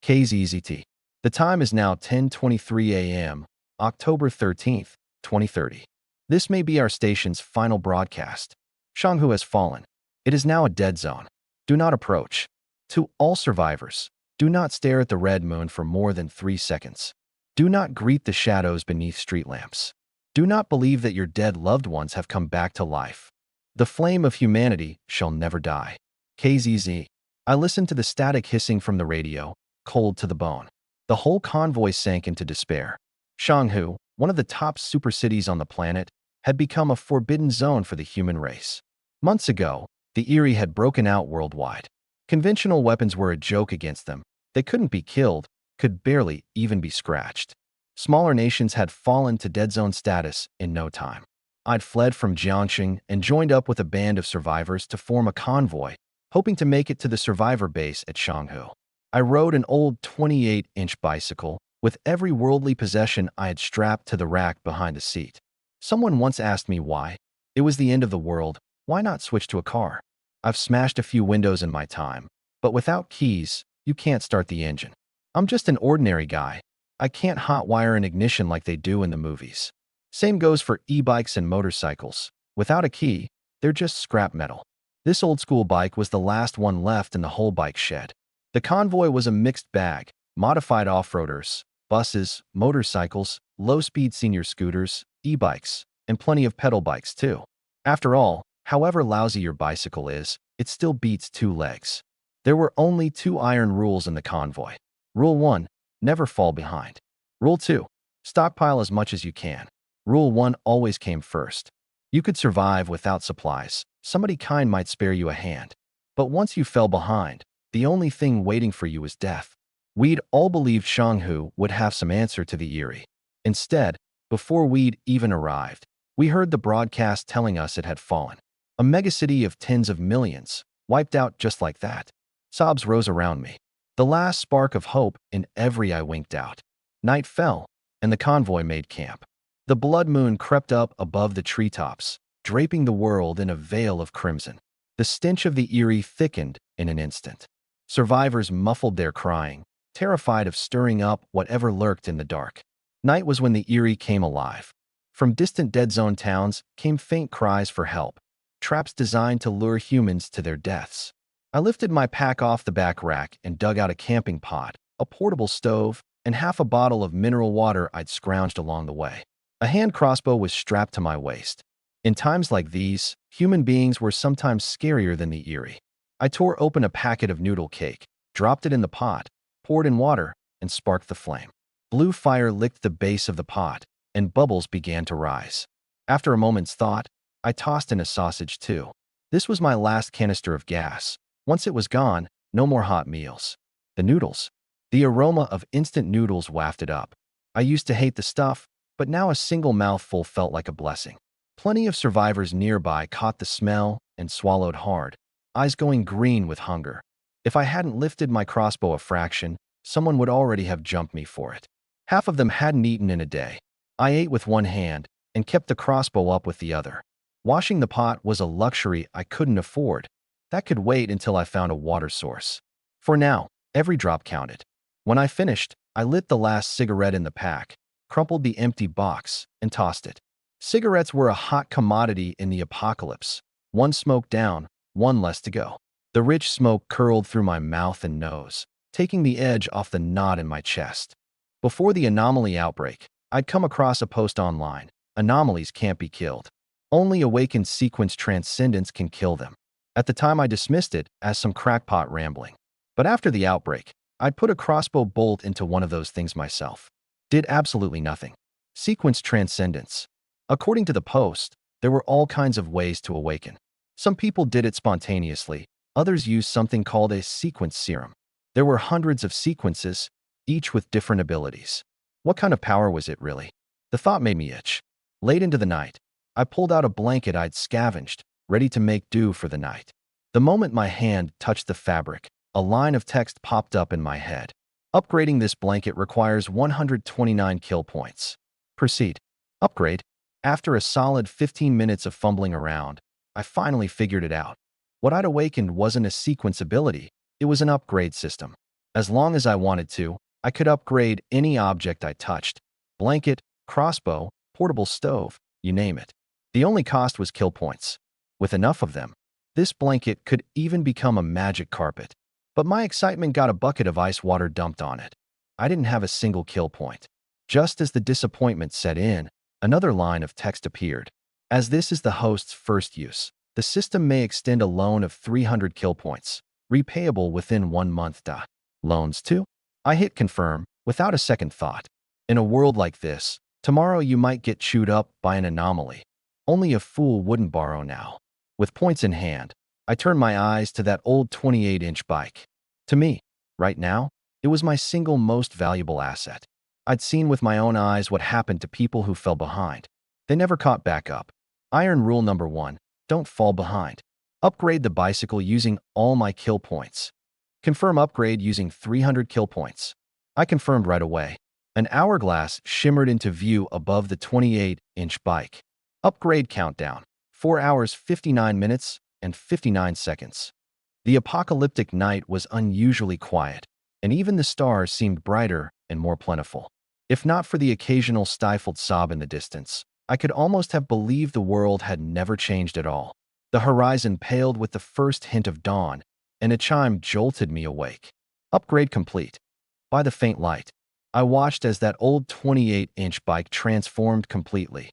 KZZT. The time is now 10:23 a.m., October 13th, 2030. This may be our station's final broadcast. Shanghu has fallen. It is now a dead zone. Do not approach. To all survivors, do not stare at the red moon for more than 3 seconds. Do not greet the shadows beneath street lamps. Do not believe that your dead loved ones have come back to life. The flame of humanity shall never die. KZZ. I listened to the static hissing from the radio, cold to the bone. The whole convoy sank into despair. Shanghu, one of the top super cities on the planet, had become a forbidden zone for the human race. Months ago, the Eerie had broken out worldwide. Conventional weapons were a joke against them. They couldn't be killed, could barely even be scratched. Smaller nations had fallen to dead zone status in no time. I'd fled from Jiangxing and joined up with a band of survivors to form a convoy, hoping to make it to the survivor base at Shanghu. I rode an old 28-inch bicycle with every worldly possession I had strapped to the rack behind the seat. Someone once asked me why. It was the end of the world. Why not switch to a car? I've smashed a few windows in my time, but without keys, you can't start the engine. I'm just an ordinary guy. I can't hotwire an ignition like they do in the movies. Same goes for e-bikes and motorcycles. Without a key, they're just scrap metal. This old-school bike was the last one left in the whole bike shed. The convoy was a mixed bag: modified off-roaders, buses, motorcycles, low-speed senior scooters, e-bikes, and plenty of pedal bikes too. After all, however lousy your bicycle is, it still beats 2 legs. There were only 2 iron rules in the convoy. Rule 1, never fall behind. Rule 2, stockpile as much as you can. Rule 1 always came first. You could survive without supplies. Somebody kind might spare you a hand. But once you fell behind, the only thing waiting for you was death. We'd all believed Shanghu would have some answer to the Eerie. Instead, before we'd even arrived, we heard the broadcast telling us it had fallen. A megacity of tens of millions, wiped out just like that. Sobs rose around me. The last spark of hope in every eye winked out. Night fell, and the convoy made camp. The blood moon crept up above the treetops, draping the world in a veil of crimson. The stench of the Eerie thickened in an instant. Survivors muffled their crying, terrified of stirring up whatever lurked in the dark. Night was when the Eerie came alive. From distant dead zone towns came faint cries for help, traps designed to lure humans to their deaths. I lifted my pack off the back rack and dug out a camping pot, a portable stove, and half a bottle of mineral water I'd scrounged along the way. A hand crossbow was strapped to my waist. In times like these, human beings were sometimes scarier than the Eerie. I tore open a packet of noodle cake, dropped it in the pot, poured in water, and sparked the flame. Blue fire licked the base of the pot, and bubbles began to rise. After a moment's thought, I tossed in a sausage too. This was my last canister of gas. Once it was gone, no more hot meals. The noodles. The aroma of instant noodles wafted up. I used to hate the stuff, but now a single mouthful felt like a blessing. Plenty of survivors nearby caught the smell and swallowed hard, eyes going green with hunger. If I hadn't lifted my crossbow a fraction, someone would already have jumped me for it. Half of them hadn't eaten in a day. I ate with one hand and kept the crossbow up with the other. Washing the pot was a luxury I couldn't afford. That could wait until I found a water source. For now, every drop counted. When I finished, I lit the last cigarette in the pack, crumpled the empty box, and tossed it. Cigarettes were a hot commodity in the apocalypse. One smoke down, one less to go. The rich smoke curled through my mouth and nose, taking the edge off the knot in my chest. Before the anomaly outbreak, I'd come across a post online. Anomalies can't be killed. Only awakened sequence transcendence can kill them. At the time, I dismissed it as some crackpot rambling. But after the outbreak, I'd put a crossbow bolt into one of those things myself. Did absolutely nothing. Sequence transcendence. According to the post, there were all kinds of ways to awaken. Some people did it spontaneously. Others used something called a sequence serum. There were hundreds of sequences, each with different abilities. What kind of power was it really? The thought made me itch. Late into the night, I pulled out a blanket I'd scavenged, ready to make do for the night. The moment my hand touched the fabric, a line of text popped up in my head. Upgrading this blanket requires 129 kill points. Proceed. Upgrade. After a solid 15 minutes of fumbling around, I finally figured it out. What I'd awakened wasn't a sequence ability, it was an upgrade system. As long as I wanted to, I could upgrade any object I touched. Blanket, crossbow, portable stove, you name it. The only cost was kill points. With enough of them, this blanket could even become a magic carpet. But my excitement got a bucket of ice water dumped on it. I didn't have a single kill point. Just as the disappointment set in, another line of text appeared. As this is the host's first use, the system may extend a loan of 300 kill points, repayable within 1 month. Loans too? I hit confirm, without a second thought. In a world like this, tomorrow you might get chewed up by an anomaly. Only a fool wouldn't borrow now. With points in hand, I turned my eyes to that old 28-inch bike. To me, right now, it was my single most valuable asset. I'd seen with my own eyes what happened to people who fell behind. They never caught back up. Iron rule number 1, don't fall behind. Upgrade the bicycle using all my kill points. Confirm upgrade using 300 kill points. I confirmed right away. An hourglass shimmered into view above the 28-inch bike. Upgrade countdown, 4 hours 59 minutes and 59 seconds. The apocalyptic night was unusually quiet, and even the stars seemed brighter and more plentiful. If not for the occasional stifled sob in the distance, I could almost have believed the world had never changed at all. The horizon paled with the first hint of dawn, and a chime jolted me awake. Upgrade complete. By the faint light, I watched as that old 28-inch bike transformed completely.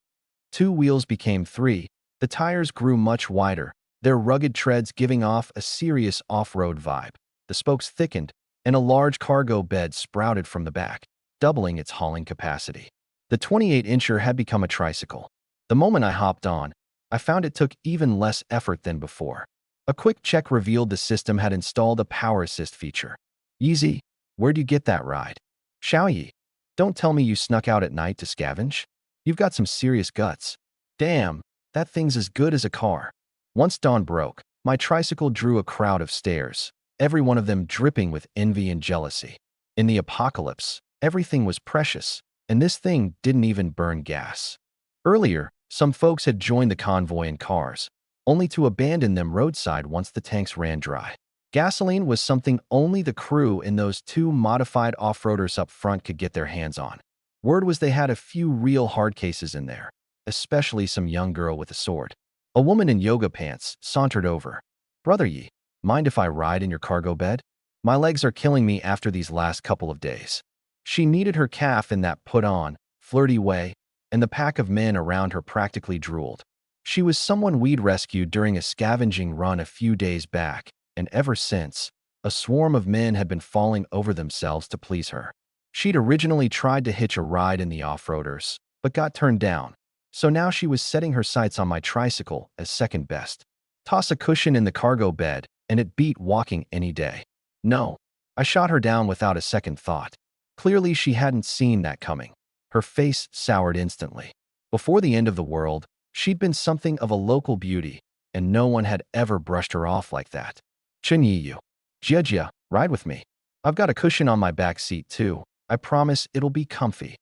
2 wheels became 3, the tires grew much wider, their rugged treads giving off a serious off-road vibe. The spokes thickened, and a large cargo bed sprouted from the back, doubling its hauling capacity. The 28-incher had become a tricycle. The moment I hopped on, I found it took even less effort than before. A quick check revealed the system had installed a power assist feature. Easy, where'd you get that ride? Xiaoyi, don't tell me you snuck out at night to scavenge? You've got some serious guts. Damn, that thing's as good as a car. Once dawn broke, my tricycle drew a crowd of stares, every one of them dripping with envy and jealousy. In the apocalypse, everything was precious, and this thing didn't even burn gas. Earlier, some folks had joined the convoy in cars, only to abandon them roadside once the tanks ran dry. Gasoline was something only the crew in those 2 modified off-roaders up front could get their hands on. Word was they had a few real hard cases in there, especially some young girl with a sword. A woman in yoga pants sauntered over. Brother Yi, mind if I ride in your cargo bed? My legs are killing me after these last couple of days. She kneaded her calf in that put-on, flirty way, and the pack of men around her practically drooled. She was someone we'd rescued during a scavenging run a few days back, and ever since, a swarm of men had been falling over themselves to please her. She'd originally tried to hitch a ride in the off-roaders, but got turned down, so now she was setting her sights on my tricycle as second best. Toss a cushion in the cargo bed, and it beat walking any day. No, I shot her down without a second thought. Clearly she hadn't seen that coming. Her face soured instantly. Before the end of the world, she'd been something of a local beauty, and no one had ever brushed her off like that. Chenyiyu. Jia, ride with me. I've got a cushion on my back seat too. I promise it'll be comfy.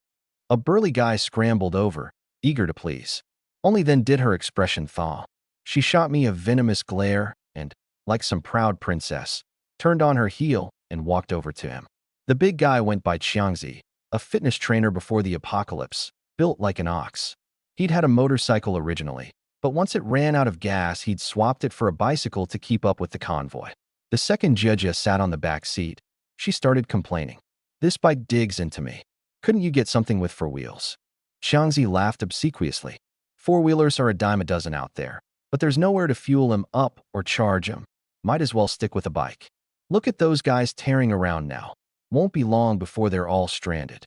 A burly guy scrambled over, eager to please. Only then did her expression thaw. She shot me a venomous glare and, like some proud princess, turned on her heel and walked over to him. The big guy went by Xiangzi, a fitness trainer before the apocalypse, built like an ox. He'd had a motorcycle originally, but once it ran out of gas, he'd swapped it for a bicycle to keep up with the convoy. The second Jia sat on the back seat, she started complaining. This bike digs into me. Couldn't you get something with 4 wheels? Xiangzi laughed obsequiously. 4-wheelers are a dime a dozen out there, but there's nowhere to fuel them up or charge them. Might as well stick with a bike. Look at those guys tearing around now. Won't be long before they're all stranded.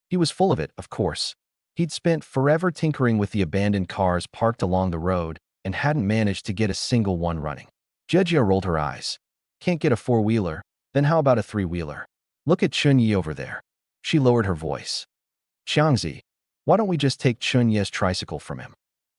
He was full of it, of course. He'd spent forever tinkering with the abandoned cars parked along the road and hadn't managed to get a single one running. Jia rolled her eyes. Can't get a 4-wheeler, then how about a 3-wheeler? Look at Chunyi over there. She lowered her voice. Xiangzi, why don't we just take Chunyi's tricycle from him?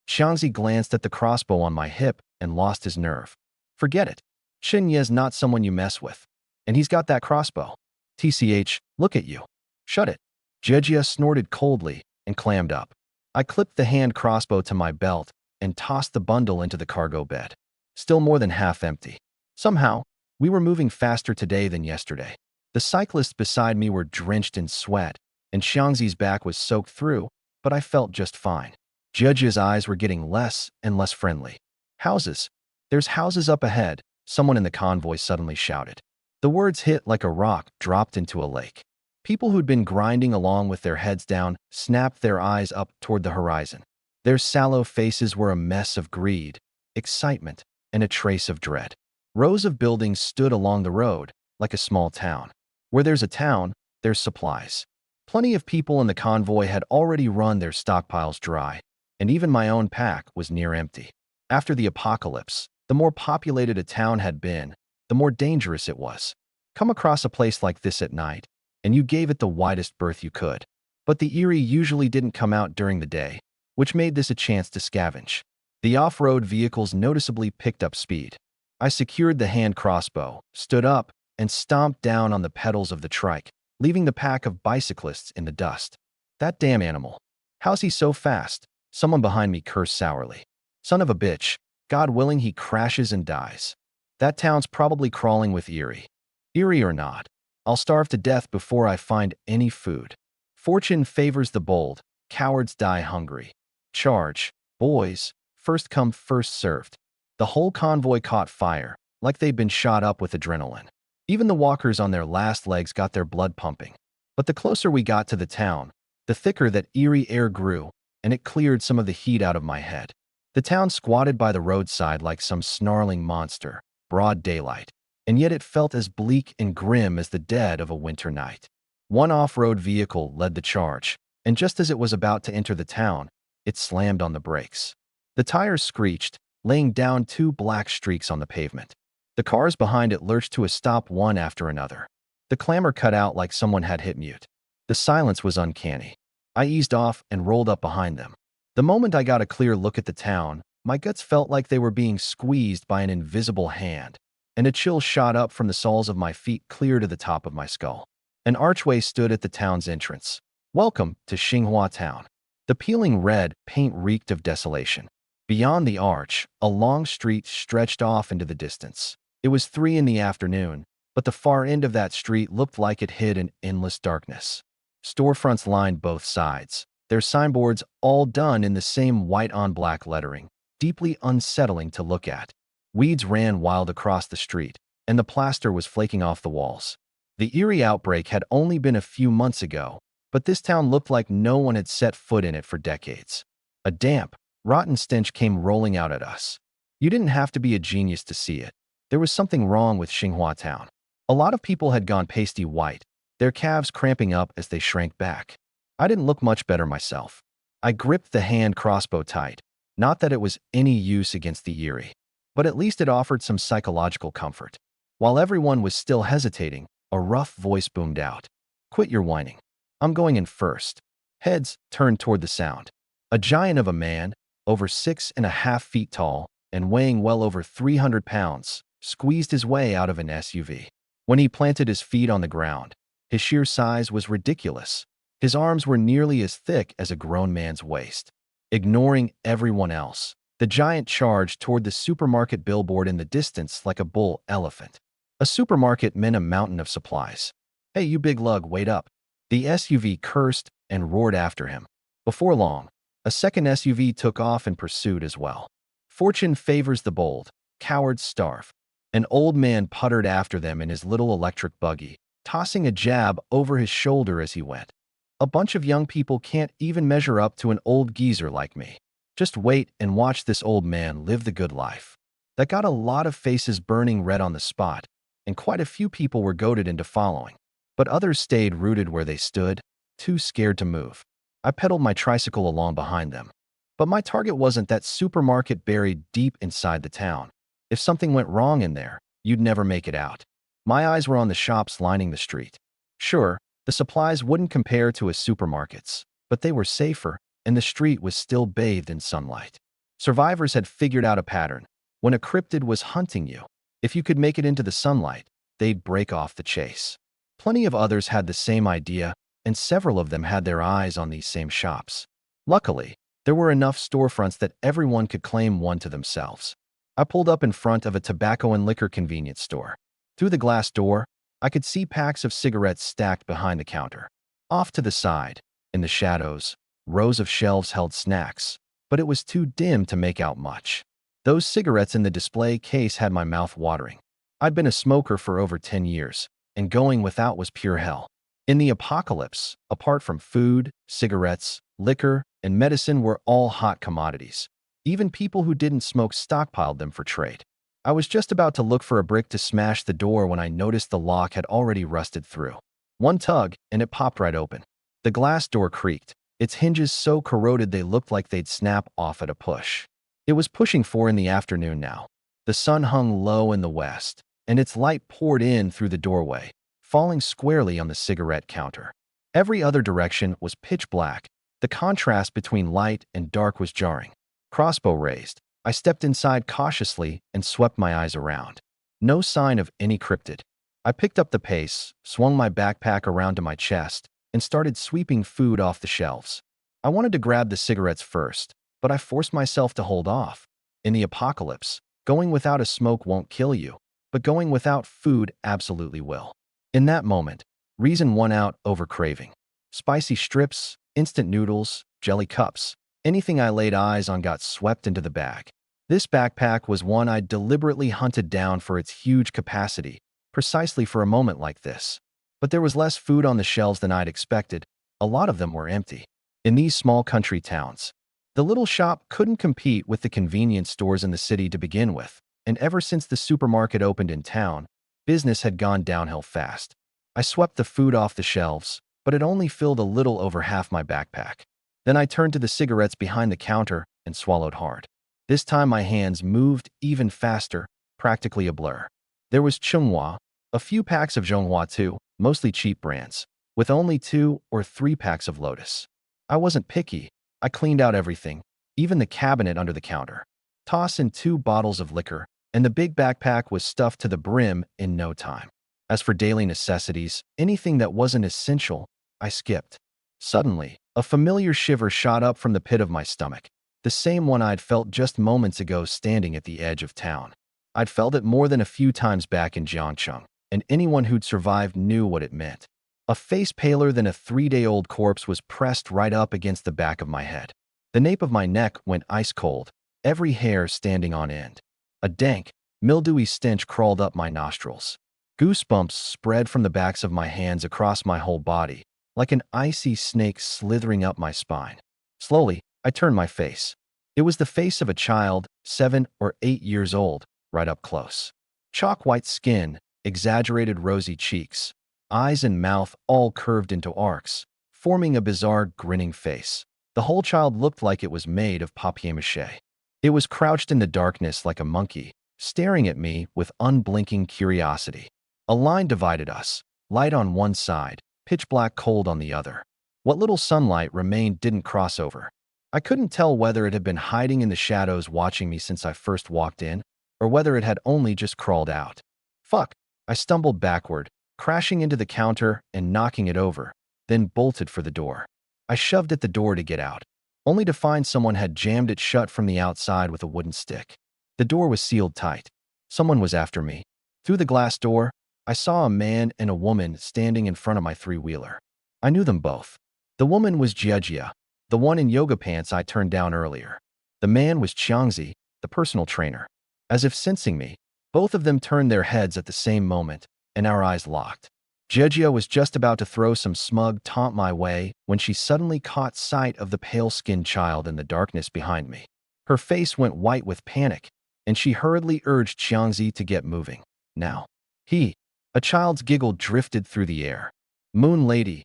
Xiangzi glanced at the crossbow on my hip and lost his nerve. Forget it. Chunyi's not someone you mess with. And he's got that crossbow. TCH, look at you. Shut it. Jia snorted coldly and clammed up. I clipped the hand crossbow to my belt and tossed the bundle into the cargo bed. Still more than half empty. Somehow, we were moving faster today than yesterday. The The cyclists beside me were drenched in sweat, and Xiangzi's back was soaked through, but I felt just fine. Judge's eyes were getting less and less friendly. Houses. There's houses up ahead, someone in the convoy suddenly shouted. The words hit like a rock dropped into a lake. People who'd been grinding along with their heads down snapped their eyes up toward the horizon. Their sallow faces were a mess of greed, excitement, and a trace of dread. Rows of buildings stood along the road, like a small town. Where there's a town, there's supplies. Plenty of people in the convoy had already run their stockpiles dry, and even my own pack was near empty. After the apocalypse, the more populated a town had been, the more dangerous it was. Come across a place like this at night, and you gave it the widest berth you could. But the Eerie usually didn't come out during the day, which made this a chance to scavenge. The off-road vehicles noticeably picked up speed. I secured the hand crossbow, stood up, and stomped down on the pedals of the trike, leaving the pack of bicyclists in the dust. That damn animal. How's he so fast? Someone behind me cursed sourly. Son of a bitch. God willing he crashes and dies. That town's probably crawling with Eerie. Eerie or not, I'll starve to death before I find any food. Fortune favors the bold. Cowards die hungry. Charge. Boys. First come, first served. The whole convoy caught fire, like they'd been shot up with adrenaline. Even the walkers on their last legs got their blood pumping. But the closer we got to the town, the thicker that eerie air grew, and it cleared some of the heat out of my head. The town squatted by the roadside like some snarling monster, broad daylight, and yet it felt as bleak and grim as the dead of a winter night. One off-road vehicle led the charge, and just as it was about to enter the town, it slammed on the brakes. The tires screeched, laying down two black streaks on the pavement. The cars behind it lurched to a stop one after another. The clamor cut out like someone had hit mute. The silence was uncanny. I eased off and rolled up behind them. The moment I got a clear look at the town, my guts felt like they were being squeezed by an invisible hand, and a chill shot up from the soles of my feet clear to the top of my skull. An archway stood at the town's entrance. Welcome to Xinghua Town. The peeling red paint reeked of desolation. Beyond the arch, a long street stretched off into the distance. It was 3 in the afternoon, but the far end of that street looked like it hid in endless darkness. Storefronts lined both sides, their signboards all done in the same white-on-black lettering, deeply unsettling to look at. Weeds ran wild across the street, and the plaster was flaking off the walls. The Eerie outbreak had only been a few months ago, but this town looked like no one had set foot in it for decades. A damp, rotten stench came rolling out at us. You didn't have to be a genius to see it. There was something wrong with Xinghua Town. A lot of people had gone pasty white, their calves cramping up as they shrank back. I didn't look much better myself. I gripped the hand crossbow tight. Not that it was any use against the Eerie, but at least it offered some psychological comfort. While everyone was still hesitating, a rough voice boomed out. Quit your whining. I'm going in first. Heads turned toward the sound. A giant of a man, over 6.5 feet tall and weighing well over 300 pounds, squeezed his way out of an SUV. When he planted his feet on the ground, his sheer size was ridiculous. His arms were nearly as thick as a grown man's waist. Ignoring everyone else, the giant charged toward the supermarket billboard in the distance like a bull elephant. A supermarket meant a mountain of supplies. Hey, you big lug, wait up. The SUV cursed and roared after him. Before long, a second SUV took off in pursuit as well. Fortune favors the bold. Cowards starve. An old man puttered after them in his little electric buggy, tossing a jab over his shoulder as he went. A bunch of young people can't even measure up to an old geezer like me. Just wait and watch this old man live the good life. That got a lot of faces burning red on the spot, and quite a few people were goaded into following. But others stayed rooted where they stood, too scared to move. I pedaled my tricycle along behind them. But my target wasn't that supermarket buried deep inside the town. If something went wrong in there, you'd never make it out. My eyes were on the shops lining the street. Sure, the supplies wouldn't compare to a supermarket's, but they were safer, and the street was still bathed in sunlight. Survivors had figured out a pattern. When a cryptid was hunting you, if you could make it into the sunlight, they'd break off the chase. Plenty of others had the same idea, and several of them had their eyes on these same shops. Luckily, there were enough storefronts that everyone could claim one to themselves. I pulled up in front of a tobacco and liquor convenience store. Through the glass door, I could see packs of cigarettes stacked behind the counter. Off to the side, in the shadows, rows of shelves held snacks, but it was too dim to make out much. Those cigarettes in the display case had my mouth watering. I'd been a smoker for over 10 years, and going without was pure hell. In the apocalypse, apart from food, cigarettes, liquor, and medicine were all hot commodities. Even people who didn't smoke stockpiled them for trade. I was just about to look for a brick to smash the door when I noticed the lock had already rusted through. One tug, and it popped right open. The glass door creaked, its hinges so corroded they looked like they'd snap off at a push. It was pushing 4 in the afternoon now. The sun hung low in the west, and its light poured in through the doorway, falling squarely on the cigarette counter. Every other direction was pitch black. The contrast between light and dark was jarring. Crossbow raised, I stepped inside cautiously and swept my eyes around. No sign of any cryptid. I picked up the pace, swung my backpack around to my chest, and started sweeping food off the shelves. I wanted to grab the cigarettes first, but I forced myself to hold off. In the apocalypse, going without a smoke won't kill you, but going without food absolutely will. In that moment, reason won out over craving. Spicy strips, instant noodles, jelly cups, anything I laid eyes on got swept into the bag. This backpack was one I'd deliberately hunted down for its huge capacity, precisely for a moment like this. But there was less food on the shelves than I'd expected. A lot of them were empty. In these small country towns, the little shop couldn't compete with the convenience stores in the city to begin with, and ever since the supermarket opened in town, business had gone downhill fast. I swept the food off the shelves, but it only filled a little over half my backpack. Then I turned to the cigarettes behind the counter and swallowed hard. This time my hands moved even faster, practically a blur. There was Chunghwa, a few packs of Zhonghua too, mostly cheap brands, with only 2 or 3 packs of Lotus. I wasn't picky. I cleaned out everything, even the cabinet under the counter. Toss in 2 bottles of liquor, and the big backpack was stuffed to the brim in no time. As for daily necessities, anything that wasn't essential, I skipped. Suddenly, a familiar shiver shot up from the pit of my stomach, the same one I'd felt just moments ago standing at the edge of town. I'd felt it more than a few times back in Jiangcheng, and anyone who'd survived knew what it meant. A face paler than a 3-day-old corpse was pressed right up against the back of my head. The nape of my neck went ice cold, every hair standing on end. A dank, mildewy stench crawled up my nostrils. Goosebumps spread from the backs of my hands across my whole body, like an icy snake slithering up my spine. Slowly, I turned my face. It was the face of a child, 7 or 8 years old, right up close. Chalk-white skin, exaggerated rosy cheeks, eyes and mouth all curved into arcs, forming a bizarre grinning face. The whole child looked like it was made of papier-mâché. It was crouched in the darkness like a monkey, staring at me with unblinking curiosity. A line divided us, light on one side, pitch black cold on the other. What little sunlight remained didn't cross over. I couldn't tell whether it had been hiding in the shadows watching me since I first walked in, or whether it had only just crawled out. Fuck! I stumbled backward, crashing into the counter and knocking it over, then bolted for the door. I shoved at the door to get out, only to find someone had jammed it shut from the outside with a wooden stick. The door was sealed tight. Someone was after me. Through the glass door, I saw a man and a woman standing in front of my 3-wheeler. I knew them both. The woman was Jiejia, the one in yoga pants I turned down earlier. The man was Qiangzi, the personal trainer. As if sensing me, both of them turned their heads at the same moment, and our eyes locked. Jiejia was just about to throw some smug taunt my way when she suddenly caught sight of the pale-skinned child in the darkness behind me. Her face went white with panic, and she hurriedly urged Qiangzi to get moving. Now. A child's giggle drifted through the air. Moon lady,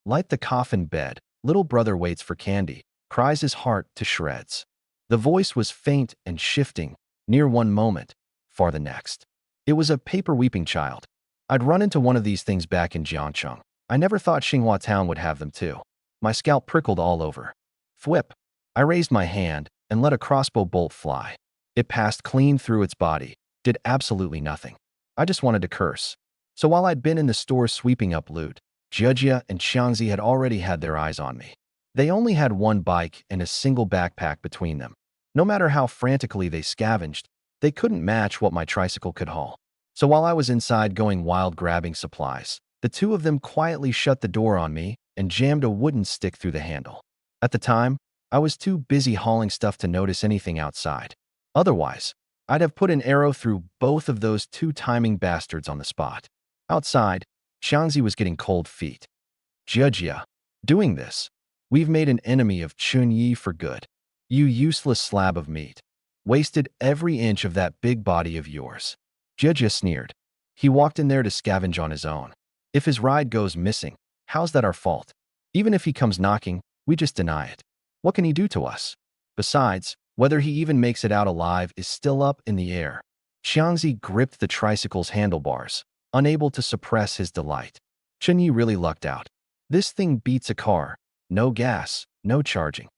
light the coffin bed. Little brother waits for candy, cries his heart to shreds. The voice was faint and shifting, near one moment, far the next. It was a paper-weeping child. I'd run into one of these things back in Jiangcheng. I never thought Xinhua Town would have them too. My scalp prickled all over. Thwip! I raised my hand and let a crossbow bolt fly. It passed clean through its body, did absolutely nothing. I just wanted to curse. So while I'd been in the store sweeping up loot, Jiejia and Qiangzi had already had their eyes on me. They only had one bike and a single backpack between them. No matter how frantically they scavenged, they couldn't match what my tricycle could haul. So while I was inside going wild grabbing supplies, the two of them quietly shut the door on me and jammed a wooden stick through the handle. At the time, I was too busy hauling stuff to notice anything outside. Otherwise, I'd have put an arrow through both of those two timing bastards on the spot. Outside, Xiangzi was getting cold feet. Judgia, doing this, we've made an enemy of Chunyi for good. You useless slab of meat. Wasted every inch of that big body of yours. Judgia sneered. He walked in there to scavenge on his own. If his ride goes missing, how's that our fault? Even if he comes knocking, we just deny it. What can he do to us? Besides, whether he even makes it out alive is still up in the air. Xiangzi gripped the tricycle's handlebars, unable to suppress his delight. Chunyi really lucked out. This thing beats a car. No gas, no charging.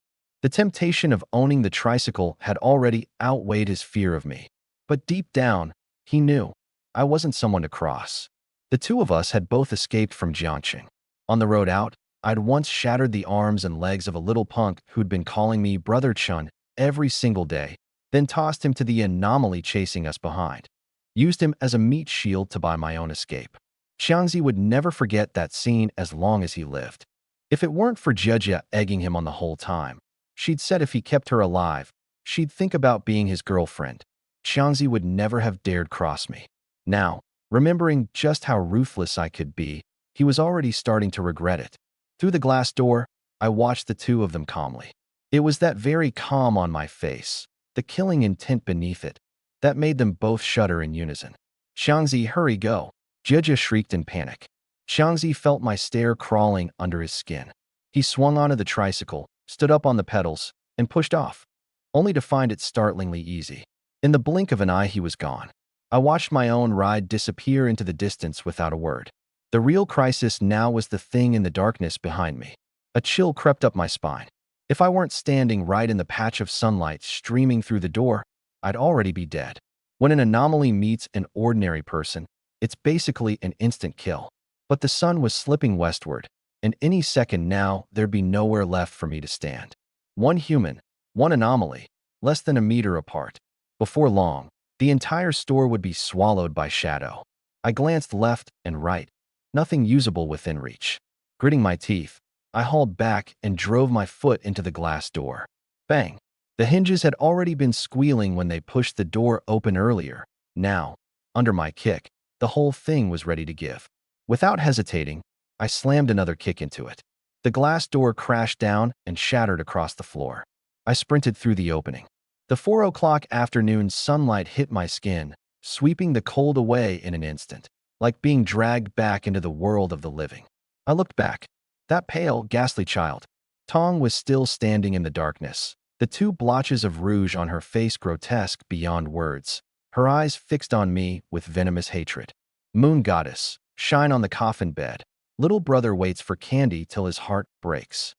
The temptation of owning the tricycle had already outweighed his fear of me. But deep down, he knew I wasn't someone to cross. The two of us had both escaped from Jiangqing. On the road out, I'd once shattered the arms and legs of a little punk who'd been calling me Brother Chun every single day, then tossed him to the anomaly chasing us behind. Used him as a meat shield to buy my own escape. Xiangzi would never forget that scene as long as he lived. If it weren't for Jejia egging him on the whole time, she'd said if he kept her alive, she'd think about being his girlfriend. Xiangzi would never have dared cross me. Now, remembering just how ruthless I could be, he was already starting to regret it. Through the glass door, I watched the two of them calmly. It was that very calm on my face, the killing intent beneath it, that made them both shudder in unison. Xiangzi, hurry, go! Jejia shrieked in panic. Xiangzi felt my stare crawling under his skin. He swung onto the tricycle, stood up on the pedals, and pushed off, only to find it startlingly easy. In the blink of an eye, he was gone. I watched my own ride disappear into the distance without a word. The real crisis now was the thing in the darkness behind me. A chill crept up my spine. If I weren't standing right in the patch of sunlight streaming through the door, I'd already be dead. When an anomaly meets an ordinary person, it's basically an instant kill. But the sun was slipping westward, and any second now there'd be nowhere left for me to stand. One human, one anomaly, less than a meter apart. Before long, the entire store would be swallowed by shadow. I glanced left and right, nothing usable within reach. Gritting my teeth, I hauled back and drove my foot into the glass door. Bang! The hinges had already been squealing when they pushed the door open earlier. Now, under my kick, the whole thing was ready to give. Without hesitating, I slammed another kick into it. The glass door crashed down and shattered across the floor. I sprinted through the opening. The 4 o'clock afternoon sunlight hit my skin, sweeping the cold away in an instant, like being dragged back into the world of the living. I looked back. That pale, ghastly child. Tong was still standing in the darkness, the two blotches of rouge on her face grotesque beyond words, her eyes fixed on me with venomous hatred. Moon goddess, shine on the coffin bed. Little brother waits for candy till his heart breaks.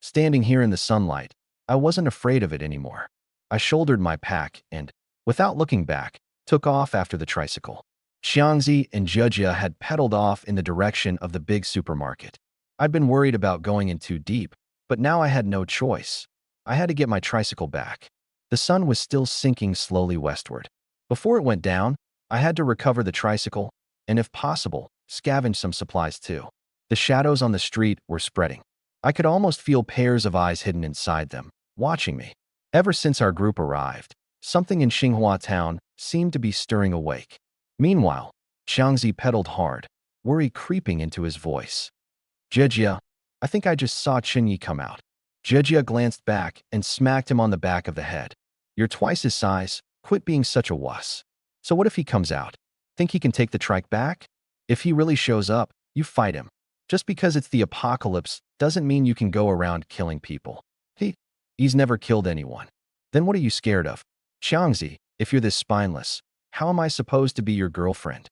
Standing here in the sunlight, I wasn't afraid of it anymore. I shouldered my pack and, without looking back, took off after the tricycle. Xiangzi and Jejia had pedaled off in the direction of the big supermarket. I'd been worried about going in too deep, but now I had no choice. I had to get my tricycle back. The sun was still sinking slowly westward. Before it went down, I had to recover the tricycle and, if possible, scavenge some supplies too. The shadows on the street were spreading. I could almost feel pairs of eyes hidden inside them, watching me. Ever since our group arrived, something in Xinghua town seemed to be stirring awake. Meanwhile, Xiangzi pedaled hard, worry creeping into his voice. Jejia, I think I just saw Chunyi come out. Jejia glanced back and smacked him on the back of the head. You're twice his size, quit being such a wuss. So what if he comes out? Think he can take the trike back? If he really shows up, you fight him. Just because it's the apocalypse doesn't mean you can go around killing people. He's never killed anyone. Then what are you scared of? Xiangzi, if you're this spineless, how am I supposed to be your girlfriend?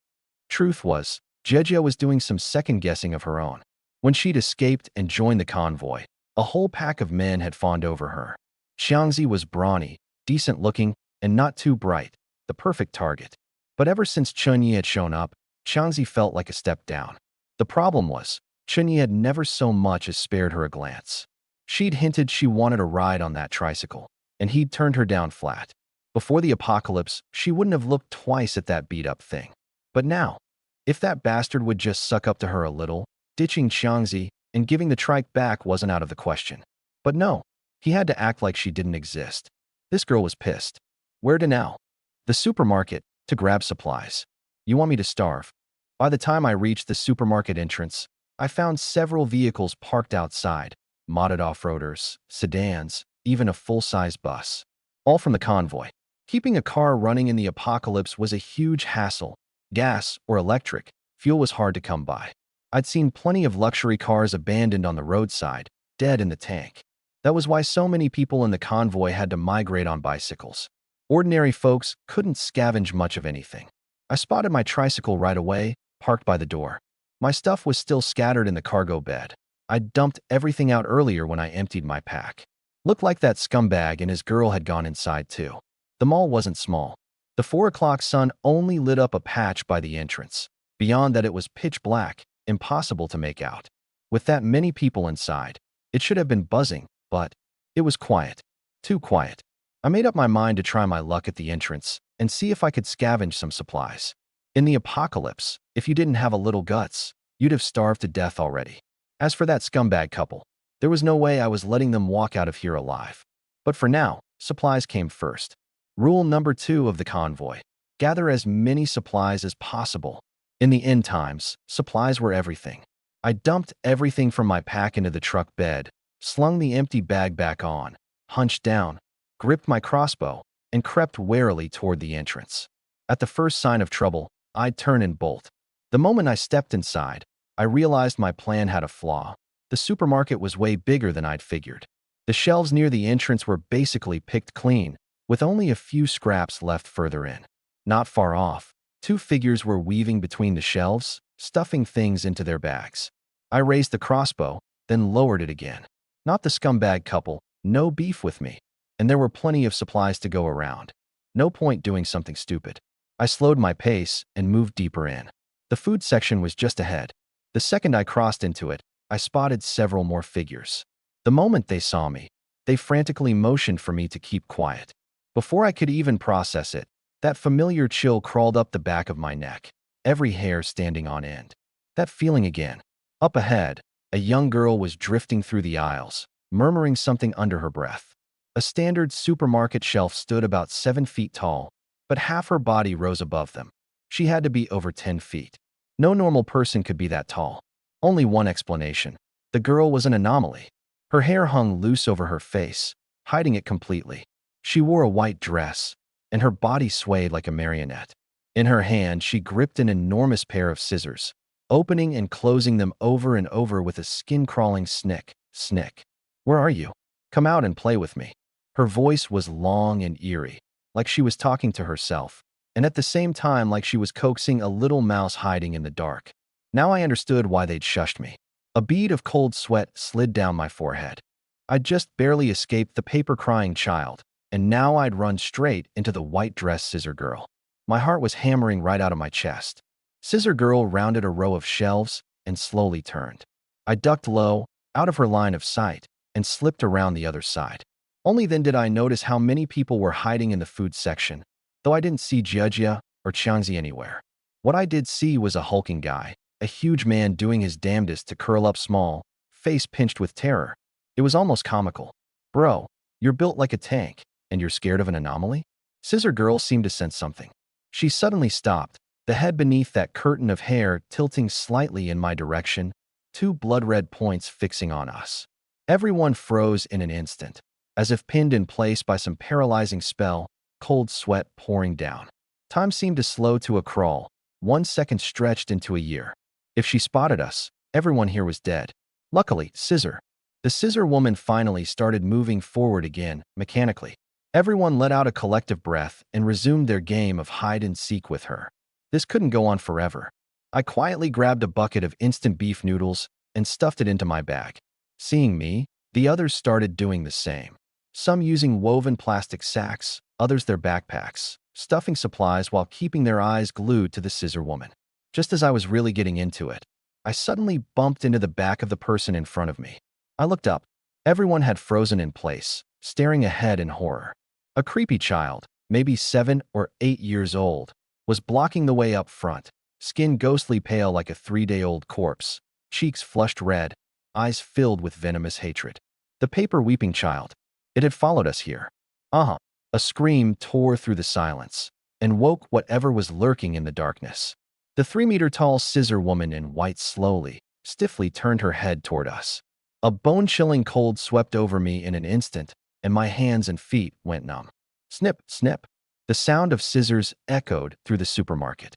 Truth was, Jejia was doing some second-guessing of her own. When she'd escaped and joined the convoy, a whole pack of men had fawned over her. Xiangzi was brawny, decent-looking, and not too bright, the perfect target. But ever since Chunyi had shown up, Xiangzi felt like a step down. The problem was, Chunyi had never so much as spared her a glance. She'd hinted she wanted a ride on that tricycle, and he'd turned her down flat. Before the apocalypse, she wouldn't have looked twice at that beat-up thing. But now, if that bastard would just suck up to her a little, ditching Xiangzi and giving the trike back wasn't out of the question. But no, he had to act like she didn't exist. This girl was pissed. Where to now? The supermarket, to grab supplies. You want me to starve? By the time I reached the supermarket entrance, I found several vehicles parked outside, modded off-roaders, sedans, even a full-size bus. All from the convoy. Keeping a car running in the apocalypse was a huge hassle. Gas or electric, fuel was hard to come by. I'd seen plenty of luxury cars abandoned on the roadside, dead in the tank. That was why so many people in the convoy had to migrate on bicycles. Ordinary folks couldn't scavenge much of anything. I spotted my tricycle right away, parked by the door. My stuff was still scattered in the cargo bed. I'd dumped everything out earlier when I emptied my pack. Looked like that scumbag and his girl had gone inside too. The mall wasn't small. The 4 o'clock sun only lit up a patch by the entrance. Beyond that, it was pitch black, impossible to make out. With that many people inside, it should have been buzzing, but it was quiet. Too quiet. I made up my mind to try my luck at the entrance and see if I could scavenge some supplies. In the apocalypse, if you didn't have a little guts, you'd have starved to death already. As for that scumbag couple, there was no way I was letting them walk out of here alive. But for now, supplies came first. Rule number 2 of the convoy: gather as many supplies as possible. In the end times, supplies were everything. I dumped everything from my pack into the truck bed, slung the empty bag back on, hunched down, gripped my crossbow, and crept warily toward the entrance. At the first sign of trouble, I'd turn and bolt. The moment I stepped inside, I realized my plan had a flaw. The supermarket was way bigger than I'd figured. The shelves near the entrance were basically picked clean, with only a few scraps left further in. Not far off, 2 figures were weaving between the shelves, stuffing things into their bags. I raised the crossbow, then lowered it again. Not the scumbag couple, no beef with me. And there were plenty of supplies to go around. No point doing something stupid. I slowed my pace and moved deeper in. The food section was just ahead. The second I crossed into it, I spotted several more figures. The moment they saw me, they frantically motioned for me to keep quiet. Before I could even process it, that familiar chill crawled up the back of my neck, every hair standing on end. That feeling again. Up ahead, a young girl was drifting through the aisles, murmuring something under her breath. A standard supermarket shelf stood about 7 feet tall, but half her body rose above them. She had to be over 10 feet. No normal person could be that tall. Only one explanation. The girl was an anomaly. Her hair hung loose over her face, hiding it completely. She wore a white dress, and her body swayed like a marionette. In her hand, she gripped an enormous pair of scissors, opening and closing them over and over with a skin-crawling snick, snick. "Where are you? Come out and play with me." Her voice was long and eerie, like she was talking to herself, and at the same time like she was coaxing a little mouse hiding in the dark. Now I understood why they'd shushed me. A bead of cold sweat slid down my forehead. I'd just barely escaped the paper-crying child, and now I'd run straight into the white-dressed scissor girl. My heart was hammering right out of my chest. Scissor girl rounded a row of shelves and slowly turned. I ducked low, out of her line of sight, and slipped around the other side. Only then did I notice how many people were hiding in the food section, though I didn't see Jiejia or Qiangzi anywhere. What I did see was a hulking guy, a huge man doing his damnedest to curl up small, face pinched with terror. It was almost comical. "Bro, you're built like a tank, and you're scared of an anomaly?" Scissor girl seemed to sense something. She suddenly stopped, the head beneath that curtain of hair tilting slightly in my direction, 2 blood-red points fixing on us. Everyone froze in an instant, as if pinned in place by some paralyzing spell, cold sweat pouring down. Time seemed to slow to a crawl, 1 second stretched into a year. If she spotted us, everyone here was dead. Luckily, the scissor woman finally started moving forward again, mechanically. Everyone let out a collective breath and resumed their game of hide-and-seek with her. This couldn't go on forever. I quietly grabbed a bucket of instant beef noodles and stuffed it into my bag. Seeing me, the others started doing the same. Some using woven plastic sacks, others their backpacks, stuffing supplies while keeping their eyes glued to the scissor woman. Just as I was really getting into it, I suddenly bumped into the back of the person in front of me. I looked up. Everyone had frozen in place, staring ahead in horror. A creepy child, maybe 7 or 8 years old, was blocking the way up front, skin ghostly pale like a 3-day-old corpse, cheeks flushed red, eyes filled with venomous hatred. The paper weeping child. It had followed us here. Uh-huh. A scream tore through the silence and woke whatever was lurking in the darkness. The 3-meter-tall scissor woman in white slowly, stiffly turned her head toward us. A bone-chilling cold swept over me in an instant, and my hands and feet went numb. Snip, snip. The sound of scissors echoed through the supermarket.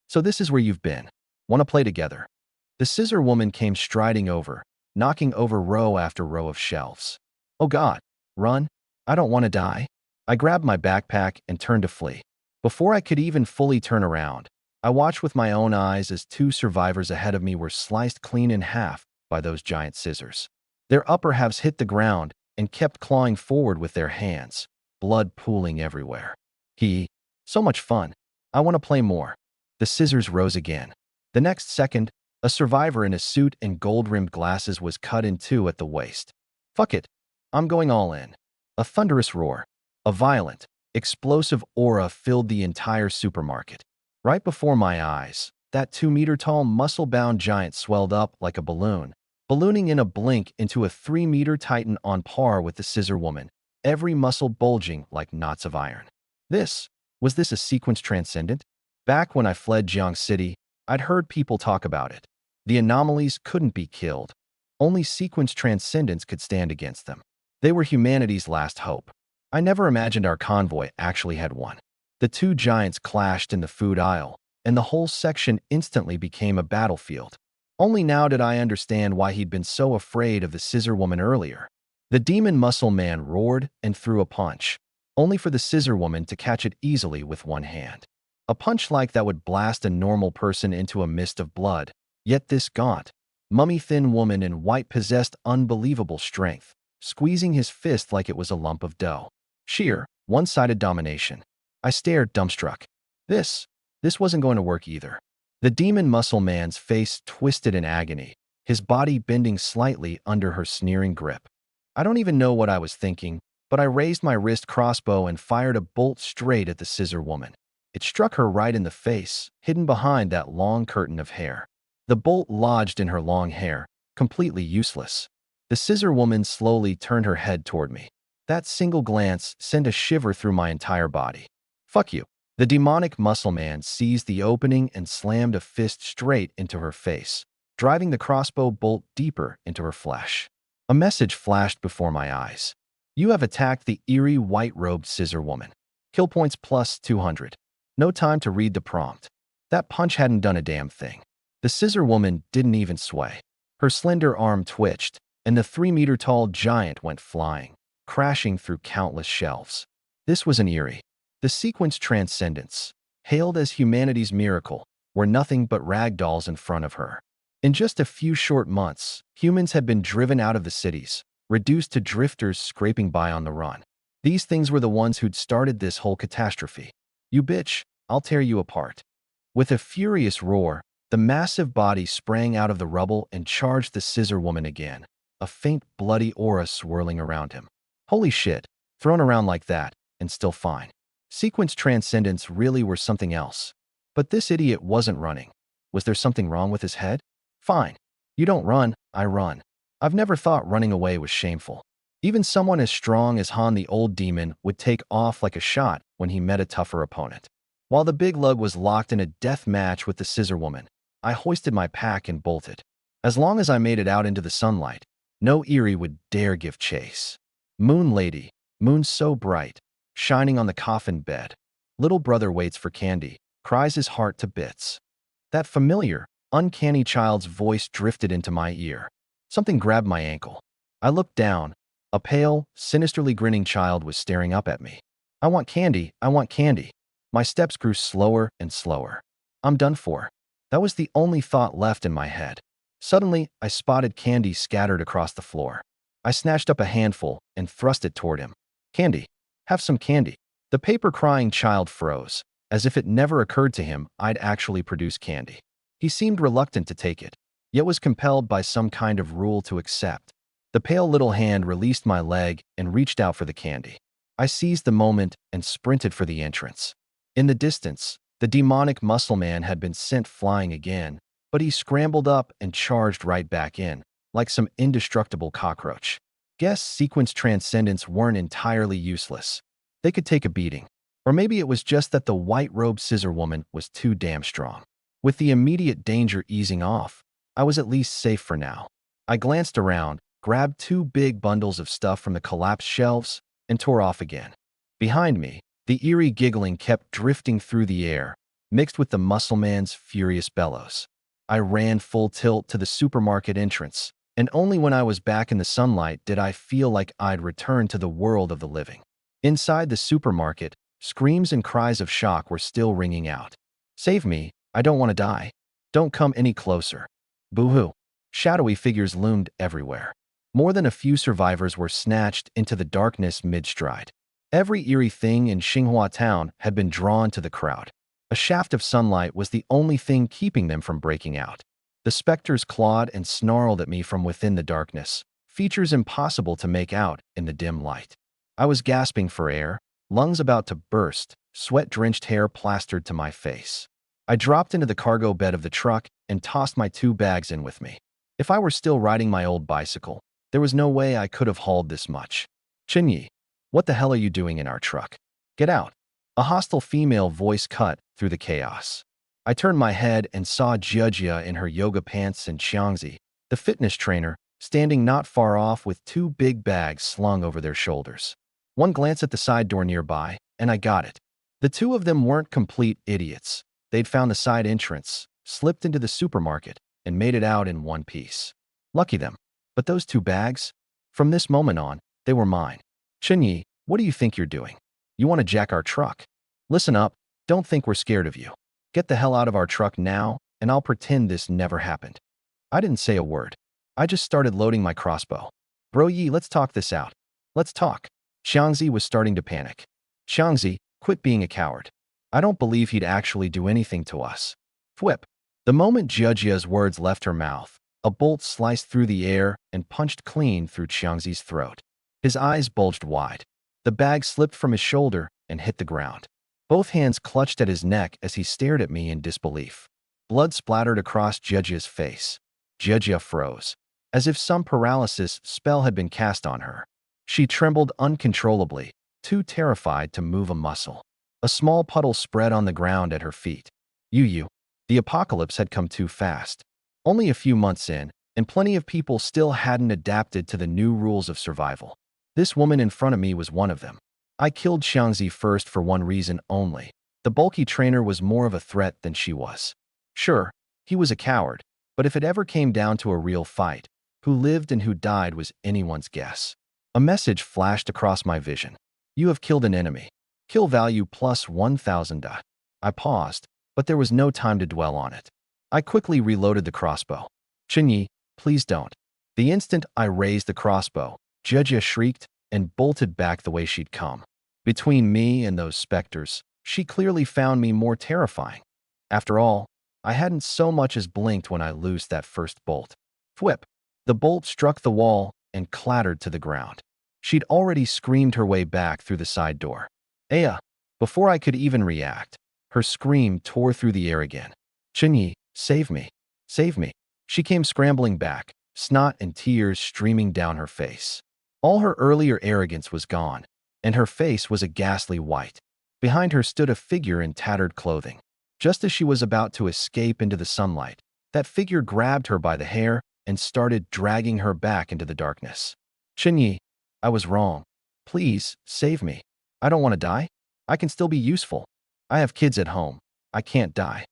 So this is where you've been. Want to play together? The scissor woman came striding over, knocking over row after row of shelves. Oh God, run. I don't want to die. I grabbed my backpack and turned to flee. Before I could even fully turn around, I watched with my own eyes as 2 survivors ahead of me were sliced clean in half by those giant scissors. Their upper halves hit the ground and kept clawing forward with their hands, blood pooling everywhere. So much fun. I want to play more. The scissors rose again. The next second, a survivor in a suit and gold-rimmed glasses was cut in 2 at the waist. Fuck it. I'm going all in. A thunderous roar. A violent, explosive aura filled the entire supermarket. Right before my eyes, that 2-meter-tall muscle-bound giant swelled up like a balloon, ballooning in a blink into a 3-meter titan on par with the scissor woman, every muscle bulging like knots of iron. Was this a sequence transcendent? Back when I fled Jiang City, I'd heard people talk about it. The anomalies couldn't be killed. Only sequence transcendence could stand against them. They were humanity's last hope. I never imagined our convoy actually had one. The 2 giants clashed in the food aisle, and the whole section instantly became a battlefield. Only now did I understand why he'd been so afraid of the scissor woman earlier. The demon muscle man roared and threw a punch, only for the scissor woman to catch it easily with one hand. A punch like that would blast a normal person into a mist of blood, yet this gaunt, mummy-thin woman in white possessed unbelievable strength, squeezing his fist like it was a lump of dough. Sheer, one-sided domination. I stared dumbstruck. This wasn't going to work either. The demon muscle man's face twisted in agony, his body bending slightly under her sneering grip. I don't even know what I was thinking, but I raised my wrist crossbow and fired a bolt straight at the scissor woman. It struck her right in the face, hidden behind that long curtain of hair. The bolt lodged in her long hair, completely useless. The scissor woman slowly turned her head toward me. That single glance sent a shiver through my entire body. Fuck you. The demonic muscle man seized the opening and slammed a fist straight into her face, driving the crossbow bolt deeper into her flesh. A message flashed before my eyes. You have attacked the eerie white-robed scissor woman. Kill points plus 200. No time to read the prompt. That punch hadn't done a damn thing. The scissor woman didn't even sway. Her slender arm twitched, and the 3-meter-tall giant went flying, crashing through countless shelves. This was an eerie. The sequence transcendence, hailed as humanity's miracle, were nothing but rag dolls in front of her. In just a few short months, humans had been driven out of the cities, reduced to drifters scraping by on the run. These things were the ones who'd started this whole catastrophe. You bitch, I'll tear you apart. With a furious roar, the massive body sprang out of the rubble and charged the scissor woman again, a faint bloody aura swirling around him. Holy shit, thrown around like that, and still fine. Sequence transcendence really were something else. But this idiot wasn't running. Was there something wrong with his head? Fine. You don't run, I run. I've never thought running away was shameful. Even someone as strong as Han the Old Demon would take off like a shot when he met a tougher opponent. While the big lug was locked in a death match with the scissor woman, I hoisted my pack and bolted. As long as I made it out into the sunlight, no Eerie would dare give chase. Moon lady, moon so bright, shining on the coffin bed. Little brother waits for candy, cries his heart to bits. That familiar, uncanny child's voice drifted into my ear. Something grabbed my ankle. I looked down. A pale, sinisterly grinning child was staring up at me. I want candy, I want candy. My steps grew slower and slower. I'm done for. That was the only thought left in my head. Suddenly, I spotted candy scattered across the floor. I snatched up a handful and thrust it toward him. Candy. Have some candy. The paper-crying child froze, as if it never occurred to him I'd actually produce candy. He seemed reluctant to take it, yet was compelled by some kind of rule to accept. The pale little hand released my leg and reached out for the candy. I seized the moment and sprinted for the entrance. In the distance, The demonic muscle man had been sent flying again, but he scrambled up and charged right back in, like some indestructible cockroach. Guess sequence transcendents weren't entirely useless. They could take a beating. Or maybe it was just that the white-robed scissor woman was too damn strong. With the immediate danger easing off, I was at least safe for now. I glanced around, grabbed 2 big bundles of stuff from the collapsed shelves, and tore off again. Behind me, the eerie giggling kept drifting through the air, mixed with the muscle man's furious bellows. I ran full tilt to the supermarket entrance, and only when I was back in the sunlight did I feel like I'd returned to the world of the living. Inside the supermarket, screams and cries of shock were still ringing out. "Save me, I don't want to die. Don't come any closer." Boo-hoo. Shadowy figures loomed everywhere. More than a few survivors were snatched into the darkness mid-stride. Every eerie thing in Xinhua town had been drawn to the crowd. A shaft of sunlight was the only thing keeping them from breaking out. The specters clawed and snarled at me from within the darkness, features impossible to make out in the dim light. I was gasping for air, lungs about to burst, sweat-drenched hair plastered to my face. I dropped into the cargo bed of the truck and tossed my 2 bags in with me. If I were still riding my old bicycle, there was no way I could have hauled this much. "Chinyi, what the hell are you doing in our truck? Get out." A hostile female voice cut through the chaos. I turned my head and saw Jia in her yoga pants and Xiangzi, the fitness trainer, standing not far off with 2 big bags slung over their shoulders. One glance at the side door nearby, and I got it. The 2 of them weren't complete idiots. They'd found the side entrance, slipped into the supermarket, and made it out in one piece. Lucky them. But those 2 bags? From this moment on, they were mine. "Chinyi, what do you think you're doing? You want to jack our truck? Listen up, don't think we're scared of you. Get the hell out of our truck now, and I'll pretend this never happened." I didn't say a word. I just started loading my crossbow. "Bro Yi, let's talk this out. Let's talk." Xiangzi was starting to panic. "Xiangzi, quit being a coward. I don't believe he'd actually do anything to us." Whip. The moment Jiajia's words left her mouth, a bolt sliced through the air and punched clean through Xiangzi's throat. His eyes bulged wide. The bag slipped from his shoulder and hit the ground. Both hands clutched at his neck as he stared at me in disbelief. Blood splattered across Jiajia's face. Jiajia froze, as if some paralysis spell had been cast on her. She trembled uncontrollably, too terrified to move a muscle. A small puddle spread on the ground at her feet. Yu. The apocalypse had come too fast. Only a few months in, and plenty of people still hadn't adapted to the new rules of survival. This woman in front of me was one of them. I killed Xiangzi first for one reason only. The bulky trainer was more of a threat than she was. Sure, he was a coward, but if it ever came down to a real fight, who lived and who died was anyone's guess. A message flashed across my vision. "You have killed an enemy. Kill value plus 1,000. I paused, but there was no time to dwell on it. I quickly reloaded the crossbow. "Chinyi, please don't." The instant I raised the crossbow, Jia shrieked and bolted back the way she'd come. Between me and those specters, she clearly found me more terrifying. After all, I hadn't so much as blinked when I loosed that first bolt. Whip. The bolt struck the wall and clattered to the ground. She'd already screamed her way back through the side door. "Aya!" Before I could even react, her scream tore through the air again. "Chinyi, save me. Save me." She came scrambling back, snot and tears streaming down her face. All her earlier arrogance was gone, and her face was a ghastly white. Behind her stood a figure in tattered clothing. Just as she was about to escape into the sunlight, that figure grabbed her by the hair and started dragging her back into the darkness. "Chinyi, I was wrong. Please, save me. I don't want to die. I can still be useful. I have kids at home. I can't die."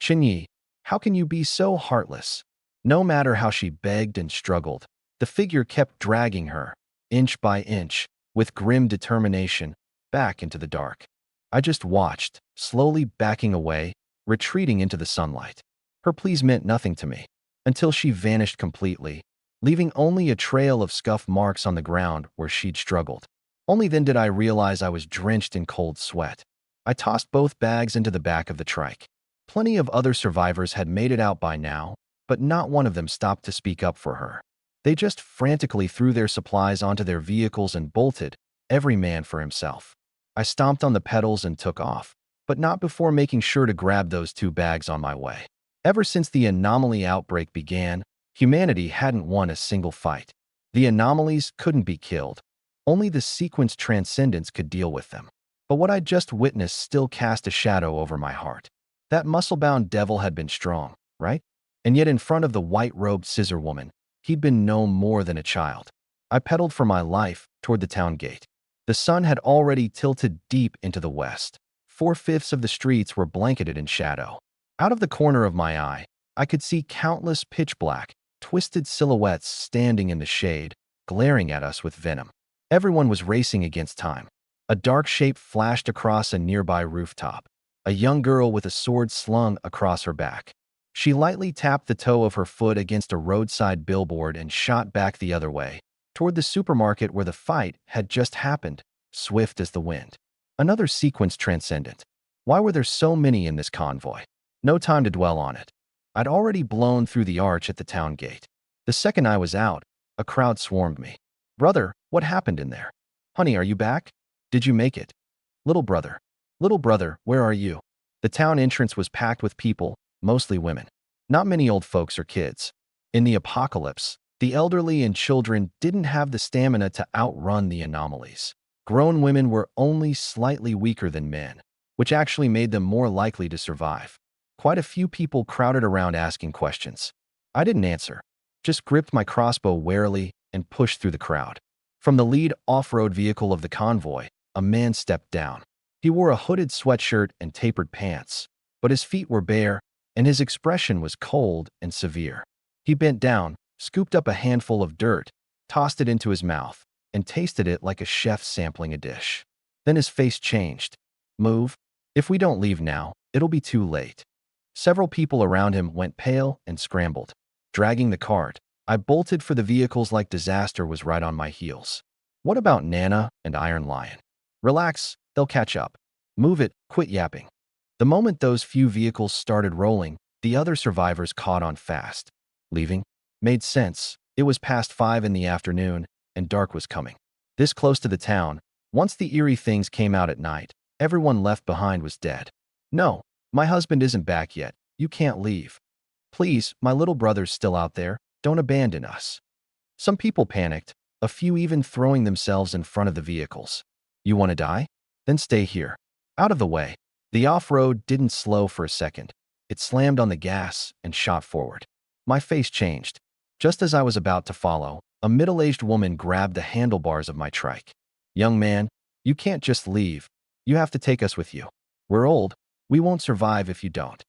"Chinyi, how can you be so heartless?" No matter how she begged and struggled, the figure kept dragging her, inch by inch, with grim determination, back into the dark. I just watched, slowly backing away, retreating into the sunlight. Her pleas meant nothing to me, until she vanished completely, leaving only a trail of scuff marks on the ground where she'd struggled. Only then did I realize I was drenched in cold sweat. I tossed both bags into the back of the trike. Plenty of other survivors had made it out by now, but not one of them stopped to speak up for her. They just frantically threw their supplies onto their vehicles and bolted, every man for himself. I stomped on the pedals and took off, but not before making sure to grab those 2 bags on my way. Ever since the anomaly outbreak began, humanity hadn't won a single fight. The anomalies couldn't be killed. Only the sequence transcendence could deal with them. But what I'd just witnessed still cast a shadow over my heart. That muscle-bound devil had been strong, right? And yet in front of the white-robed scissor woman, he'd been no more than a child. I pedaled for my life toward the town gate. The sun had already tilted deep into the west. 4/5 of the streets were blanketed in shadow. Out of the corner of my eye, I could see countless pitch-black, twisted silhouettes standing in the shade, glaring at us with venom. Everyone was racing against time. A dark shape flashed across a nearby rooftop. A young girl with a sword slung across her back. She lightly tapped the toe of her foot against a roadside billboard and shot back the other way, toward the supermarket where the fight had just happened, swift as the wind. Another sequence transcendent. Why were there so many in this convoy? No time to dwell on it. I'd already blown through the arch at the town gate. The second I was out, a crowd swarmed me. Brother, what happened in there? Honey, are you back? Did you make it? Little brother, where are you? The town entrance was packed with people, mostly women. Not many old folks or kids. In the apocalypse, the elderly and children didn't have the stamina to outrun the anomalies. Grown women were only slightly weaker than men, which actually made them more likely to survive. Quite a few people crowded around asking questions. I didn't answer, just gripped my crossbow warily and pushed through the crowd. From the lead off-road vehicle of the convoy, a man stepped down. He wore a hooded sweatshirt and tapered pants, but his feet were bare, and his expression was cold and severe. He bent down, scooped up a handful of dirt, tossed it into his mouth, and tasted it like a chef sampling a dish. Then his face changed. Move. If we don't leave now, it'll be too late. Several people around him went pale and scrambled. Dragging the cart, I bolted for the vehicles like disaster was right on my heels. What about Nana and Iron Lion? Relax, they'll catch up. Move it, quit yapping. The moment those few vehicles started rolling, the other survivors caught on fast. Leaving? Made sense. It was past 5 in the afternoon, and dark was coming. This close to the town, once the eerie things came out at night, everyone left behind was dead. No, my husband isn't back yet. You can't leave. Please, my little brother's still out there. Don't abandon us. Some people panicked, a few even throwing themselves in front of the vehicles. You want to die? Then stay here. Out of the way. The off-road didn't slow for a second. It slammed on the gas and shot forward. My face changed. Just as I was about to follow, a middle-aged woman grabbed the handlebars of my trike. Young man, you can't just leave. You have to take us with you. We're old. We won't survive if you don't.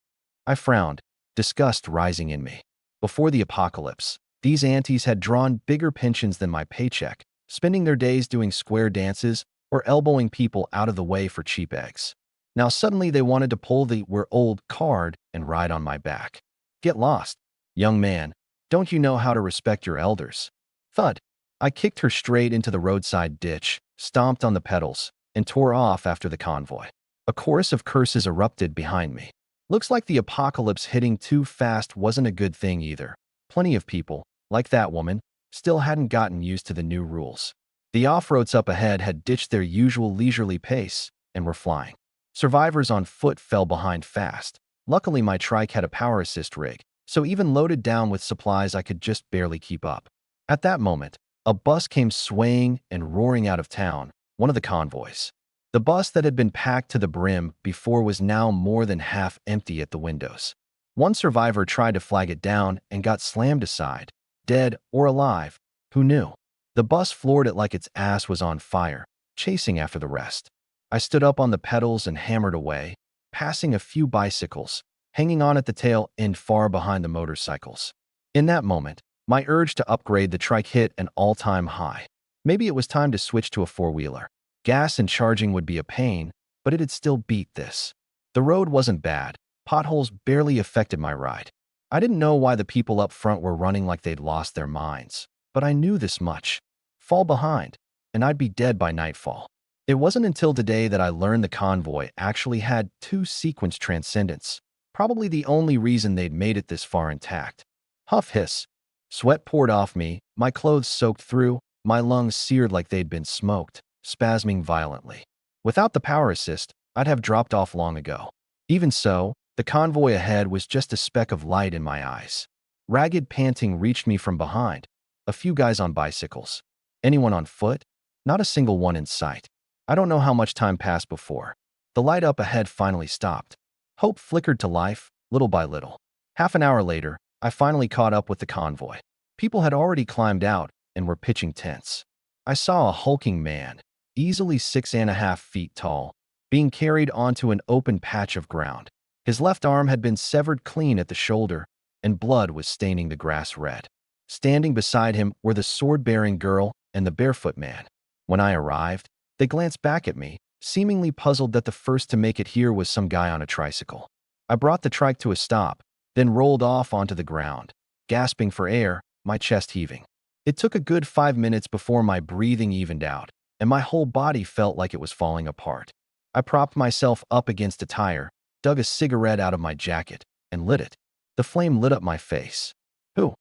I frowned, disgust rising in me. Before the apocalypse, these aunties had drawn bigger pensions than my paycheck, spending their days doing square dances or elbowing people out of the way for cheap eggs. Now suddenly they wanted to pull the "we're old" card and ride on my back. Get lost. Young man, don't you know how to respect your elders? Thud. I kicked her straight into the roadside ditch, stomped on the pedals, and tore off after the convoy. A chorus of curses erupted behind me. Looks like the apocalypse hitting too fast wasn't a good thing either. Plenty of people, like that woman, still hadn't gotten used to the new rules. The off-roads up ahead had ditched their usual leisurely pace and were flying. Survivors on foot fell behind fast. Luckily, my trike had a power assist rig, so even loaded down with supplies I could just barely keep up. At that moment, a bus came swaying and roaring out of town, one of the convoys. The bus that had been packed to the brim before was now more than half empty at the windows. One survivor tried to flag it down and got slammed aside. Dead or alive, who knew? The bus floored it like its ass was on fire, chasing after the rest. I stood up on the pedals and hammered away, passing a few bicycles, hanging on at the tail end far behind the motorcycles. In that moment, my urge to upgrade the trike hit an all-time high. Maybe it was time to switch to a four-wheeler. Gas and charging would be a pain, but it'd still beat this. The road wasn't bad. Potholes barely affected my ride. I didn't know why the people up front were running like they'd lost their minds, but I knew this much. Fall behind, and I'd be dead by nightfall. It wasn't until today that I learned the convoy actually had 2 sequence transcendents, probably the only reason they'd made it this far intact. Huff hiss. Sweat poured off me, my clothes soaked through, my lungs seared like they'd been smoked, spasming violently. Without the power assist, I'd have dropped off long ago. Even so, the convoy ahead was just a speck of light in my eyes. Ragged panting reached me from behind. A few guys on bicycles. Anyone on foot? Not a single one in sight. I don't know how much time passed before. The light up ahead finally stopped. Hope flickered to life, little by little. Half an hour later, I finally caught up with the convoy. People had already climbed out and were pitching tents. I saw a hulking man, easily 6.5 feet tall, being carried onto an open patch of ground. His left arm had been severed clean at the shoulder, and blood was staining the grass red. Standing beside him were the sword-bearing girl and the barefoot man. When I arrived, they glanced back at me, seemingly puzzled that the first to make it here was some guy on a tricycle. I brought the trike to a stop, then rolled off onto the ground, gasping for air, my chest heaving. It took a good 5 minutes before my breathing evened out, and my whole body felt like it was falling apart. I propped myself up against a tire, dug a cigarette out of my jacket, and lit it. The flame lit up my face. Ooh.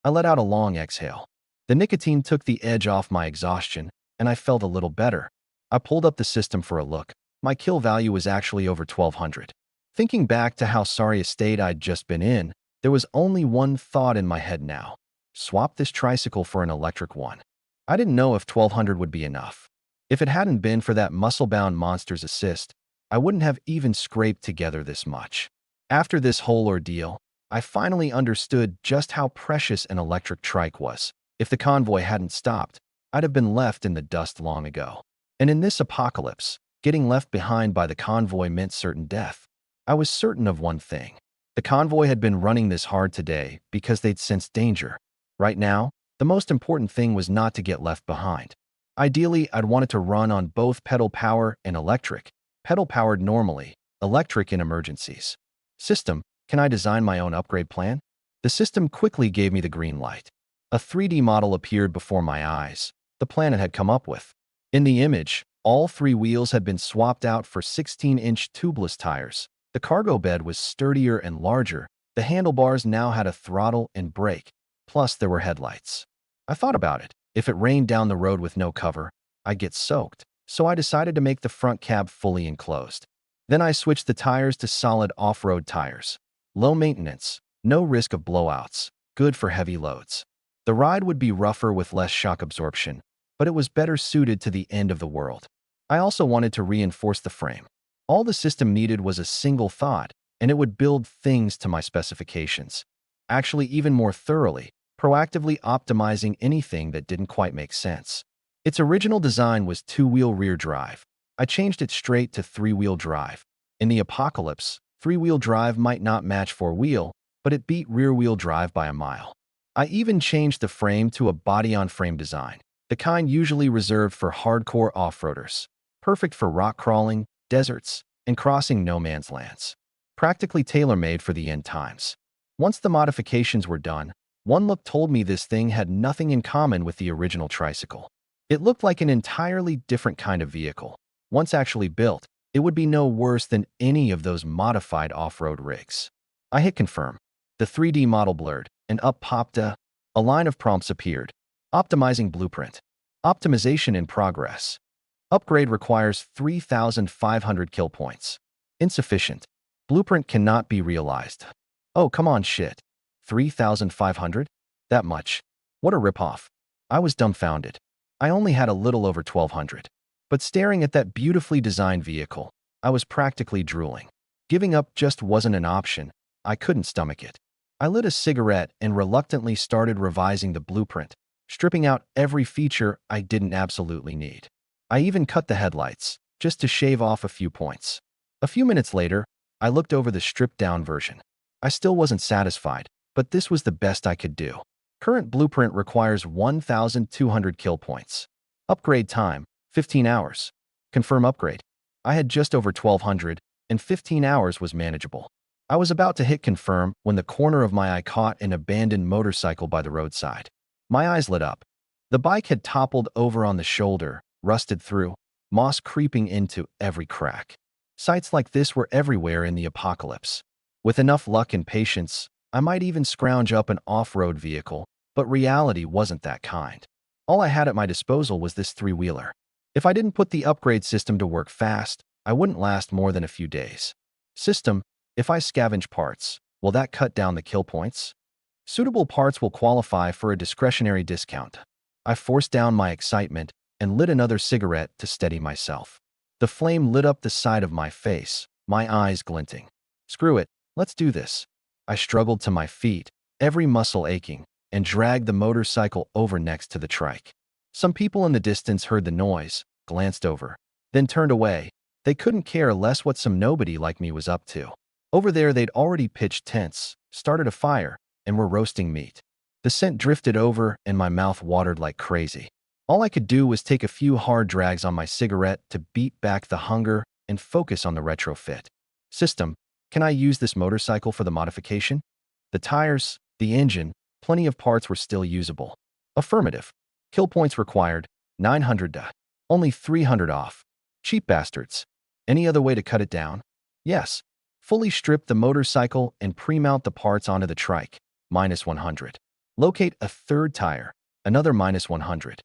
I let out a long exhale. The nicotine took the edge off my exhaustion, and I felt a little better. I pulled up the system for a look. My kill value was actually over 1,200. Thinking back to how sorry a state I'd just been in, there was only one thought in my head now. Swap this tricycle for an electric one. I didn't know if 1,200 would be enough. If it hadn't been for that muscle-bound monster's assist, I wouldn't have even scraped together this much. After this whole ordeal, I finally understood just how precious an electric trike was. If the convoy hadn't stopped, I'd have been left in the dust long ago. And in this apocalypse, getting left behind by the convoy meant certain death. I was certain of one thing. The convoy had been running this hard today because they'd sensed danger. Right now, the most important thing was not to get left behind. Ideally, I'd wanted to run on both pedal power and electric. Pedal powered normally, electric in emergencies. System, can I design my own upgrade plan? The system quickly gave me the green light. A 3D model appeared before my eyes. The plan it had come up with. In the image, all 3 wheels had been swapped out for 16-inch tubeless tires. The cargo bed was sturdier and larger. The handlebars now had a throttle and brake. Plus, there were headlights. I thought about it. If it rained down the road with no cover, I'd get soaked. So I decided to make the front cab fully enclosed. Then I switched the tires to solid off-road tires. Low maintenance, no risk of blowouts, good for heavy loads. The ride would be rougher with less shock absorption, but it was better suited to the end of the world. I also wanted to reinforce the frame. All the system needed was a single thought, and it would build things to my specifications. Actually, even more thoroughly, proactively optimizing anything that didn't quite make sense. Its original design was 2-wheel rear drive. I changed it straight to 3-wheel drive. In the apocalypse, 3-wheel drive might not match 4-wheel, but it beat rear-wheel drive by a mile. I even changed the frame to a body-on-frame design, the kind usually reserved for hardcore off-roaders. Perfect for rock crawling, deserts, and crossing no man's lands. Practically tailor-made for the end times. Once the modifications were done, one look told me this thing had nothing in common with the original tricycle. It looked like an entirely different kind of vehicle. Once actually built, it would be no worse than any of those modified off-road rigs. I hit confirm. The 3D model blurred, and up popped a line of prompts appeared. Optimizing blueprint. Optimization in progress. Upgrade requires 3,500 kill points. Insufficient. Blueprint cannot be realized. Oh, come on, shit. 3,500? That much. What a ripoff. I was dumbfounded. I only had a little over 1,200. But staring at that beautifully designed vehicle, I was practically drooling. Giving up just wasn't an option. I couldn't stomach it. I lit a cigarette and reluctantly started revising the blueprint, stripping out every feature I didn't absolutely need. I even cut the headlights, just to shave off a few points. A few minutes later, I looked over the stripped-down version. I still wasn't satisfied, but this was the best I could do. Current blueprint requires 1,200 kill points. Upgrade time, 15 hours. Confirm upgrade. I had just over 1,200, and 15 hours was manageable. I was about to hit confirm when the corner of my eye caught an abandoned motorcycle by the roadside. My eyes lit up. The bike had toppled over on the shoulder, rusted through, moss creeping into every crack. Sights like this were everywhere in the apocalypse. With enough luck and patience, I might even scrounge up an off-road vehicle, but reality wasn't that kind. All I had at my disposal was this 3-wheeler. If I didn't put the upgrade system to work fast, I wouldn't last more than a few days. System, if I scavenge parts, will that cut down the kill points? Suitable parts will qualify for a discretionary discount. I forced down my excitement and lit another cigarette to steady myself. The flame lit up the side of my face, my eyes glinting. Screw it, let's do this. I struggled to my feet, every muscle aching, and dragged the motorcycle over next to the trike. Some people in the distance heard the noise, glanced over, then turned away. They couldn't care less what some nobody like me was up to. Over there, they'd already pitched tents, started a fire, and were roasting meat. The scent drifted over and my mouth watered like crazy. All I could do was take a few hard drags on my cigarette to beat back the hunger and focus on the retrofit. System, can I use this motorcycle for the modification? The tires, the engine, plenty of parts were still usable. Affirmative. Kill points required, 900 only 300 off. Cheap bastards. Any other way to cut it down? Yes. Fully strip the motorcycle and pre-mount the parts onto the trike, -100. Locate a third tire, another -100.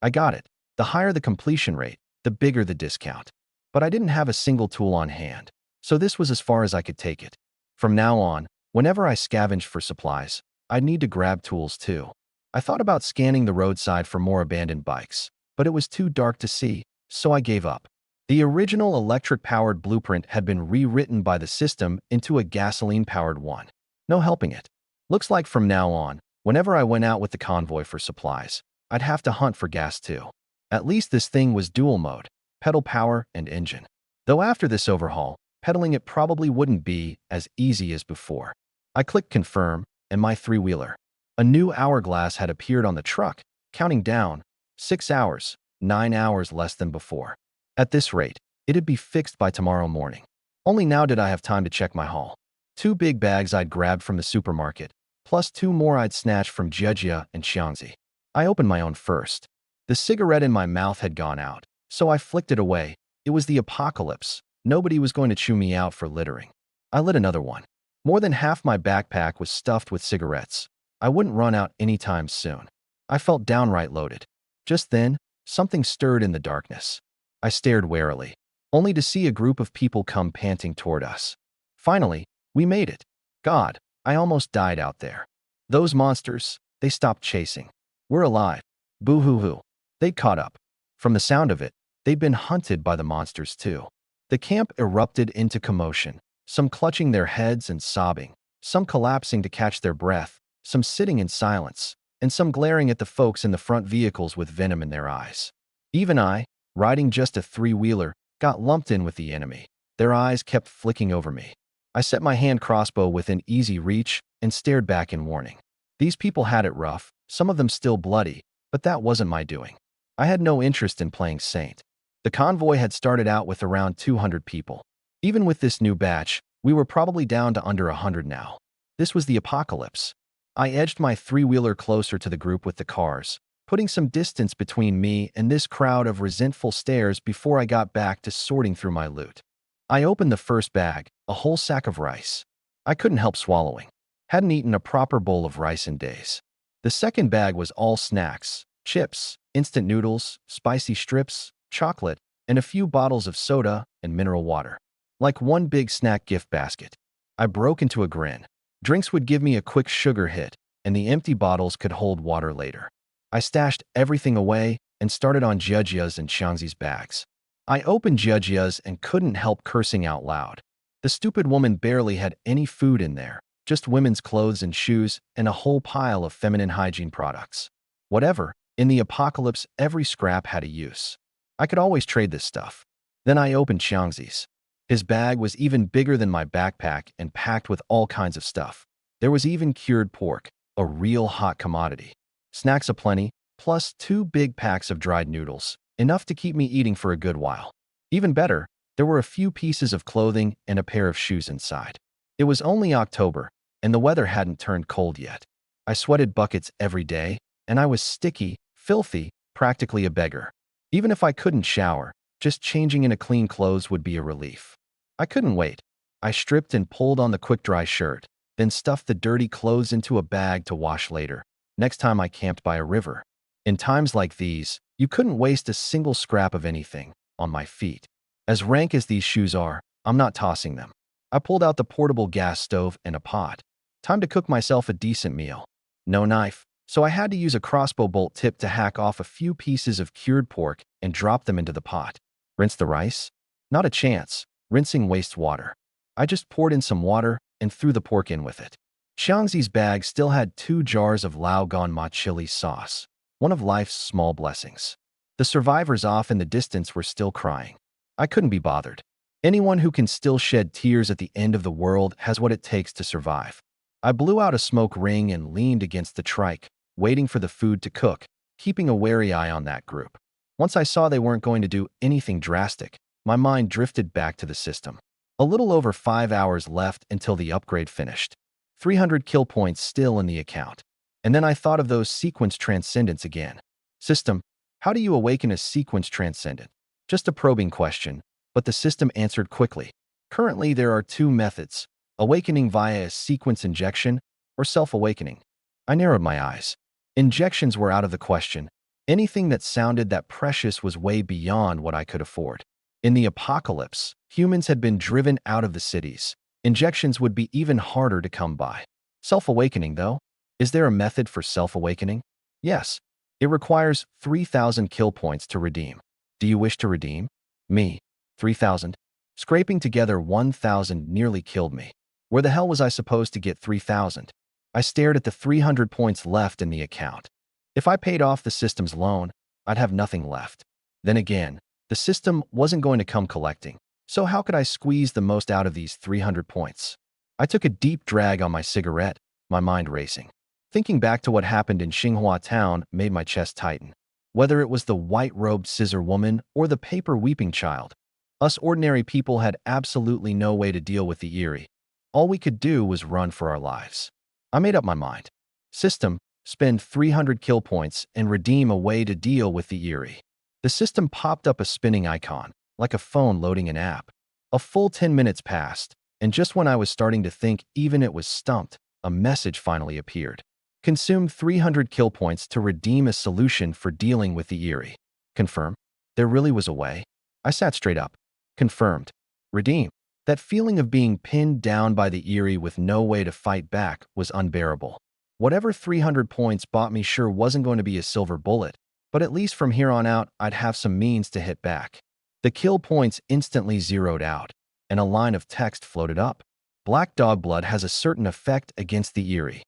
I got it. The higher the completion rate, the bigger the discount. But I didn't have a single tool on hand, so this was as far as I could take it. From now on, whenever I scavenged for supplies, I'd need to grab tools too. I thought about scanning the roadside for more abandoned bikes, but it was too dark to see, so I gave up. The original electric-powered blueprint had been rewritten by the system into a gasoline-powered one. No helping it. Looks like from now on, whenever I went out with the convoy for supplies, I'd have to hunt for gas too. At least this thing was dual mode, pedal power and engine. Though after this overhaul, pedaling it probably wouldn't be as easy as before. I clicked confirm, and my three-wheeler. A new hourglass had appeared on the truck, counting down, 6 hours, 9 hours less than before. At this rate, it'd be fixed by tomorrow morning. Only now did I have time to check my haul. 2 big bags I'd grabbed from the supermarket, plus 2 more I'd snatched from Jejia and Xiangzi. I opened my own first. The cigarette in my mouth had gone out, so I flicked it away. It was the apocalypse. Nobody was going to chew me out for littering. I lit another one. More than half my backpack was stuffed with cigarettes. I wouldn't run out anytime soon. I felt downright loaded. Just then, something stirred in the darkness. I stared warily, only to see a group of people come panting toward us. Finally, we made it. God, I almost died out there. Those monsters, they stopped chasing. We're alive. Boo-hoo-hoo. They'd caught up. From the sound of it, they'd been hunted by the monsters too. The camp erupted into commotion, some clutching their heads and sobbing, some collapsing to catch their breath, some sitting in silence, and some glaring at the folks in the front vehicles with venom in their eyes. Even I, riding just a three-wheeler, got lumped in with the enemy. Their eyes kept flicking over me. I set my hand crossbow within easy reach and stared back in warning. These people had it rough, some of them still bloody, but that wasn't my doing. I had no interest in playing saint. The convoy had started out with around 200 people. Even with this new batch, we were probably down to under 100 now. This was the apocalypse. I edged my three-wheeler closer to the group with the cars, putting some distance between me and this crowd of resentful stares before I got back to sorting through my loot. I opened the first bag, a whole sack of rice. I couldn't help swallowing. Hadn't eaten a proper bowl of rice in days. The second bag was all snacks, chips, instant noodles, spicy strips, chocolate, and a few bottles of soda and mineral water. Like one big snack gift basket. I broke into a grin. Drinks would give me a quick sugar hit, and the empty bottles could hold water later. I stashed everything away and started on Jejia's and Xiangzi's bags. I opened Jejia's and couldn't help cursing out loud. The stupid woman barely had any food in there, just women's clothes and shoes and a whole pile of feminine hygiene products. Whatever, in the apocalypse, every scrap had a use. I could always trade this stuff. Then I opened Xiangzi's. His bag was even bigger than my backpack and packed with all kinds of stuff. There was even cured pork, a real hot commodity. Snacks aplenty, plus 2 big packs of dried noodles, enough to keep me eating for a good while. Even better, there were a few pieces of clothing and a pair of shoes inside. It was only October, and the weather hadn't turned cold yet. I sweated buckets every day, and I was sticky, filthy, practically a beggar. Even if I couldn't shower, just changing into clean clothes would be a relief. I couldn't wait. I stripped and pulled on the quick-dry shirt, then stuffed the dirty clothes into a bag to wash later, next time I camped by a river. In times like these, you couldn't waste a single scrap of anything on my feet. As rank as these shoes are, I'm not tossing them. I pulled out the portable gas stove and a pot. Time to cook myself a decent meal. No knife, so I had to use a crossbow bolt tip to hack off a few pieces of cured pork and drop them into the pot. Rinse the rice? Not a chance. Rinsing wastes water. I just poured in some water and threw the pork in with it. Xiangxi's bag still had 2 jars of Lao Gan Ma chili sauce, one of life's small blessings. The survivors off in the distance were still crying. I couldn't be bothered. Anyone who can still shed tears at the end of the world has what it takes to survive. I blew out a smoke ring and leaned against the trike, waiting for the food to cook, keeping a wary eye on that group. Once I saw they weren't going to do anything drastic, my mind drifted back to the system. A little over 5 hours left until the upgrade finished. 300 kill points still in the account. And then I thought of those sequence transcendents again. System, how do you awaken a sequence transcendent? Just a probing question, but the system answered quickly. Currently, there are 2 methods: awakening via a sequence injection or self-awakening. I narrowed my eyes. Injections were out of the question. Anything that sounded that precious was way beyond what I could afford. In the apocalypse, humans had been driven out of the cities. Injections would be even harder to come by. Self-awakening, though? Is there a method for self-awakening? Yes. It requires 3,000 kill points to redeem. Do you wish to redeem? Me. 3,000? Scraping together 1,000 nearly killed me. Where the hell was I supposed to get 3,000? I stared at the 300 points left in the account. If I paid off the system's loan, I'd have nothing left. Then again, the system wasn't going to come collecting, so how could I squeeze the most out of these 300 points? I took a deep drag on my cigarette, my mind racing. Thinking back to what happened in Xinghua town made my chest tighten. Whether it was the white-robed scissor woman or the paper weeping child, us ordinary people had absolutely no way to deal with the eerie. All we could do was run for our lives. I made up my mind. System, spend 300 kill points and redeem a way to deal with the eerie. The system popped up a spinning icon, like a phone loading an app. A full 10 minutes passed, and just when I was starting to think even it was stumped, a message finally appeared. Consume 300 kill points to redeem a solution for dealing with the eerie. Confirm. There really was a way. I sat straight up. Confirmed. Redeem. That feeling of being pinned down by the eerie with no way to fight back was unbearable. Whatever 300 points bought me sure wasn't going to be a silver bullet, but at least from here on out, I'd have some means to hit back. The kill points instantly zeroed out, and a line of text floated up. Black dog blood has a certain effect against the eerie.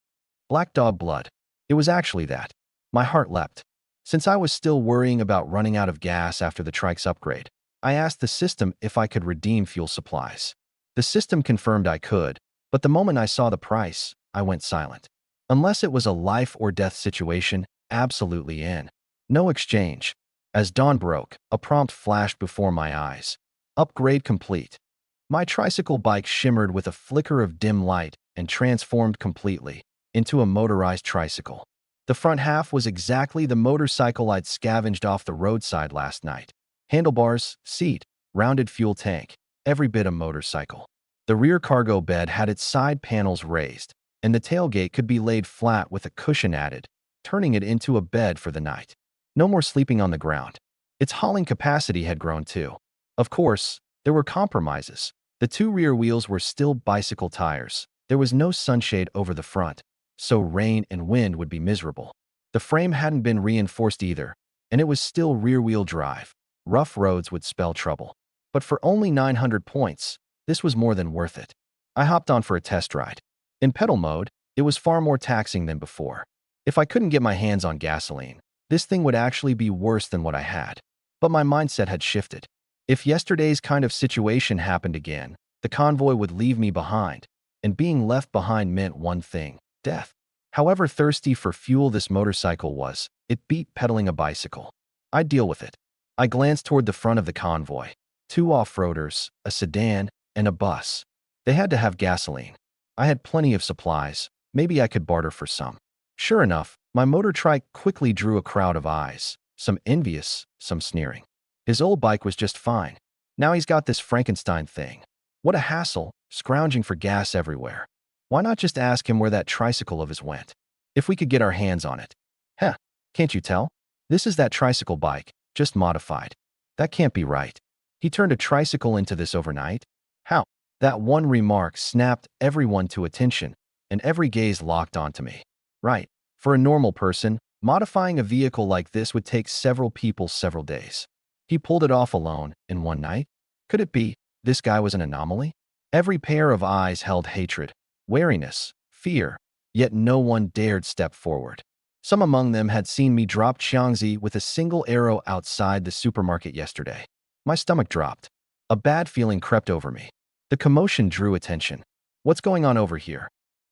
Black dog blood. It was actually that. My heart leapt. Since I was still worrying about running out of gas after the trike's upgrade, I asked the system if I could redeem fuel supplies. The system confirmed I could, but the moment I saw the price, I went silent. Unless it was a life or death situation, absolutely in. No exchange. As dawn broke, a prompt flashed before my eyes. Upgrade complete. My tricycle bike shimmered with a flicker of dim light and transformed completely into a motorized tricycle. The front half was exactly the motorcycle I'd scavenged off the roadside last night. Handlebars, seat, rounded fuel tank, every bit a motorcycle. The rear cargo bed had its side panels raised, and the tailgate could be laid flat with a cushion added, turning it into a bed for the night. No more sleeping on the ground. Its hauling capacity had grown too. Of course, there were compromises. The 2 rear wheels were still bicycle tires. There was no sunshade over the front, so rain and wind would be miserable. The frame hadn't been reinforced either, and it was still rear-wheel drive. Rough roads would spell trouble. But for only 900 points, this was more than worth it. I hopped on for a test ride. In pedal mode, it was far more taxing than before. If I couldn't get my hands on gasoline, this thing would actually be worse than what I had. But my mindset had shifted. If yesterday's kind of situation happened again, the convoy would leave me behind, and being left behind meant one thing: death. However thirsty for fuel this motorcycle was, it beat pedaling a bicycle. I'd deal with it. I glanced toward the front of the convoy. 2 off-roaders, a sedan, and a bus. They had to have gasoline. I had plenty of supplies. Maybe I could barter for some. Sure enough, my motor trike quickly drew a crowd of eyes, some envious, some sneering. His old bike was just fine. Now he's got this Frankenstein thing. What a hassle, scrounging for gas everywhere. Why not just ask him where that tricycle of his went? If we could get our hands on it. Heh, can't you tell? This is that tricycle bike, just modified. That can't be right. He turned a tricycle into this overnight? How? That one remark snapped everyone to attention, and every gaze locked onto me. Right. For a normal person, modifying a vehicle like this would take several people several days. He pulled it off alone in one night? Could it be this guy was an anomaly? Every pair of eyes held hatred, wariness, fear, yet no one dared step forward. Some among them had seen me drop Xiangzi with a single arrow outside the supermarket yesterday. My stomach dropped. A bad feeling crept over me. The commotion drew attention. What's going on over here?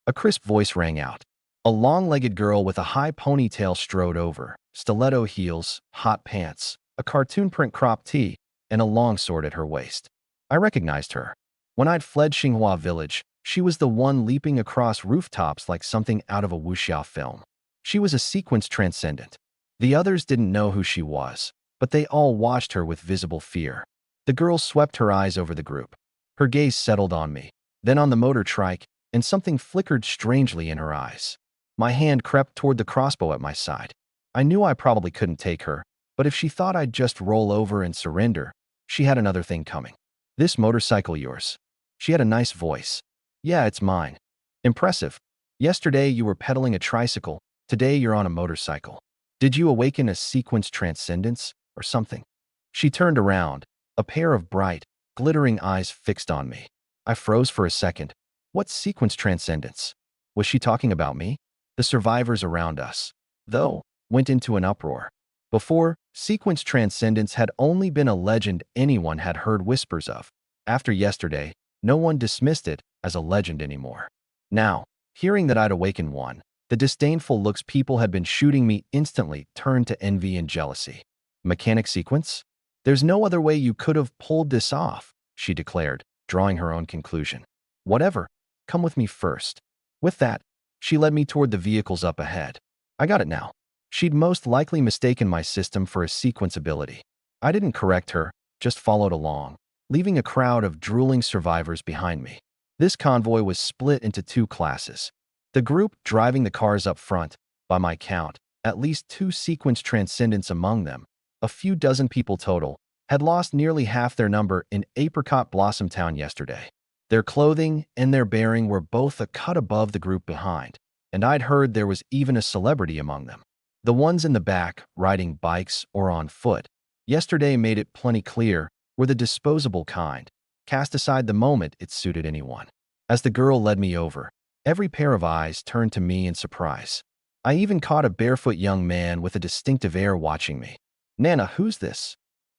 A crisp voice rang out. A long-legged girl with a high ponytail strode over, stiletto heels, hot pants, a cartoon print crop tee, and a long sword at her waist. I recognized her. When I'd fled Xinhua village, she was the one leaping across rooftops like something out of a wuxia film. She was a sequence transcendent. The others didn't know who she was, but they all watched her with visible fear. The girl swept her eyes over the group. Her gaze settled on me, then on the motor trike, and something flickered strangely in her eyes. My hand crept toward the crossbow at my side. I knew I probably couldn't take her, but if she thought I'd just roll over and surrender, she had another thing coming. This motorcycle yours? She had a nice voice. Yeah, it's mine. Impressive. Yesterday you were pedaling a tricycle, today you're on a motorcycle. Did you awaken a sequence transcendence or something? She turned around, a pair of bright, glittering eyes fixed on me. I froze for a second. What sequence transcendence? Was she talking about me? The survivors around us, though, went into an uproar. Before, sequence transcendence had only been a legend anyone had heard whispers of. After yesterday, no one dismissed it as a legend anymore. Now, hearing that I'd awakened one, the disdainful looks people had been shooting me instantly turned to envy and jealousy. Mechanic sequence? There's no other way you could have pulled this off, she declared, drawing her own conclusion. Whatever, come with me first. With that, she led me toward the vehicles up ahead. I got it now. She'd most likely mistaken my system for a sequence ability. I didn't correct her, just followed along, leaving a crowd of drooling survivors behind me. This convoy was split into two classes. The group driving the cars up front, by my count, at least 2 sequence transcendents among them, a few dozen people total, had lost nearly half their number in Apricot Blossom Town yesterday. Their clothing and their bearing were both a cut above the group behind, and I'd heard there was even a celebrity among them. The ones in the back, riding bikes or on foot, yesterday made it plenty clear, were the disposable kind, cast aside the moment it suited anyone. As the girl led me over, every pair of eyes turned to me in surprise. I even caught a barefoot young man with a distinctive air watching me. Nana, who's this?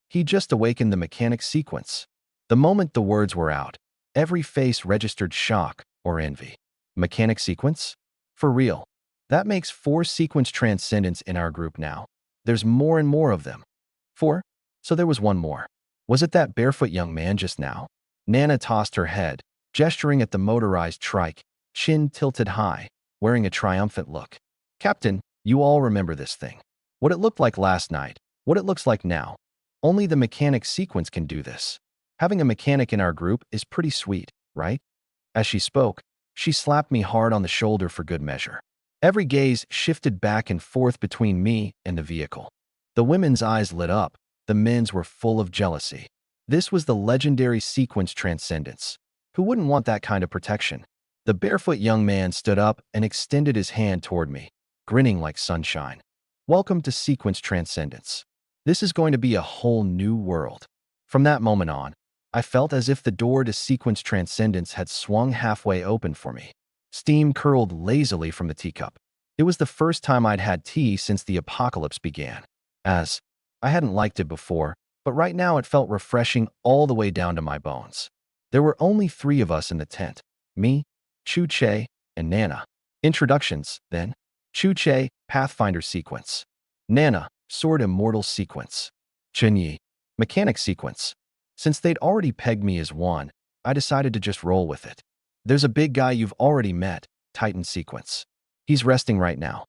He just awakened the mechanic sequence. The moment the words were out, every face registered shock or envy. Mechanic sequence? For real. That makes 4 sequence transcendents in our group now. There's more and more of them. 4? So there was one more. Was it that barefoot young man just now? Nana tossed her head, gesturing at the motorized trike, chin tilted high, wearing a triumphant look. Captain, you all remember this thing. What it looked like last night, what it looks like now. Only the mechanic sequence can do this. Having a mechanic in our group is pretty sweet, right? As she spoke, she slapped me hard on the shoulder for good measure. Every gaze shifted back and forth between me and the vehicle. The women's eyes lit up, the men's were full of jealousy. This was the legendary sequence transcendence. Who wouldn't want that kind of protection? The barefoot young man stood up and extended his hand toward me, grinning like sunshine. Welcome to sequence transcendence. This is going to be a whole new world. From that moment on, I felt as if the door to sequence transcendence had swung halfway open for me. Steam curled lazily from the teacup. It was the first time I'd had tea since the apocalypse began. I hadn't liked it before, but right now it felt refreshing all the way down to my bones. There were only 3 of us in the tent. Me, Chu Che, and Nana. Introductions, then. Chu Che, Pathfinder sequence. Nana, Sword Immortal sequence. Chen Yi, Mechanic sequence. Since they'd already pegged me as one, I decided to just roll with it. There's a big guy you've already met, Titan sequence. He's resting right now.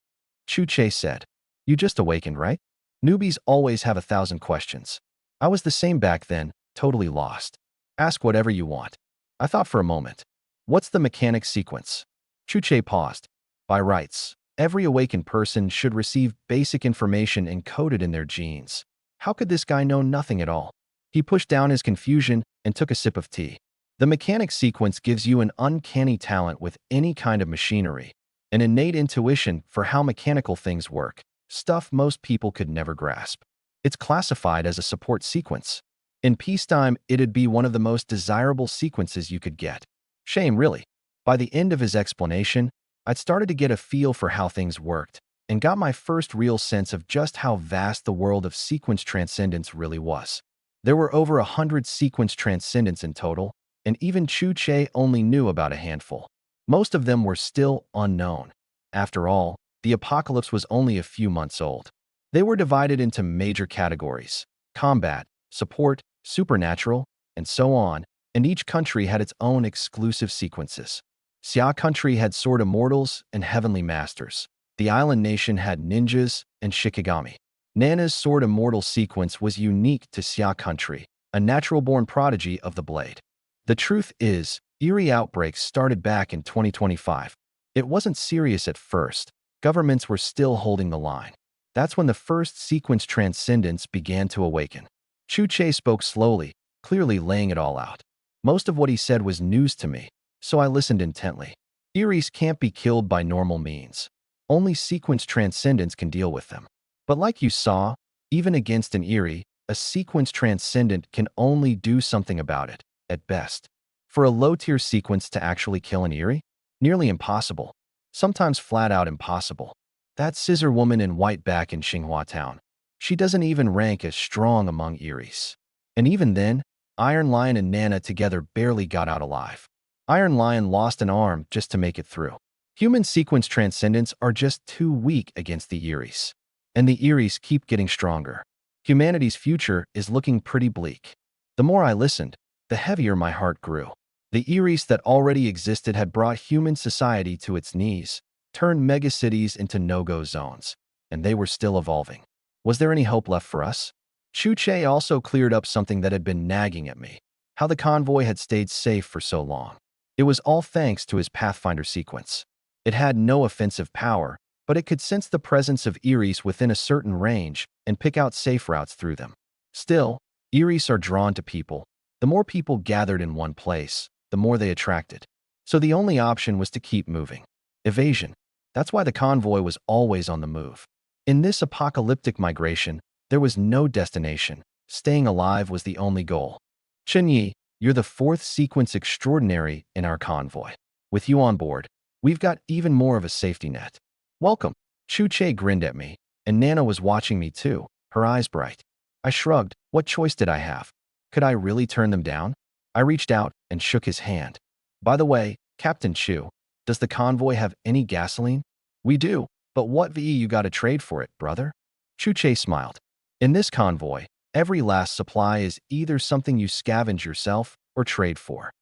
Chu Che said. You just awakened, right? Newbies always have 1,000 questions. I was the same back then, totally lost. Ask whatever you want. I thought for a moment. What's the mechanic sequence? Chu Che paused. By rights, every awakened person should receive basic information encoded in their genes. How could this guy know nothing at all? He pushed down his confusion and took a sip of tea. The mechanics sequence gives you an uncanny talent with any kind of machinery, an innate intuition for how mechanical things work, stuff most people could never grasp. It's classified as a support sequence. In peacetime, it'd be one of the most desirable sequences you could get. Shame, really. By the end of his explanation, I'd started to get a feel for how things worked and got my first real sense of just how vast the world of sequence transcendence really was. There were over 100 sequence transcendents in total, and even Chu Che only knew about a handful. Most of them were still unknown. After all, the apocalypse was only a few months old. They were divided into major categories: combat, support, supernatural, and so on, and each country had its own exclusive sequences. Xia country had sword immortals and heavenly masters. The island nation had ninjas and shikigami. Nana's sword immortal sequence was unique to Xia country, a natural-born prodigy of the blade. The truth is, eerie outbreaks started back in 2025. It wasn't serious at first. Governments were still holding the line. That's when the first sequence transcendence began to awaken. Chu Che spoke slowly, clearly laying it all out. Most of what he said was news to me, so I listened intently. Eries can't be killed by normal means. Only sequence transcendence can deal with them. But like you saw, even against an Eerie, a sequence transcendent can only do something about it, at best. For a low-tier sequence to actually kill an Eerie? Nearly impossible. Sometimes flat-out impossible. That scissor woman in white back in Xinghua Town. She doesn't even rank as strong among Eries. And even then, Iron Lion and Nana together barely got out alive. Iron Lion lost an arm just to make it through. Human sequence transcendents are just too weak against the Eries. And the Eries keep getting stronger. Humanity's future is looking pretty bleak. The more I listened, the heavier my heart grew. The Eries that already existed had brought human society to its knees, turned megacities into no-go zones, and they were still evolving. Was there any hope left for us? Chu Che also cleared up something that had been nagging at me: how the convoy had stayed safe for so long. It was all thanks to his Pathfinder sequence. It had no offensive power, but it could sense the presence of Eries within a certain range and pick out safe routes through them. Still, Eries are drawn to people. The more people gathered in one place, the more they attracted. So the only option was to keep moving. Evasion. That's why the convoy was always on the move. In this apocalyptic migration, there was no destination. Staying alive was the only goal. Chen Yi, you're the fourth sequence extraordinary in our convoy. With you on board, we've got even more of a safety net. Welcome. Chu Che grinned at me, and Nana was watching me too, her eyes bright. I shrugged. What choice did I have? Could I really turn them down? I reached out and shook his hand. By the way, Captain Chu, does the convoy have any gasoline? We do, but what VE you gotta trade for it, brother? Chu Che smiled. In this convoy, every last supply is either something you scavenge yourself or trade for.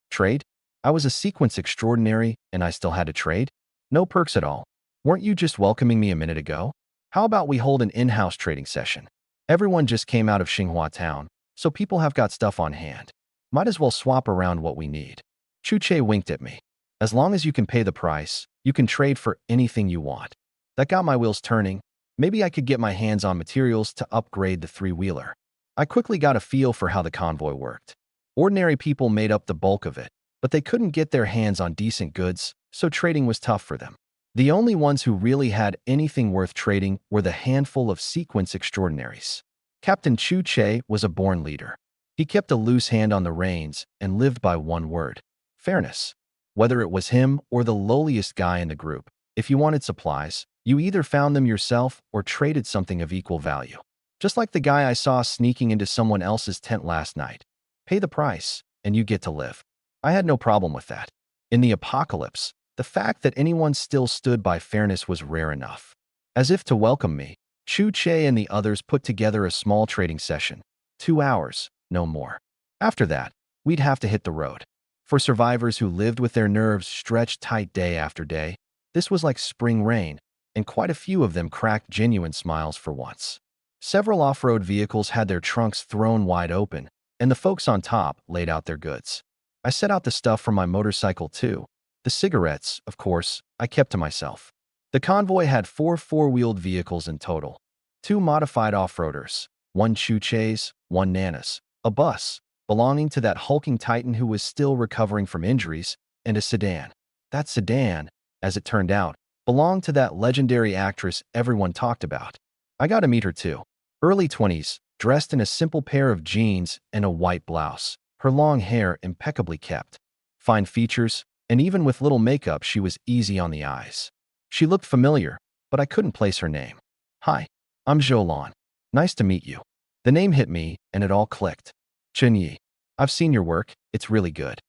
Trade? I was a sequence extraordinary and I still had to trade? No perks at all. Weren't you just welcoming me a minute ago? How about we hold an in-house trading session? Everyone just came out of Xinghua Town, so people have got stuff on hand. Might as well swap around what we need. Chu Che winked at me. As long as you can pay the price, you can trade for anything you want. That got my wheels turning. Maybe I could get my hands on materials to upgrade the three-wheeler. I quickly got a feel for how the convoy worked. Ordinary people made up the bulk of it, but they couldn't get their hands on decent goods, so trading was tough for them. The only ones who really had anything worth trading were the handful of sequence extraordinaries. Captain Chu Che was a born leader. He kept a loose hand on the reins and lived by one word: fairness. Whether it was him or the lowliest guy in the group, if you wanted supplies, you either found them yourself or traded something of equal value. Just like the guy I saw sneaking into someone else's tent last night. Pay the price, and you get to live. I had no problem with that. In the apocalypse, the fact that anyone still stood by fairness was rare enough. As if to welcome me, Chu Che and the others put together a small trading session. 2 hours, no more. After that, we'd have to hit the road. For survivors who lived with their nerves stretched tight day after day, this was like spring rain, and quite a few of them cracked genuine smiles for once. Several off-road vehicles had their trunks thrown wide open, and the folks on top laid out their goods. I set out the stuff from my motorcycle too. The cigarettes, of course, I kept to myself. The convoy had 4 four-wheeled vehicles in total. 2 modified off-roaders, 1 Chu Che's, 1 Nana's. a bus belonging to that hulking titan who was still recovering from injuries, and a sedan. That sedan, as it turned out, belonged to that legendary actress everyone talked about. I got to meet her too. Early 20s, dressed in a simple pair of jeans and a white blouse, her long hair impeccably kept. Fine features, and even with little makeup she was easy on the eyes. She looked familiar, but I couldn't place her name. Hi, I'm Jolan. Nice to meet you. The name hit me, and it all clicked. Chunyi. I've seen your work, it's really good.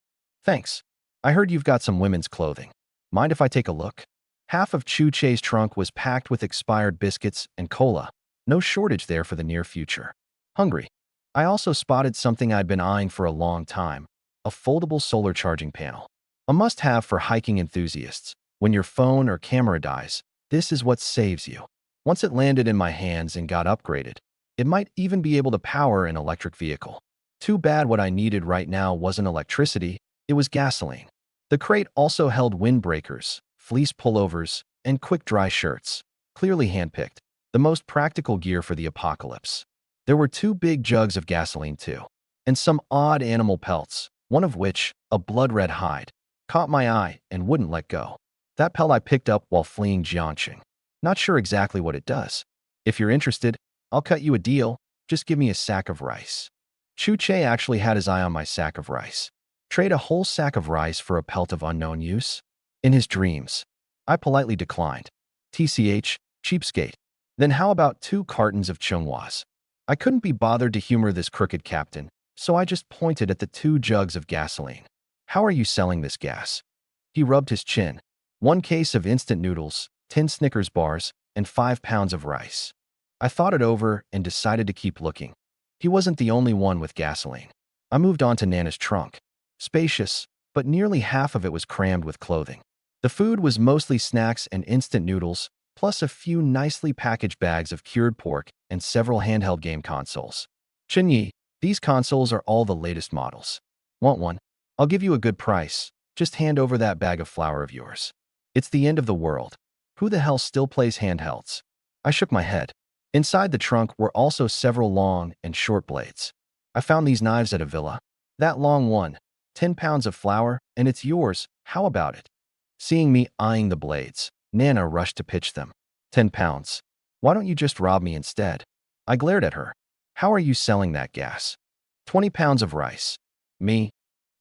Thanks. I heard you've got some women's clothing. Mind if I take a look? Half of Chu Che's trunk was packed with expired biscuits and cola. No shortage there for the near future. Hungry. I also spotted something I'd been eyeing for a long time, a foldable solar charging panel. A must-have for hiking enthusiasts. When your phone or camera dies, this is what saves you. Once it landed in my hands and got upgraded, it might even be able to power an electric vehicle. Too bad what I needed right now wasn't electricity, it was gasoline. The crate also held windbreakers, fleece pullovers, and quick-dry shirts, clearly handpicked, the most practical gear for the apocalypse. There were 2 big jugs of gasoline too, and some odd animal pelts, one of which, a blood-red hide, caught my eye and wouldn't let go. That pelt I picked up while fleeing Jiangqing. Not sure exactly what it does. If you're interested, I'll cut you a deal, just give me a sack of rice. Chu Che actually had his eye on my sack of rice. Trade a whole sack of rice for a pelt of unknown use? In his dreams. I politely declined. TCH, cheapskate. Then how about 2 cartons of chunghwas? I couldn't be bothered to humor this crooked captain, so I just pointed at the 2 jugs of gasoline. How are you selling this gas? He rubbed his chin. 1 case of instant noodles, 10 Snickers bars, and 5 pounds of rice. I thought it over and decided to keep looking. He wasn't the only one with gasoline. I moved on to Nana's trunk. Spacious, but nearly half of it was crammed with clothing. The food was mostly snacks and instant noodles, plus a few nicely packaged bags of cured pork and several handheld game consoles. Chunyi, these consoles are all the latest models. Want one? I'll give you a good price. Just hand over that bag of flour of yours. It's the end of the world. Who the hell still plays handhelds? I shook my head. Inside the trunk were also several long and short blades. I found these knives at a villa. That long one, 10 pounds of flour, and it's yours. How about it? Seeing me eyeing the blades, Nana rushed to pitch them. 10 pounds. Why don't you just rob me instead? I glared at her. How are you selling that gas? 20 pounds of rice. Me?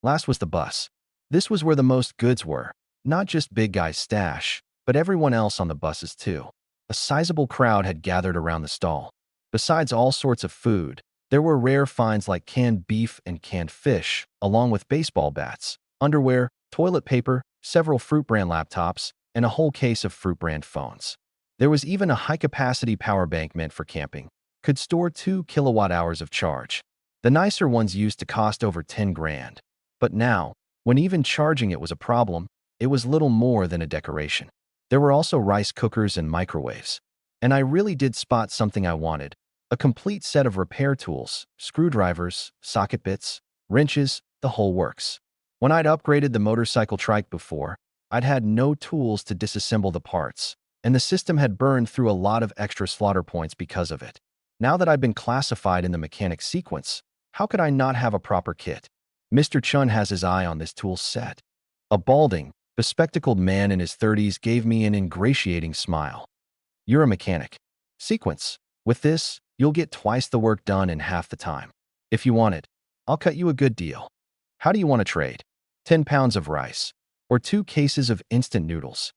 Last was the bus. This was where the most goods were. Not just big guy's stash, but everyone else on the buses too. A sizable crowd had gathered around the stall. Besides all sorts of food, there were rare finds like canned beef and canned fish, along with baseball bats, underwear, toilet paper, several Fruit brand laptops, and a whole case of Fruit brand phones. There was even a high-capacity power bank meant for camping. Could store 2 kilowatt-hours of charge. The nicer ones used to cost over 10 grand. But now, when even charging it was a problem, it was little more than a decoration. There were also rice cookers and microwaves. And I really did spot something I wanted. A complete set of repair tools, screwdrivers, socket bits, wrenches, the whole works. When I'd upgraded the motorcycle trike before, I'd had no tools to disassemble the parts, and the system had burned through a lot of extra slaughter points because of it. Now that I've been classified in the mechanic sequence, how could I not have a proper kit? Mr. Chun has his eye on this tool set. A balding, bespectacled man in his 30s gave me an ingratiating smile. You're a mechanic. Sequence. With this, you'll get twice the work done in half the time. If you want it, I'll cut you a good deal. How do you want to trade? 10 pounds of rice, or 2 cases of instant noodles.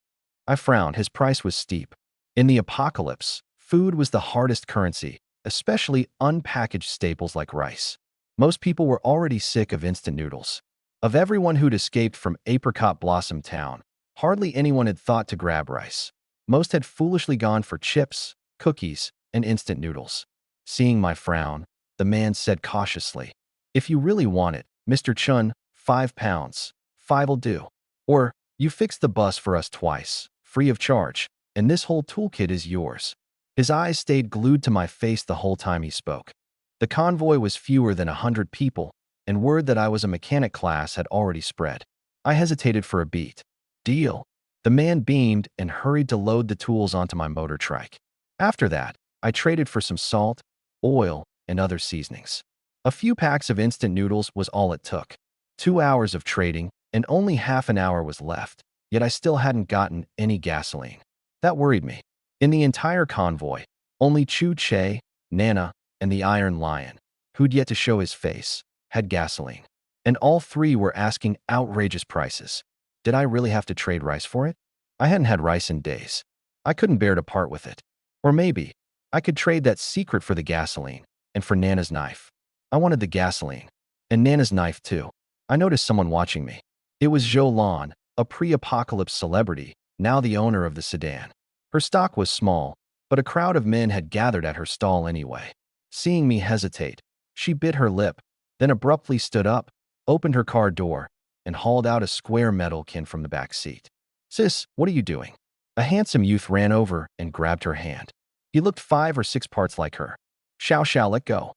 I frowned. His price was steep. In the apocalypse, food was the hardest currency, especially unpackaged staples like rice. Most people were already sick of instant noodles. Of everyone who'd escaped from Apricot Blossom Town, hardly anyone had thought to grab rice. Most had foolishly gone for chips, cookies, and instant noodles. Seeing my frown, the man said cautiously, "If you really want it, Mr. Chun, 5 pounds. 5'll do. Or, you fix the bus for us twice, free of charge, and this whole toolkit is yours." His eyes stayed glued to my face the whole time he spoke. The convoy was fewer than 100 people, and word that I was a mechanic class had already spread. I hesitated for a beat. Deal. The man beamed and hurried to load the tools onto my motor trike. After that, I traded for some salt, oil, and other seasonings. A few packs of instant noodles was all it took. 2 hours of trading, and only half an hour was left, yet I still hadn't gotten any gasoline. That worried me. In the entire convoy, only Chu Che, Nana, and the Iron Lion, who'd yet to show his face, had gasoline. And all three were asking outrageous prices. Did I really have to trade rice for it? I hadn't had rice in days. I couldn't bear to part with it. Or maybe, I could trade that secret for the gasoline, and for Nana's knife. I wanted the gasoline. And Nana's knife, too. I noticed someone watching me. It was Zhou Lan, a pre-apocalypse celebrity, now the owner of the sedan. Her stock was small, but a crowd of men had gathered at her stall anyway. Seeing me hesitate, she bit her lip, then abruptly stood up, opened her car door, and hauled out a square metal can from the back seat. "Sis, what are you doing?" A handsome youth ran over and grabbed her hand. He looked 5 or 6 parts like her. "Xiao, let go."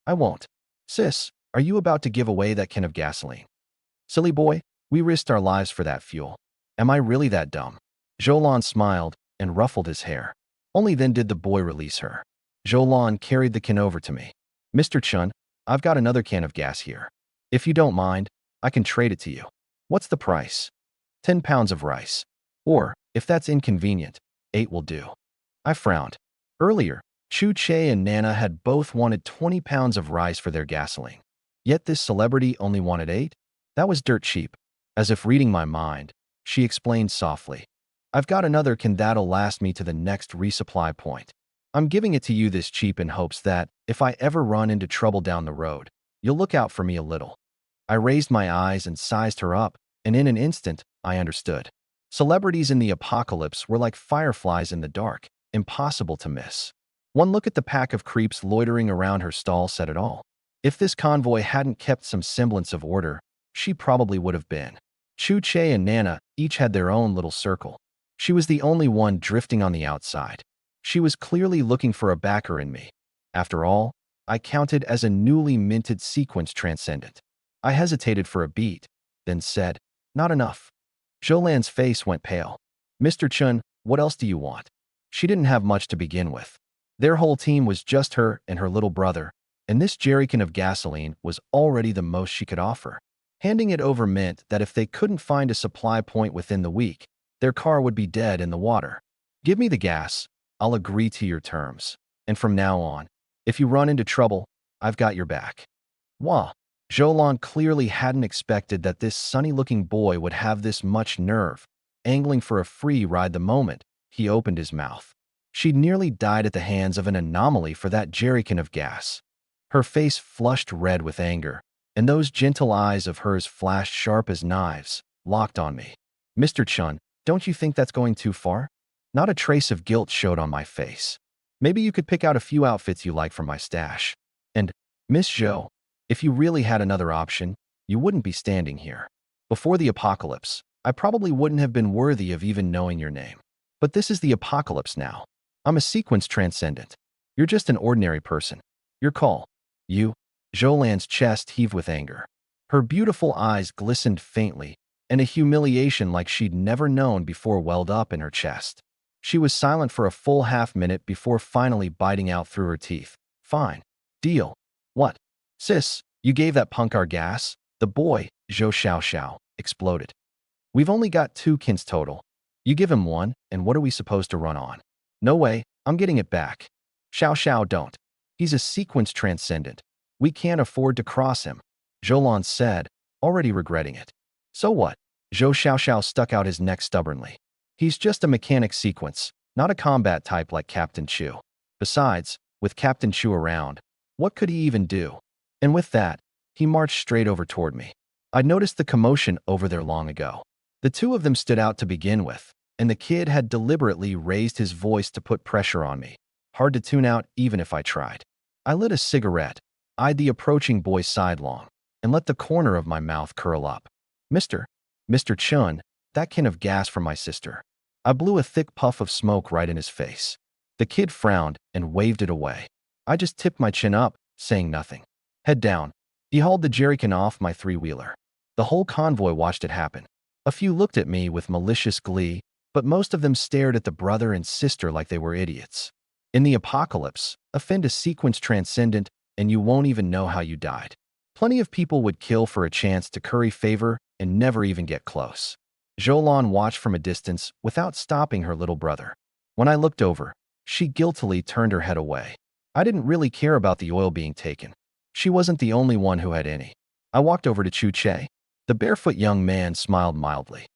"I won't." "Sis, are you about to give away that can of gasoline?" "Silly boy, we risked our lives for that fuel. Am I really that dumb?" Zhou smiled and ruffled his hair. Only then did the boy release her. Zhou carried the can over to me. "Mr. Chun, I've got another can of gas here. If you don't mind, I can trade it to you." "What's the price?" 10 pounds of rice. Or, if that's inconvenient, 8 will do." I frowned. Earlier, Chu Che and Nana had both wanted 20 pounds of rice for their gasoline. Yet this celebrity only wanted 8? That was dirt cheap. As if reading my mind, she explained softly, "I've got another can that'll last me to the next resupply point. I'm giving it to you this cheap in hopes that, if I ever run into trouble down the road, you'll look out for me a little." I raised my eyes and sized her up, and in an instant, I understood. Celebrities in the apocalypse were like fireflies in the dark, impossible to miss. One look at the pack of creeps loitering around her stall said it all. If this convoy hadn't kept some semblance of order, she probably would have been. Chu Che and Nana each had their own little circle. She was the only one drifting on the outside. She was clearly looking for a backer in me. After all, I counted as a newly minted sequence transcendent. I hesitated for a beat, then said, "Not enough." Zhou face went pale. "Mr. Chun, what else do you want?" She didn't have much to begin with. Their whole team was just her and her little brother, and this jerrycan of gasoline was already the most she could offer. Handing it over meant that if they couldn't find a supply point within the week, their car would be dead in the water. "Give me the gas, I'll agree to your terms. And from now on, if you run into trouble, I've got your back." Wah! Zhou clearly hadn't expected that this sunny-looking boy would have this much nerve, angling for a free ride the moment he opened his mouth. She'd nearly died at the hands of an anomaly for that jerrycan of gas. Her face flushed red with anger, and those gentle eyes of hers flashed sharp as knives, locked on me. "Mr. Chun, don't you think that's going too far?" Not a trace of guilt showed on my face. "Maybe you could pick out a few outfits you like from my stash. And, Miss Zhou, if you really had another option, you wouldn't be standing here. Before the apocalypse, I probably wouldn't have been worthy of even knowing your name. But this is the apocalypse now. I'm a sequence transcendent. You're just an ordinary person. Your call." "You?" Zhou chest heaved with anger. Her beautiful eyes glistened faintly, and a humiliation like she'd never known before welled up in her chest. She was silent for a full half-minute before finally biting out through her teeth. "Fine. Deal." "What?" "Sis, you gave that punk our gas?" The boy, Zhou Xiao, exploded. "We've only got 2 cans total. You give him 1, and what are we supposed to run on?" "No way, I'm getting it back." Xiao, don't. He's a sequence transcendent. We can't afford to cross him," Zhou said, already regretting it. "So what?" Zhou Xiao stuck out his neck stubbornly. "He's just a mechanic sequence, not a combat type like Captain Chu. Besides, with Captain Chu around, what could he even do?" And with that, he marched straight over toward me. I'd noticed the commotion over there long ago. The 2 of them stood out to begin with, and the kid had deliberately raised his voice to put pressure on me. Hard to tune out even if I tried. I lit a cigarette, eyed the approaching boy sidelong, and let the corner of my mouth curl up. Mr. Chun, that can of gas from my sister." I blew a thick puff of smoke right in his face. The kid frowned and waved it away. I just tipped my chin up, saying nothing. Head down. He hauled the jerrycan off my 3-wheeler. The whole convoy watched it happen. A few looked at me with malicious glee, but most of them stared at the brother and sister like they were idiots. In the apocalypse, offend a sequence transcendent and you won't even know how you died. Plenty of people would kill for a chance to curry favor and never even get close. Zhoulan watched from a distance without stopping her little brother. When I looked over, she guiltily turned her head away. I didn't really care about the oil being taken. She wasn't the only one who had any. I walked over to Chu Che. The barefoot young man smiled mildly.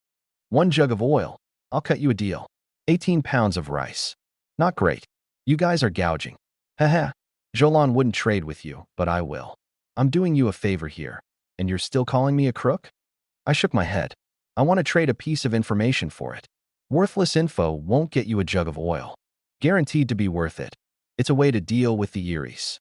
1 jug of oil. I'll cut you a deal. 18 pounds of rice. Not great. You guys are gouging. Haha. Zhoulan wouldn't trade with you, but I will. I'm doing you a favor here, and you're still calling me a crook? I shook my head. I want to trade a piece of information for it. Worthless info won't get you a jug of oil. Guaranteed to be worth it. It's a way to deal with the Iris.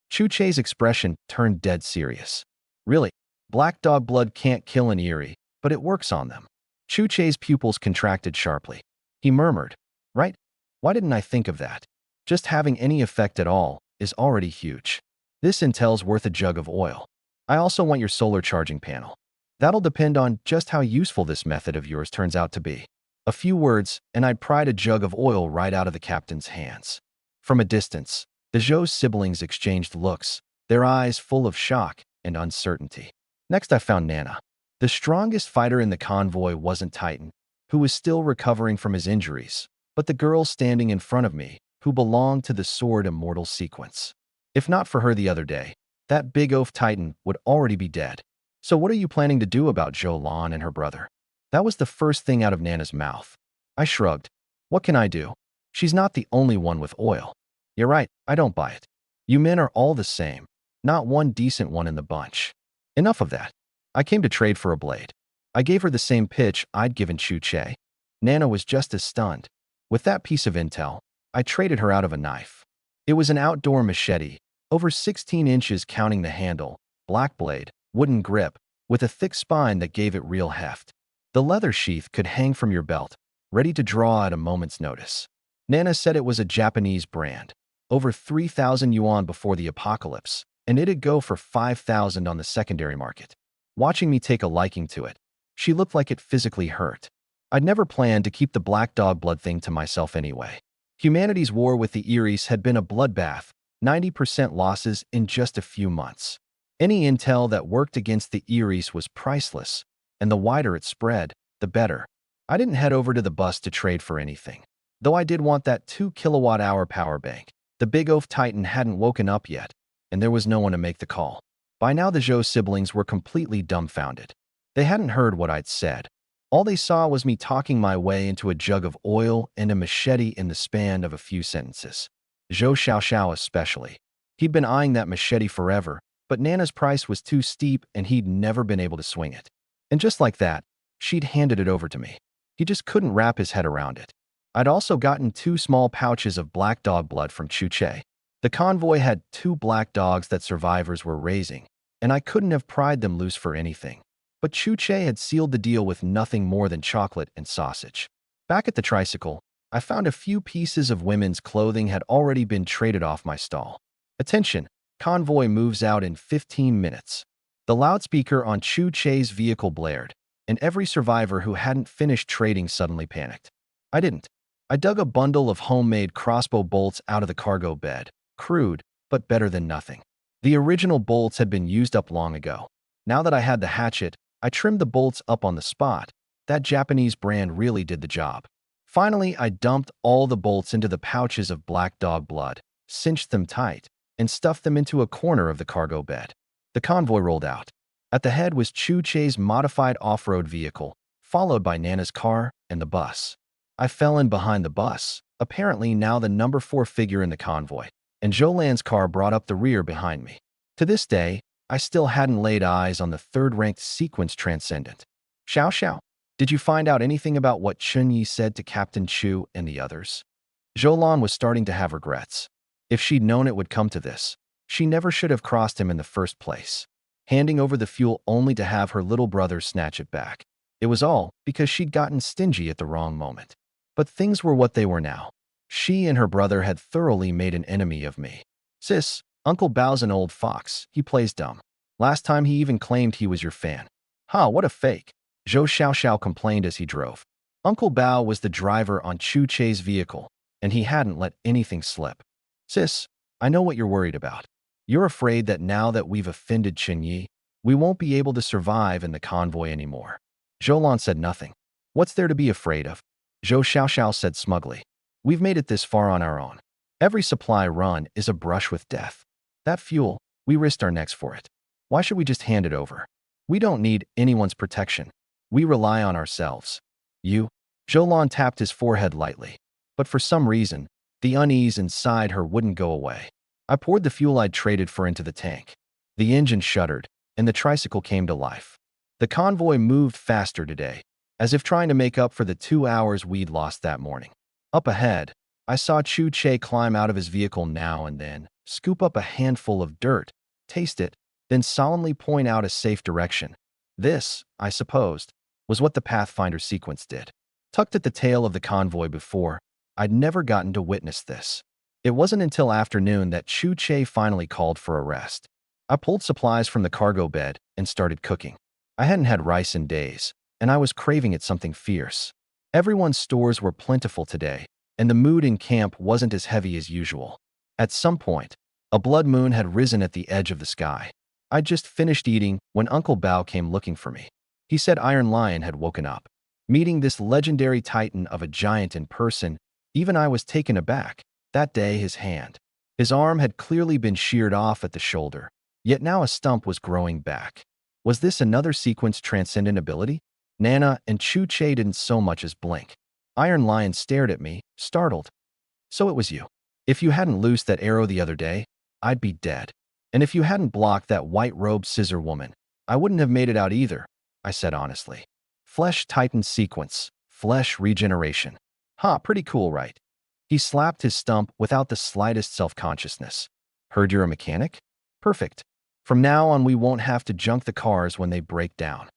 Chu Che's expression turned dead serious. Really, black dog blood can't kill an Iri, but it works on them. Chu Che's pupils contracted sharply. He murmured, right? Why didn't I think of that? Just having any effect at all is already huge. This intel's worth a jug of oil. I also want your solar charging panel. That'll depend on just how useful this method of yours turns out to be. A few words, and I'd pried a jug of oil right out of the captain's hands. From a distance, the Zhou's siblings exchanged looks, their eyes full of shock and uncertainty. Next, I found Nana. The strongest fighter in the convoy wasn't Titan, who was still recovering from his injuries, but the girl standing in front of me, who belonged to the Sword Immortal sequence. If not for her the other day, that big oaf Titan would already be dead. So what are you planning to do about Zhoulan and her brother? That was the first thing out of Nana's mouth. I shrugged. What can I do? She's not the only one with oil. You're right, I don't buy it. You men are all the same. Not one decent one in the bunch. Enough of that. I came to trade for a blade. I gave her the same pitch I'd given Chu Che. Nana was just as stunned. With that piece of intel, I traded her out of a knife. It was an outdoor machete, over 16 inches counting the handle, black blade, wooden grip, with a thick spine that gave it real heft. The leather sheath could hang from your belt, ready to draw at a moment's notice. Nana said it was a Japanese brand, over 3,000 yuan before the apocalypse, and it'd go for 5,000 on the secondary market. Watching me take a liking to it, she looked like it physically hurt. I'd never planned to keep the black dog blood thing to myself anyway. Humanity's war with the Iris had been a bloodbath, 90% losses in just a few months. Any intel that worked against the Iris was priceless, and the wider it spread, the better. I didn't head over to the bus to trade for anything, though I did want that 2 kilowatt-hour power bank. The big oaf Titan hadn't woken up yet, and there was no one to make the call. By now the Zhou siblings were completely dumbfounded. They hadn't heard what I'd said. All they saw was me talking my way into a jug of oil and a machete in the span of a few sentences. Zhou Xiaoxiao especially. He'd been eyeing that machete forever, but Nana's price was too steep and he'd never been able to swing it. And just like that, she'd handed it over to me. He just couldn't wrap his head around it. I'd also gotten 2 small pouches of black dog blood from Chu Che. The convoy had 2 black dogs that survivors were raising, and I couldn't have pried them loose for anything. But Chu Che had sealed the deal with nothing more than chocolate and sausage. Back at the tricycle, I found a few pieces of women's clothing had already been traded off my stall. Attention, convoy moves out in 15 minutes. The loudspeaker on Chu Che's vehicle blared, and every survivor who hadn't finished trading suddenly panicked. I didn't. I dug a bundle of homemade crossbow bolts out of the cargo bed. Crude, but better than nothing. The original bolts had been used up long ago. Now that I had the hatchet, I trimmed the bolts up on the spot. That Japanese brand really did the job. Finally, I dumped all the bolts into the pouches of black dog blood, cinched them tight, and stuffed them into a corner of the cargo bed. The convoy rolled out. At the head was Chu Che's modified off-road vehicle, followed by Nana's car and the bus. I fell in behind the bus, apparently now the number 4 figure in the convoy, and Zhoulan's car brought up the rear behind me. To this day, I still hadn't laid eyes on the 3rd-ranked sequence transcendent. Xiao, did you find out anything about what Chunyi said to Captain Chu and the others? Zhoulan was starting to have regrets. If she'd known it would come to this, she never should have crossed him in the first place, handing over the fuel only to have her little brother snatch it back. It was all because she'd gotten stingy at the wrong moment. But things were what they were now. She and her brother had thoroughly made an enemy of me. Sis, Uncle Bao's an old fox. He plays dumb. Last time he even claimed he was your fan. What a fake. Zhou Xiaoxiao complained as he drove. Uncle Bao was the driver on Chu Che's vehicle, and he hadn't let anything slip. Sis, I know what you're worried about. You're afraid that now that we've offended Qinyi, we won't be able to survive in the convoy anymore. Zhou said nothing. What's there to be afraid of? Zhou Xiaoxiao said smugly. We've made it this far on our own. Every supply run is a brush with death. That fuel, we risked our necks for it. Why should we just hand it over? We don't need anyone's protection. We rely on ourselves. You? Zhou tapped his forehead lightly. But for some reason, the unease inside her wouldn't go away. I poured the fuel I'd traded for into the tank. The engine shuddered, and the tricycle came to life. The convoy moved faster today, as if trying to make up for the 2 hours we'd lost that morning. Up ahead, I saw Chu Che climb out of his vehicle now and then, scoop up a handful of dirt, taste it, then solemnly point out a safe direction. This, I supposed, was what the Pathfinder sequence did. Tucked at the tail of the convoy before, I'd never gotten to witness this. It wasn't until afternoon that Chu Che finally called for a rest. I pulled supplies from the cargo bed and started cooking. I hadn't had rice in days, and I was craving it something fierce. Everyone's stores were plentiful today, and the mood in camp wasn't as heavy as usual. At some point, a blood moon had risen at the edge of the sky. I'd just finished eating when Uncle Bao came looking for me. He said Iron Lion had woken up. Meeting this legendary titan of a giant in person, even I was taken aback. That day, his arm had clearly been sheared off at the shoulder, yet now a stump was growing back. Was this another sequence transcendent ability? Nana and Chu Che didn't so much as blink. Iron Lion stared at me, startled. So it was you. If you hadn't loosed that arrow the other day, I'd be dead. And if you hadn't blocked that white-robed scissor woman, I wouldn't have made it out either, I said honestly. Flesh Titan sequence, flesh regeneration. Pretty cool, right? He slapped his stump without the slightest self-consciousness. Heard you're a mechanic? Perfect. From now on, we won't have to junk the cars when they break down.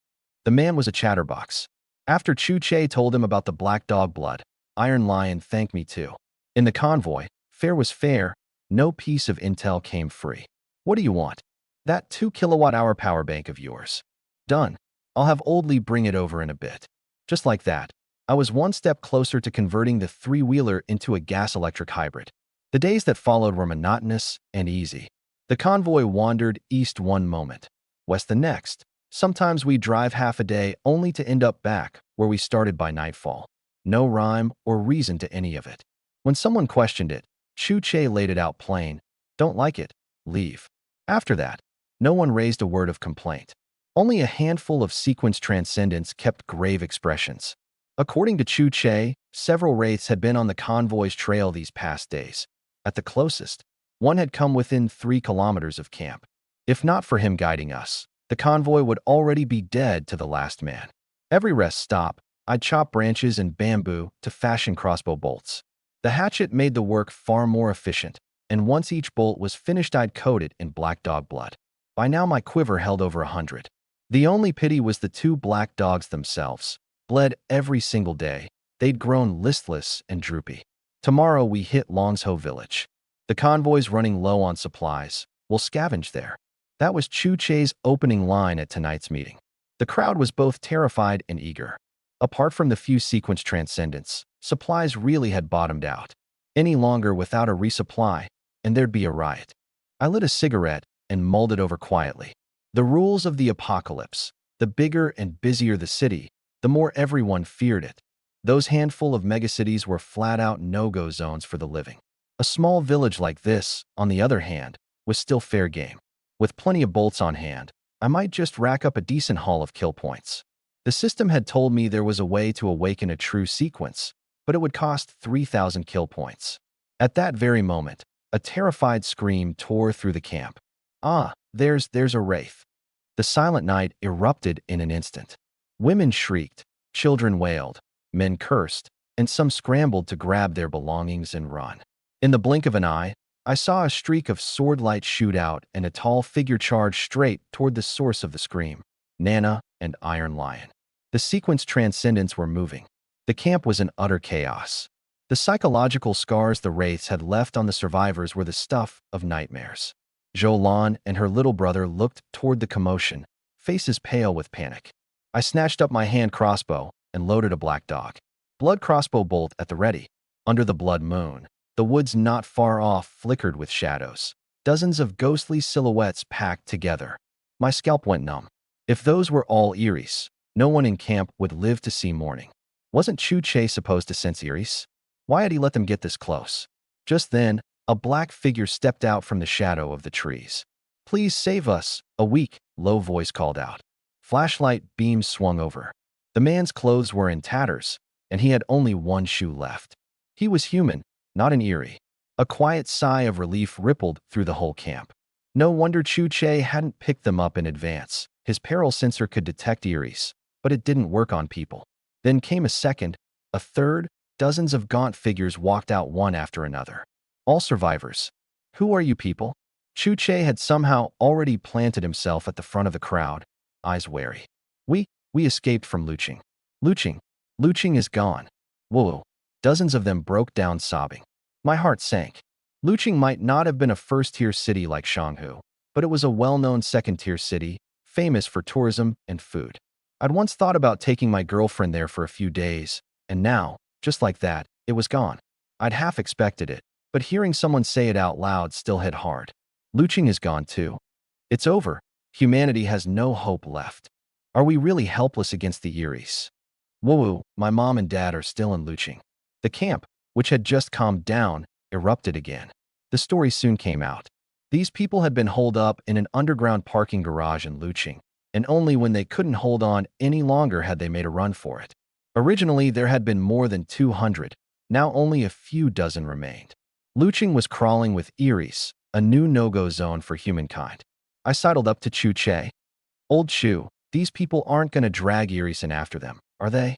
The man was a chatterbox. After Chu Che told him about the black dog blood, Iron Lion thanked me too. In the convoy, fair was fair. No piece of intel came free. What do you want? That 2 kilowatt-hour power bank of yours. Done. I'll have Old Lee bring it over in a bit. Just like that, I was one step closer to converting the three-wheeler into a gas-electric hybrid. The days that followed were monotonous and easy. The convoy wandered east one moment, west the next. Sometimes we'd drive half a day only to end up back where we started by nightfall. No rhyme or reason to any of it. When someone questioned it, Chu Che laid it out plain. Don't like it? Leave. After that, no one raised a word of complaint. Only a handful of sequence transcendents kept grave expressions. According to Chu Che, several wraiths had been on the convoy's trail these past days. At the closest, one had come within 3 kilometers of camp. If not for him guiding us, the convoy would already be dead to the last man. Every rest stop, I'd chop branches and bamboo to fashion crossbow bolts. The hatchet made the work far more efficient, and once each bolt was finished, I'd coat it in black dog blood. By now, my quiver held over 100. The only pity was the 2 black dogs themselves. Bled every single day. They'd grown listless and droopy. Tomorrow, we hit Longsho village. The convoy's running low on supplies. We'll scavenge there. That was Chu Che's opening line at tonight's meeting. The crowd was both terrified and eager. Apart from the few sequence transcendents, supplies really had bottomed out. Any longer without a resupply, and there'd be a riot. I lit a cigarette and mulled it over quietly. The rules of the apocalypse. The bigger and busier the city, the more everyone feared it. Those handful of megacities were flat-out no-go zones for the living. A small village like this, on the other hand, was still fair game. With plenty of bolts on hand, I might just rack up a decent haul of kill points. The system had told me there was a way to awaken a true sequence, but it would cost 3,000 kill points. At that very moment, a terrified scream tore through the camp. There's a wraith. The silent night erupted in an instant. Women shrieked, children wailed, men cursed, and some scrambled to grab their belongings and run. In the blink of an eye, I saw a streak of sword-light shoot out and a tall figure charge straight toward the source of the scream, Nana and Iron Lion. The sequence transcendents were moving. The camp was in utter chaos. The psychological scars the wraiths had left on the survivors were the stuff of nightmares. Zhou and her little brother looked toward the commotion, faces pale with panic. I snatched up my hand crossbow and loaded a black dog. Blood crossbow bolt at the ready. Under the blood moon, the woods not far off flickered with shadows. dozens of ghostly silhouettes packed together. My scalp went numb. If those were all Eries, no one in camp would live to see morning. Wasn't Chu-Che supposed to sense Eries? Why had he let them get this close? Just then, a black figure stepped out from the shadow of the trees. "Please save us," a weak, low voice called out. Flashlight beams swung over. The man's clothes were in tatters, and he had only one shoe left. He was human, not an Erie. A quiet sigh of relief rippled through the whole camp. No wonder Chu-Che hadn't picked them up in advance. His peril sensor could detect Eries, but it didn't work on people. Then came a second, a third. Dozens of gaunt figures walked out one after another. All survivors. "Who are you people?" Chu-Che had somehow already planted himself at the front of the crowd, eyes wary. We escaped from Luching. Luching is gone." Whoa. Dozens of them broke down sobbing. My heart sank. Luching might not have been a first-tier city like Shanghu, but it was a well-known second-tier city, famous for tourism and food. I'd once thought about taking my girlfriend there for a few days, and now, just like that, it was gone. I'd half expected it, but hearing someone say it out loud still hit hard. Luching is gone too. It's over. Humanity has no hope left. Are we really helpless against the Eries? Whoa, my mom and dad are still in Luching. The camp, which had just calmed down, erupted again. The story soon came out. These people had been holed up in an underground parking garage in Luching, and only when they couldn't hold on any longer had they made a run for it. Originally, there had been more than 200. Now only a few dozen remained. Luching was crawling with Eries, a new no-go zone for humankind. I sidled up to Chu-Che. "Old Chu, these people aren't going to drag Eries in after them, are they?"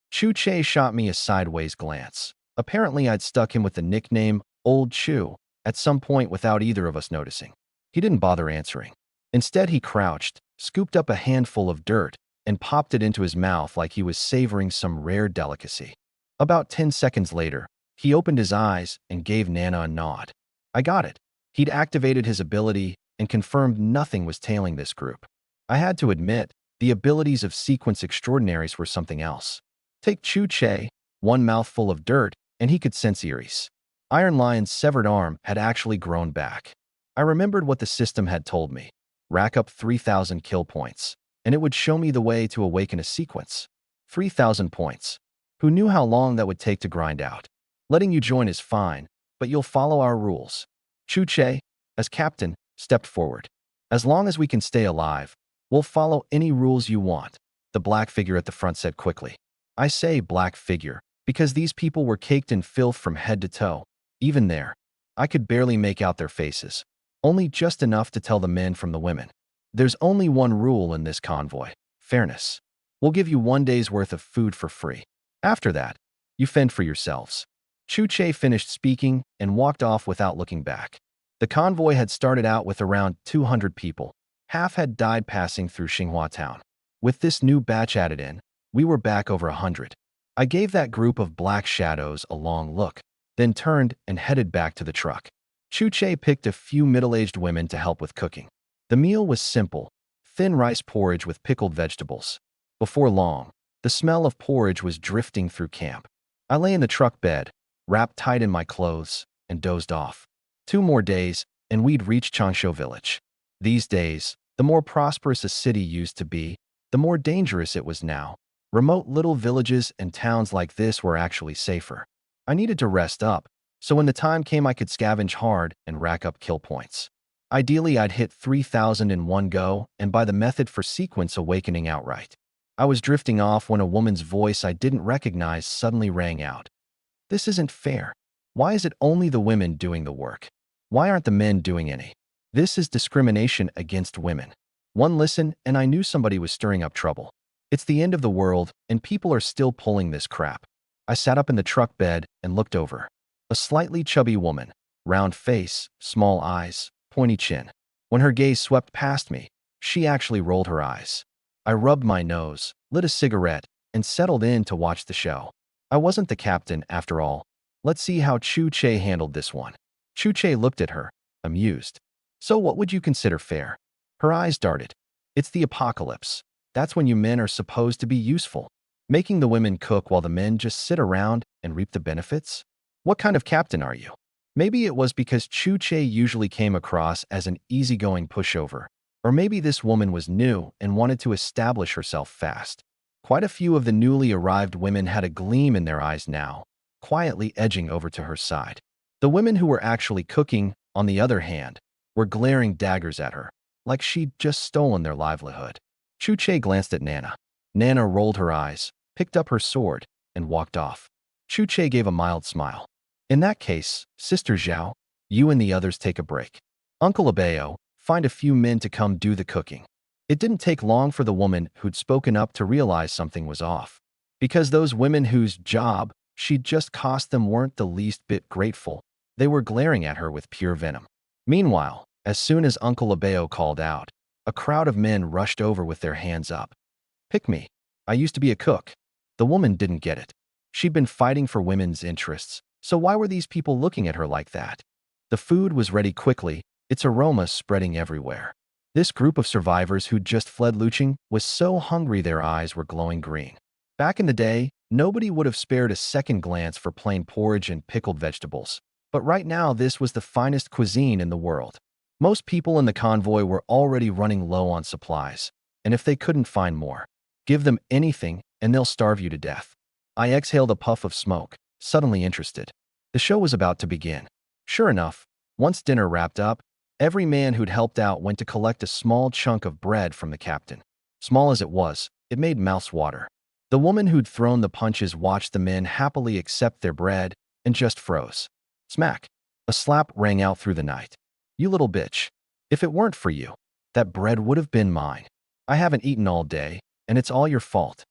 Chu-Che shot me a sideways glance. Apparently, I'd stuck him with the nickname Old Chu at some point without either of us noticing. He didn't bother answering. Instead, he crouched, scooped up a handful of dirt, and popped it into his mouth like he was savoring some rare delicacy. About 10 seconds later, he opened his eyes and gave Nana a nod. I got it. He'd activated his ability and confirmed nothing was tailing this group. I had to admit, the abilities of sequence extraordinaries were something else. Take Chu-Che, one mouthful of dirt, and he could sense Eries. Iron Lion's severed arm had actually grown back. I remembered what the system had told me. Rack up 3,000 kill points, and it would show me the way to awaken a sequence. 3,000 points. Who knew how long that would take to grind out? Letting you join is fine, but you'll follow our rules. Chu-Che, as captain, stepped forward. "As long as we can stay alive, we'll follow any rules you want," the black figure at the front said quickly. I say black figure because these people were caked in filth from head to toe. Even there, I could barely make out their faces, only just enough to tell the men from the women. "There's only one rule in this convoy: fairness. We'll give you 1 day's worth of food for free. After that, you fend for yourselves." Chu-Che finished speaking and walked off without looking back. The convoy had started out with around 200 people. Half had died passing through Xinhua town. With this new batch added in, we were back over 100. I gave that group of black shadows a long look, then turned and headed back to the truck. Chu-Che picked a few middle-aged women to help with cooking. The meal was simple: thin rice porridge with pickled vegetables. Before long, the smell of porridge was drifting through camp. I lay in the truck bed, wrapped tight in my clothes, and dozed off. 2 more days, and we'd reach Changshu village. These days, the more prosperous a city used to be, the more dangerous it was now. Remote little villages and towns like this were actually safer. I needed to rest up, so when the time came I could scavenge hard and rack up kill points. Ideally, I'd hit 3,000 in one go and buy the method for sequence awakening outright. I was drifting off when a woman's voice I didn't recognize suddenly rang out. "This isn't fair. Why is it only the women doing the work? Why aren't the men doing any? This is discrimination against women." One listen, and I knew somebody was stirring up trouble. It's the end of the world, and people are still pulling this crap. I sat up in the truck bed and looked over. A slightly chubby woman, round face, small eyes, pointy chin. When her gaze swept past me, she actually rolled her eyes. I rubbed my nose, lit a cigarette, and settled in to watch the show. I wasn't the captain, after all. Let's see how Chu-Che handled this one. Chu-Che looked at her, amused. "So what would you consider fair?" Her eyes darted. "It's the apocalypse. That's when you men are supposed to be useful. Making the women cook while the men just sit around and reap the benefits? What kind of captain are you?" Maybe it was because Chu Che usually came across as an easygoing pushover, or maybe this woman was new and wanted to establish herself fast. Quite a few of the newly arrived women had a gleam in their eyes now, quietly edging over to her side. The women who were actually cooking, on the other hand, were glaring daggers at her, like she'd just stolen their livelihood. Chu Che glanced at Nana. Nana rolled her eyes, picked up her sword, and walked off. Chu Che gave a mild smile. In that case, Sister Zhao, you and the others take a break. Uncle Abeo, find a few men to come do the cooking. It didn't take long for the woman who'd spoken up to realize something was off. Because those women whose job she'd just cost them weren't the least bit grateful, they were glaring at her with pure venom. Meanwhile, as soon as Uncle Abeo called out, a crowd of men rushed over with their hands up. Pick me. I used to be a cook. The woman didn't get it. She'd been fighting for women's interests, so why were these people looking at her like that? The food was ready quickly, its aroma spreading everywhere. This group of survivors who'd just fled looting was so hungry their eyes were glowing green. Back in the day, nobody would have spared a second glance for plain porridge and pickled vegetables. But right now, this was the finest cuisine in the world. Most people in the convoy were already running low on supplies, and if they couldn't find more, give them anything and they'll starve you to death. I exhaled a puff of smoke, suddenly interested. The show was about to begin. Sure enough, once dinner wrapped up, every man who'd helped out went to collect a small chunk of bread from the captain. Small as it was, it made mouths water. The woman who'd thrown the punches watched the men happily accept their bread and just froze. Smack! A slap rang out through the night. You little bitch. If it weren't for you, that bread would have been mine. I haven't eaten all day, and it's all your fault.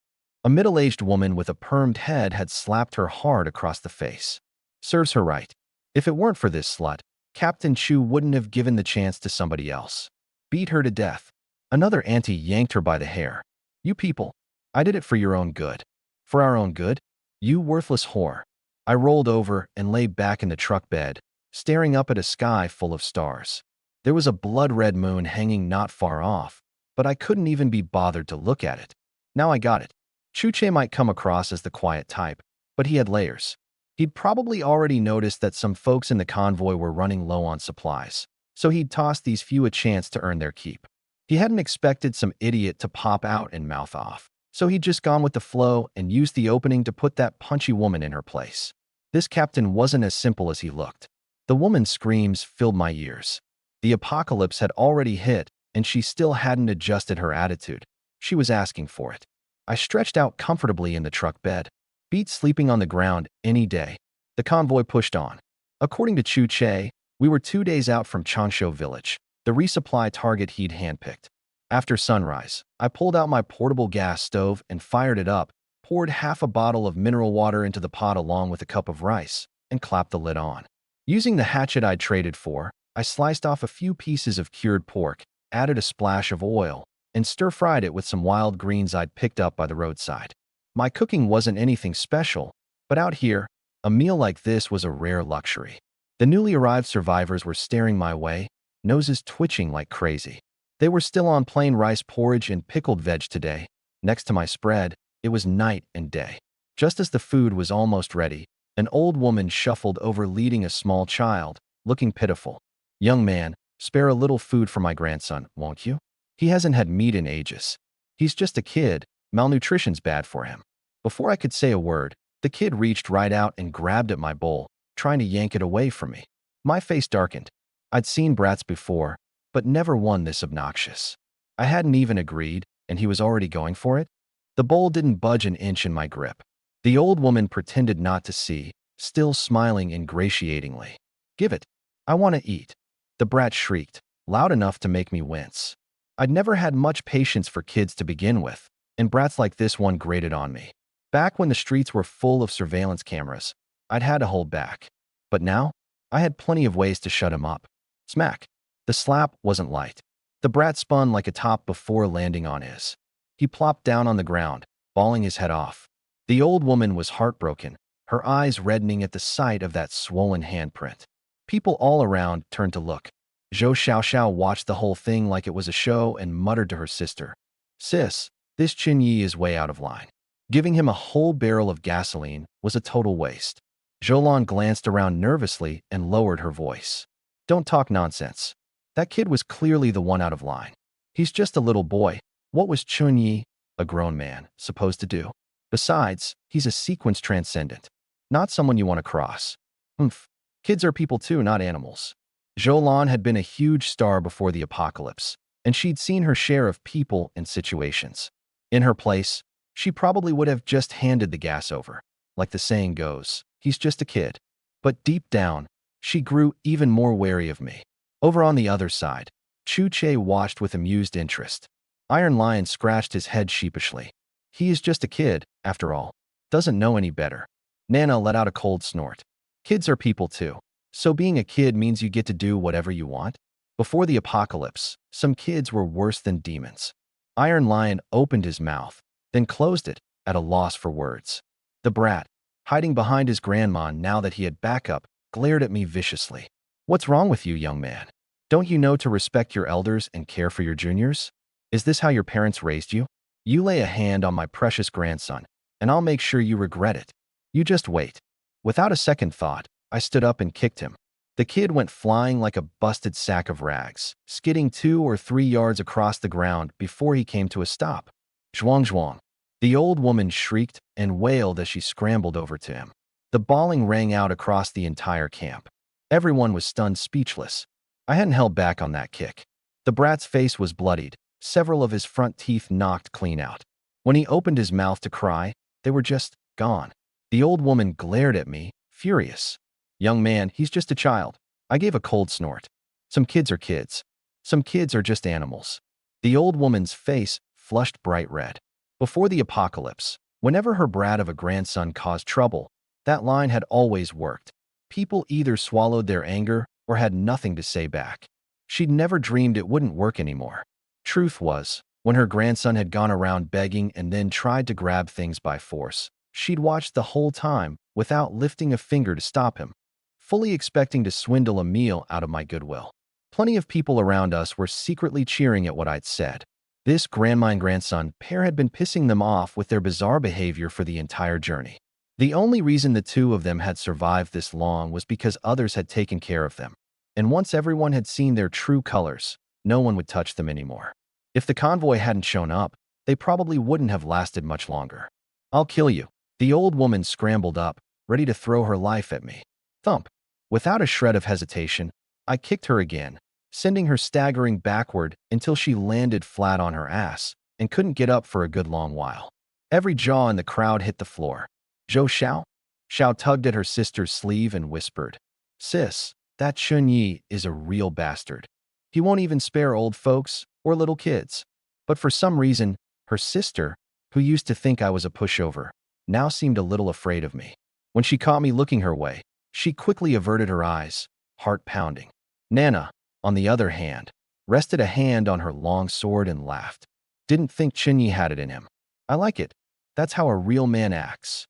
A middle-aged woman with a permed head had slapped her hard across the face. Serves her right. If it weren't for this slut, Captain Chu wouldn't have given the chance to somebody else. Beat her to death. Another auntie yanked her by the hair. You people, I did it for your own good. For our own good? You worthless whore. I rolled over and lay back in the truck bed, staring up at a sky full of stars. There was a blood-red moon hanging not far off, but I couldn't even be bothered to look at it. Now I got it. Chu Che might come across as the quiet type, but he had layers. He'd probably already noticed that some folks in the convoy were running low on supplies, so he'd tossed these few a chance to earn their keep. He hadn't expected some idiot to pop out and mouth off, so he'd just gone with the flow and used the opening to put that punchy woman in her place. This captain wasn't as simple as he looked. The woman's screams filled my ears. The apocalypse had already hit, and she still hadn't adjusted her attitude. She was asking for it. I stretched out comfortably in the truck bed. Beat sleeping on the ground any day. The convoy pushed on. According to Chu Che, we were 2 days out from Changsho village, the resupply target he'd handpicked. After sunrise, I pulled out my portable gas stove and fired it up, poured half a bottle of mineral water into the pot along with a cup of rice, and clapped the lid on. Using the hatchet I'd traded for, I sliced off a few pieces of cured pork, added a splash of oil, and stir-fried it with some wild greens I'd picked up by the roadside. My cooking wasn't anything special, but out here, a meal like this was a rare luxury. The newly arrived survivors were staring my way, noses twitching like crazy. They were still on plain rice porridge and pickled veg today. Next to my spread, it was night and day. Just as the food was almost ready, an old woman shuffled over leading a small child, looking pitiful. Young man, spare a little food for my grandson, won't you? He hasn't had meat in ages. He's just a kid. Malnutrition's bad for him. Before I could say a word, the kid reached right out and grabbed at my bowl, trying to yank it away from me. My face darkened. I'd seen brats before, but never one this obnoxious. I hadn't even agreed, and he was already going for it? The bowl didn't budge an inch in my grip. The old woman pretended not to see, still smiling ingratiatingly. Give it. I want to eat. The brat shrieked, loud enough to make me wince. I'd never had much patience for kids to begin with, and brats like this one grated on me. Back when the streets were full of surveillance cameras, I'd had to hold back. But now, I had plenty of ways to shut him up. Smack. The slap wasn't light. The brat spun like a top before landing on his. He plopped down on the ground, bawling his head off. The old woman was heartbroken, her eyes reddening at the sight of that swollen handprint. People all around turned to look. Zhou Xiaoxiao watched the whole thing like it was a show and muttered to her sister, "Sis, this Qin Yi is way out of line." Giving him a whole barrel of gasoline was a total waste. Jolan glanced around nervously and lowered her voice. Don't talk nonsense. That kid was clearly the one out of line. He's just a little boy. What was Chunyi, a grown man, supposed to do? Besides, he's a sequence transcendent. Not someone you want to cross. Oomph. Kids are people too, not animals. Jolan had been a huge star before the apocalypse, and she'd seen her share of people and situations. In her place, she probably would have just handed the gas over. Like the saying goes, he's just a kid. But deep down, she grew even more wary of me. Over on the other side, Chu Che watched with amused interest. Iron Lion scratched his head sheepishly. He is just a kid, after all. Doesn't know any better. Nana let out a cold snort. Kids are people too. So being a kid means you get to do whatever you want? Before the apocalypse, some kids were worse than demons. Iron Lion opened his mouth, then closed it, at a loss for words. The brat, hiding behind his grandma now that he had backup, glared at me viciously. What's wrong with you, young man? Don't you know to respect your elders and care for your juniors? Is this how your parents raised you? You lay a hand on my precious grandson, and I'll make sure you regret it. You just wait. Without a second thought, I stood up and kicked him. The kid went flying like a busted sack of rags, skidding 2 or 3 yards across the ground before he came to a stop. Zhuang zhuang. The old woman shrieked and wailed as she scrambled over to him. The bawling rang out across the entire camp. Everyone was stunned speechless. I hadn't held back on that kick. The brat's face was bloodied, several of his front teeth knocked clean out. When he opened his mouth to cry, they were just gone. The old woman glared at me, furious. Young man, he's just a child. I gave a cold snort. Some kids are kids. Some kids are just animals. The old woman's face flushed bright red. Before the apocalypse, whenever her brat of a grandson caused trouble, that line had always worked. People either swallowed their anger or had nothing to say back. She'd never dreamed it wouldn't work anymore. Truth was, when her grandson had gone around begging and then tried to grab things by force, she'd watched the whole time without lifting a finger to stop him, fully expecting to swindle a meal out of my goodwill. Plenty of people around us were secretly cheering at what I'd said. This grandma and grandson pair had been pissing them off with their bizarre behavior for the entire journey. The only reason the two of them had survived this long was because others had taken care of them. And once everyone had seen their true colors, no one would touch them anymore. If the convoy hadn't shown up, they probably wouldn't have lasted much longer. I'll kill you. The old woman scrambled up, ready to throw her life at me. Thump. Without a shred of hesitation, I kicked her again, sending her staggering backward until she landed flat on her ass and couldn't get up for a good long while. Every jaw in the crowd hit the floor. Zhou Xiao? Xiao tugged at her sister's sleeve and whispered, Sis, that Chunyi is a real bastard. He won't even spare old folks or little kids. But for some reason, her sister, who used to think I was a pushover, now seemed a little afraid of me. When she caught me looking her way, she quickly averted her eyes, heart pounding. Nana, on the other hand, rested a hand on her long sword and laughed. Didn't think Chunyi had it in him. I like it. That's how a real man acts.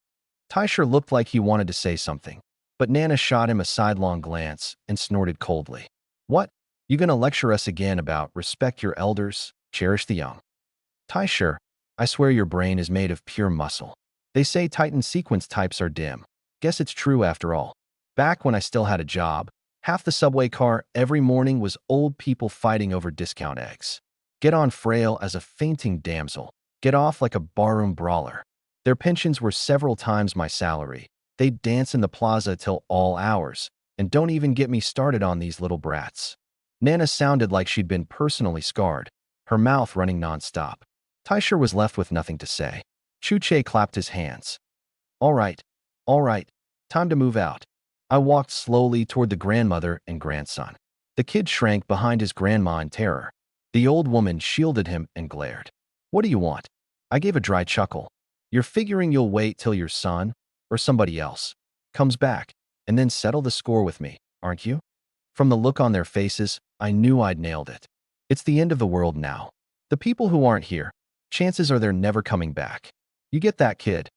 Taisher looked like he wanted to say something, but Nana shot him a sidelong glance and snorted coldly. What? You gonna lecture us again about respect your elders, cherish the young? Taisher, I swear your brain is made of pure muscle. They say Titan sequence types are dim. Guess it's true after all. Back when I still had a job, half the subway car every morning was old people fighting over discount eggs. Get on frail as a fainting damsel. Get off like a barroom brawler. Their pensions were several times my salary. They'd dance in the plaza till all hours. And don't even get me started on these little brats. Nana sounded like she'd been personally scarred, her mouth running nonstop. Taisher was left with nothing to say. Chu Che clapped his hands. All right, time to move out. I walked slowly toward the grandmother and grandson. The kid shrank behind his grandma in terror. The old woman shielded him and glared. What do you want? I gave a dry chuckle. You're figuring you'll wait till your son, or somebody else, comes back, and then settle the score with me, aren't you? From the look on their faces, I knew I'd nailed it. It's the end of the world now. The people who aren't here, chances are they're never coming back. You get that, kid?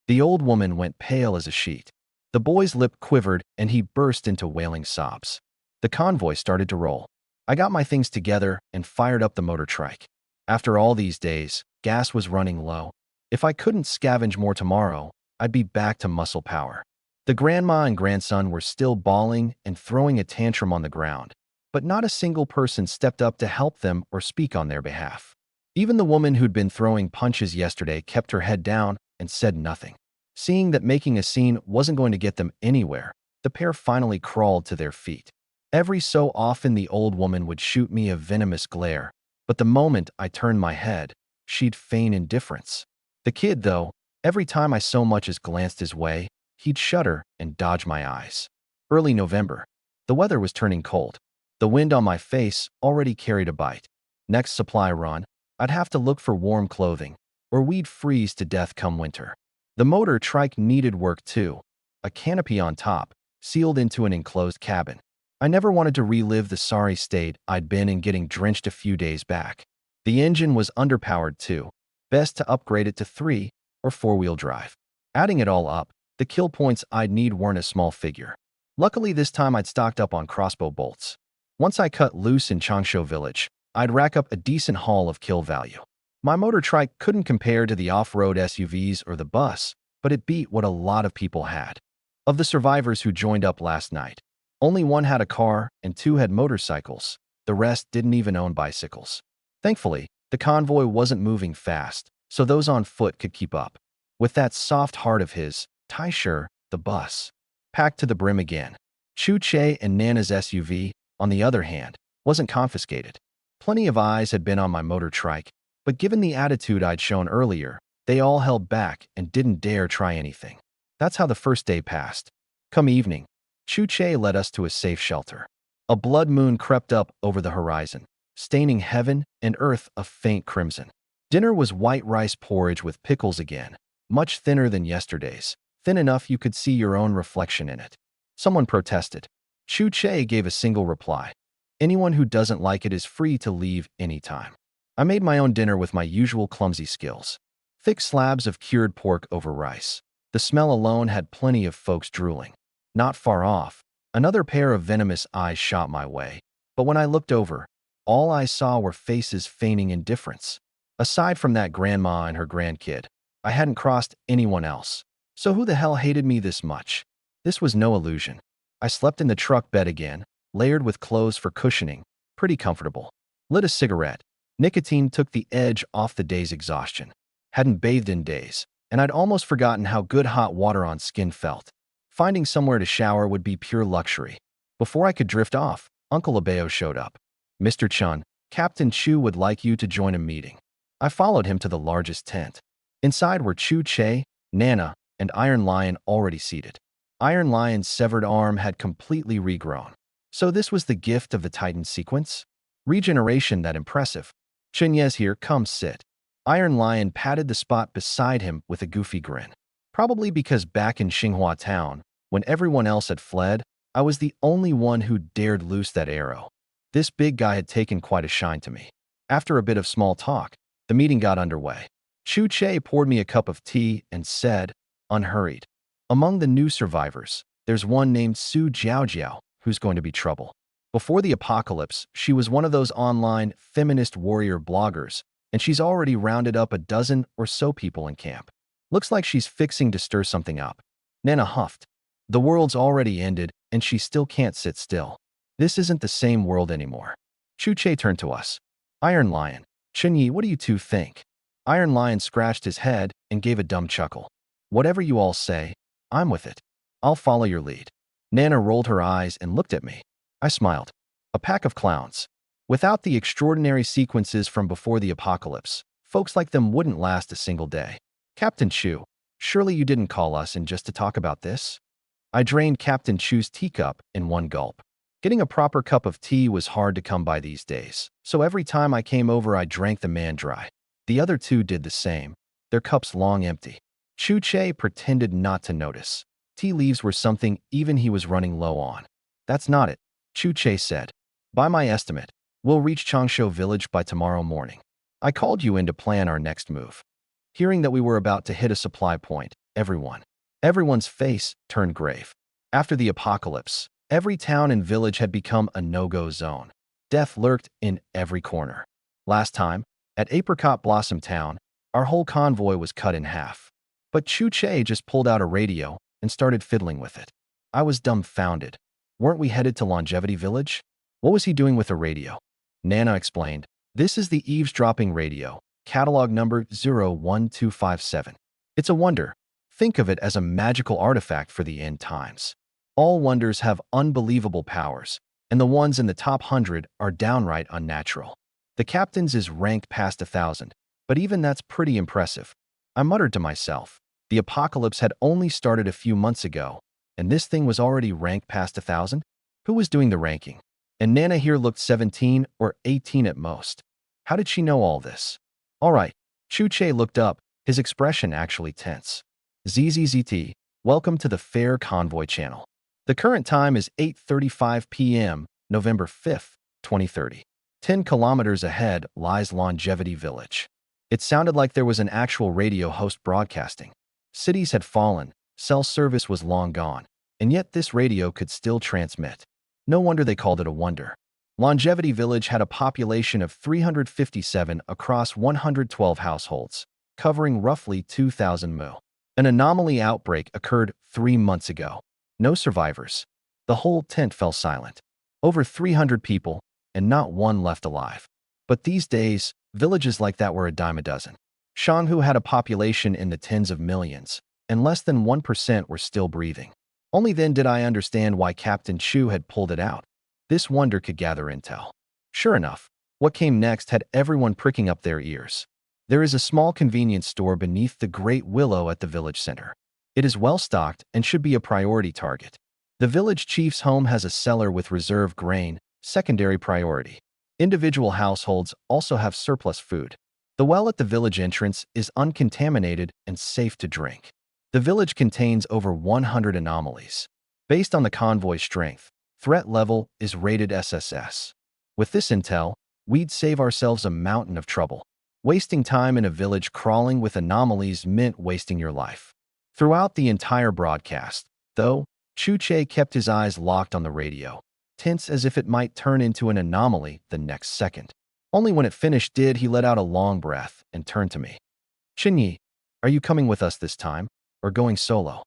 The old woman went pale as a sheet. The boy's lip quivered and he burst into wailing sobs. The convoy started to roll. I got my things together and fired up the motor trike. After all these days, gas was running low. If I couldn't scavenge more tomorrow, I'd be back to muscle power. The grandma and grandson were still bawling and throwing a tantrum on the ground, but not a single person stepped up to help them or speak on their behalf. Even the woman who'd been throwing punches yesterday kept her head down and said nothing. Seeing that making a scene wasn't going to get them anywhere, the pair finally crawled to their feet. Every so often the old woman would shoot me a venomous glare, but the moment I turned my head, she'd feign indifference. The kid, though, every time I so much as glanced his way, he'd shudder and dodge my eyes. Early November. The weather was turning cold. The wind on my face already carried a bite. Next supply run, I'd have to look for warm clothing, or we'd freeze to death come winter. The motor trike needed work too. A canopy on top, sealed into an enclosed cabin. I never wanted to relive the sorry state I'd been in getting drenched a few days back. The engine was underpowered too. Best to upgrade it to 3 or 4-wheel drive. Adding it all up, the kill points I'd need weren't a small figure. Luckily this time I'd stocked up on crossbow bolts. Once I cut loose in Changsho Village, I'd rack up a decent haul of kill value. My motor trike couldn't compare to the off-road SUVs or the bus, but it beat what a lot of people had. Of the survivors who joined up last night, only one had a car and 2 had motorcycles. The rest didn't even own bicycles. Thankfully, the convoy wasn't moving fast, so those on foot could keep up. With that soft heart of his, Taisher, the bus, packed to the brim again. Chu-Che and Nana's SUV, on the other hand, wasn't confiscated. Plenty of eyes had been on my motor trike, but given the attitude I'd shown earlier, they all held back and didn't dare try anything. That's how the first day passed. Come evening, Chu-Che led us to a safe shelter. A blood moon crept up over the horizon, staining heaven and earth a faint crimson. Dinner was white rice porridge with pickles again, much thinner than yesterday's, thin enough you could see your own reflection in it. Someone protested. Chu-Che gave a single reply. Anyone who doesn't like it is free to leave anytime. I made my own dinner with my usual clumsy skills. Thick slabs of cured pork over rice. The smell alone had plenty of folks drooling. Not far off, another pair of venomous eyes shot my way, but when I looked over, all I saw were faces feigning indifference. Aside from that grandma and her grandkid, I hadn't crossed anyone else. So who the hell hated me this much? This was no illusion. I slept in the truck bed again, layered with clothes for cushioning, pretty comfortable. Lit a cigarette. Nicotine took the edge off the day's exhaustion. Hadn't bathed in days, and I'd almost forgotten how good hot water on skin felt. Finding somewhere to shower would be pure luxury. Before I could drift off, Uncle Abeo showed up. Mr. Chun, Captain Chu would like you to join a meeting. I followed him to the largest tent. Inside were Chu-Che, Nana, and Iron Lion already seated. Iron Lion's severed arm had completely regrown. So this was the gift of the Titan sequence? Regeneration that impressive. Chunyez here, come sit. Iron Lion patted the spot beside him with a goofy grin. Probably because back in Xinghua town, when everyone else had fled, I was the only one who dared loose that arrow. This big guy had taken quite a shine to me. After a bit of small talk, the meeting got underway. Chu-Che poured me a cup of tea and said, unhurried, among the new survivors, there's one named Su Jiaojiao who's going to be trouble. Before the apocalypse, she was one of those online feminist warrior bloggers, and she's already rounded up a dozen or so people in camp. Looks like she's fixing to stir something up. Nana huffed. The world's already ended, and she still can't sit still. This isn't the same world anymore. Chu-Che turned to us. Iron Lion, Chunyi, what do you two think? Iron Lion scratched his head and gave a dumb chuckle. Whatever you all say, I'm with it. I'll follow your lead. Nana rolled her eyes and looked at me. I smiled. A pack of clowns. Without the extraordinary sequences from before the apocalypse, folks like them wouldn't last a single day. Captain Chu, surely you didn't call us in just to talk about this? I drained Captain Chu's teacup in one gulp. Getting a proper cup of tea was hard to come by these days, so every time I came over I drank the man dry. The other two did the same, their cups long empty. Chu-Che pretended not to notice. Tea leaves were something even he was running low on. That's not it, Chu-Che said. By my estimate, we'll reach Changsho Village by tomorrow morning. I called you in to plan our next move. Hearing that we were about to hit a supply point, everyone's face turned grave. After the apocalypse, every town and village had become a no-go zone. Death lurked in every corner. Last time, at Apricot Blossom Town, our whole convoy was cut in half. But Chu-Che just pulled out a radio and started fiddling with it. I was dumbfounded. Weren't we headed to Longevity Village? What was he doing with a radio? Nana explained, "This is the eavesdropping radio, catalog number 01257. It's a wonder. Think of it as a magical artifact for the end times. All wonders have unbelievable powers, and the ones in the top 100 are downright unnatural. The captain's is ranked past 1,000, but even that's pretty impressive." I muttered to myself. The apocalypse had only started a few months ago, and this thing was already ranked past 1,000? Who was doing the ranking? And Nana here looked 17 or 18 at most. How did she know all this? All right. Chu-Che looked up, his expression actually tense. ZZZT, welcome to the Fair Convoy channel. The current time is 8:35 p.m., November 5th, 2030. 10 kilometers ahead lies Longevity Village. It sounded like there was an actual radio host broadcasting. Cities had fallen, cell service was long gone, and yet this radio could still transmit. No wonder they called it a wonder. Longevity Village had a population of 357 across 112 households, covering roughly 2,000 mu. An anomaly outbreak occurred 3 months ago. No survivors. The whole tent fell silent. Over 300 people, and not one left alive. But these days, villages like that were a dime a dozen. Shanghu had a population in the tens of millions, and less than 1% were still breathing. Only then did I understand why Captain Chu had pulled it out. This wonder could gather intel. Sure enough, what came next had everyone pricking up their ears. There is a small convenience store beneath the great willow at the village center. It is well stocked and should be a priority target. The village chief's home has a cellar with reserve grain, secondary priority. Individual households also have surplus food. The well at the village entrance is uncontaminated and safe to drink. The village contains over 100 anomalies. Based on the convoy's strength, threat level is rated SSS. With this intel, we'd save ourselves a mountain of trouble. Wasting time in a village crawling with anomalies meant wasting your life. Throughout the entire broadcast, though, Chu-Che kept his eyes locked on the radio, tense as if it might turn into an anomaly the next second. Only when it finished did he let out a long breath and turn to me. "Chinyi, are you coming with us this time, or going solo?"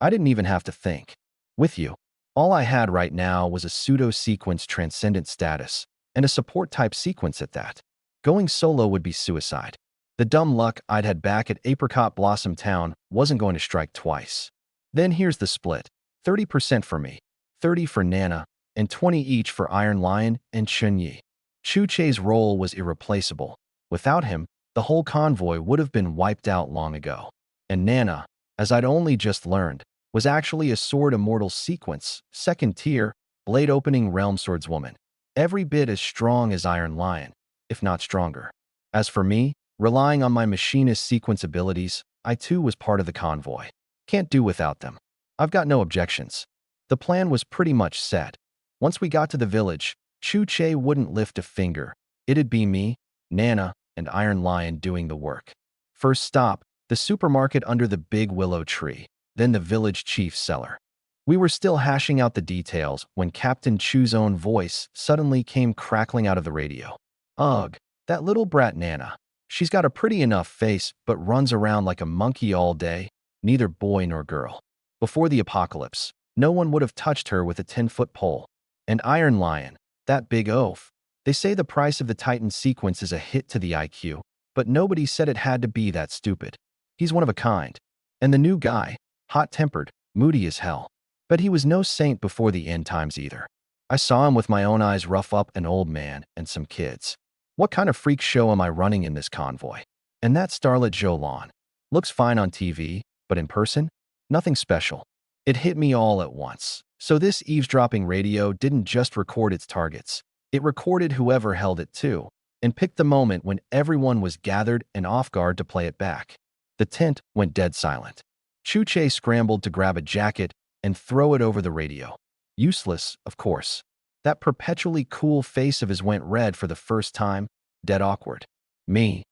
I didn't even have to think. With you. All I had right now was a pseudo-sequence transcendent status, and a support-type sequence at that. Going solo would be suicide. The dumb luck I'd had back at Apricot Blossom Town wasn't going to strike twice. Then here's the split. 30% for me, 30 for Nana, and 20 each for Iron Lion and Chunyi. Chu-Che's role was irreplaceable. Without him, the whole convoy would have been wiped out long ago. And Nana, as I'd only just learned, was actually a Sword Immortal sequence, second tier, blade-opening realm swordswoman. Every bit as strong as Iron Lion, if not stronger. As for me, relying on my machinist sequence abilities, I too was part of the convoy. Can't do without them. I've got no objections. The plan was pretty much set. Once we got to the village, Chu-Che wouldn't lift a finger. It'd be me, Nana, and Iron Lion doing the work. First stop, the supermarket under the big willow tree, then the village chief's cellar. We were still hashing out the details when Captain Chu's own voice suddenly came crackling out of the radio. "Ugh, that little brat Nana. She's got a pretty enough face but runs around like a monkey all day, neither boy nor girl. Before the apocalypse, no one would have touched her with a 10-foot pole. And Iron Lion, that big oaf. They say the price of the Titan sequence is a hit to the IQ, but nobody said it had to be that stupid. He's one of a kind. And the new guy, hot-tempered, moody as hell. But he was no saint before the end times either. I saw him with my own eyes rough up an old man and some kids. What kind of freak show am I running in this convoy? And that starlet Jolan. Looks fine on TV, but in person? Nothing special. It hit me all at once. So this eavesdropping radio didn't just record its targets. It recorded whoever held it too, and picked the moment when everyone was gathered and off guard to play it back. The tent went dead silent. Chu-Che scrambled to grab a jacket and throw it over the radio. Useless, of course. That perpetually cool face of his went red for the first time, dead awkward. Me.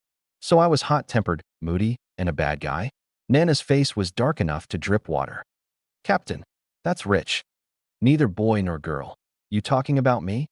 So I was hot-tempered, moody, and a bad guy? Nana's face was dark enough to drip water. "Captain, that's rich. Neither boy nor girl. You talking about me?"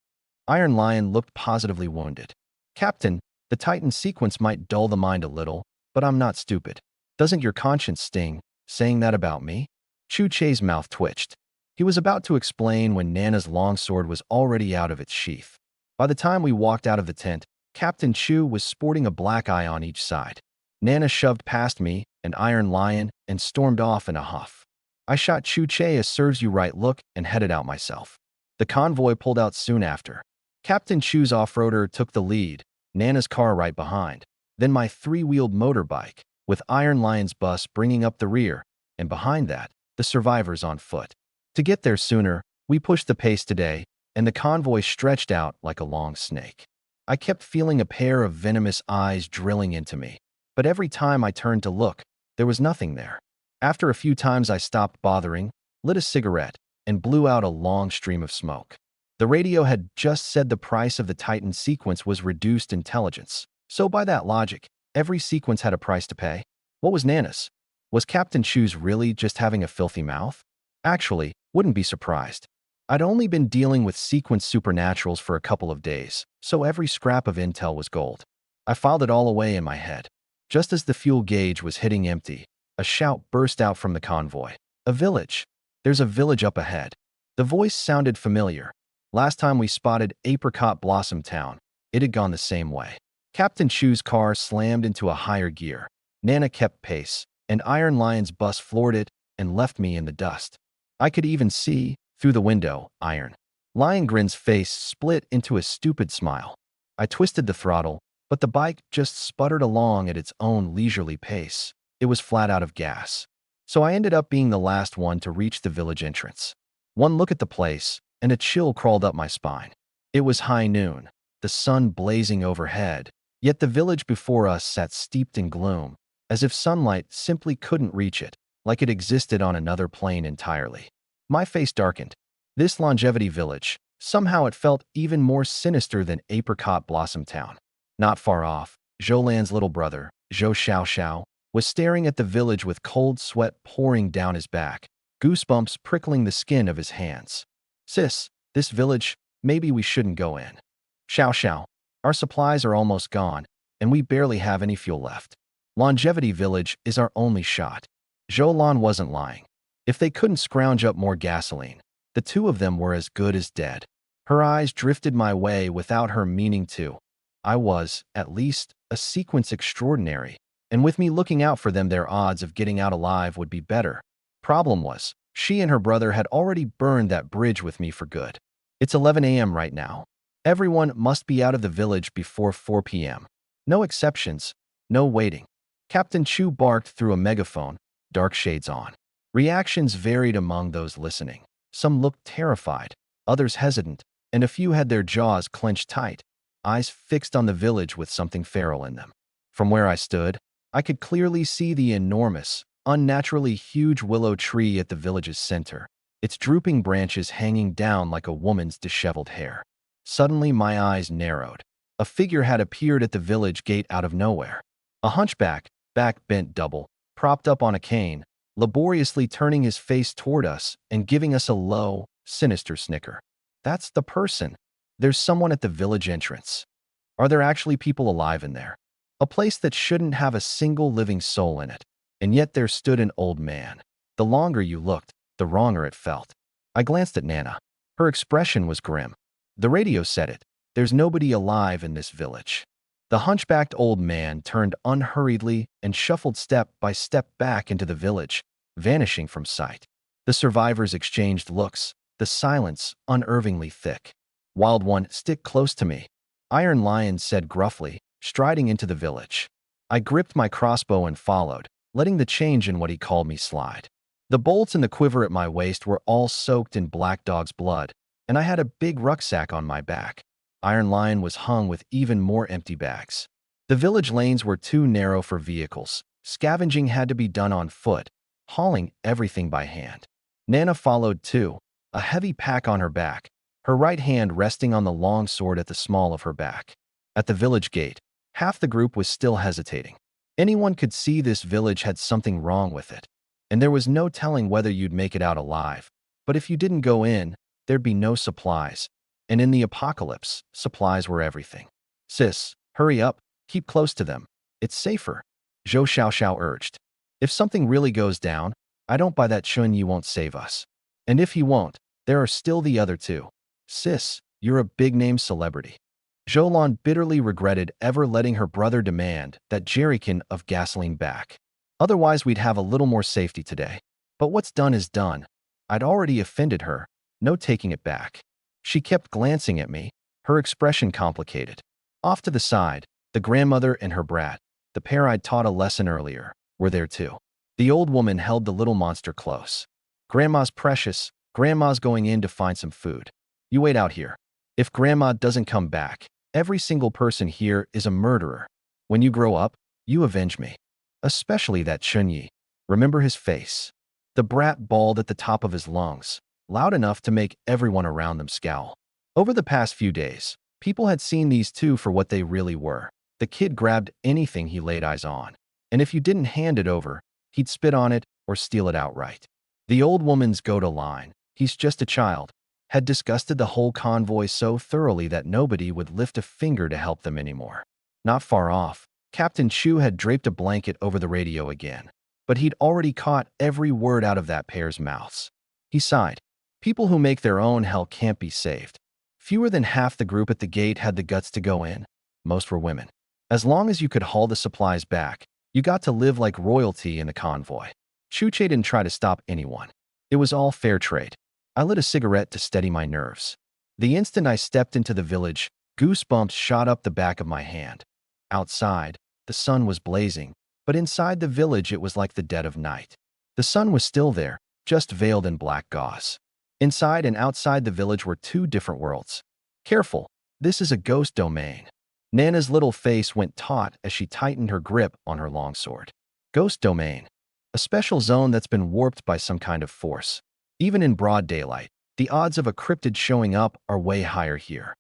Iron Lion looked positively wounded. "Captain, the Titan sequence might dull the mind a little, but I'm not stupid. Doesn't your conscience sting, saying that about me?" Chu Che's mouth twitched. He was about to explain when Nana's longsword was already out of its sheath. By the time we walked out of the tent, Captain Chu was sporting a black eye on each side. Nana shoved past me, an iron lion, and stormed off in a huff. I shot Chu Che a serves you right look and headed out myself. The convoy pulled out soon after. Captain Chu's off-roader took the lead, Nana's car right behind. Then my three-wheeled motorbike, with Iron Lion's bus bringing up the rear, and behind that, the survivors on foot. To get there sooner, we pushed the pace today, and the convoy stretched out like a long snake. I kept feeling a pair of venomous eyes drilling into me, but every time I turned to look, there was nothing there. After a few times I stopped bothering, lit a cigarette, and blew out a long stream of smoke. The radio had just said the price of the Titan sequence was reduced intelligence, so by that logic, every sequence had a price to pay. What was Nana's? Was Captain Chu's really just having a filthy mouth? Actually, wouldn't be surprised. I'd only been dealing with sequence supernaturals for a couple of days, so every scrap of intel was gold. I filed it all away in my head. Just as the fuel gauge was hitting empty, a shout burst out from the convoy. A village. There's a village up ahead. The voice sounded familiar. Last time we spotted Apricot Blossom Town, it had gone the same way. Captain Chu's car slammed into a higher gear. Nana kept pace, and Iron Lion's bus floored it and left me in the dust. I could even see, through the window, Iron Lion Grin's face split into a stupid smile. I twisted the throttle, but the bike just sputtered along at its own leisurely pace. It was flat out of gas. So I ended up being the last one to reach the village entrance. One look at the place, and a chill crawled up my spine. It was high noon, the sun blazing overhead, yet the village before us sat steeped in gloom, as if sunlight simply couldn't reach it, like it existed on another plane entirely. My face darkened. This longevity village, somehow it felt even more sinister than Apricot Blossom Town. Not far off, Zhou little brother, Zhou Xiao, was staring at the village with cold sweat pouring down his back, goosebumps prickling the skin of his hands. Sis, this village, maybe we shouldn't go in. Xiao, our supplies are almost gone, and we barely have any fuel left. Longevity Village is our only shot. Zhou Lan wasn't lying. If they couldn't scrounge up more gasoline, the two of them were as good as dead. Her eyes drifted my way without her meaning to. I was, at least, a sequence extraordinary, and with me looking out for them their odds of getting out alive would be better. Problem was, she and her brother had already burned that bridge with me for good. It's 11 a.m. right now. Everyone must be out of the village before 4 p.m. No exceptions, no waiting. Captain Chu barked through a megaphone, dark shades on. Reactions varied among those listening. Some looked terrified, others hesitant, and a few had their jaws clenched tight, eyes fixed on the village with something feral in them. From where I stood, I could clearly see the enormous, unnaturally huge willow tree at the village's center, its drooping branches hanging down like a woman's disheveled hair. Suddenly my eyes narrowed. A figure had appeared at the village gate out of nowhere. A hunchback, back bent double, propped up on a cane, laboriously turning his face toward us and giving us a low, sinister snicker. That's the person. There's someone at the village entrance. Are there actually people alive in there? A place that shouldn't have a single living soul in it. And yet there stood an old man. The longer you looked, the wronger it felt. I glanced at Nana. Her expression was grim. The radio said it. There's nobody alive in this village. The hunchbacked old man turned unhurriedly and shuffled step by step back into the village, vanishing from sight. The survivors exchanged looks, the silence unervingly thick. Wild One, stick close to me, Iron Lion said gruffly, striding into the village. I gripped my crossbow and followed, letting the change in what he called me slide. The bolts in the quiver at my waist were all soaked in Black Dog's blood, and I had a big rucksack on my back. Iron Lion was hung with even more empty bags. The village lanes were too narrow for vehicles. Scavenging had to be done on foot, hauling everything by hand. Nana followed too, a heavy pack on her back, her right hand resting on the long sword at the small of her back. At the village gate, half the group was still hesitating. Anyone could see this village had something wrong with it, and there was no telling whether you'd make it out alive. But if you didn't go in, there'd be no supplies. And in the apocalypse, supplies were everything. Sis, hurry up, keep close to them. It's safer, Zhou Xiao urged. If something really goes down, I don't buy that Chunyi won't save us. And if he won't, there are still the other two. Sis, you're a big-name celebrity. Zholan bitterly regretted ever letting her brother demand that jerrycan of gasoline back. Otherwise, we'd have a little more safety today. But what's done is done. I'd already offended her. No taking it back. She kept glancing at me, her expression complicated. Off to the side, the grandmother and her brat, the pair I'd taught a lesson earlier, were there too. The old woman held the little monster close. Grandma's precious. Grandma's going in to find some food. You wait out here. If Grandma doesn't come back, every single person here is a murderer. When you grow up, you avenge me. Especially that Chunyi. Remember his face. The brat bawled at the top of his lungs, loud enough to make everyone around them scowl. Over the past few days, people had seen these two for what they really were. The kid grabbed anything he laid eyes on, and if you didn't hand it over, he'd spit on it or steal it outright. The old woman's go-to line, "He's just a child," had disgusted the whole convoy so thoroughly that nobody would lift a finger to help them anymore. Not far off, Captain Chu had draped a blanket over the radio again, but he'd already caught every word out of that pair's mouths. He sighed. People who make their own hell can't be saved. Fewer than half the group at the gate had the guts to go in. Most were women. As long as you could haul the supplies back, you got to live like royalty in the convoy. Chuche didn't try to stop anyone. It was all fair trade. I lit a cigarette to steady my nerves. The instant I stepped into the village, goosebumps shot up the back of my hand. Outside, the sun was blazing, but inside the village it was like the dead of night. The sun was still there, just veiled in black gauze. Inside and outside the village were two different worlds. Careful, this is a ghost domain. Nana's little face went taut as she tightened her grip on her longsword. Ghost domain. A special zone that's been warped by some kind of force. Even in broad daylight, the odds of a cryptid showing up are way higher here.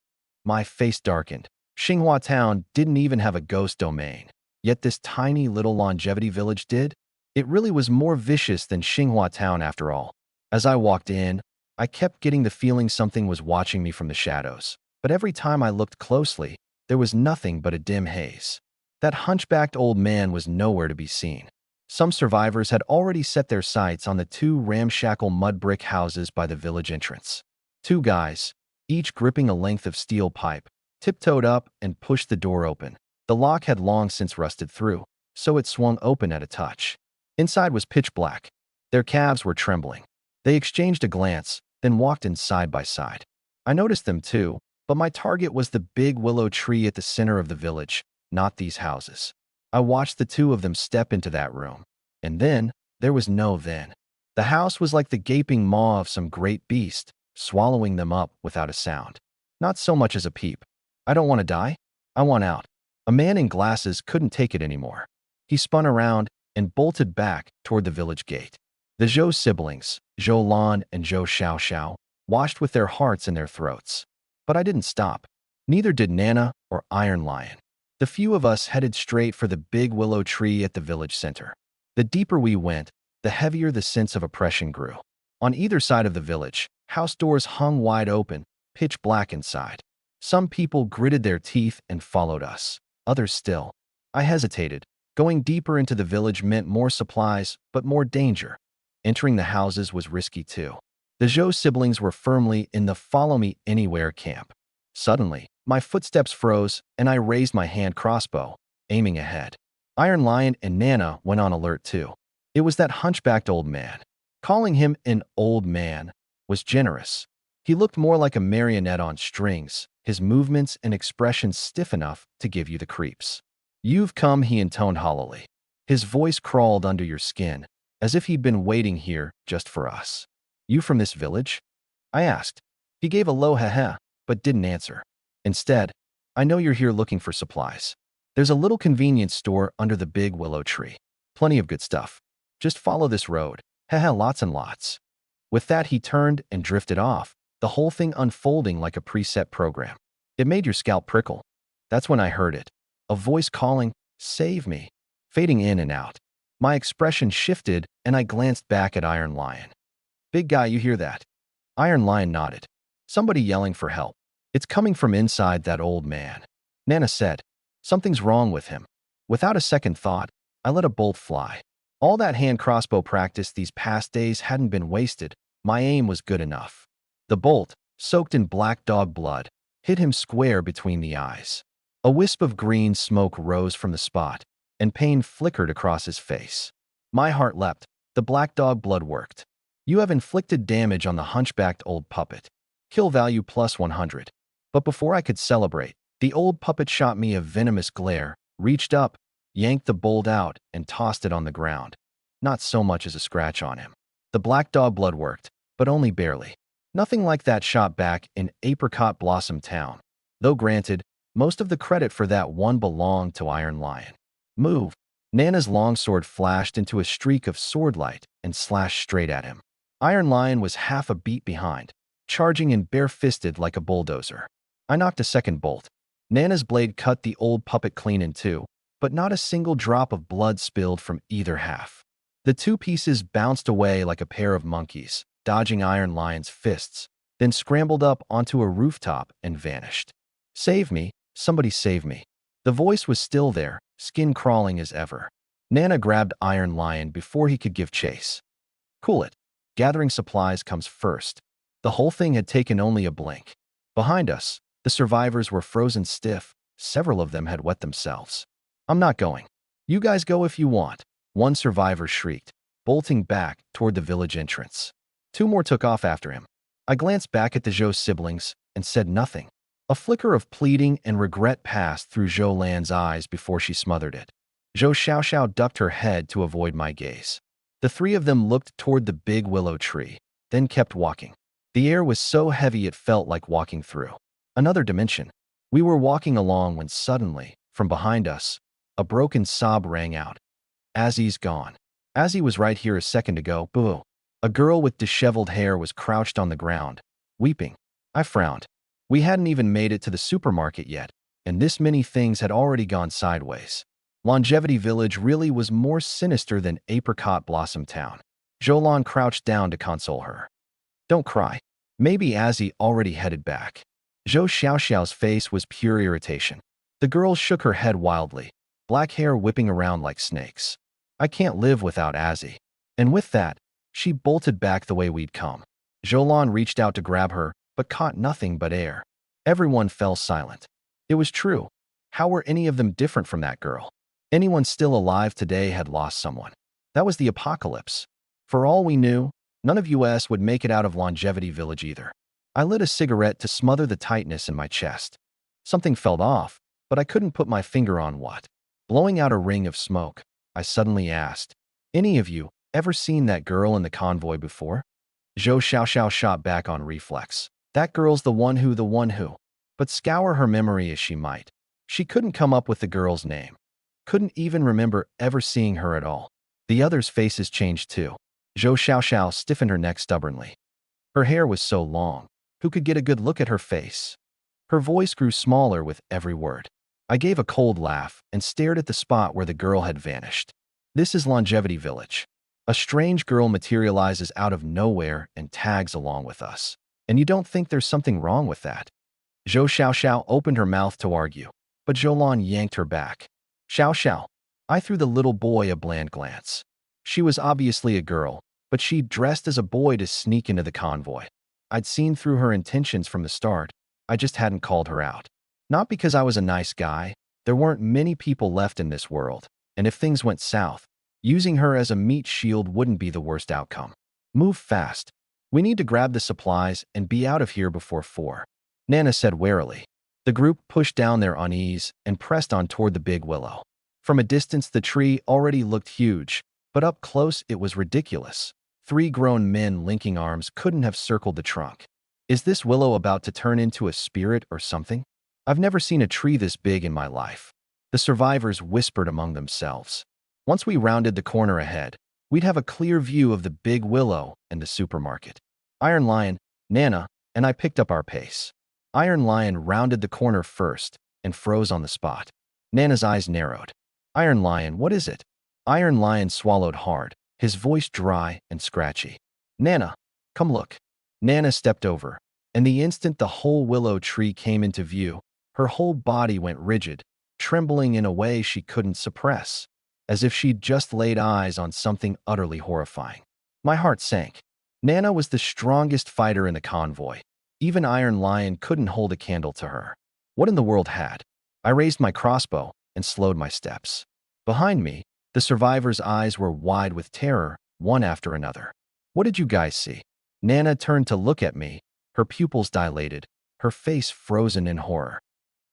My face darkened. Xinghua Town didn't even have a ghost domain. Yet this tiny little longevity village did? It really was more vicious than Xinghua Town after all. As I walked in, I kept getting the feeling something was watching me from the shadows. But every time I looked closely, there was nothing but a dim haze. That hunchbacked old man was nowhere to be seen. Some survivors had already set their sights on the two ramshackle mud brick houses by the village entrance. Two guys, each gripping a length of steel pipe, tiptoed up and pushed the door open. The lock had long since rusted through, so it swung open at a touch. Inside was pitch black. Their calves were trembling. They exchanged a glance, then walked in side by side. I noticed them too, but my target was the big willow tree at the center of the village, not these houses. I watched the two of them step into that room. And then, there was no then. The house was like the gaping maw of some great beast, swallowing them up without a sound. Not so much as a peep. I don't want to die. I want out. A man in glasses couldn't take it anymore. He spun around and bolted back toward the village gate. The Zhou siblings, Zhou Lan and Zhou Xiaoxiao, washed with their hearts in their throats. But I didn't stop. Neither did Nana or Iron Lion. The few of us headed straight for the big willow tree at the village center. The deeper we went, the heavier the sense of oppression grew. On either side of the village, house doors hung wide open, pitch black inside. Some people gritted their teeth and followed us. Others still. I hesitated. Going deeper into the village meant more supplies, but more danger. Entering the houses was risky too. The Zhou siblings were firmly in the follow-me-anywhere camp. Suddenly, my footsteps froze, and I raised my hand crossbow, aiming ahead. Iron Lion and Nana went on alert too. It was that hunchbacked old man. Calling him an old man was generous. He looked more like a marionette on strings, his movements and expressions stiff enough to give you the creeps. "You've come," he intoned hollowly. His voice crawled under your skin, as if he'd been waiting here just for us. "You from this village?" I asked. He gave a low ha-ha, but didn't answer. Instead, "I know you're here looking for supplies. There's a little convenience store under the big willow tree. Plenty of good stuff. Just follow this road. Haha, lots and lots." With that, he turned and drifted off, the whole thing unfolding like a preset program. It made your scalp prickle. That's when I heard it. A voice calling, "Save me," fading in and out. My expression shifted, and I glanced back at Iron Lion. "Big guy, you hear that?" Iron Lion nodded. "Somebody yelling for help. It's coming from inside that old man." Nana said, "Something's wrong with him." Without a second thought, I let a bolt fly. All that hand crossbow practice these past days hadn't been wasted. My aim was good enough. The bolt, soaked in black dog blood, hit him square between the eyes. A wisp of green smoke rose from the spot, and pain flickered across his face. My heart leapt. The black dog blood worked. You have inflicted damage on the hunchbacked old puppet. Kill value plus 100. But before I could celebrate, the old puppet shot me a venomous glare, reached up, yanked the bolt out, and tossed it on the ground. Not so much as a scratch on him. The black dog blood worked, but only barely. Nothing like that shot back in Apricot Blossom Town. Though granted, most of the credit for that one belonged to Iron Lion. Move. Nana's longsword flashed into a streak of swordlight and slashed straight at him. Iron Lion was half a beat behind, charging in bare-fisted like a bulldozer. I knocked a second bolt. Nana's blade cut the old puppet clean in two, but not a single drop of blood spilled from either half. The two pieces bounced away like a pair of monkeys, dodging Iron Lion's fists, then scrambled up onto a rooftop and vanished. Save me, somebody save me. The voice was still there, skin crawling as ever. Nana grabbed Iron Lion before he could give chase. Cool it. Gathering supplies comes first. The whole thing had taken only a blink. Behind us, the survivors were frozen stiff. Several of them had wet themselves. I'm not going. You guys go if you want, one survivor shrieked, bolting back toward the village entrance. Two more took off after him. I glanced back at the Zhou siblings and said nothing. A flicker of pleading and regret passed through Zhou Lan's eyes before she smothered it. Zhou Xiaoxiao ducked her head to avoid my gaze. The three of them looked toward the big willow tree, then kept walking. The air was so heavy it felt like walking through another dimension. We were walking along when suddenly, from behind us, a broken sob rang out. Azzy's gone. Azzy was right here a second ago, boo. A girl with disheveled hair was crouched on the ground, weeping. I frowned. We hadn't even made it to the supermarket yet, and this many things had already gone sideways. Longevity Village really was more sinister than Apricot Blossom Town. Zhou crouched down to console her. Don't cry. Maybe Azzy already headed back. Zhou Xiaoxiao's face was pure irritation. The girl shook her head wildly, black hair whipping around like snakes. I can't live without Azzy. And with that, she bolted back the way we'd come. Zhou reached out to grab her, but caught nothing but air. Everyone fell silent. It was true. How were any of them different from that girl? Anyone still alive today had lost someone. That was the apocalypse. For all we knew, none of us would make it out of Longevity Village either. I lit a cigarette to smother the tightness in my chest. Something felt off, but I couldn't put my finger on what. Blowing out a ring of smoke, I suddenly asked, any of you ever seen that girl in the convoy before? Zhou Xiaoxiao shot back on reflex. That girl's the one who. But scour her memory as she might, she couldn't come up with the girl's name. Couldn't even remember ever seeing her at all. The others' faces changed too. Zhou Xiaoxiao stiffened her neck stubbornly. Her hair was so long, who could get a good look at her face? Her voice grew smaller with every word. I gave a cold laugh and stared at the spot where the girl had vanished. This is Longevity Village. A strange girl materializes out of nowhere and tags along with us. And you don't think there's something wrong with that? Zhou Xiaoxiao opened her mouth to argue, but Zhou yanked her back. Xiaoxiao. I threw the little boy a bland glance. She was obviously a girl, but she'd dressed as a boy to sneak into the convoy. I'd seen through her intentions from the start. I just hadn't called her out. Not because I was a nice guy. There weren't many people left in this world, and if things went south, using her as a meat shield wouldn't be the worst outcome. Move fast. We need to grab the supplies and be out of here before 4. Nana said warily. The group pushed down their unease and pressed on toward the big willow. From a distance, the tree already looked huge, but up close it was ridiculous. 3 grown men linking arms couldn't have circled the trunk. Is this willow about to turn into a spirit or something? I've never seen a tree this big in my life. The survivors whispered among themselves. Once we rounded the corner ahead, we'd have a clear view of the big willow and the supermarket. Iron Lion, Nana, and I picked up our pace. Iron Lion rounded the corner first and froze on the spot. Nana's eyes narrowed. Iron Lion, what is it? Iron Lion swallowed hard, his voice dry and scratchy. Nana, come look. Nana stepped over, and the instant the whole willow tree came into view, her whole body went rigid, trembling in a way she couldn't suppress. as if she'd just laid eyes on something utterly horrifying. My heart sank. Nana was the strongest fighter in the convoy. Even Iron Lion couldn't hold a candle to her. What in the world had? I raised my crossbow and slowed my steps. Behind me, the survivors' eyes were wide with terror, one after another. What did you guys see? Nana turned to look at me, her pupils dilated, her face frozen in horror.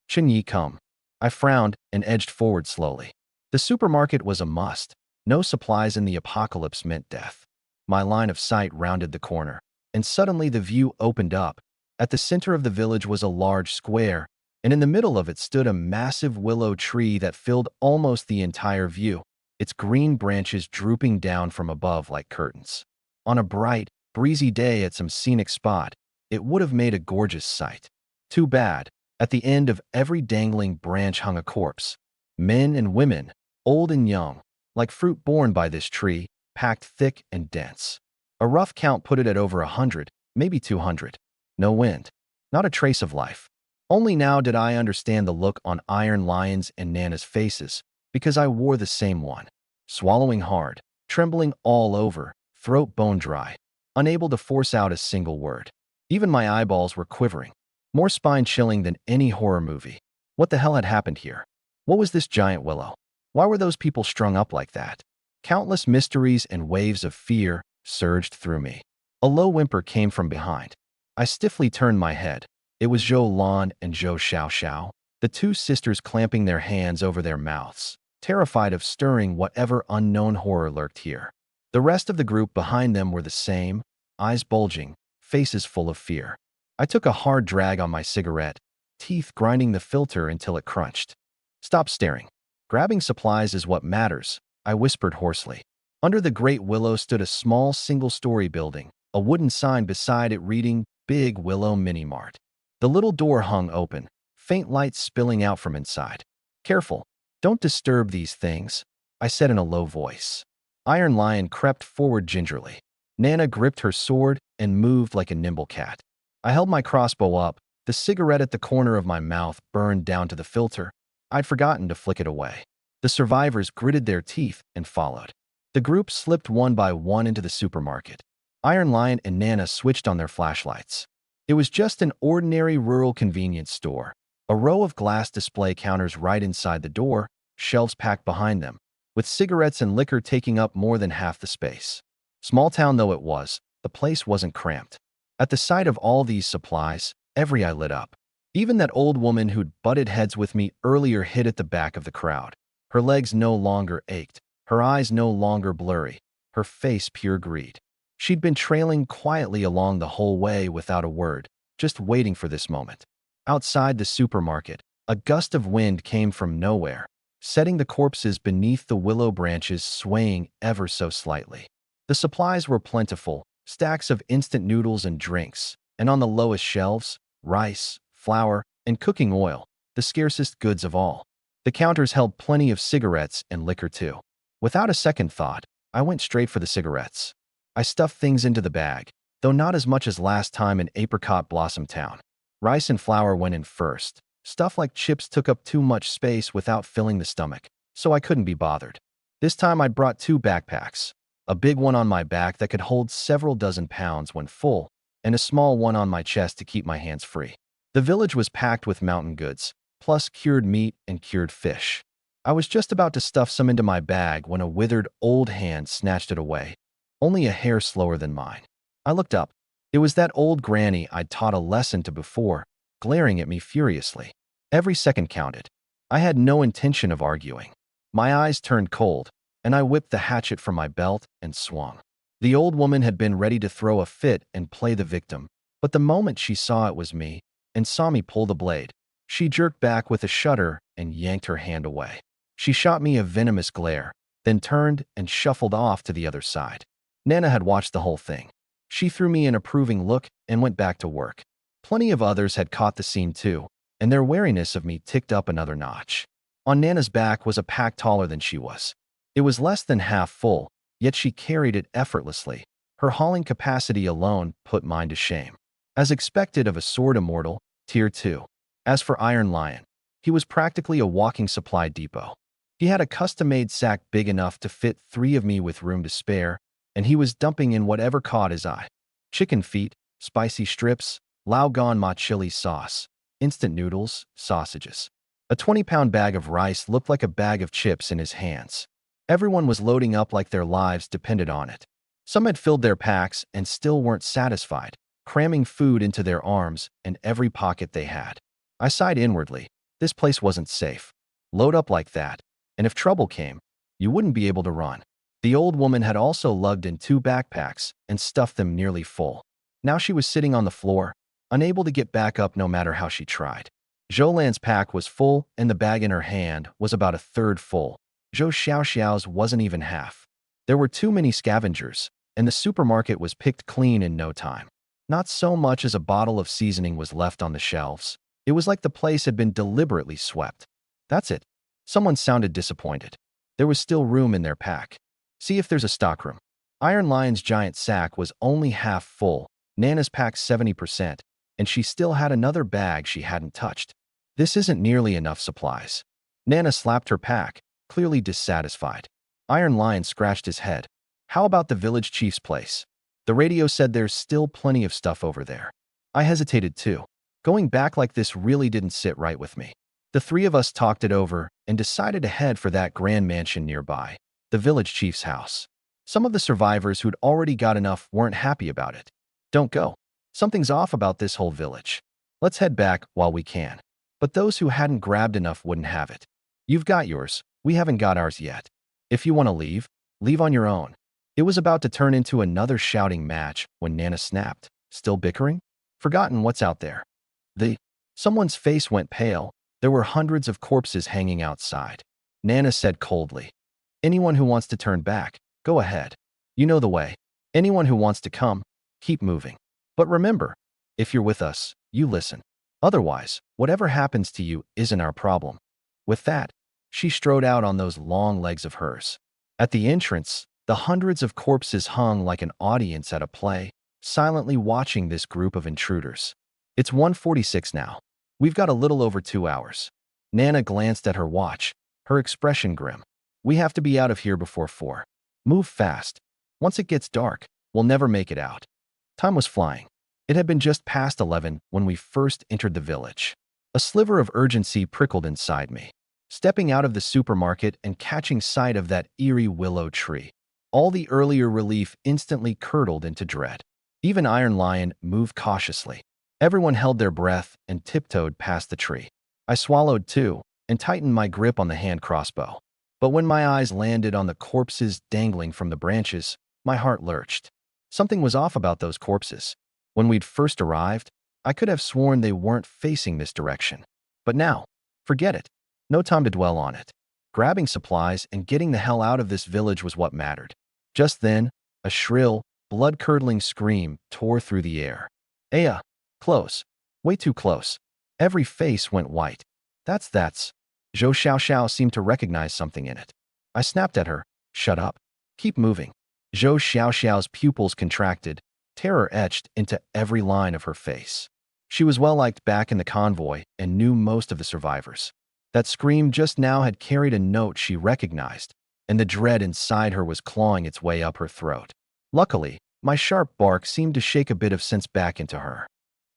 Chin-Yi, come. I frowned and edged forward slowly. The supermarket was a must. No supplies in the apocalypse meant death. My line of sight rounded the corner, and suddenly the view opened up. At the center of the village was a large square, and in the middle of it stood a massive willow tree that filled almost the entire view, its green branches drooping down from above like curtains. On a bright, breezy day at some scenic spot, it would have made a gorgeous sight. Too bad, at the end of every dangling branch hung a corpse. Men and women, old and young, like fruit borne by this tree, packed thick and dense. A rough count put it at over 100, maybe 200. No wind. Not a trace of life. Only now did I understand the look on Iron Lion's and Nana's faces, because I wore the same one. Swallowing hard, trembling all over, throat bone dry, unable to force out a single word. Even my eyeballs were quivering. More spine-chilling than any horror movie. What the hell had happened here? What was this giant willow? Why were those people strung up like that? Countless mysteries and waves of fear surged through me. A low whimper came from behind. I stiffly turned my head. It was Zhou Lan and Zhou Xiaoxiao, the two sisters clamping their hands over their mouths, terrified of stirring whatever unknown horror lurked here. The rest of the group behind them were the same, eyes bulging, faces full of fear. I took a hard drag on my cigarette, teeth grinding the filter until it crunched. Stop staring. Grabbing supplies is what matters, I whispered hoarsely. Under the great willow stood a small single-story building, a wooden sign beside it reading, Big Willow Mini Mart. The little door hung open, faint light spilling out from inside. Careful, don't disturb these things, I said in a low voice. Iron Lion crept forward gingerly. Nana gripped her sword and moved like a nimble cat. I held my crossbow up, the cigarette at the corner of my mouth burned down to the filter. I'd forgotten to flick it away. The survivors gritted their teeth and followed. The group slipped one by one into the supermarket. Iron Lion and Nana switched on their flashlights. It was just an ordinary rural convenience store. A row of glass display counters right inside the door, shelves packed behind them, with cigarettes and liquor taking up more than half the space. Small town though it was, the place wasn't cramped. At the sight of all these supplies, every eye lit up. Even that old woman who'd butted heads with me earlier hid at the back of the crowd. Her legs no longer ached, her eyes no longer blurry, her face pure greed. She'd been trailing quietly along the whole way without a word, just waiting for this moment. Outside the supermarket, a gust of wind came from nowhere, setting the corpses beneath the willow branches swaying ever so slightly. The supplies were plentiful, stacks of instant noodles and drinks, and on the lowest shelves, rice, flour, and cooking oil, the scarcest goods of all. The counters held plenty of cigarettes and liquor too. Without a second thought, I went straight for the cigarettes. I stuffed things into the bag, though not as much as last time in Apricot Blossom Town. Rice and flour went in first. Stuff like chips took up too much space without filling the stomach, so I couldn't be bothered. This time I'd brought 2 backpacks, a big one on my back that could hold several dozen pounds when full, and a small one on my chest to keep my hands free. The village was packed with mountain goods, plus cured meat and cured fish. I was just about to stuff some into my bag when a withered old hand snatched it away, only a hair slower than mine. I looked up. It was that old granny I'd taught a lesson to before, glaring at me furiously. Every second counted. I had no intention of arguing. My eyes turned cold, and I whipped the hatchet from my belt and swung. The old woman had been ready to throw a fit and play the victim, but the moment she saw it was me, and saw me pull the blade, she jerked back with a shudder and yanked her hand away. She shot me a venomous glare, then turned and shuffled off to the other side. Nana had watched the whole thing. She threw me an approving look and went back to work. Plenty of others had caught the scene too, and their wariness of me ticked up another notch. On Nana's back was a pack taller than she was. It was less than half full, yet she carried it effortlessly. Her hauling capacity alone put mine to shame. As expected of a sword immortal, Tier 2. As for Iron Lion, he was practically a walking supply depot. He had a custom-made sack big enough to fit 3 of me with room to spare, and he was dumping in whatever caught his eye. Chicken feet, spicy strips, lao gan ma chili sauce, instant noodles, sausages. A 20-pound bag of rice looked like a bag of chips in his hands. Everyone was loading up like their lives depended on it. Some had filled their packs and still weren't satisfied, cramming food into their arms and every pocket they had. I sighed inwardly. This place wasn't safe. Load up like that, and if trouble came, you wouldn't be able to run. The old woman had also lugged in 2 backpacks and stuffed them nearly full. Now she was sitting on the floor, unable to get back up no matter how she tried. Zhoulan's pack was full, and the bag in her hand was about a third full. Zhou Xiaoxiao's wasn't even half. There were too many scavengers, and the supermarket was picked clean in no time. Not so much as a bottle of seasoning was left on the shelves. It was like the place had been deliberately swept. That's it. Someone sounded disappointed. There was still room in their pack. See if there's a stockroom. Iron Lion's giant sack was only half full, Nana's pack 70%, and she still had another bag she hadn't touched. This isn't nearly enough supplies. Nana slapped her pack, clearly dissatisfied. Iron Lion scratched his head. How about the village chief's place? The radio said there's still plenty of stuff over there. I hesitated too. Going back like this really didn't sit right with me. The 3 of us talked it over and decided to head for that grand mansion nearby, the village chief's house. Some of the survivors who'd already got enough weren't happy about it. Don't go. Something's off about this whole village. Let's head back while we can. But those who hadn't grabbed enough wouldn't have it. You've got yours, we haven't got ours yet. If you want to leave, leave on your own. It was about to turn into another shouting match when Nana snapped. Still bickering? Forgotten what's out there. Someone's face went pale. There were hundreds of corpses hanging outside. Nana said coldly, anyone who wants to turn back, go ahead. You know the way. Anyone who wants to come, keep moving. But remember, if you're with us, you listen. Otherwise, whatever happens to you isn't our problem. With that, she strode out on those long legs of hers. At the entrance, the hundreds of corpses hung like an audience at a play, silently watching this group of intruders. It's 1:46 now. We've got a little over 2 hours. Nana glanced at her watch, her expression grim. We have to be out of here before 4. Move fast. Once it gets dark, we'll never make it out. Time was flying. It had been just past 11 when we first entered the village. A sliver of urgency prickled inside me. Stepping out of the supermarket and catching sight of that eerie willow tree, all the earlier relief instantly curdled into dread. Even Iron Lion moved cautiously. Everyone held their breath and tiptoed past the tree. I swallowed too and tightened my grip on the hand crossbow. But when my eyes landed on the corpses dangling from the branches, my heart lurched. Something was off about those corpses. When we'd first arrived, I could have sworn they weren't facing this direction. But now, forget it. No time to dwell on it. Grabbing supplies and getting the hell out of this village was what mattered. Just then, a shrill, blood-curdling scream tore through the air. Aya! Close. Way too close. Every face went white. That's. Zhou Xiaoxiao seemed to recognize something in it. I snapped at her. Shut up. Keep moving. Zhou Xiaoxiao's pupils contracted, terror etched into every line of her face. She was well-liked back in the convoy and knew most of the survivors. That scream just now had carried a note she recognized, and the dread inside her was clawing its way up her throat. Luckily, my sharp bark seemed to shake a bit of sense back into her.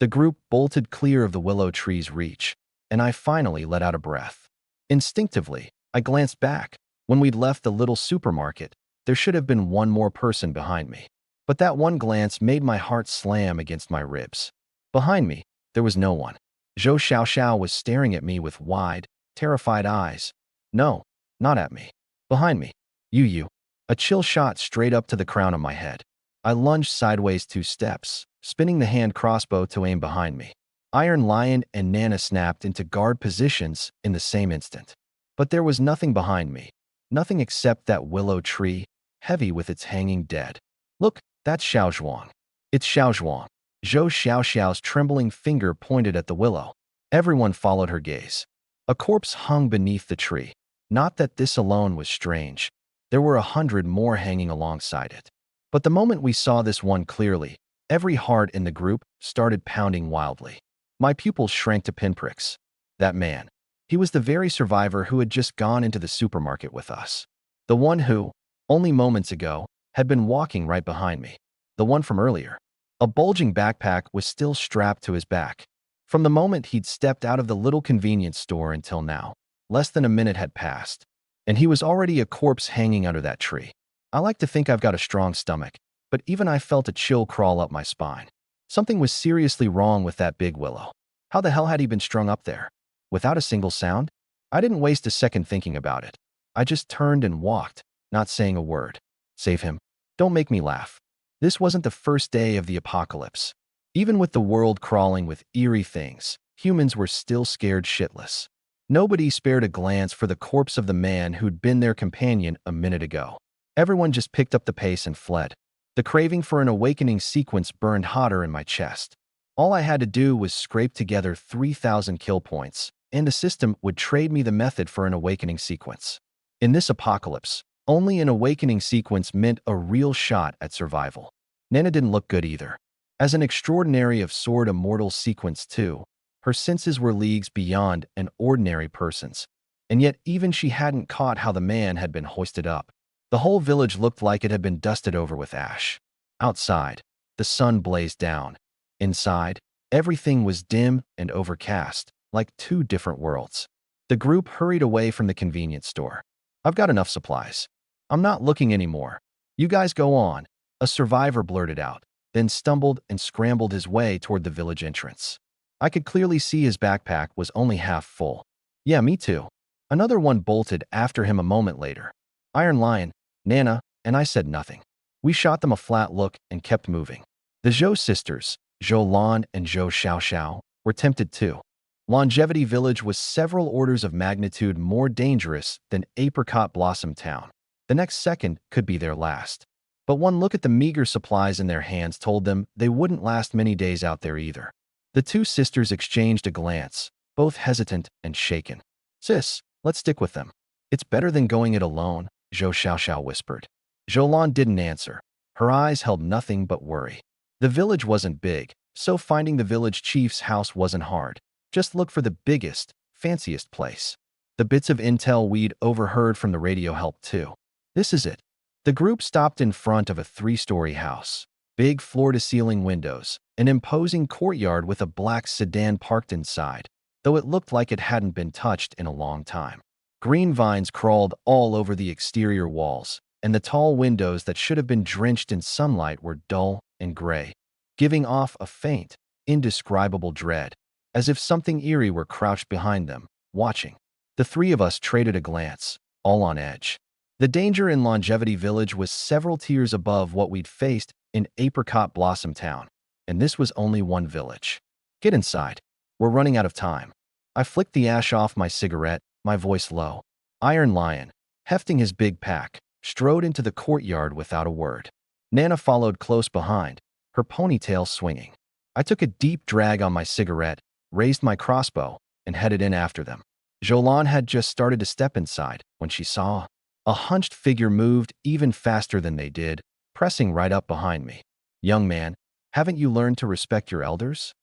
The group bolted clear of the willow tree's reach, and I finally let out a breath. Instinctively, I glanced back. When we'd left the little supermarket, there should have been one more person behind me. But that one glance made my heart slam against my ribs. Behind me, there was no one. Zhou Xiaoxiao was staring at me with wide, terrified eyes. No, not at me. Behind me. You. A chill shot straight up to the crown of my head. I lunged sideways 2 steps, spinning the hand crossbow to aim behind me. Iron Lion and Nana snapped into guard positions in the same instant. But there was nothing behind me. Nothing except that willow tree, heavy with its hanging dead. Look, that's Xiao Zhuang. It's Xiao Zhuang. Zhou Xiaoxiao's trembling finger pointed at the willow. Everyone followed her gaze. A corpse hung beneath the tree. Not that this alone was strange. There were 100 more hanging alongside it. But the moment we saw this one clearly, every heart in the group started pounding wildly. My pupils shrank to pinpricks. That man. He was the very survivor who had just gone into the supermarket with us. The one who, only moments ago, had been walking right behind me. The one from earlier. A bulging backpack was still strapped to his back. From the moment he'd stepped out of the little convenience store until now, less than a minute had passed, and he was already a corpse hanging under that tree. I like to think I've got a strong stomach, but even I felt a chill crawl up my spine. Something was seriously wrong with that big willow. How the hell had he been strung up there? Without a single sound? I didn't waste a second thinking about it. I just turned and walked, not saying a word. Save him. Don't make me laugh. This wasn't the first day of the apocalypse. Even with the world crawling with eerie things, humans were still scared shitless. Nobody spared a glance for the corpse of the man who'd been their companion a minute ago. Everyone just picked up the pace and fled. The craving for an awakening sequence burned hotter in my chest. All I had to do was scrape together 3,000 kill points, and the system would trade me the method for an awakening sequence. In this apocalypse, only an awakening sequence meant a real shot at survival. Nana didn't look good either. As an extraordinary of Sword Immortal sequence too, her senses were leagues beyond an ordinary person's, and yet even she hadn't caught how the man had been hoisted up. The whole village looked like it had been dusted over with ash. Outside, the sun blazed down. Inside, everything was dim and overcast, like two different worlds. The group hurried away from the convenience store. I've got enough supplies. I'm not looking anymore. You guys go on, a survivor blurted out, then stumbled and scrambled his way toward the village entrance. I could clearly see his backpack was only half full. Yeah, me too. Another one bolted after him a moment later. Iron Lion, Nana, and I said nothing. We shot them a flat look and kept moving. The Zhou sisters, Zhou Lan and Zhou Xiaoxiao, were tempted too. Longevity Village was several orders of magnitude more dangerous than Apricot Blossom Town. The next second could be their last. But one look at the meager supplies in their hands told them they wouldn't last many days out there either. The two sisters exchanged a glance, both hesitant and shaken. Sis, let's stick with them. It's better than going it alone, Zhou Xiaoxiao whispered. Zhou Lan didn't answer. Her eyes held nothing but worry. The village wasn't big, so finding the village chief's house wasn't hard. Just look for the biggest, fanciest place. The bits of intel we'd overheard from the radio helped too. This is it. The group stopped in front of a 3-story house. Big floor-to-ceiling windows, an imposing courtyard with a black sedan parked inside, though it looked like it hadn't been touched in a long time. Green vines crawled all over the exterior walls, and the tall windows that should have been drenched in sunlight were dull and gray, giving off a faint, indescribable dread, as if something eerie were crouched behind them, watching. The three of us traded a glance, all on edge. The danger in Longevity Village was several tiers above what we'd faced in Apricot Blossom Town, and this was only one village. Get inside. We're running out of time. I flicked the ash off my cigarette, my voice low. Iron Lion, hefting his big pack, strode into the courtyard without a word. Nana followed close behind, her ponytail swinging. I took a deep drag on my cigarette, raised my crossbow, and headed in after them. Zhou Lan had just started to step inside when she saw a hunched figure moved even faster than they did, pressing right up behind me. Young man, haven't you learned to respect your elders?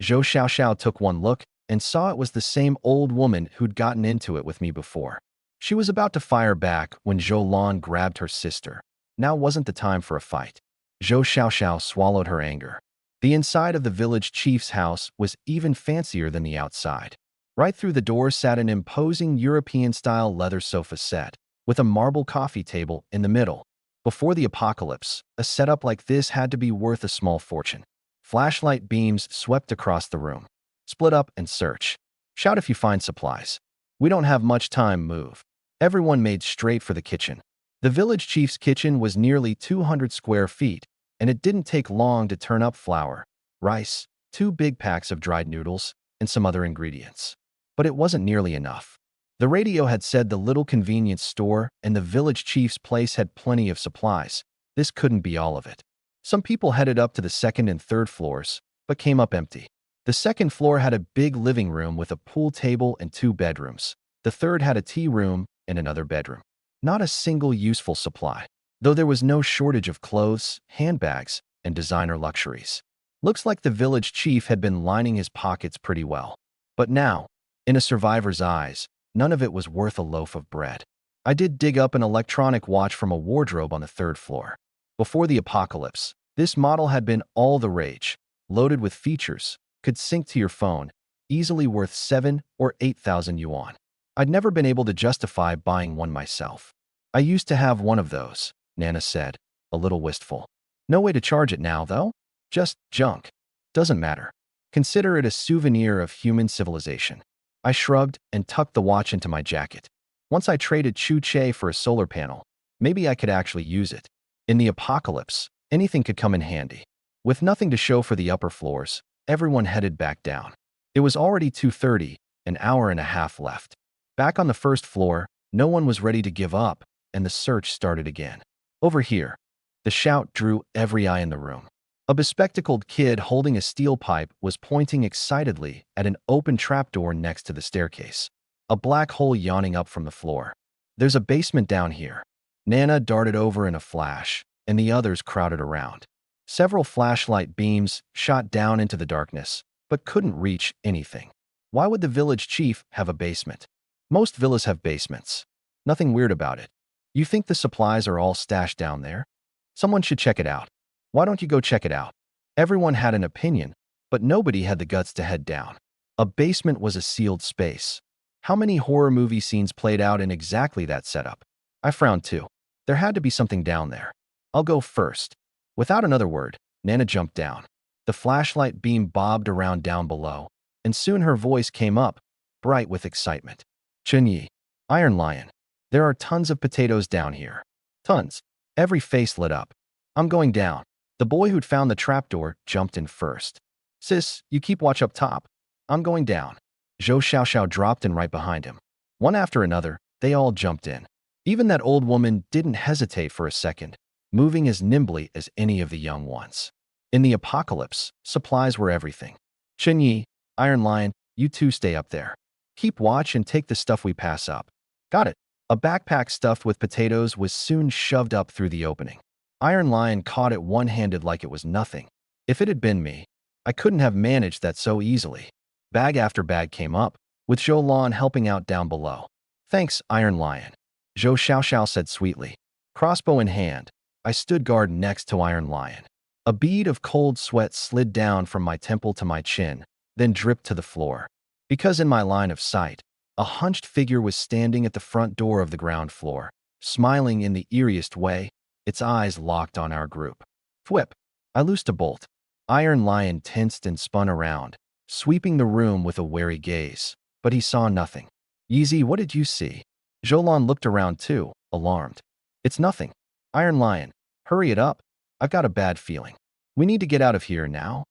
Zhou Xiaoxiao took one look and saw it was the same old woman who'd gotten into it with me before. She was about to fire back when Zhou Lan grabbed her sister. Now wasn't the time for a fight. Zhou Xiaoxiao swallowed her anger. The inside of the village chief's house was even fancier than the outside. Right through the door sat an imposing European-style leather sofa set, with a marble coffee table in the middle. Before the apocalypse, a setup like this had to be worth a small fortune. Flashlight beams swept across the room. Split up and search. Shout if you find supplies. We don't have much time, move. Everyone made straight for the kitchen. The village chief's kitchen was nearly 200 square feet, and it didn't take long to turn up flour, rice, 2 big packs of dried noodles, and some other ingredients. But it wasn't nearly enough. The radio had said the little convenience store and the village chief's place had plenty of supplies. This couldn't be all of it. Some people headed up to the 2nd and 3rd floors, but came up empty. The 2nd floor had a big living room with a pool table and 2 bedrooms. The 3rd had a tea room and another bedroom. Not a single useful supply, though there was no shortage of clothes, handbags, and designer luxuries. Looks like the village chief had been lining his pockets pretty well. But now, In a survivor's eyes, none of it was worth a loaf of bread. I did dig up an electronic watch from a wardrobe on the third floor. Before the apocalypse, this model had been all the rage, loaded with features, could sync to your phone, easily worth 7 or 8,000 yuan. I'd never been able to justify buying one myself. I used to have one of those, Nana said, a little wistful. No way to charge it now, though? Just junk. Doesn't matter. Consider it a souvenir of human civilization. I shrugged and tucked the watch into my jacket. Once I traded Chu-Che for a solar panel, maybe I could actually use it. In the apocalypse, anything could come in handy. With nothing to show for the upper floors, everyone headed back down. It was already 2:30, an hour and a half left. Back on the first floor, no one was ready to give up, and the search started again. Over here. The shout drew every eye in the room. A bespectacled kid holding a steel pipe was pointing excitedly at an open trapdoor next to the staircase, a black hole yawning up from the floor. There's a basement down here. Nana darted over in a flash, and the others crowded around. Several flashlight beams shot down into the darkness, but couldn't reach anything. Why would the village chief have a basement? Most villas have basements. Nothing weird about it. You think the supplies are all stashed down there? Someone should check it out. Why don't you go check it out? Everyone had an opinion, but nobody had the guts to head down. A basement was a sealed space. How many horror movie scenes played out in exactly that setup? I frowned too. There had to be something down there. I'll go first. Without another word, Nana jumped down. The flashlight beam bobbed around down below, and soon her voice came up, bright with excitement. Chunyi, Iron Lion, there are tons of potatoes down here. Tons. Every face lit up. I'm going down. The boy who'd found the trapdoor jumped in first. Sis, you keep watch up top. I'm going down. Zhou Xiaoxiao dropped in right behind him. One after another, they all jumped in. Even that old woman didn't hesitate for a second, moving as nimbly as any of the young ones. In the apocalypse, supplies were everything. Chunyi, Iron Lion, you two stay up there. Keep watch and take the stuff we pass up. Got it. A backpack stuffed with potatoes was soon shoved up through the opening. Iron Lion caught it one-handed like it was nothing. If it had been me, I couldn't have managed that so easily. Bag after bag came up, with Zhou Lan helping out down below. Thanks, Iron Lion. Zhou Xiaoxiao said sweetly. Crossbow in hand, I stood guard next to Iron Lion. A bead of cold sweat slid down from my temple to my chin, then dripped to the floor. Because in my line of sight, a hunched figure was standing at the front door of the ground floor, smiling in the eeriest way, its eyes locked on our group. Thwip! I loosed a bolt. Iron Lion tensed and spun around, sweeping the room with a wary gaze, but he saw nothing. Yeezy, what did you see? Zhou looked around too, alarmed. It's nothing. Iron Lion, hurry it up. I've got a bad feeling. We need to get out of here now.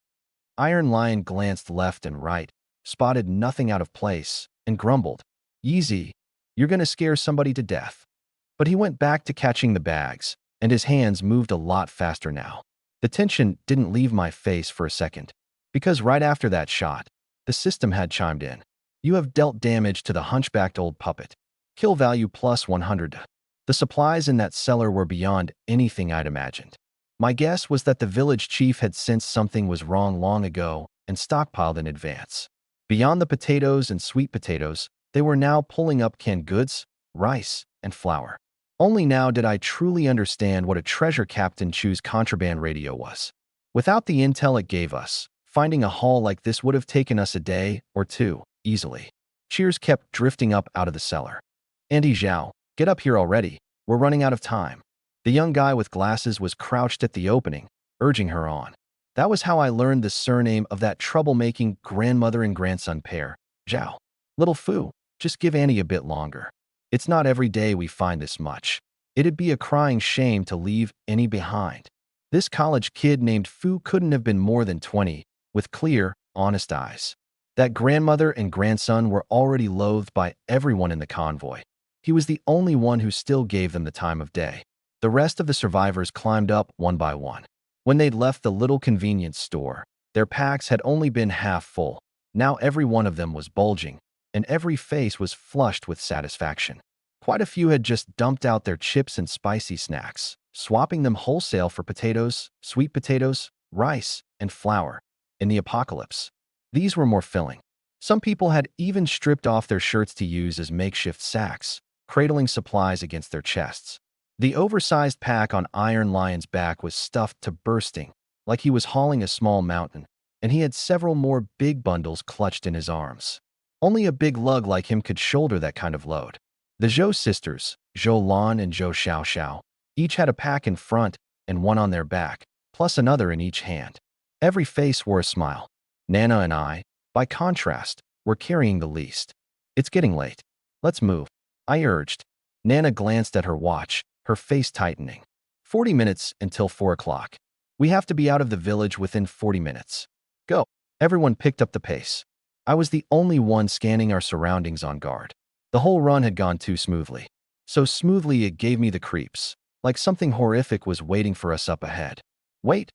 Iron Lion glanced left and right, spotted nothing out of place, and grumbled. Yeezy, you're gonna scare somebody to death. But he went back to catching the bags, and his hands moved a lot faster now. The tension didn't leave my face for a second, because right after that shot, the system had chimed in. You have dealt damage to the hunchbacked old puppet. Kill value plus 100. The supplies in that cellar were beyond anything I'd imagined. My guess was that the village chief had sensed something was wrong long ago and stockpiled in advance. Beyond the potatoes and sweet potatoes, they were now pulling up canned goods, rice, and flour. Only now did I truly understand what a treasure Captain Chu's contraband radio was. Without the intel it gave us, finding a haul like this would have taken us a day or two, easily. Cheers kept drifting up out of the cellar. Auntie Zhao, get up here already. We're running out of time. The young guy with glasses was crouched at the opening, urging her on. That was how I learned the surname of that troublemaking grandmother and grandson pair, Zhao. Little Fu, just give Annie a bit longer. It's not every day we find this much. It'd be a crying shame to leave any behind. This college kid named Fu couldn't have been more than 20, with clear, honest eyes. That grandmother and grandson were already loathed by everyone in the convoy. He was the only one who still gave them the time of day. The rest of the survivors climbed up one by one. When they'd left the little convenience store, their packs had only been half full. Now every one of them was bulging, and every face was flushed with satisfaction. Quite a few had just dumped out their chips and spicy snacks, swapping them wholesale for potatoes, sweet potatoes, rice, and flour. In the apocalypse, these were more filling. Some people had even stripped off their shirts to use as makeshift sacks, cradling supplies against their chests. The oversized pack on Iron Lion's back was stuffed to bursting, like he was hauling a small mountain, and he had several more big bundles clutched in his arms. Only a big lug like him could shoulder that kind of load. The Zhou sisters, Zhou Lan and Zhou Xiaoxiao, each had a pack in front and one on their back, plus another in each hand. Every face wore a smile. Nana and I, by contrast, were carrying the least. It's getting late. Let's move, I urged. Nana glanced at her watch, her face tightening. 40 minutes until 4 o'clock. We have to be out of the village within 40 minutes. Go. Everyone picked up the pace. I was the only one scanning our surroundings on guard. The whole run had gone too smoothly. So smoothly it gave me the creeps, like something horrific was waiting for us up ahead. Wait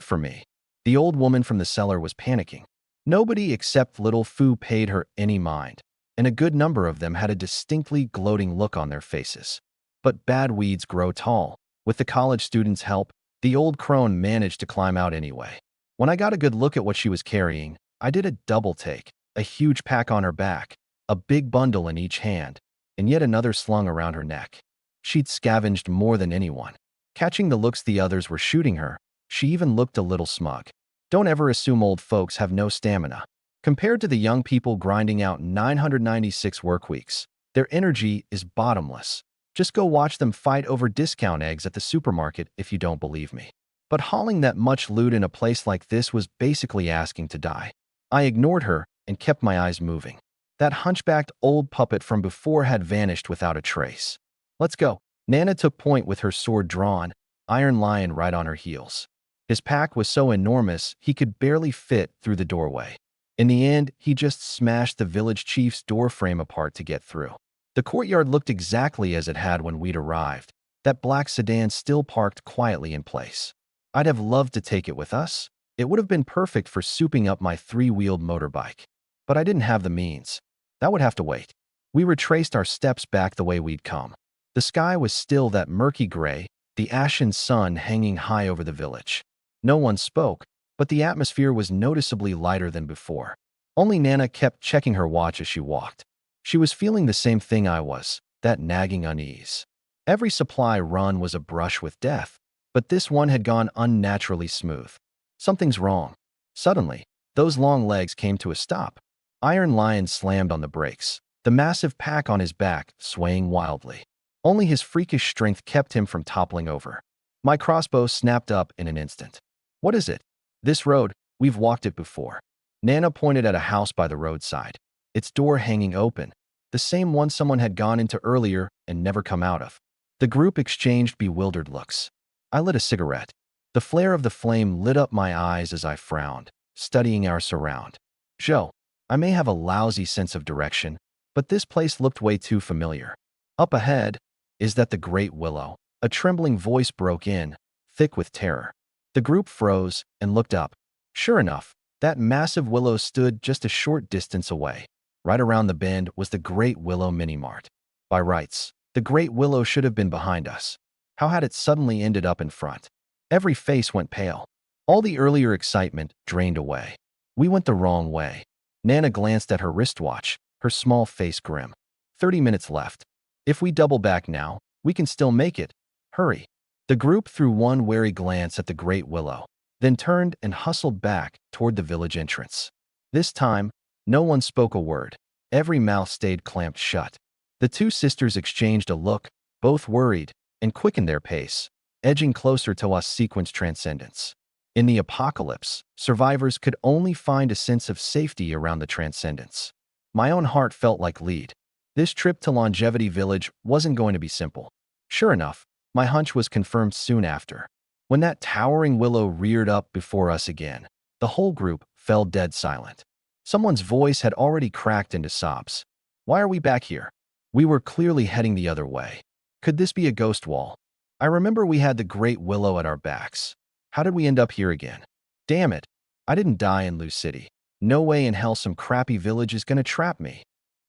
for me. The old woman from the cellar was panicking. Nobody except little Fu paid her any mind, and a good number of them had a distinctly gloating look on their faces. But bad weeds grow tall. With the college students' help, the old crone managed to climb out anyway. When I got a good look at what she was carrying, I did a double take, a huge pack on her back, a big bundle in each hand, and yet another slung around her neck. She'd scavenged more than anyone. Catching the looks the others were shooting her, she even looked a little smug. Don't ever assume old folks have no stamina. Compared to the young people grinding out 996 work weeks, their energy is bottomless. Just go watch them fight over discount eggs at the supermarket if you don't believe me. But hauling that much loot in a place like this was basically asking to die. I ignored her and kept my eyes moving. That hunchbacked old puppet from before had vanished without a trace. Let's go. Nana took point with her sword drawn, Iron Lion right on her heels. His pack was so enormous he could barely fit through the doorway. In the end, he just smashed the village chief's doorframe apart to get through. The courtyard looked exactly as it had when we'd arrived, that black sedan still parked quietly in place. I'd have loved to take it with us. It would have been perfect for souping up my three-wheeled motorbike. But I didn't have the means. That would have to wait. We retraced our steps back the way we'd come. The sky was still that murky gray, the ashen sun hanging high over the village. No one spoke, but the atmosphere was noticeably lighter than before. Only Nana kept checking her watch as she walked. She was feeling the same thing I was, that nagging unease. Every supply run was a brush with death, but this one had gone unnaturally smooth. Something's wrong. Suddenly, those long legs came to a stop. Iron Lion slammed on the brakes, the massive pack on his back swaying wildly. Only his freakish strength kept him from toppling over. My crossbow snapped up in an instant. What is it? This road, we've walked it before. Nana pointed at a house by the roadside, its door hanging open, the same one someone had gone into earlier and never come out of. The group exchanged bewildered looks. I lit a cigarette. The flare of the flame lit up my eyes as I frowned, studying our surround. Zhou, I may have a lousy sense of direction, but this place looked way too familiar. Up ahead, is that the Great Willow? A trembling voice broke in, thick with terror. The group froze and looked up. Sure enough, that massive willow stood just a short distance away. Right around the bend was the Great Willow Mini-Mart. By rights, the Great Willow should have been behind us. How had it suddenly ended up in front? Every face went pale. All the earlier excitement drained away. We went the wrong way. Nana glanced at her wristwatch, her small face grim. 30 minutes left. If we double back now, we can still make it. Hurry. The group threw one wary glance at the Great Willow, then turned and hustled back toward the village entrance. This time, no one spoke a word. Every mouth stayed clamped shut. The two sisters exchanged a look, both worried, and quickened their pace, edging closer to us sequence transcendence. In the apocalypse, survivors could only find a sense of safety around the transcendence. My own heart felt like lead. This trip to Longevity Village wasn't going to be simple. Sure enough, my hunch was confirmed soon after. When that towering willow reared up before us again, the whole group fell dead silent. Someone's voice had already cracked into sobs. Why are we back here? We were clearly heading the other way. Could this be a ghost wall? I remember we had the Great Willow at our backs. How did we end up here again? Damn it. I didn't die in Lou City. No way in hell some crappy village is gonna trap me.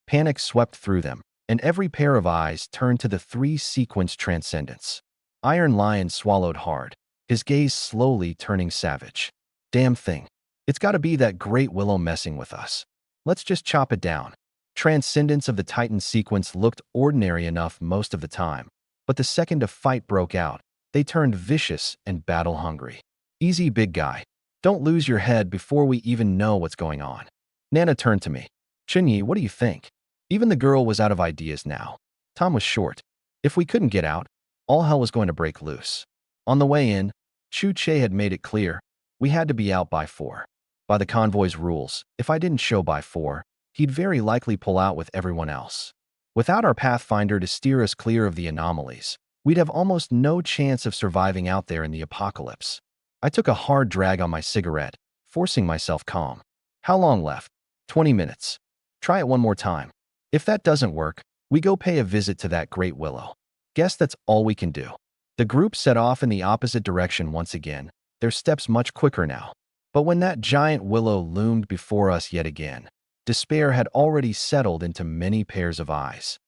Panic swept through them, and every pair of eyes turned to the three-sequence transcendence. Iron Lion swallowed hard, his gaze slowly turning savage. Damn thing. It's gotta be that Great Willow messing with us. Let's just chop it down. Transcendence of the Titan sequence looked ordinary enough most of the time, but the second a fight broke out, they turned vicious and battle-hungry. Easy, big guy. Don't lose your head before we even know what's going on. Nana turned to me. Chunyi, what do you think? Even the girl was out of ideas now. Time was short. If we couldn't get out, all hell was going to break loose. On the way in, Chu Che had made it clear we had to be out by 4. By the convoy's rules, if I didn't show by 4, he'd very likely pull out with everyone else. Without our Pathfinder to steer us clear of the anomalies, we'd have almost no chance of surviving out there in the apocalypse. I took a hard drag on my cigarette, forcing myself calm. How long left? 20 minutes. Try it one more time. If that doesn't work, we go pay a visit to that great willow. Guess that's all we can do. The group set off in the opposite direction once again, their steps much quicker now. But when that giant willow loomed before us yet again, despair had already settled into many pairs of eyes.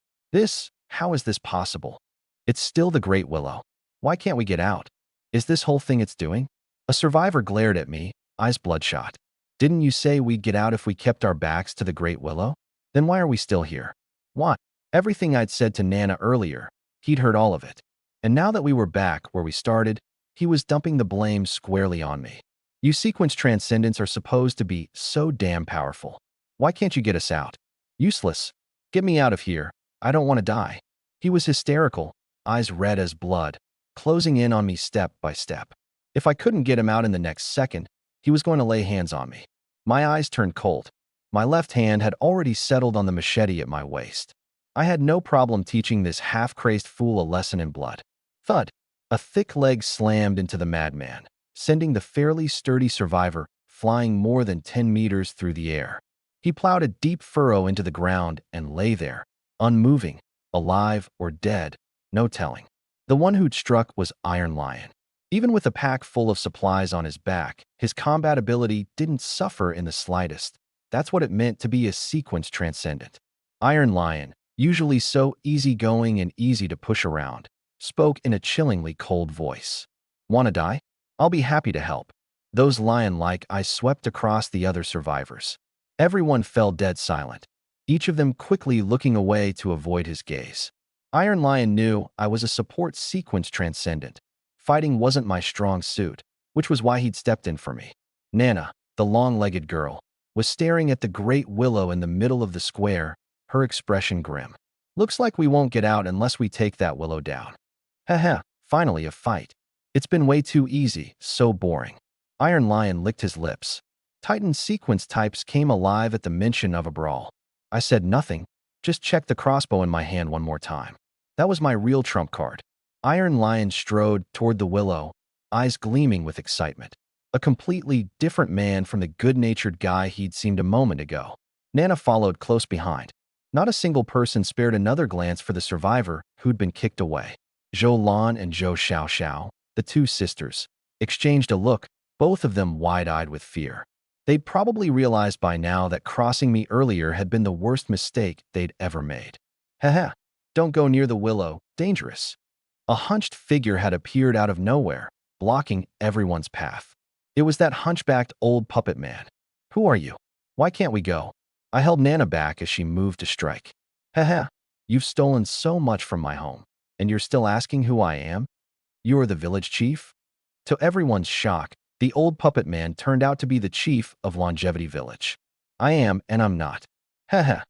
How is this possible? It's still the great willow. Why can't we get out? Is this whole thing it's doing? A survivor glared at me, eyes bloodshot. Didn't you say we'd get out if we kept our backs to the great willow? Then why are we still here? Why? Everything I'd said to Nana earlier, he'd heard all of it. And now that we were back where we started, he was dumping the blame squarely on me. You sequence transcendents are supposed to be so damn powerful. Why can't you get us out? Useless. Get me out of here. I don't want to die. He was hysterical, eyes red as blood, closing in on me step by step. If I couldn't get him out in the next second, he was going to lay hands on me. My eyes turned cold. My left hand had already settled on the machete at my waist. I had no problem teaching this half-crazed fool a lesson in blood. Thud. A thick leg slammed into the madman, sending the fairly sturdy survivor flying more than 10 meters through the air. He plowed a deep furrow into the ground and lay there, unmoving, alive or dead, no telling. The one who'd struck was Iron Lion. Even with a pack full of supplies on his back, his combat ability didn't suffer in the slightest. That's what it meant to be a sequence transcendent. Iron Lion, usually so easygoing and easy to push around, spoke in a chillingly cold voice. Wanna die? I'll be happy to help. Those lion-like eyes swept across the other survivors. Everyone fell dead silent, each of them quickly looking away to avoid his gaze. Iron Lion knew I was a support sequence transcendent. Fighting wasn't my strong suit, which was why he'd stepped in for me. Nana, the long-legged girl, was staring at the great willow in the middle of the square, her expression grim. Looks like we won't get out unless we take that willow down. Haha, finally a fight. It's been way too easy, so boring. Iron Lion licked his lips. Titan sequence types came alive at the mention of a brawl. I said nothing, just checked the crossbow in my hand one more time. That was my real trump card. Iron Lion strode toward the willow, eyes gleaming with excitement. A completely different man from the good-natured guy he'd seemed a moment ago. Nana followed close behind. Not a single person spared another glance for the survivor who'd been kicked away. Zhou Lan and Zhou Xiaoxiao, the two sisters, exchanged a look, both of them wide-eyed with fear. They'd probably realized by now that crossing me earlier had been the worst mistake they'd ever made. Haha, don't go near the willow, dangerous. A hunched figure had appeared out of nowhere, blocking everyone's path. It was that hunchbacked old puppet man. Who are you? Why can't we go? I held Nana back as she moved to strike. Haha, you've stolen so much from my home, and you're still asking who I am? You're the village chief? To everyone's shock, the old puppet man turned out to be the chief of Longevity Village. I am, and I'm not. Haha.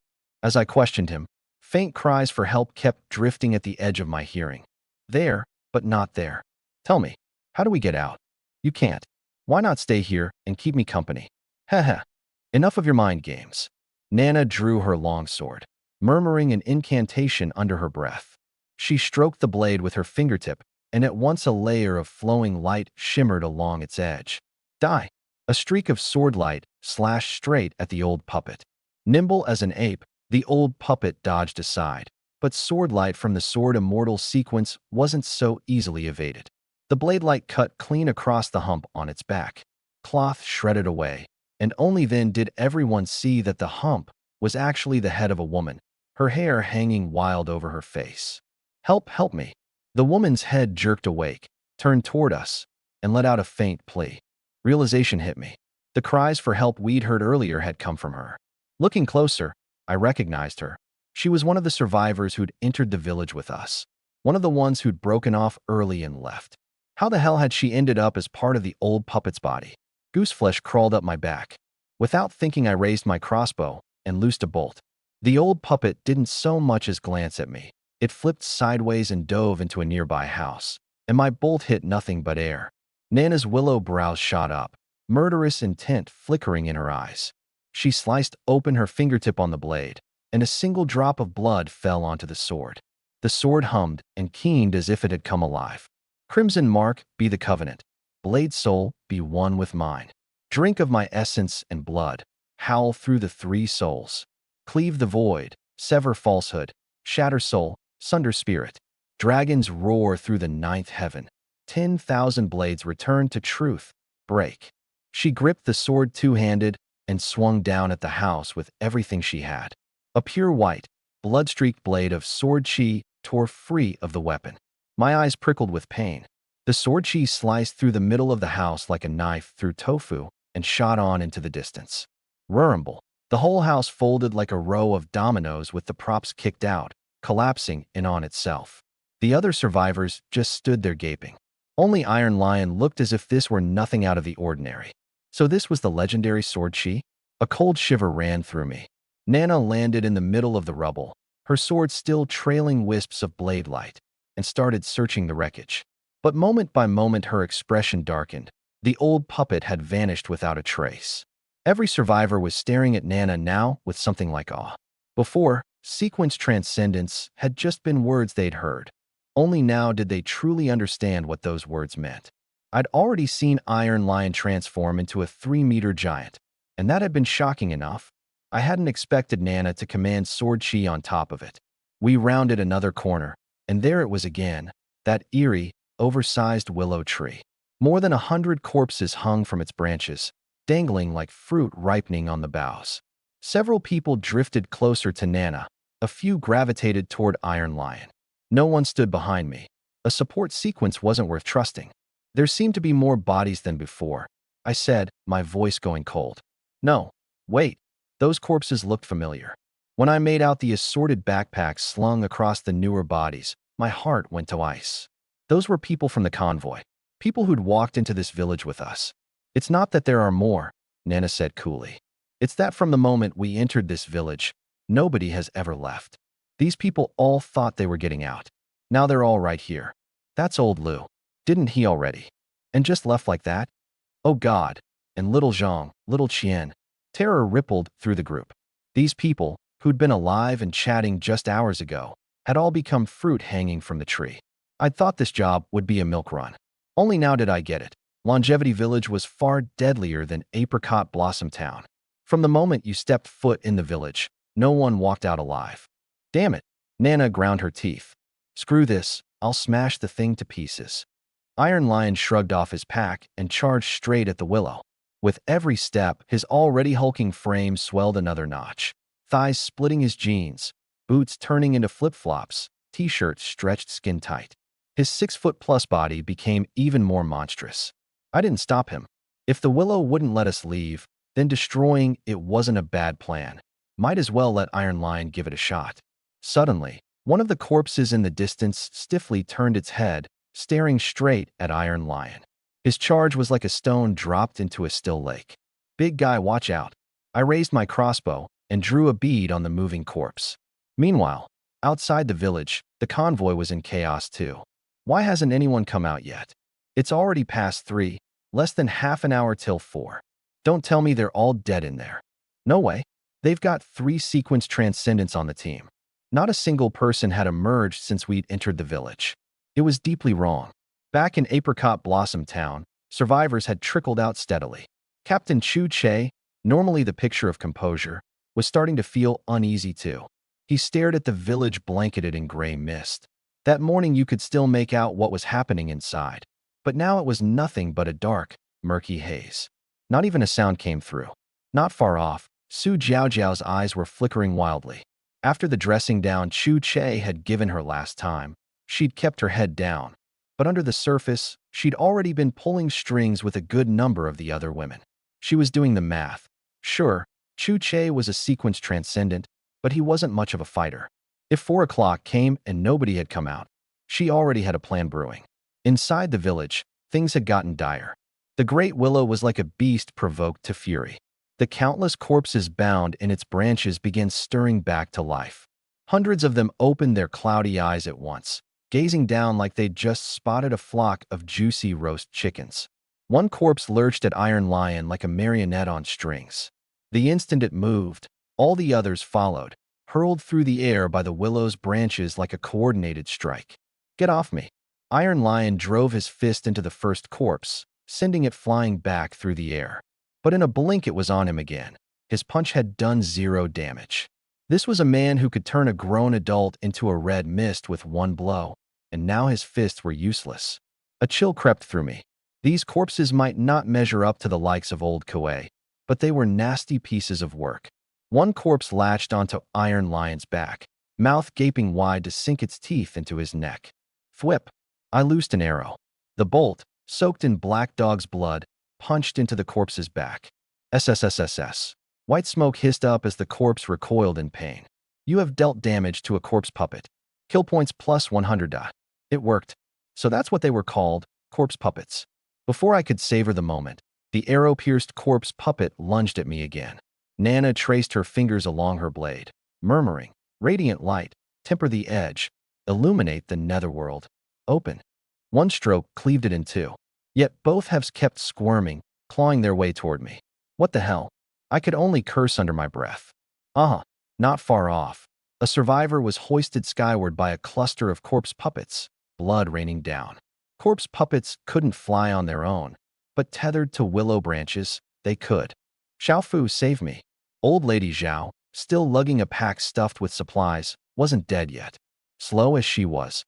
As I questioned him, faint cries for help kept drifting at the edge of my hearing. There, but not there. Tell me, how do we get out? You can't. Why not stay here and keep me company? Haha. Enough of your mind games. Nana drew her long sword, murmuring an incantation under her breath. She stroked the blade with her fingertip, and at once a layer of flowing light shimmered along its edge. Die! A streak of sword light slashed straight at the old puppet. Nimble as an ape, the old puppet dodged aside, but sword light from the sword immortal sequence wasn't so easily evaded. The blade light cut clean across the hump on its back. Cloth shredded away, and only then did everyone see that the hump was actually the head of a woman, her hair hanging wild over her face. Help me. The woman's head jerked awake, turned toward us, and let out a faint plea. Realization hit me. The cries for help we'd heard earlier had come from her. Looking closer, I recognized her. She was one of the survivors who'd entered the village with us. One of the ones who'd broken off early and left. How the hell had she ended up as part of the old puppet's body? Gooseflesh crawled up my back. Without thinking, I raised my crossbow and loosed a bolt. The old puppet didn't so much as glance at me. It flipped sideways and dove into a nearby house, and my bolt hit nothing but air. Nana's willow brows shot up, murderous intent flickering in her eyes. She sliced open her fingertip on the blade, and a single drop of blood fell onto the sword. The sword hummed and keened as if it had come alive. Crimson mark, be the covenant. Blade soul, be one with mine. Drink of my essence and blood. Howl through the three souls. Cleave the void, sever falsehood, shatter soul, sunder spirit. Dragons roar through the ninth heaven. 10,000 blades return to truth. Break. She gripped the sword two-handed and swung down at the house with everything she had. A pure white, blood-streaked blade of sword chi tore free of the weapon. My eyes prickled with pain. The sword chi sliced through the middle of the house like a knife through tofu and shot on into the distance. Rumble. The whole house folded like a row of dominoes with the props kicked out, collapsing in on itself. The other survivors just stood there gaping. Only Iron Lion looked as if this were nothing out of the ordinary. So this was the legendary sword chi? A cold shiver ran through me. Nana landed in the middle of the rubble, her sword still trailing wisps of blade light, and started searching the wreckage. But moment by moment her expression darkened. The old puppet had vanished without a trace. Every survivor was staring at Nana now with something like awe. Before, sequence transcendence had just been words they'd heard. Only now did they truly understand what those words meant. I'd already seen Iron Lion transform into a 3-meter giant, and that had been shocking enough. I hadn't expected Nana to command sword chi on top of it. We rounded another corner, and there it was again, that eerie, oversized willow tree. More than 100 corpses hung from its branches, dangling like fruit ripening on the boughs. Several people drifted closer to Nana. A few gravitated toward Iron Lion. No one stood behind me. A support sequence wasn't worth trusting. There seemed to be more bodies than before, I said, my voice going cold. No, wait. Those corpses looked familiar. When I made out the assorted backpacks slung across the newer bodies, my heart went to ice. Those were people from the convoy. People who'd walked into this village with us. It's not that there are more, Nana said coolly. It's that from the moment we entered this village, nobody has ever left. These people all thought they were getting out. Now they're all right here. That's old Lou. Didn't he already? And just left like that? Oh God. And little Zhang, little Qian. Terror rippled through the group. These people, who'd been alive and chatting just hours ago, had all become fruit hanging from the tree. I'd thought this job would be a milk run. Only now did I get it. Longevity Village was far deadlier than Apricot Blossom Town. From the moment you stepped foot in the village, no one walked out alive. Damn it. Nana ground her teeth. Screw this, I'll smash the thing to pieces. Iron Lion shrugged off his pack and charged straight at the willow. With every step, his already hulking frame swelled another notch. Thighs splitting his jeans, boots turning into flip-flops, t-shirt stretched skin-tight. His 6-foot-plus body became even more monstrous. I didn't stop him. If the willow wouldn't let us leave, then destroying it wasn't a bad plan. Might as well let Iron Lion give it a shot. Suddenly, one of the corpses in the distance stiffly turned its head, staring straight at Iron Lion. His charge was like a stone dropped into a still lake. Big guy, watch out. I raised my crossbow and drew a bead on the moving corpse. Meanwhile, outside the village, the convoy was in chaos too. Why hasn't anyone come out yet? It's already past 3, less than half an hour till 4. Don't tell me they're all dead in there. No way. They've got 3 sequence transcendents on the team. Not a single person had emerged since we'd entered the village. It was deeply wrong. Back in Apricot Blossom Town, survivors had trickled out steadily. Captain Chu Che, normally the picture of composure, was starting to feel uneasy too. He stared at the village blanketed in gray mist. That morning you could still make out what was happening inside, but now it was nothing but a dark, murky haze. Not even a sound came through. Not far off, Su Jiaojiao's eyes were flickering wildly. After the dressing down Chu Che had given her last time, she'd kept her head down. But under the surface, she'd already been pulling strings with a good number of the other women. She was doing the math. Sure, Chu Che was a sequence transcendent, but he wasn't much of a fighter. If 4 o'clock came and nobody had come out, she already had a plan brewing. Inside the village, things had gotten dire. The great willow was like a beast provoked to fury. The countless corpses bound in its branches began stirring back to life. Hundreds of them opened their cloudy eyes at once, gazing down like they'd just spotted a flock of juicy roast chickens. One corpse lurched at Iron Lion like a marionette on strings. The instant it moved, all the others followed, hurled through the air by the willow's branches like a coordinated strike. "Get off me!" Iron Lion drove his fist into the first corpse, sending it flying back through the air. But in a blink it was on him again. His punch had done 0 damage. This was a man who could turn a grown adult into a red mist with one blow, and now his fists were useless. A chill crept through me. These corpses might not measure up to the likes of old Koei, but they were nasty pieces of work. One corpse latched onto Iron Lion's back, mouth gaping wide to sink its teeth into his neck. Thwip! I loosed an arrow. The bolt, soaked in Black Dog's blood, punched into the corpse's back. SSSSS. White smoke hissed up as the corpse recoiled in pain. "You have dealt damage to a corpse puppet. Kill points plus 100. It worked. So that's what they were called, corpse puppets. Before I could savor the moment, the arrow-pierced corpse puppet lunged at me again. Nana traced her fingers along her blade, murmuring, "Radiant light, temper the edge, illuminate the netherworld. Open." One stroke cleaved it in two. Yet both halves kept squirming, clawing their way toward me. What the hell? I could only curse under my breath. Not far off. A survivor was hoisted skyward by a cluster of corpse puppets, blood raining down. Corpse puppets couldn't fly on their own, but tethered to willow branches, they could. "Xiao Fu, save me." Old Lady Zhao, still lugging a pack stuffed with supplies, wasn't dead yet. Slow as she was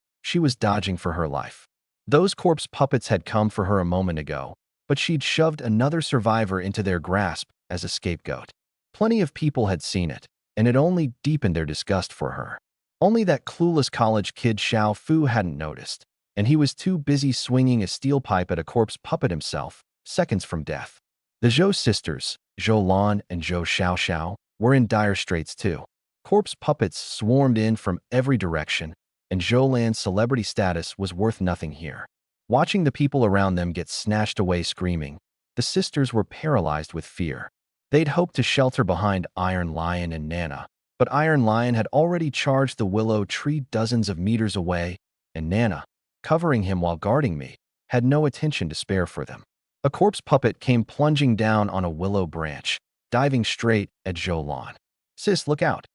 dodging for her life. Those corpse puppets had come for her a moment ago, but she'd shoved another survivor into their grasp as a scapegoat. Plenty of people had seen it, and it only deepened their disgust for her. Only that clueless college kid Xiao Fu hadn't noticed, and he was too busy swinging a steel pipe at a corpse puppet himself, seconds from death. The Zhou sisters, Zhou Lan and Zhou Xiaoxiao, were in dire straits too. Corpse puppets swarmed in from every direction, and Zhou Lan's celebrity status was worth nothing here. Watching the people around them get snatched away screaming, the sisters were paralyzed with fear. They'd hoped to shelter behind Iron Lion and Nana, but Iron Lion had already charged the willow tree dozens of meters away, and Nana, covering him while guarding me, had no attention to spare for them. A corpse puppet came plunging down on a willow branch, diving straight at Zhou Lan. "Sis, look out."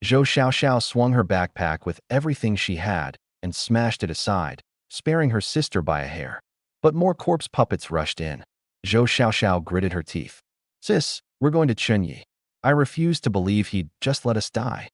Zhou Xiaoxiao swung her backpack with everything she had and smashed it aside, sparing her sister by a hair. But more corpse puppets rushed in. Zhou Xiaoxiao gritted her teeth. "Sis, we're going to Chunyi." I refused to believe he'd just let us die.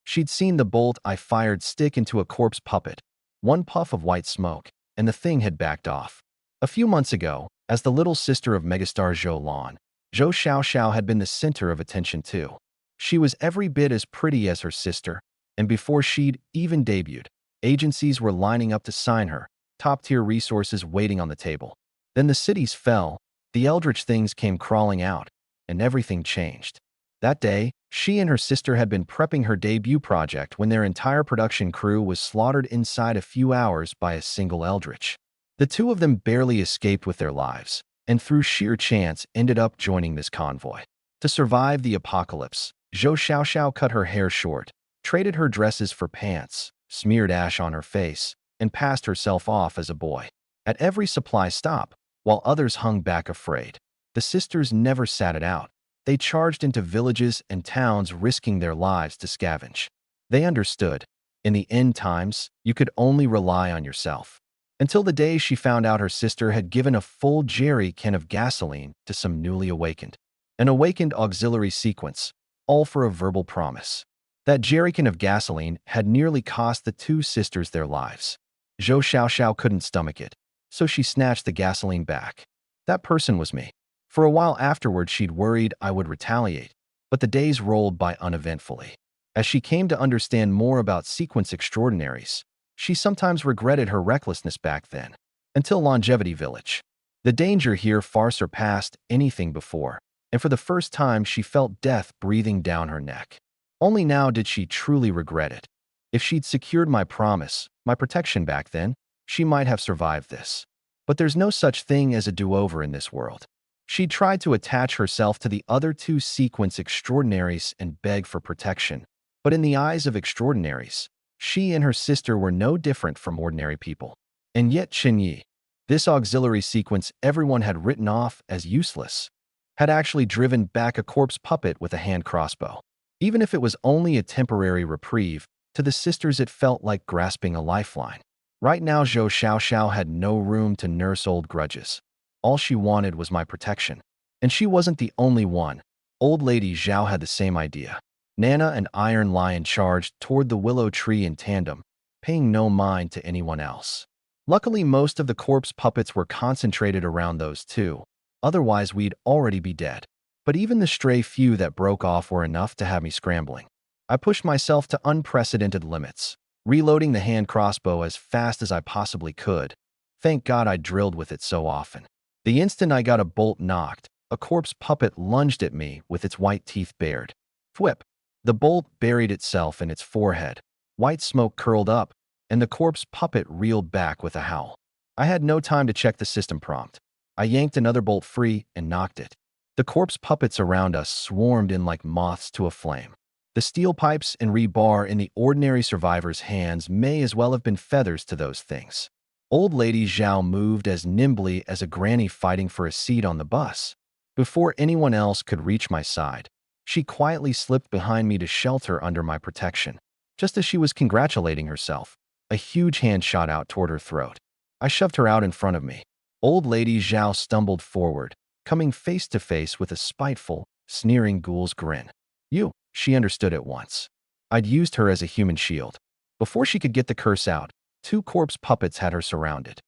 She'd seen the bolt I fired stick into a corpse puppet. One puff of white smoke, and the thing had backed off. A few months ago, as the little sister of megastar Zhou Lan, Zhou Xiaoxiao had been the center of attention too. She was every bit as pretty as her sister, and before she'd even debuted, agencies were lining up to sign her, top-tier resources waiting on the table. Then the cities fell, the eldritch things came crawling out, and everything changed. That day, she and her sister had been prepping her debut project when their entire production crew was slaughtered inside a few hours by a single eldritch. The two of them barely escaped with their lives, and through sheer chance ended up joining this convoy. To survive the apocalypse, Zhou Xiaoxiao cut her hair short, traded her dresses for pants, smeared ash on her face, and passed herself off as a boy. At every supply stop, while others hung back afraid, the sisters never sat it out. They charged into villages and towns risking their lives to scavenge. They understood. In the end times, you could only rely on yourself. Until the day she found out her sister had given a full jerry can of gasoline to some newly awakened. An awakened auxiliary sequence, all for a verbal promise. That jerrycan of gasoline had nearly cost the two sisters their lives. Zhou Xiaoxiao couldn't stomach it, so she snatched the gasoline back. That person was me. For a while afterward, she'd worried I would retaliate, but the days rolled by uneventfully. As she came to understand more about sequence extraordinaries, she sometimes regretted her recklessness back then, until Longevity Village. The danger here far surpassed anything before. and for the first time she felt death breathing down her neck. Only now did she truly regret it. If she'd secured my promise, my protection back then, she might have survived this. But there's no such thing as a do-over in this world. She tried to attach herself to the other two sequence extraordinaries and beg for protection. But in the eyes of extraordinaries, she and her sister were no different from ordinary people. And yet Chenyi, this auxiliary sequence everyone had written off as useless, had actually driven back a corpse puppet with a hand crossbow. Even if it was only a temporary reprieve, to the sisters it felt like grasping a lifeline. Right now Zhou Xiaoxiao had no room to nurse old grudges. All she wanted was my protection. And she wasn't the only one. Old Lady Zhao had the same idea. Nana and Iron Lion charged toward the willow tree in tandem, paying no mind to anyone else. Luckily, most of the corpse puppets were concentrated around those two. Otherwise, we'd already be dead. But even the stray few that broke off were enough to have me scrambling. I pushed myself to unprecedented limits, reloading the hand crossbow as fast as I possibly could. Thank God I drilled with it so often. The instant I got a bolt knocked, a corpse puppet lunged at me with its white teeth bared. Thwip! The bolt buried itself in its forehead. White smoke curled up, and the corpse puppet reeled back with a howl. I had no time to check the system prompt. I yanked another bolt free and knocked it. The corpse puppets around us swarmed in like moths to a flame. The steel pipes and rebar in the ordinary survivor's hands may as well have been feathers to those things. Old Lady Zhao moved as nimbly as a granny fighting for a seat on the bus. Before anyone else could reach my side, she quietly slipped behind me to shelter under my protection. Just as she was congratulating herself, a huge hand shot out toward her throat. I shoved her out in front of me. Old Lady Zhao stumbled forward, coming face to face with a spiteful, sneering ghoul's grin. You, she understood at once. I'd used her as a human shield. Before she could get the curse out, two corpse puppets had her surrounded.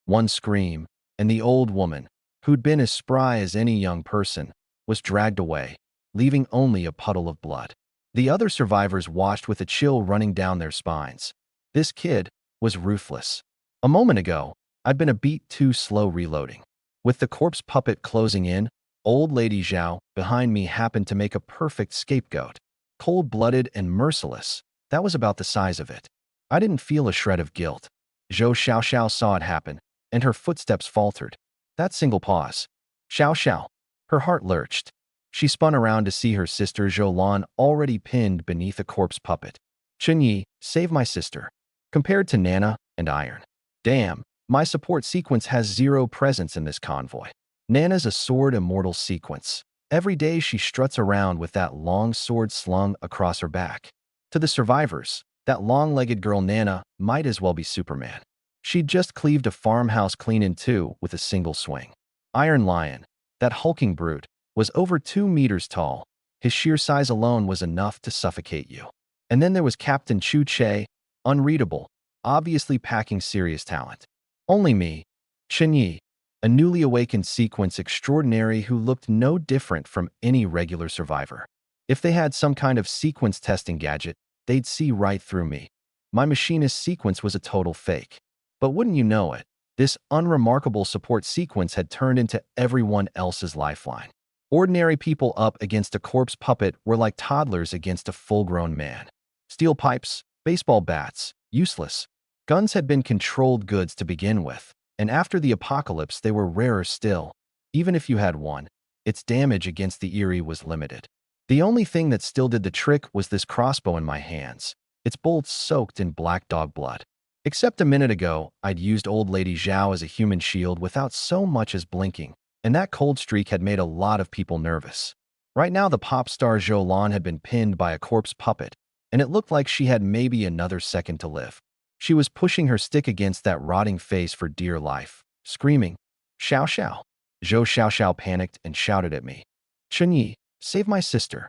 One scream, and the old woman, who'd been as spry as any young person, was dragged away, leaving only a puddle of blood. The other survivors watched with a chill running down their spines. This kid was ruthless. A moment ago, I'd been a beat too slow reloading. With the corpse puppet closing in, Old Lady Zhao, behind me, happened to make a perfect scapegoat. Cold-blooded and merciless, that was about the size of it. I didn't feel a shred of guilt. Zhou Xiaoxiao saw it happen, and her footsteps faltered. That single pause. Xiaoxiao. Her heart lurched. She spun around to see her sister Zhoulan already pinned beneath a corpse puppet. Chenyi, save my sister. Compared to Nana and Iron. Damn, my support sequence has zero presence in this convoy. Nana's a sword immortal sequence. Every day she struts around with that long sword slung across her back. To the survivors, that long-legged girl Nana might as well be Superman. She'd just cleaved a farmhouse clean in two with a single swing. Iron Lion, that hulking brute, was over 2 meters tall. His sheer size alone was enough to suffocate you. And then there was Captain Chu Che, unreadable, obviously packing serious talent. Only me, Chenyi, a newly awakened sequence extraordinary who looked no different from any regular survivor. If they had some kind of sequence testing gadget, they'd see right through me. My machinist sequence was a total fake. But wouldn't you know it, this unremarkable support sequence had turned into everyone else's lifeline. Ordinary people up against a corpse puppet were like toddlers against a full-grown man. Steel pipes, baseball bats, useless. Guns had been controlled goods to begin with, and after the apocalypse they were rarer still. Even if you had one, its damage against the eerie was limited. The only thing that still did the trick was this crossbow in my hands, its bolts soaked in black dog blood. Except a minute ago, I'd used Old Lady Zhao as a human shield without so much as blinking, and that cold streak had made a lot of people nervous. Right now the pop star Zhoulan had been pinned by a corpse puppet, and it looked like she had maybe another second to live. She was pushing her stick against that rotting face for dear life, screaming, Xiao. Zhou Xiaoxiao panicked and shouted at me. Chenyi, save my sister.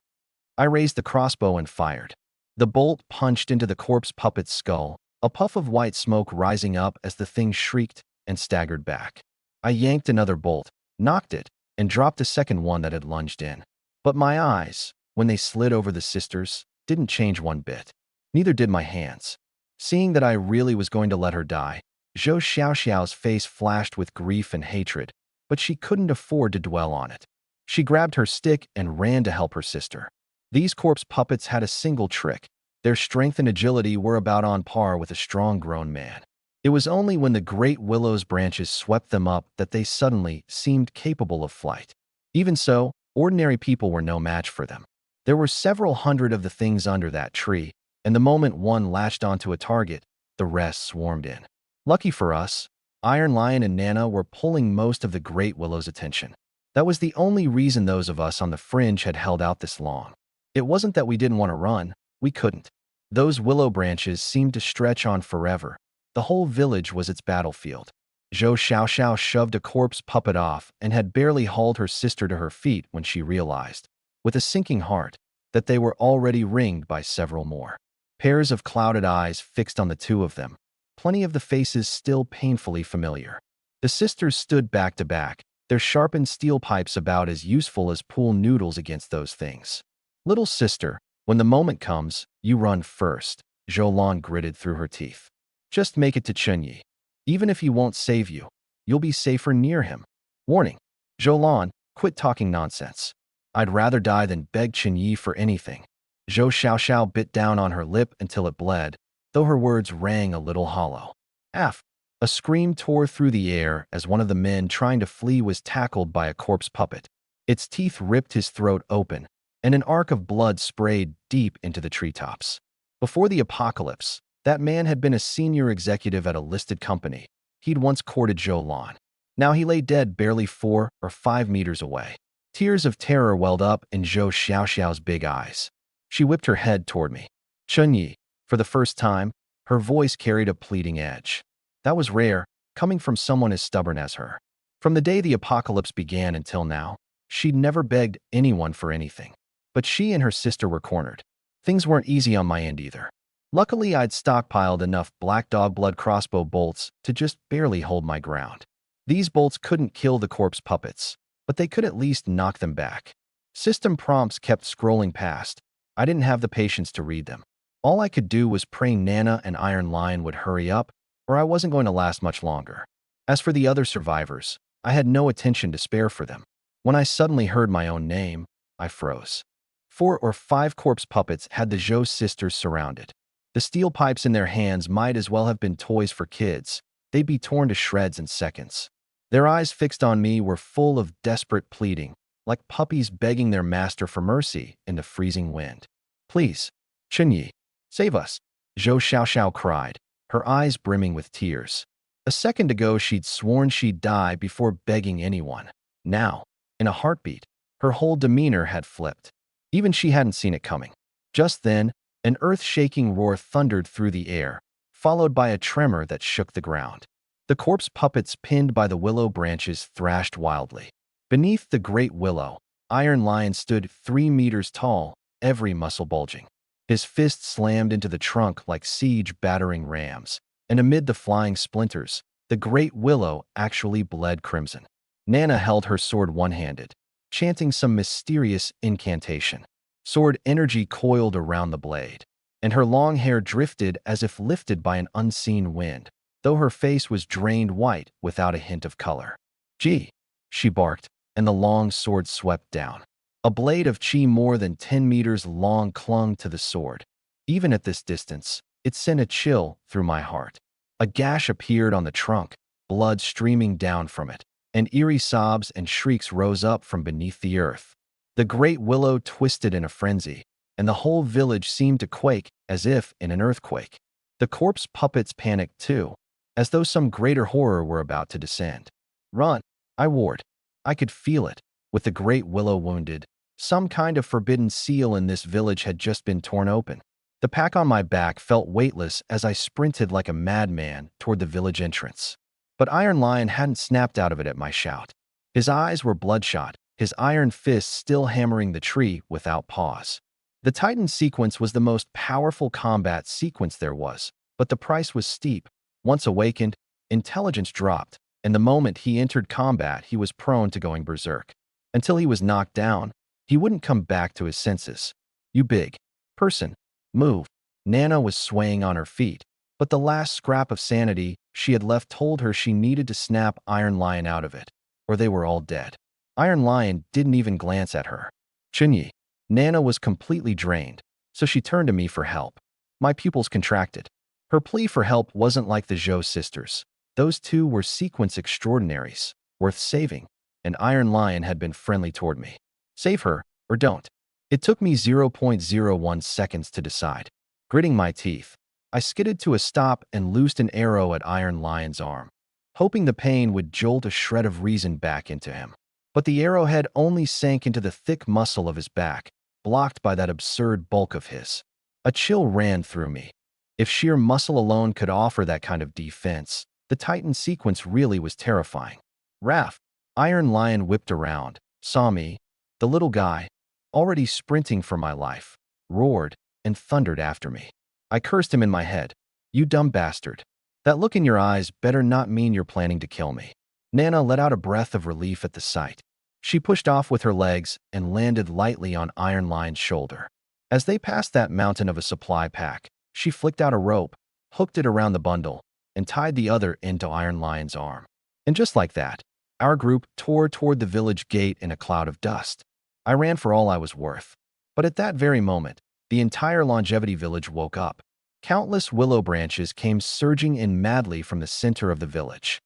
I raised the crossbow and fired. The bolt punched into the corpse puppet's skull, a puff of white smoke rising up as the thing shrieked and staggered back. I yanked another bolt, knocked it, and dropped the second one that had lunged in. But my eyes, when they slid over the sisters, didn't change one bit. Neither did my hands. Seeing that I really was going to let her die, Zhou Xiaoxiao's face flashed with grief and hatred, but she couldn't afford to dwell on it. She grabbed her stick and ran to help her sister. These corpse puppets had a single trick. Their strength and agility were about on par with a strong grown man. It was only when the great willow's branches swept them up that they suddenly seemed capable of flight. Even so, ordinary people were no match for them. There were several hundred of the things under that tree, and the moment one latched onto a target, the rest swarmed in. Lucky for us, Iron Lion and Nana were pulling most of the great willow's attention. That was the only reason those of us on the fringe had held out this long. It wasn't that we didn't want to run, we couldn't. Those willow branches seemed to stretch on forever. The whole village was its battlefield. Zhou Xiaoxiao shoved a corpse puppet off and had barely hauled her sister to her feet when she realized, with a sinking heart, that they were already ringed by several more. Pairs of clouded eyes fixed on the two of them, plenty of the faces still painfully familiar. The sisters stood back to back, their sharpened steel pipes about as useful as pool noodles against those things. Little sister, when the moment comes, you run first, Zhou gritted through her teeth. Just make it to Chunyi. Even if he won't save you, you'll be safer near him. Warning, Zhou, quit talking nonsense. I'd rather die than beg Chunyi for anything. Zhou Xiaoxiao bit down on her lip until it bled, though her words rang a little hollow. Af! A scream tore through the air as one of the men trying to flee was tackled by a corpse puppet. Its teeth ripped his throat open, and an arc of blood sprayed deep into the treetops. Before the apocalypse, that man had been a senior executive at a listed company. He'd once courted Zhou. Now he lay dead barely 4 or 5 meters away. Tears of terror welled up in Zhou Xiaoxiao's big eyes. She whipped her head toward me. Chunyi, for the first time, her voice carried a pleading edge. That was rare, coming from someone as stubborn as her. From the day the apocalypse began until now, she'd never begged anyone for anything. But she and her sister were cornered. Things weren't easy on my end either. Luckily, I'd stockpiled enough black dog blood crossbow bolts to just barely hold my ground. These bolts couldn't kill the corpse puppets, but they could at least knock them back. System prompts kept scrolling past. I didn't have the patience to read them. All I could do was pray Nana and Iron Lion would hurry up, or I wasn't going to last much longer. As for the other survivors, I had no attention to spare for them. When I suddenly heard my own name, I froze. 4 or 5 corpse puppets had the Zhou sisters surrounded. The steel pipes in their hands might as well have been toys for kids. They'd be torn to shreds in seconds. Their eyes fixed on me were full of desperate pleading, like puppies begging their master for mercy in the freezing wind. Please, Chunyi, save us, Zhou Xiaoxiao cried, her eyes brimming with tears. A second ago she'd sworn she'd die before begging anyone. Now, in a heartbeat, her whole demeanor had flipped. Even she hadn't seen it coming. Just then, an earth-shaking roar thundered through the air, followed by a tremor that shook the ground. The corpse puppets pinned by the willow branches thrashed wildly. Beneath the great willow, Iron Lion stood 3 meters tall, every muscle bulging. His fists slammed into the trunk like siege-battering rams, and amid the flying splinters, the great willow actually bled crimson. Nana held her sword one-handed, chanting some mysterious incantation. Sword energy coiled around the blade, and her long hair drifted as if lifted by an unseen wind, though her face was drained white without a hint of color. Gee, she barked, and the long sword swept down. A blade of chi more than 10 meters long clung to the sword. Even at this distance, it sent a chill through my heart. A gash appeared on the trunk, blood streaming down from it, and eerie sobs and shrieks rose up from beneath the earth. The great willow twisted in a frenzy, and the whole village seemed to quake as if in an earthquake. The corpse puppets panicked too, as though some greater horror were about to descend. Run, I warned. I could feel it. With the great willow wounded, some kind of forbidden seal in this village had just been torn open. The pack on my back felt weightless as I sprinted like a madman toward the village entrance. But Iron Lion hadn't snapped out of it at my shout. His eyes were bloodshot, his iron fists still hammering the tree without pause. The Titan sequence was the most powerful combat sequence there was, but the price was steep. Once awakened, intelligence dropped, and the moment he entered combat he was prone to going berserk. Until he was knocked down, he wouldn't come back to his senses. You big person, move. Nana was swaying on her feet, but the last scrap of sanity she had left told her she needed to snap Iron Lion out of it, or they were all dead. Iron Lion didn't even glance at her. Chunyi. Nana was completely drained, so she turned to me for help. My pupils contracted. Her plea for help wasn't like the Zhou sisters. Those two were sequence extraordinaries, worth saving, and Iron Lion had been friendly toward me. Save her, or don't. It took me 0.01 seconds to decide. Gritting my teeth, I skidded to a stop and loosed an arrow at Iron Lion's arm, hoping the pain would jolt a shred of reason back into him. But the arrowhead only sank into the thick muscle of his back, blocked by that absurd bulk of his. A chill ran through me. If sheer muscle alone could offer that kind of defense, the Titan sequence really was terrifying. Raph, Iron Lion whipped around, saw me, the little guy, already sprinting for my life, roared, and thundered after me. I cursed him in my head. You dumb bastard. That look in your eyes better not mean you're planning to kill me. Nana let out a breath of relief at the sight. She pushed off with her legs and landed lightly on Iron Lion's shoulder. As they passed that mountain of a supply pack, she flicked out a rope, hooked it around the bundle, and tied the other into Iron Lion's arm. And just like that, our group tore toward the village gate in a cloud of dust. I ran for all I was worth. But at that very moment, the entire Longevity Village woke up. Countless willow branches came surging in madly from the center of the village.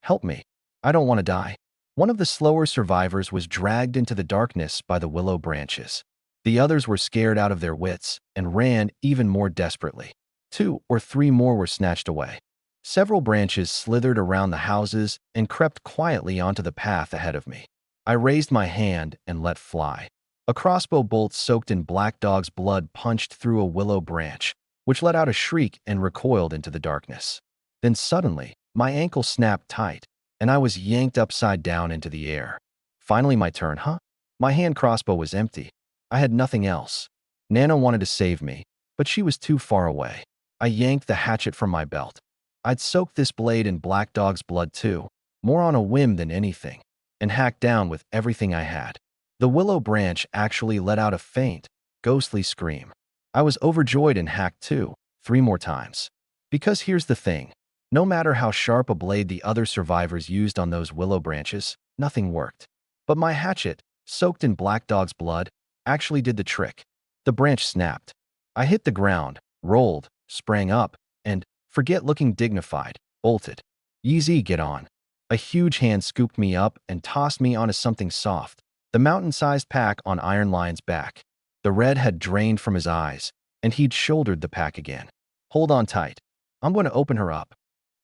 Help me. I don't want to die. One of the slower survivors was dragged into the darkness by the willow branches. The others were scared out of their wits and ran even more desperately. 2 or 3 more were snatched away. Several branches slithered around the houses and crept quietly onto the path ahead of me. I raised my hand and let fly. A crossbow bolt soaked in Black Dog's blood punched through a willow branch, which let out a shriek and recoiled into the darkness. Then suddenly, my ankle snapped tight, and I was yanked upside down into the air. Finally my turn, huh? My hand crossbow was empty. I had nothing else. Nana wanted to save me, but she was too far away. I yanked the hatchet from my belt. I'd soaked this blade in Black Dog's blood too, more on a whim than anything, and hacked down with everything I had. The willow branch actually let out a faint, ghostly scream. I was overjoyed and hacked 2, 3 more times. Because here's the thing. No matter how sharp a blade the other survivors used on those willow branches, nothing worked. But my hatchet, soaked in Black Dog's blood, actually did the trick. The branch snapped. I hit the ground, rolled, sprang up, and, forget looking dignified, bolted. Yeezy, get on. A huge hand scooped me up and tossed me onto something soft, the mountain-sized pack on Iron Lion's back. The red had drained from his eyes, and he'd shouldered the pack again. Hold on tight. I'm going to open her up.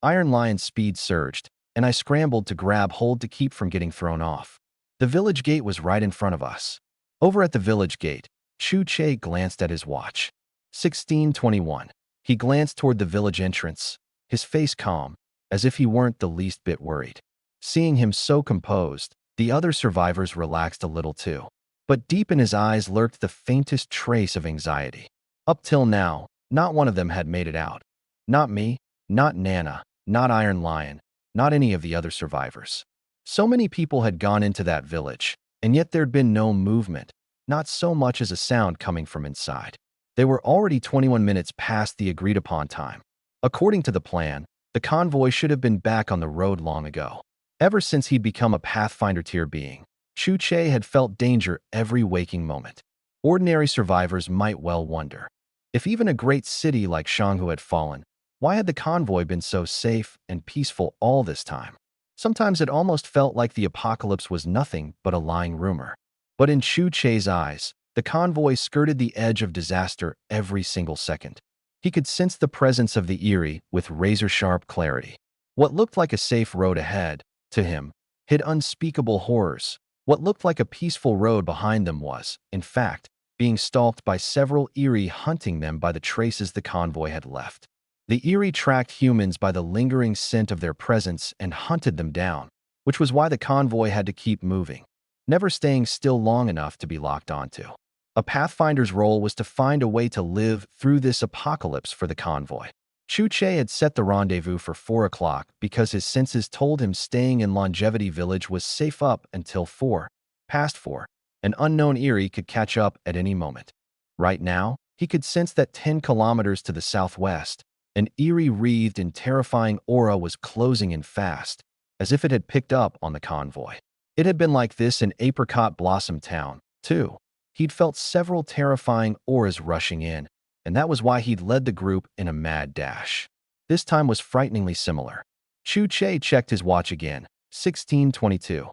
Iron Lion's speed surged, and I scrambled to grab hold to keep from getting thrown off. The village gate was right in front of us. Over at the village gate, Chu Che glanced at his watch. 16:21. He glanced toward the village entrance, his face calm, as if he weren't the least bit worried. Seeing him so composed, the other survivors relaxed a little too. But deep in his eyes lurked the faintest trace of anxiety. Up till now, not one of them had made it out. Not me, not Nana, not Iron Lion, not any of the other survivors. So many people had gone into that village, and yet there'd been no movement, not so much as a sound coming from inside. They were already 21 minutes past the agreed-upon time. According to the plan, the convoy should have been back on the road long ago. Ever since he'd become a Pathfinder tier being, Chu Che had felt danger every waking moment. Ordinary survivors might well wonder, if even a great city like Shanghu had fallen, why had the convoy been so safe and peaceful all this time? Sometimes it almost felt like the apocalypse was nothing but a lying rumor. But in Chu Che's eyes, the convoy skirted the edge of disaster every single second. He could sense the presence of the eerie with razor-sharp clarity. What looked like a safe road ahead, to him, hid unspeakable horrors. What looked like a peaceful road behind them was, in fact, being stalked by several eerie hunting them by the traces the convoy had left. The eerie tracked humans by the lingering scent of their presence and hunted them down, which was why the convoy had to keep moving, never staying still long enough to be locked onto. A Pathfinder's role was to find a way to live through this apocalypse for the convoy. Chu Che had set the rendezvous for 4 o'clock because his senses told him staying in Longevity Village was safe up until 4 past 4. An unknown eerie could catch up at any moment. Right now, he could sense that 10 kilometers to the southwest, an eerie wreathed in terrifying aura was closing in fast, as if it had picked up on the convoy. It had been like this in Apricot Blossom Town, too. He'd felt several terrifying auras rushing in, and that was why he'd led the group in a mad dash. This time was frighteningly similar. Chu Che checked his watch again. 16:22.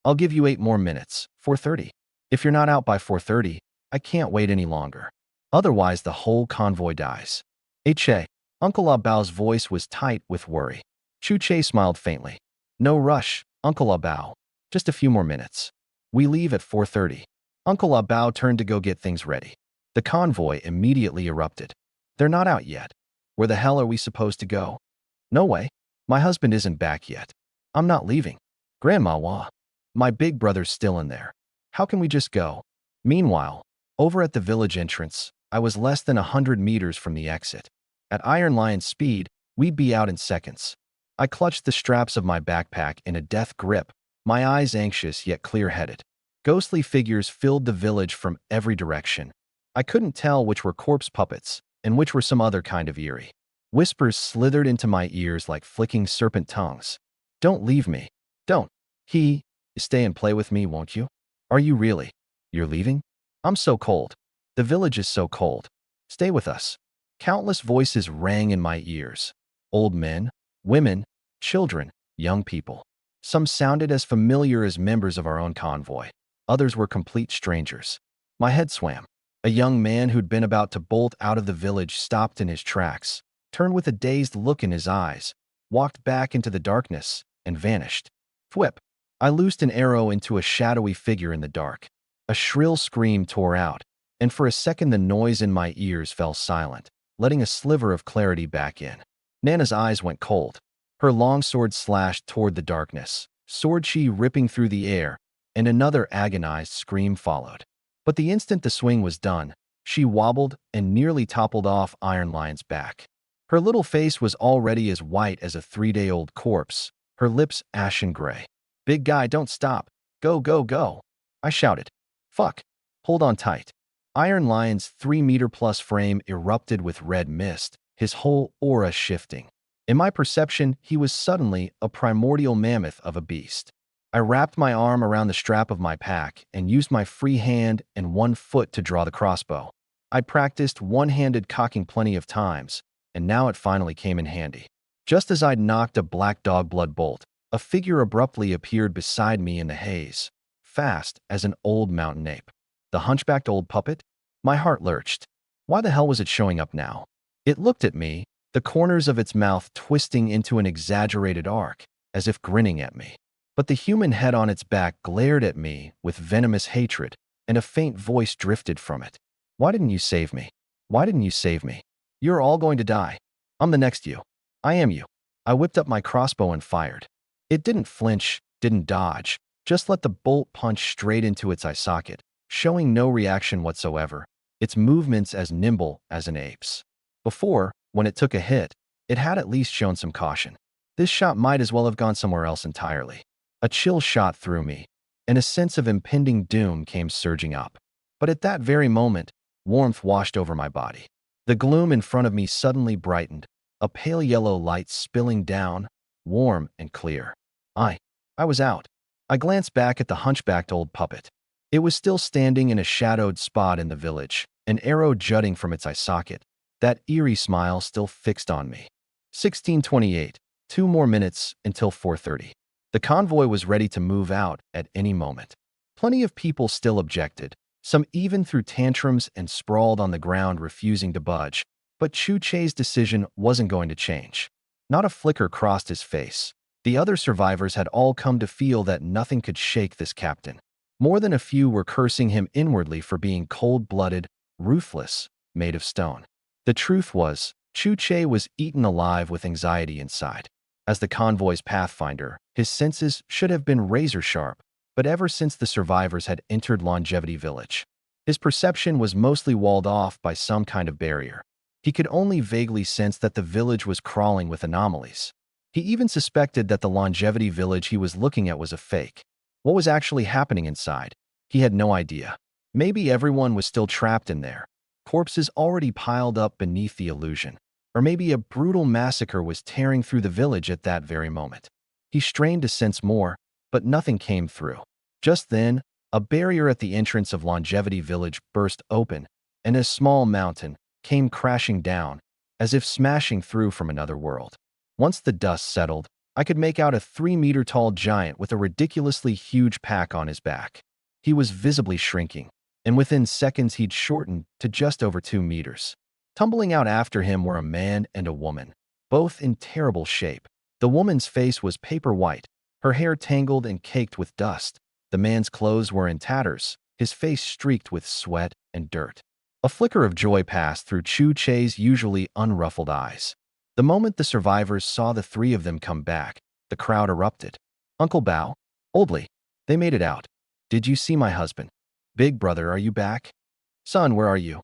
I'll give you 8 more minutes. 4:30. If you're not out by 4:30, I can't wait any longer. Otherwise, the whole convoy dies. Che. Uncle Ah Bao's voice was tight with worry. Chu Che smiled faintly. No rush, Uncle Ah Bao. Just a few more minutes. We leave at 4:30. Uncle Ah Bao turned to go get things ready. The convoy immediately erupted. They're not out yet. Where the hell are we supposed to go? No way. My husband isn't back yet. I'm not leaving. Grandma Wah. My big brother's still in there. How can we just go? Meanwhile, over at the village entrance, I was less than 100 meters from the exit. At Iron Lion speed, we'd be out in seconds. I clutched the straps of my backpack in a death grip, my eyes anxious yet clear-headed. Ghostly figures filled the village from every direction. I couldn't tell which were corpse puppets and which were some other kind of eerie. Whispers slithered into my ears like flicking serpent tongues. Don't leave me. Don't. Stay and play with me, won't you? Are you really? You're leaving? I'm so cold. The village is so cold. Stay with us. Countless voices rang in my ears. Old men, women, children, young people. Some sounded as familiar as members of our own convoy. Others were complete strangers. My head swam. A young man who'd been about to bolt out of the village stopped in his tracks, turned with a dazed look in his eyes, walked back into the darkness, and vanished. Thwip! I loosed an arrow into a shadowy figure in the dark. A shrill scream tore out, and for a second the noise in my ears fell silent, letting a sliver of clarity back in. Nana's eyes went cold. Her long sword slashed toward the darkness, sword chi ripping through the air, and another agonized scream followed. But the instant the swing was done, she wobbled and nearly toppled off Iron Lion's back. Her little face was already as white as a 3-day-old corpse, her lips ashen gray. Big guy, don't stop. Go, go, go. I shouted. Fuck. Hold on tight. Iron Lion's 3-meter-plus frame erupted with red mist, his whole aura shifting. In my perception, he was suddenly a primordial mammoth of a beast. I wrapped my arm around the strap of my pack and used my free hand and one foot to draw the crossbow. I'd practiced one-handed cocking plenty of times, and now it finally came in handy. Just as I'd knocked a black dog blood bolt, a figure abruptly appeared beside me in the haze, fast as an old mountain ape. The hunchbacked old puppet? My heart lurched. Why the hell was it showing up now? It looked at me, the corners of its mouth twisting into an exaggerated arc, as if grinning at me. But the human head on its back glared at me with venomous hatred, and a faint voice drifted from it. Why didn't you save me? Why didn't you save me? You're all going to die. I'm the next you. I am you. I whipped up my crossbow and fired. It didn't flinch, didn't dodge, just let the bolt punch straight into its eye socket, showing no reaction whatsoever, its movements as nimble as an ape's. Before, when it took a hit, it had at least shown some caution. This shot might as well have gone somewhere else entirely. A chill shot through me, and a sense of impending doom came surging up. But at that very moment, warmth washed over my body. The gloom in front of me suddenly brightened, a pale yellow light spilling down, warm and clear. I was out. I glanced back at the hunchbacked old puppet. It was still standing in a shadowed spot in the village, an arrow jutting from its eye socket, that eerie smile still fixed on me. 16:28, 2 more minutes until 4:30. The convoy was ready to move out at any moment. Plenty of people still objected, some even threw tantrums and sprawled on the ground refusing to budge, but Chu Che's decision wasn't going to change. Not a flicker crossed his face. The other survivors had all come to feel that nothing could shake this captain. More than a few were cursing him inwardly for being cold-blooded, ruthless, made of stone. The truth was, Chu Che was eaten alive with anxiety inside. As the convoy's pathfinder, his senses should have been razor-sharp, but ever since the survivors had entered Longevity Village, his perception was mostly walled off by some kind of barrier. He could only vaguely sense that the village was crawling with anomalies. He even suspected that the Longevity Village he was looking at was a fake. What was actually happening inside? He had no idea. Maybe everyone was still trapped in there, corpses already piled up beneath the illusion. Or maybe a brutal massacre was tearing through the village at that very moment. He strained to sense more, but nothing came through. Just then, a barrier at the entrance of Longevity Village burst open, and a small mountain came crashing down, as if smashing through from another world. Once the dust settled, I could make out a 3-meter-tall giant with a ridiculously huge pack on his back. He was visibly shrinking, and within seconds he'd shortened to just over 2 meters. Tumbling out after him were a man and a woman, both in terrible shape. The woman's face was paper white, her hair tangled and caked with dust. The man's clothes were in tatters, his face streaked with sweat and dirt. A flicker of joy passed through Chu Che's usually unruffled eyes. The moment the survivors saw the three of them come back, the crowd erupted. "Uncle Bao, Oldly, they made it out. Did you see my husband? Big brother, are you back? Son, where are you?"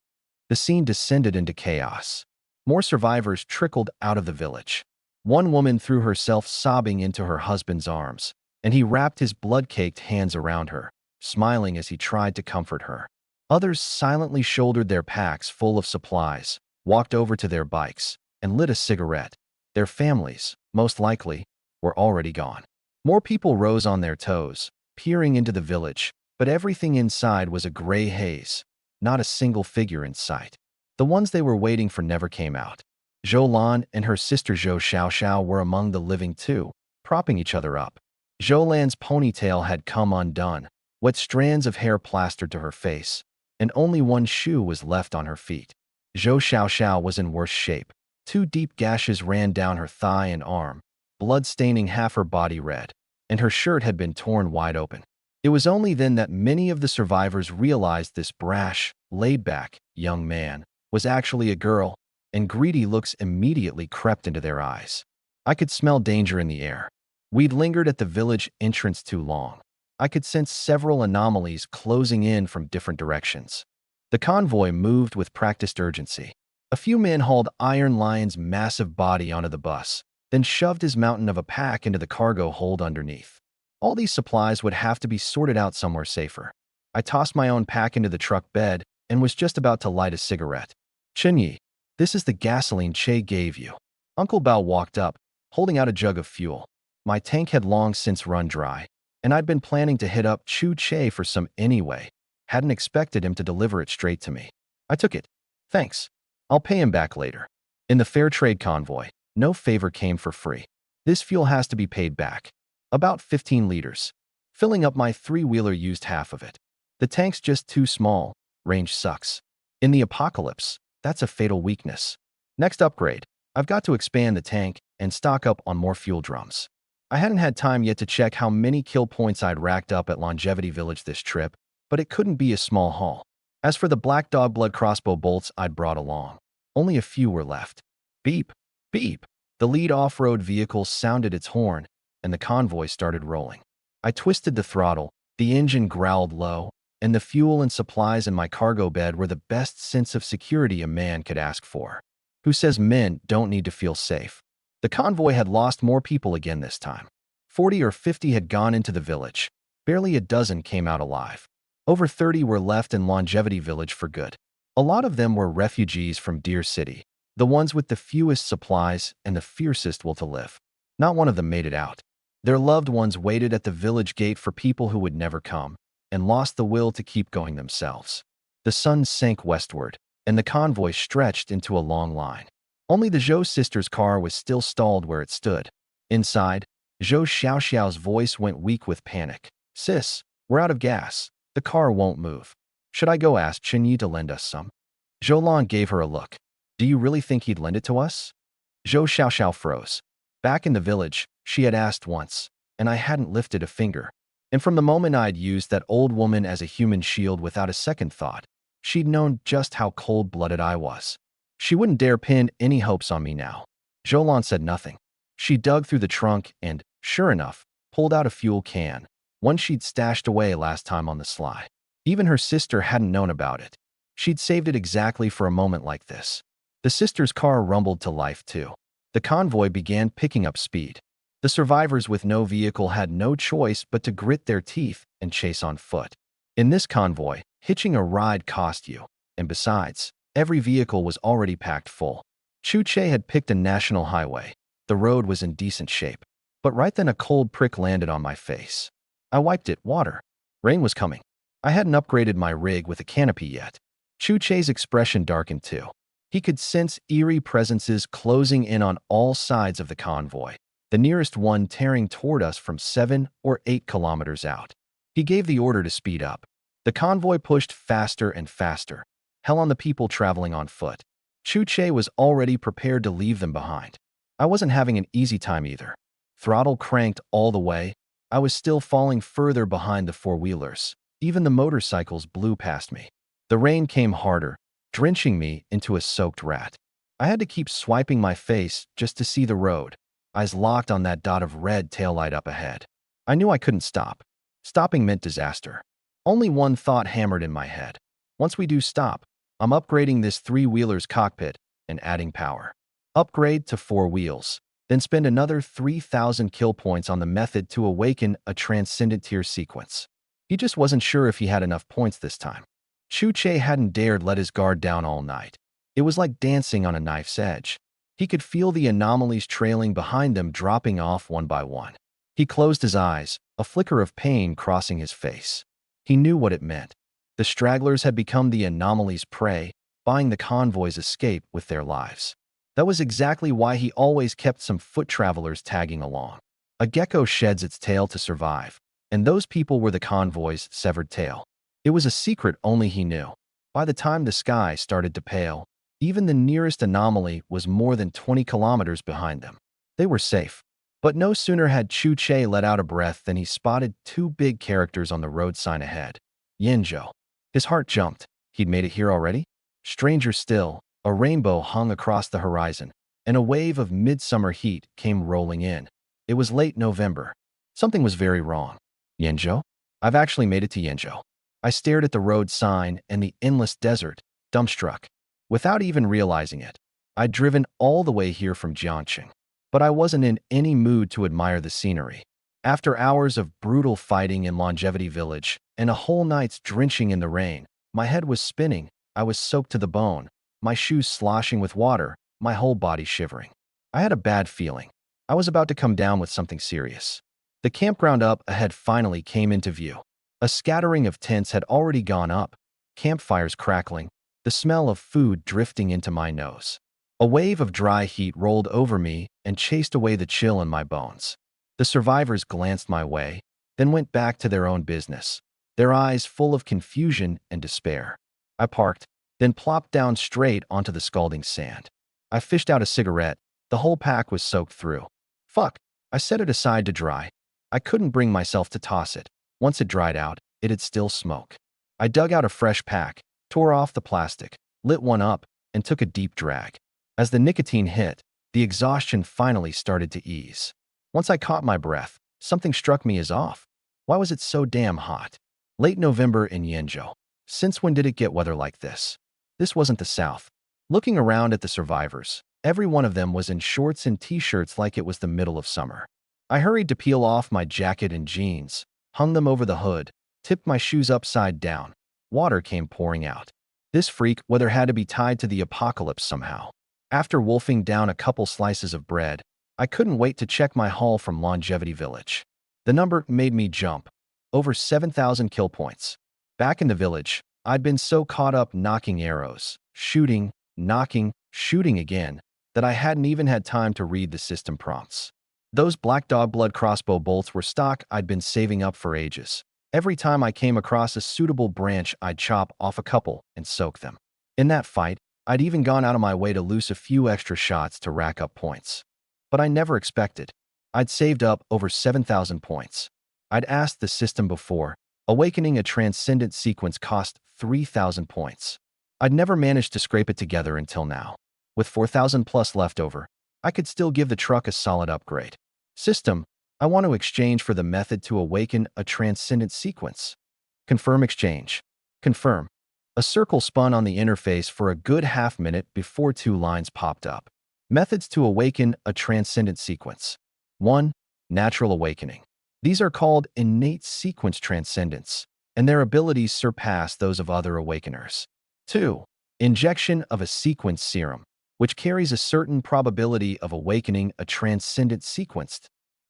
The scene descended into chaos. More survivors trickled out of the village. One woman threw herself sobbing into her husband's arms, and he wrapped his blood-caked hands around her, smiling as he tried to comfort her. Others silently shouldered their packs full of supplies, walked over to their bikes, and lit a cigarette. Their families, most likely, were already gone. More people rose on their toes, peering into the village, but everything inside was a gray haze, not a single figure in sight. The ones they were waiting for never came out. Zhou Lan and her sister Zhou Xiaoxiao were among the living too, propping each other up. Zhou Lan's ponytail had come undone, wet strands of hair plastered to her face, and only one shoe was left on her feet. Zhou Xiaoxiao was in worse shape. 2 deep gashes ran down her thigh and arm, blood staining half her body red, and her shirt had been torn wide open. It was only then that many of the survivors realized this brash, laid-back young man was actually a girl, and greedy looks immediately crept into their eyes. I could smell danger in the air. We'd lingered at the village entrance too long. I could sense several anomalies closing in from different directions. The convoy moved with practiced urgency. A few men hauled Iron Lion's massive body onto the bus, then shoved his mountain of a pack into the cargo hold underneath. All these supplies would have to be sorted out somewhere safer. I tossed my own pack into the truck bed and was just about to light a cigarette. "Chenyi, this is the gasoline Che gave you." Uncle Bao walked up, holding out a jug of fuel. My tank had long since run dry, and I'd been planning to hit up Chu Che for some anyway. Hadn't expected him to deliver it straight to me. I took it. "Thanks. I'll pay him back later." In the fair trade convoy, no favor came for free. This fuel has to be paid back. About 15 liters. Filling up my 3-wheeler used half of it. The tank's just too small. Range sucks. In the apocalypse, that's a fatal weakness. Next upgrade, I've got to expand the tank and stock up on more fuel drums. I hadn't had time yet to check how many kill points I'd racked up at Longevity Village this trip, but it couldn't be a small haul. As for the Black Dog Blood crossbow bolts I'd brought along, only a few were left. Beep, beep. The lead off-road vehicle sounded its horn, and the convoy started rolling. I twisted the throttle, the engine growled low, and the fuel and supplies in my cargo bed were the best sense of security a man could ask for. Who says men don't need to feel safe? The convoy had lost more people again this time. 40 or 50 had gone into the village. Barely a dozen came out alive. Over 30 were left in Longevity Village for good. A lot of them were refugees from Deer City, the ones with the fewest supplies and the fiercest will to live. Not one of them made it out. Their loved ones waited at the village gate for people who would never come, and lost the will to keep going themselves. The sun sank westward, and the convoy stretched into a long line. Only the Zhou sisters' car was still stalled where it stood. Inside, Zhou Xiaoxiao's voice went weak with panic. "Sis, we're out of gas. The car won't move. Should I go ask Chenyi to lend us some?" Zhou Lan gave her a look. "Do you really think he'd lend it to us?" Zhou Xiaoxiao froze. Back in the village, she had asked once, and I hadn't lifted a finger. And from the moment I'd used that old woman as a human shield without a second thought, she'd known just how cold-blooded I was. She wouldn't dare pin any hopes on me now. Zhou Lan said nothing. She dug through the trunk and, sure enough, pulled out a fuel can, one she'd stashed away last time on the sly. Even her sister hadn't known about it. She'd saved it exactly for a moment like this. The sister's car rumbled to life too. The convoy began picking up speed. The survivors with no vehicle had no choice but to grit their teeth and chase on foot. In this convoy, hitching a ride cost you, and besides, every vehicle was already packed full. Chu Che had picked a national highway. The road was in decent shape. But right then a cold prick landed on my face. I wiped it. Water. Rain was coming. I hadn't upgraded my rig with a canopy yet. Chu Che's expression darkened too. He could sense eerie presences closing in on all sides of the convoy, the nearest one tearing toward us from 7 or 8 kilometers out. He gave the order to speed up. The convoy pushed faster and faster, hell on the people traveling on foot. Chu Che was already prepared to leave them behind. I wasn't having an easy time either. Throttle cranked all the way. I was still falling further behind the four-wheelers. Even the motorcycles blew past me. The rain came harder, drenching me into a soaked rat. I had to keep swiping my face just to see the road, eyes locked on that dot of red taillight up ahead. I knew I couldn't stop. Stopping meant disaster. Only one thought hammered in my head. Once we do stop, I'm upgrading this three-wheeler's cockpit and adding power. Upgrade to 4 wheels, then spend another 3,000 kill points on the method to awaken a transcendent tier sequence. He just wasn't sure if he had enough points this time. Chu Che hadn't dared let his guard down all night. It was like dancing on a knife's edge. He could feel the anomalies trailing behind them dropping off one by one. He closed his eyes, a flicker of pain crossing his face. He knew what it meant. The stragglers had become the anomalies' prey, buying the convoy's escape with their lives. That was exactly why he always kept some foot travelers tagging along. A gecko sheds its tail to survive, and those people were the convoy's severed tail. It was a secret only he knew. By the time the sky started to pale, even the nearest anomaly was more than 20 kilometers behind them. They were safe. But no sooner had Chu Che let out a breath than he spotted 2 big characters on the road sign ahead. Yinzhou. His heart jumped. He'd made it here already? Stranger still, a rainbow hung across the horizon, and a wave of midsummer heat came rolling in. It was late November. Something was very wrong. Yinzhou? I've actually made it to Yinzhou. I stared at the road sign and the endless desert, dumbstruck. Without even realizing it, I'd driven all the way here from Jiangxing. But I wasn't in any mood to admire the scenery. After hours of brutal fighting in Longevity Village and a whole night's drenching in the rain, my head was spinning, I was soaked to the bone, my shoes sloshing with water, my whole body shivering. I had a bad feeling. I was about to come down with something serious. The campground up ahead finally came into view. A scattering of tents had already gone up, campfires crackling, the smell of food drifting into my nose. A wave of dry heat rolled over me and chased away the chill in my bones. The survivors glanced my way, then went back to their own business, their eyes full of confusion and despair. I parked, then plopped down straight onto the scalding sand. I fished out a cigarette. The whole pack was soaked through. Fuck. I set it aside to dry. I couldn't bring myself to toss it. Once it dried out, it'd still smoke. I dug out a fresh pack, tore off the plastic, lit one up, and took a deep drag. As the nicotine hit, the exhaustion finally started to ease. Once I caught my breath, something struck me as off. Why was it so damn hot? Late November in Yinzhou. Since when did it get weather like this? This wasn't the South. Looking around at the survivors, every one of them was in shorts and t-shirts like it was the middle of summer. I hurried to peel off my jacket and jeans, hung them over the hood, tipped my shoes upside down. Water came pouring out. This freak weather had to be tied to the apocalypse somehow. After wolfing down a couple slices of bread, I couldn't wait to check my haul from Longevity Village. The number made me jump. Over 7,000 kill points. Back in the village, I'd been so caught up knocking arrows, shooting, knocking, shooting again, that I hadn't even had time to read the system prompts. Those black dog blood crossbow bolts were stock I'd been saving up for ages. Every time I came across a suitable branch, I'd chop off a couple and soak them. In that fight, I'd even gone out of my way to loose a few extra shots to rack up points. But I never expected. I'd saved up over 7,000 points. I'd asked the system before. Awakening a transcendent sequence cost 3,000 points. I'd never managed to scrape it together until now. With 4,000 plus left over, I could still give the truck a solid upgrade. System, I want to exchange for the method to awaken a transcendent sequence. Confirm exchange. Confirm. A circle spun on the interface for a good half minute before 2 lines popped up. Methods to awaken a transcendent sequence. 1. Natural awakening. These are called innate sequence transcendents, and their abilities surpass those of other awakeners. 2. Injection of a sequence serum, which carries a certain probability of awakening a transcendent sequence.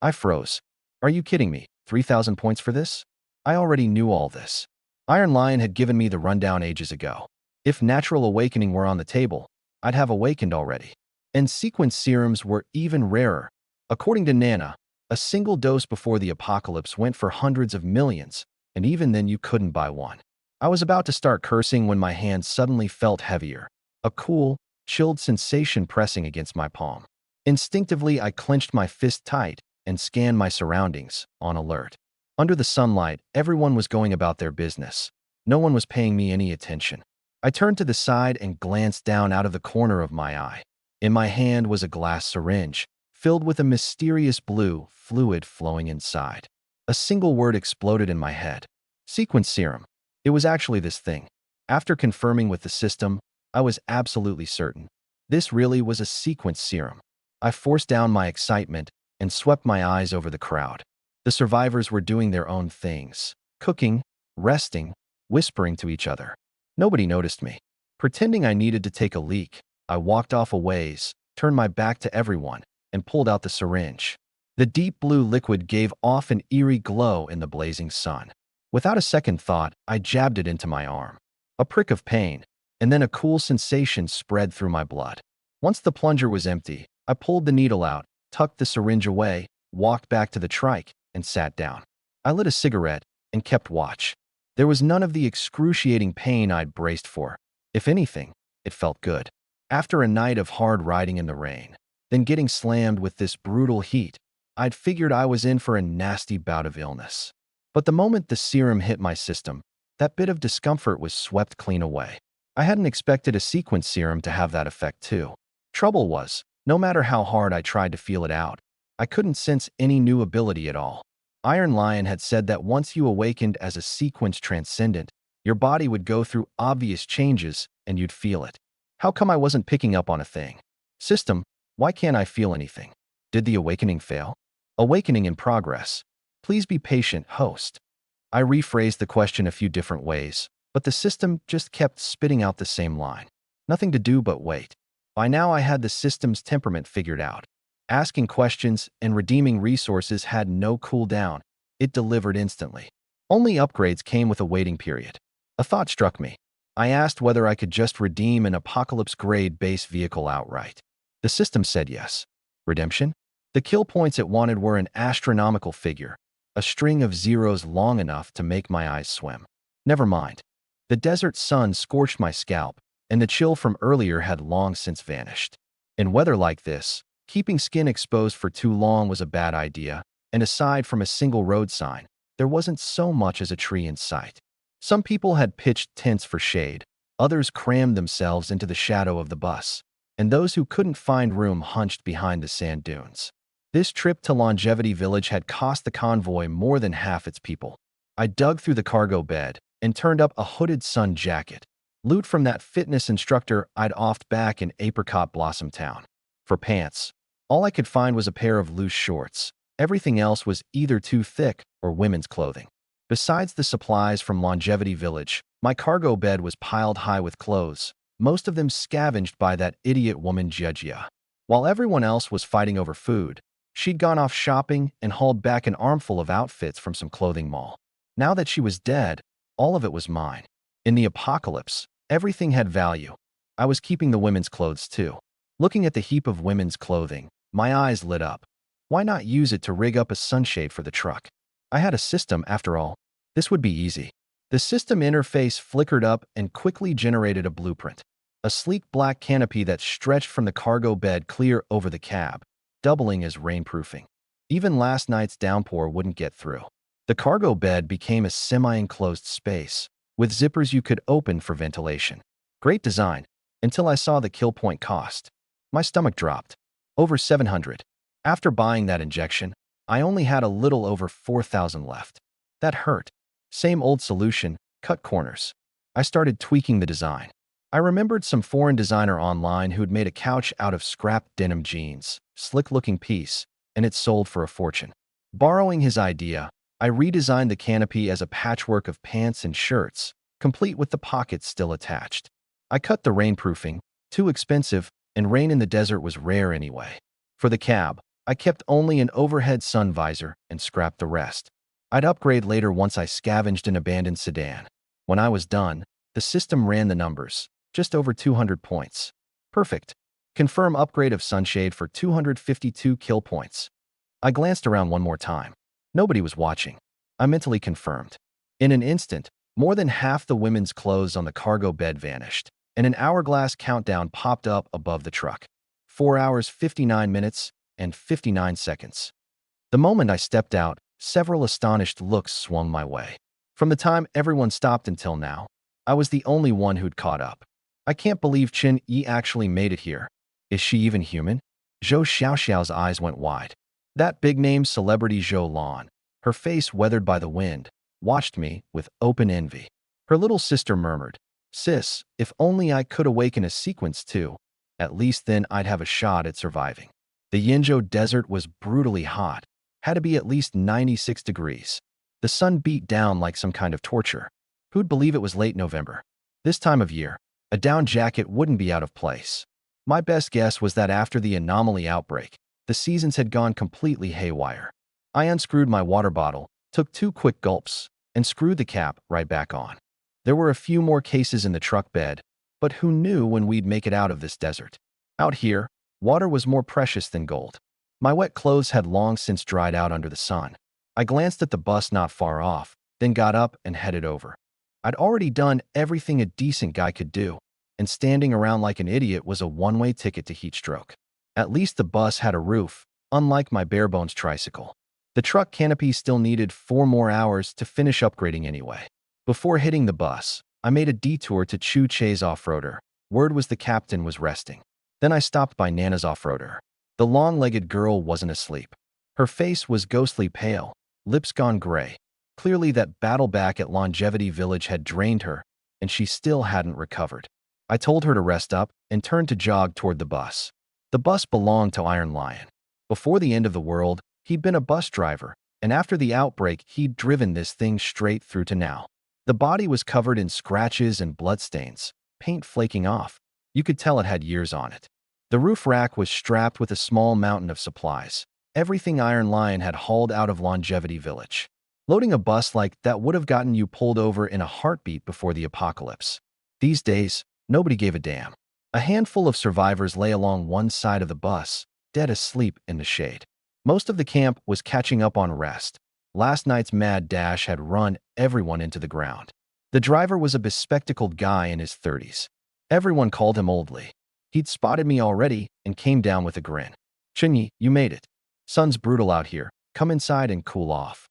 I froze. Are you kidding me? 3,000 points for this? I already knew all this. Iron Lion had given me the rundown ages ago. If natural awakening were on the table, I'd have awakened already. And sequence serums were even rarer. According to Nana, a single dose before the apocalypse went for hundreds of millions, and even then you couldn't buy one. I was about to start cursing when my hand suddenly felt heavier, a cool, chilled sensation pressing against my palm. Instinctively, I clenched my fist tight and scanned my surroundings, on alert. Under the sunlight, everyone was going about their business. No one was paying me any attention. I turned to the side and glanced down out of the corner of my eye. In my hand was a glass syringe, filled with a mysterious blue fluid flowing inside. A single word exploded in my head. Sequence serum. It was actually this thing. After confirming with the system, I was absolutely certain. This really was a sequence serum. I forced down my excitement and swept my eyes over the crowd. The survivors were doing their own things, cooking, resting, whispering to each other. Nobody noticed me. Pretending I needed to take a leak, I walked off a ways, turned my back to everyone, and pulled out the syringe. The deep blue liquid gave off an eerie glow in the blazing sun. Without a second thought, I jabbed it into my arm. A prick of pain, and then a cool sensation spread through my blood. Once the plunger was empty, I pulled the needle out, tucked the syringe away, walked back to the trike, and sat down. I lit a cigarette and kept watch. There was none of the excruciating pain I'd braced for. If anything, it felt good. After a night of hard riding in the rain, then getting slammed with this brutal heat, I'd figured I was in for a nasty bout of illness. But the moment the serum hit my system, that bit of discomfort was swept clean away. I hadn't expected a sequence serum to have that effect too. Trouble was, no matter how hard I tried to feel it out, I couldn't sense any new ability at all. Iron Lion had said that once you awakened as a sequence transcendent, your body would go through obvious changes and you'd feel it. How come I wasn't picking up on a thing? System, why can't I feel anything? Did the awakening fail? Awakening in progress. Please be patient, host. I rephrased the question a few different ways, but the system just kept spitting out the same line. Nothing to do but wait. By now I had the system's temperament figured out. Asking questions and redeeming resources had no cooldown. It delivered instantly. Only upgrades came with a waiting period. A thought struck me. I asked whether I could just redeem an apocalypse-grade base vehicle outright. The system said yes. Redemption? The kill points it wanted were an astronomical figure, a string of zeros long enough to make my eyes swim. Never mind. The desert sun scorched my scalp, and the chill from earlier had long since vanished. In weather like this, keeping skin exposed for too long was a bad idea, and aside from a single road sign, there wasn't so much as a tree in sight. Some people had pitched tents for shade, others crammed themselves into the shadow of the bus, and those who couldn't find room hunched behind the sand dunes. This trip to Longevity Village had cost the convoy more than half its people. I dug through the cargo bed and turned up a hooded sun jacket, loot from that fitness instructor I'd offed back in Apricot Blossom Town. For pants, all I could find was a pair of loose shorts. Everything else was either too thick or women's clothing. Besides the supplies from Longevity Village, my cargo bed was piled high with clothes, most of them scavenged by that idiot woman Jejia. While everyone else was fighting over food, she'd gone off shopping and hauled back an armful of outfits from some clothing mall. Now that she was dead, all of it was mine. In the apocalypse, everything had value. I was keeping the women's clothes too. Looking at the heap of women's clothing, my eyes lit up. Why not use it to rig up a sunshade for the truck? I had a system, after all. This would be easy. The system interface flickered up and quickly generated a blueprint. A sleek black canopy that stretched from the cargo bed clear over the cab, doubling as rainproofing. Even last night's downpour wouldn't get through. The cargo bed became a semi-enclosed space, with zippers you could open for ventilation. Great design, until I saw the kill point cost. My stomach dropped. Over 700. After buying that injection, I only had a little over 4,000 left. That hurt. Same old solution, cut corners. I started tweaking the design. I remembered some foreign designer online who'd made a couch out of scrapped denim jeans, slick-looking piece, and it sold for a fortune. Borrowing his idea, I redesigned the canopy as a patchwork of pants and shirts, complete with the pockets still attached. I cut the rainproofing, too expensive, and rain in the desert was rare anyway. For the cab, I kept only an overhead sun visor and scrapped the rest. I'd upgrade later once I scavenged an abandoned sedan. When I was done, the system ran the numbers, just over 200 points. Perfect. Confirm upgrade of sunshade for 252 kill points. I glanced around one more time. Nobody was watching. I mentally confirmed. In an instant, more than half the women's clothes on the cargo bed vanished, and an hourglass countdown popped up above the truck. 4 hours, 59 minutes, and 59 seconds. The moment I stepped out, several astonished looks swung my way. From the time everyone stopped until now, I was the only one who'd caught up. I can't believe Chen Yi actually made it here. Is she even human? Zhou Xiaoxiao's eyes went wide. That big-name celebrity Zhou Lan, her face weathered by the wind, watched me with open envy. Her little sister murmured, "Sis, if only I could awaken a sequence too. At least then I'd have a shot at surviving." The Yinzhou desert was brutally hot, had to be at least 96 degrees. The sun beat down like some kind of torture. Who'd believe it was late November? This time of year, a down jacket wouldn't be out of place. My best guess was that after the anomaly outbreak, the seasons had gone completely haywire. I unscrewed my water bottle, took 2 quick gulps, and screwed the cap right back on. There were a few more cases in the truck bed, but who knew when we'd make it out of this desert? Out here, water was more precious than gold. My wet clothes had long since dried out under the sun. I glanced at the bus not far off, then got up and headed over. I'd already done everything a decent guy could do, and standing around like an idiot was a one-way ticket to heat stroke. At least the bus had a roof, unlike my bare-bones tricycle. The truck canopy still needed 4 more hours to finish upgrading anyway. Before hitting the bus, I made a detour to Chu Che's off-roader. Word was the captain was resting. Then I stopped by Nana's off-roader. The long-legged girl wasn't asleep. Her face was ghostly pale, lips gone gray. Clearly that battle back at Longevity Village had drained her, and she still hadn't recovered. I told her to rest up and turned to jog toward the bus. The bus belonged to Iron Lion. Before the end of the world, he'd been a bus driver, and after the outbreak, he'd driven this thing straight through to now. The body was covered in scratches and bloodstains, paint flaking off. You could tell it had years on it. The roof rack was strapped with a small mountain of supplies. Everything Iron Lion had hauled out of Longevity Village. Loading a bus like that would have gotten you pulled over in a heartbeat before the apocalypse. These days, nobody gave a damn. A handful of survivors lay along one side of the bus, dead asleep in the shade. Most of the camp was catching up on rest. Last night's mad dash had run everyone into the ground. The driver was a bespectacled guy in his 30s. Everyone called him Old Lee. He'd spotted me already and came down with a grin. "Chenyi, you made it. Sun's brutal out here. Come inside and cool off."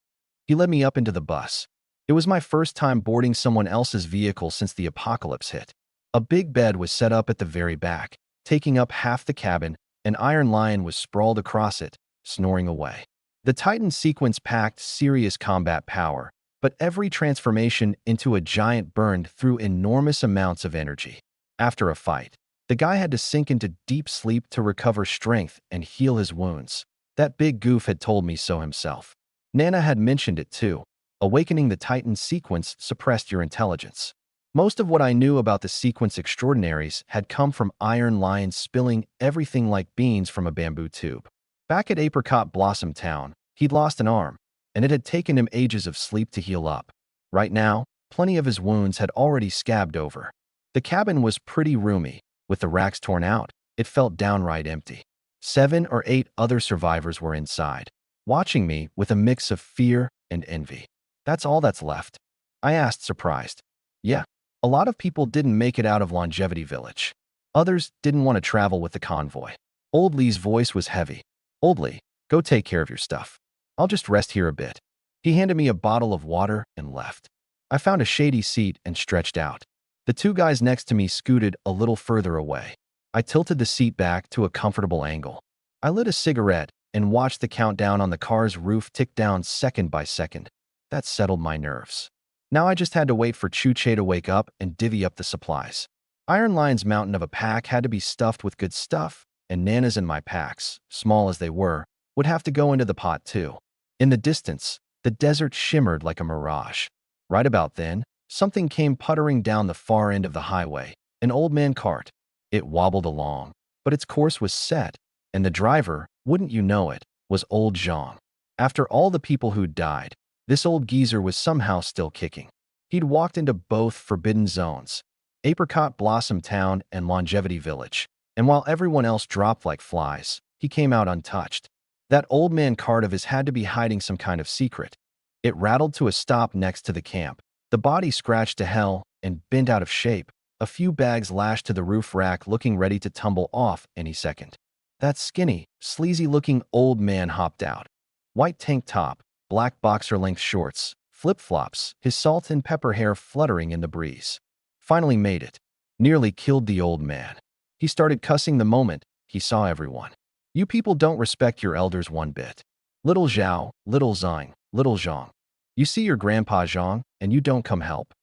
He led me up into the bus. It was my first time boarding someone else's vehicle since the apocalypse hit. A big bed was set up at the very back, taking up half the cabin, and Iron Lion was sprawled across it, snoring away. The Titan sequence packed serious combat power, but every transformation into a giant burned through enormous amounts of energy. After a fight, the guy had to sink into deep sleep to recover strength and heal his wounds. That big goof had told me so himself. Nana had mentioned it too. Awakening the Titan sequence suppressed your intelligence. Most of what I knew about the sequence extraordinaries had come from Iron Lion spilling everything like beans from a bamboo tube. Back at Apricot Blossom Town, he'd lost an arm, and it had taken him ages of sleep to heal up. Right now, plenty of his wounds had already scabbed over. The cabin was pretty roomy. With the racks torn out, it felt downright empty. 7 or 8 other survivors were inside, watching me with a mix of fear and envy. "That's all that's left?" I asked, surprised. "Yeah. A lot of people didn't make it out of Longevity Village. Others didn't want to travel with the convoy." Old Lee's voice was heavy. "Old Lee, go take care of your stuff. I'll just rest here a bit." He handed me a bottle of water and left. I found a shady seat and stretched out. The 2 guys next to me scooted a little further away. I tilted the seat back to a comfortable angle. I lit a cigarette and watched the countdown on the car's roof tick down second by second. That settled my nerves. Now I just had to wait for Chu Che to wake up and divvy up the supplies. Iron Lion's mountain of a pack had to be stuffed with good stuff, and Nana's and my packs, small as they were, would have to go into the pot too. In the distance, the desert shimmered like a mirage. Right about then, something came puttering down the far end of the highway, an old man cart. It wobbled along, but its course was set, and the driver, Wouldn't you know it, was old Zhang. After all the people who'd died, this old geezer was somehow still kicking. He'd walked into both forbidden zones, Apricot Blossom Town and Longevity Village, and while everyone else dropped like flies, he came out untouched. That old man cart of his had to be hiding some kind of secret. It rattled to a stop next to the camp. The body scratched to hell and bent out of shape, a few bags lashed to the roof rack looking ready to tumble off any second. That skinny, sleazy-looking old man hopped out. White tank top, black boxer-length shorts, flip-flops, his salt and pepper hair fluttering in the breeze. Finally made it. Nearly killed the old man. He started cussing the moment he saw everyone. You people don't respect your elders one bit. Little Zhao, little Zhang, little Zhang. You see your grandpa Zhang, and you don't come help.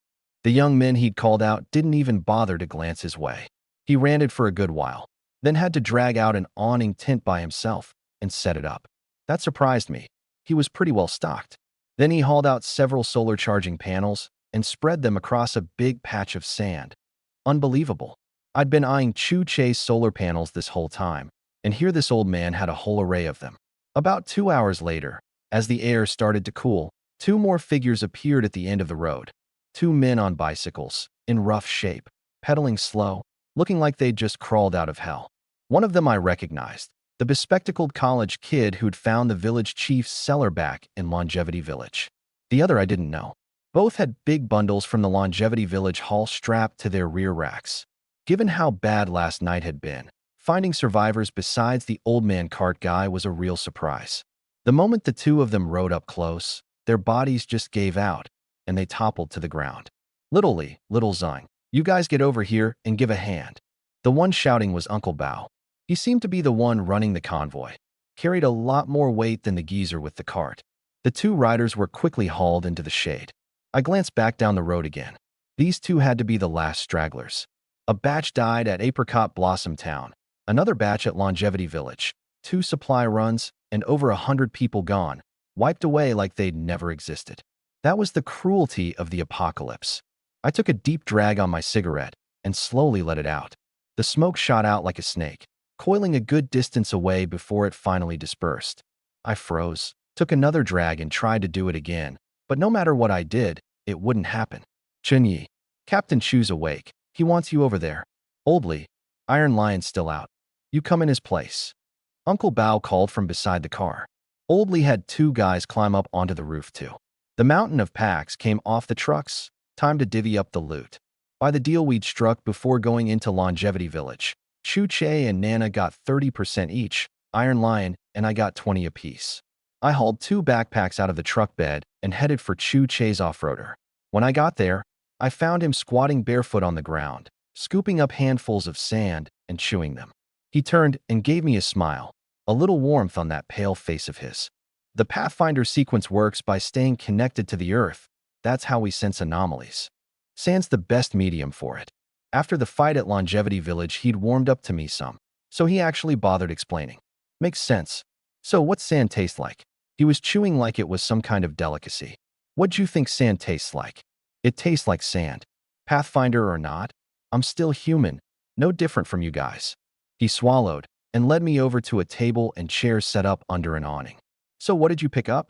The young men he'd called out didn't even bother to glance his way. He ranted for a good while, then had to drag out an awning tent by himself and set it up. That surprised me. He was pretty well stocked. Then he hauled out several solar charging panels and spread them across a big patch of sand. Unbelievable. I'd been eyeing Chu Che's solar panels this whole time, and here this old man had a whole array of them. About 2 hours later, as the air started to cool, 2 more figures appeared at the end of the road. 2 men on bicycles, in rough shape, pedaling slow, looking like they'd just crawled out of hell. One of them I recognized, the bespectacled college kid who'd found the village chief's cellar back in Longevity Village. The other I didn't know. Both had big bundles from the Longevity Village hall strapped to their rear racks. Given how bad last night had been, finding survivors besides the old man cart guy was a real surprise. The moment the 2 of them rode up close, their bodies just gave out, and they toppled to the ground. Little Zhang, you guys get over here and give a hand. The one shouting was Uncle Bao. He seemed to be the one running the convoy. Carried a lot more weight than the geezer with the cart. The 2 riders were quickly hauled into the shade. I glanced back down the road again. These 2 had to be the last stragglers. A batch died at Apricot Blossom Town, another batch at Longevity Village, 2 supply runs, and over 100 people gone, wiped away like they'd never existed. That was the cruelty of the apocalypse. I took a deep drag on my cigarette and slowly let it out. The smoke shot out like a snake, coiling a good distance away before it finally dispersed. I froze, took another drag and tried to do it again, but no matter what I did, it wouldn't happen. Chunyi, Captain Chu's awake. He wants you over there. Oldly, Iron Lion's still out. You come in his place. Uncle Bao called from beside the car. Oldly had 2 guys climb up onto the roof too. The mountain of packs came off the trucks. Time to divvy up the loot. By the deal we'd struck before going into Longevity Village, Chu Che and Nana got 30% each, Iron Lion and I got 20 apiece. I hauled 2 backpacks out of the truck bed and headed for Chu Che's off-roader. When I got there, I found him squatting barefoot on the ground, scooping up handfuls of sand and chewing them. He turned and gave me a smile, a little warmth on that pale face of his. The Pathfinder sequence works by staying connected to the Earth. That's how we sense anomalies. Sand's the best medium for it. After the fight at Longevity Village, he'd warmed up to me some, so he actually bothered explaining. Makes sense. So what's sand taste like? He was chewing like it was some kind of delicacy. What'd you think sand tastes like? It tastes like sand. Pathfinder or not, I'm still human, no different from you guys. He swallowed and led me over to a table and chairs set up under an awning. So what did you pick up?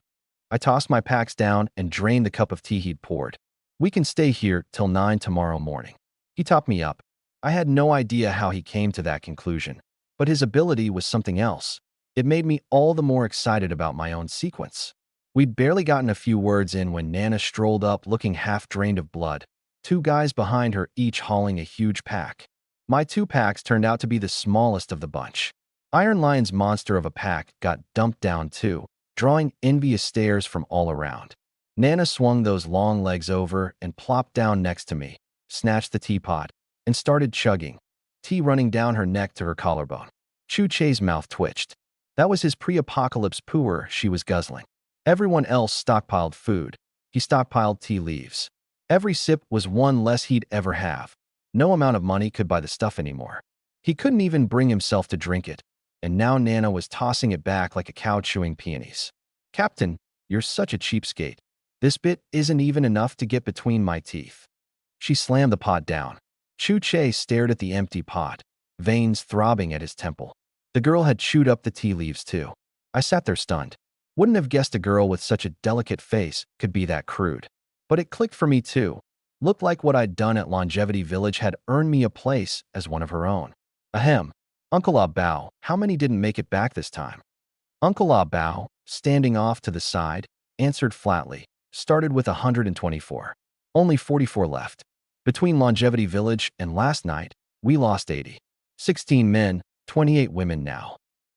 I tossed my packs down and drained the cup of tea he'd poured. We can stay here till 9 tomorrow morning. He topped me up. I had no idea how he came to that conclusion, but his ability was something else. It made me all the more excited about my own sequence. We'd barely gotten a few words in when Nana strolled up looking half drained of blood, 2 guys behind her each hauling a huge pack. My 2 packs turned out to be the smallest of the bunch. Iron Lion's monster of a pack got dumped down too, drawing envious stares from all around. Nana swung those long legs over and plopped down next to me, snatched the teapot, and started chugging, tea running down her neck to her collarbone. Chu Che's mouth twitched. That was his pre-apocalypse puer she was guzzling. Everyone else stockpiled food. He stockpiled tea leaves. Every sip was one less he'd ever have. No amount of money could buy the stuff anymore. He couldn't even bring himself to drink it, and now Nana was tossing it back like a cow chewing peonies. Captain, you're such a cheapskate. This bit isn't even enough to get between my teeth. She slammed the pot down. Chu Che stared at the empty pot, veins throbbing at his temple. The girl had chewed up the tea leaves too. I sat there stunned. Wouldn't have guessed a girl with such a delicate face could be that crude. But it clicked for me too. Looked like what I'd done at Longevity Village had earned me a place as one of her own. Ahem. Uncle Ah Bao, how many didn't make it back this time? Uncle Ah Bao, standing off to the side, answered flatly. Started with 124. Only 44 left. Between Longevity Village and last night, we lost 80. 16 men, 28 women now.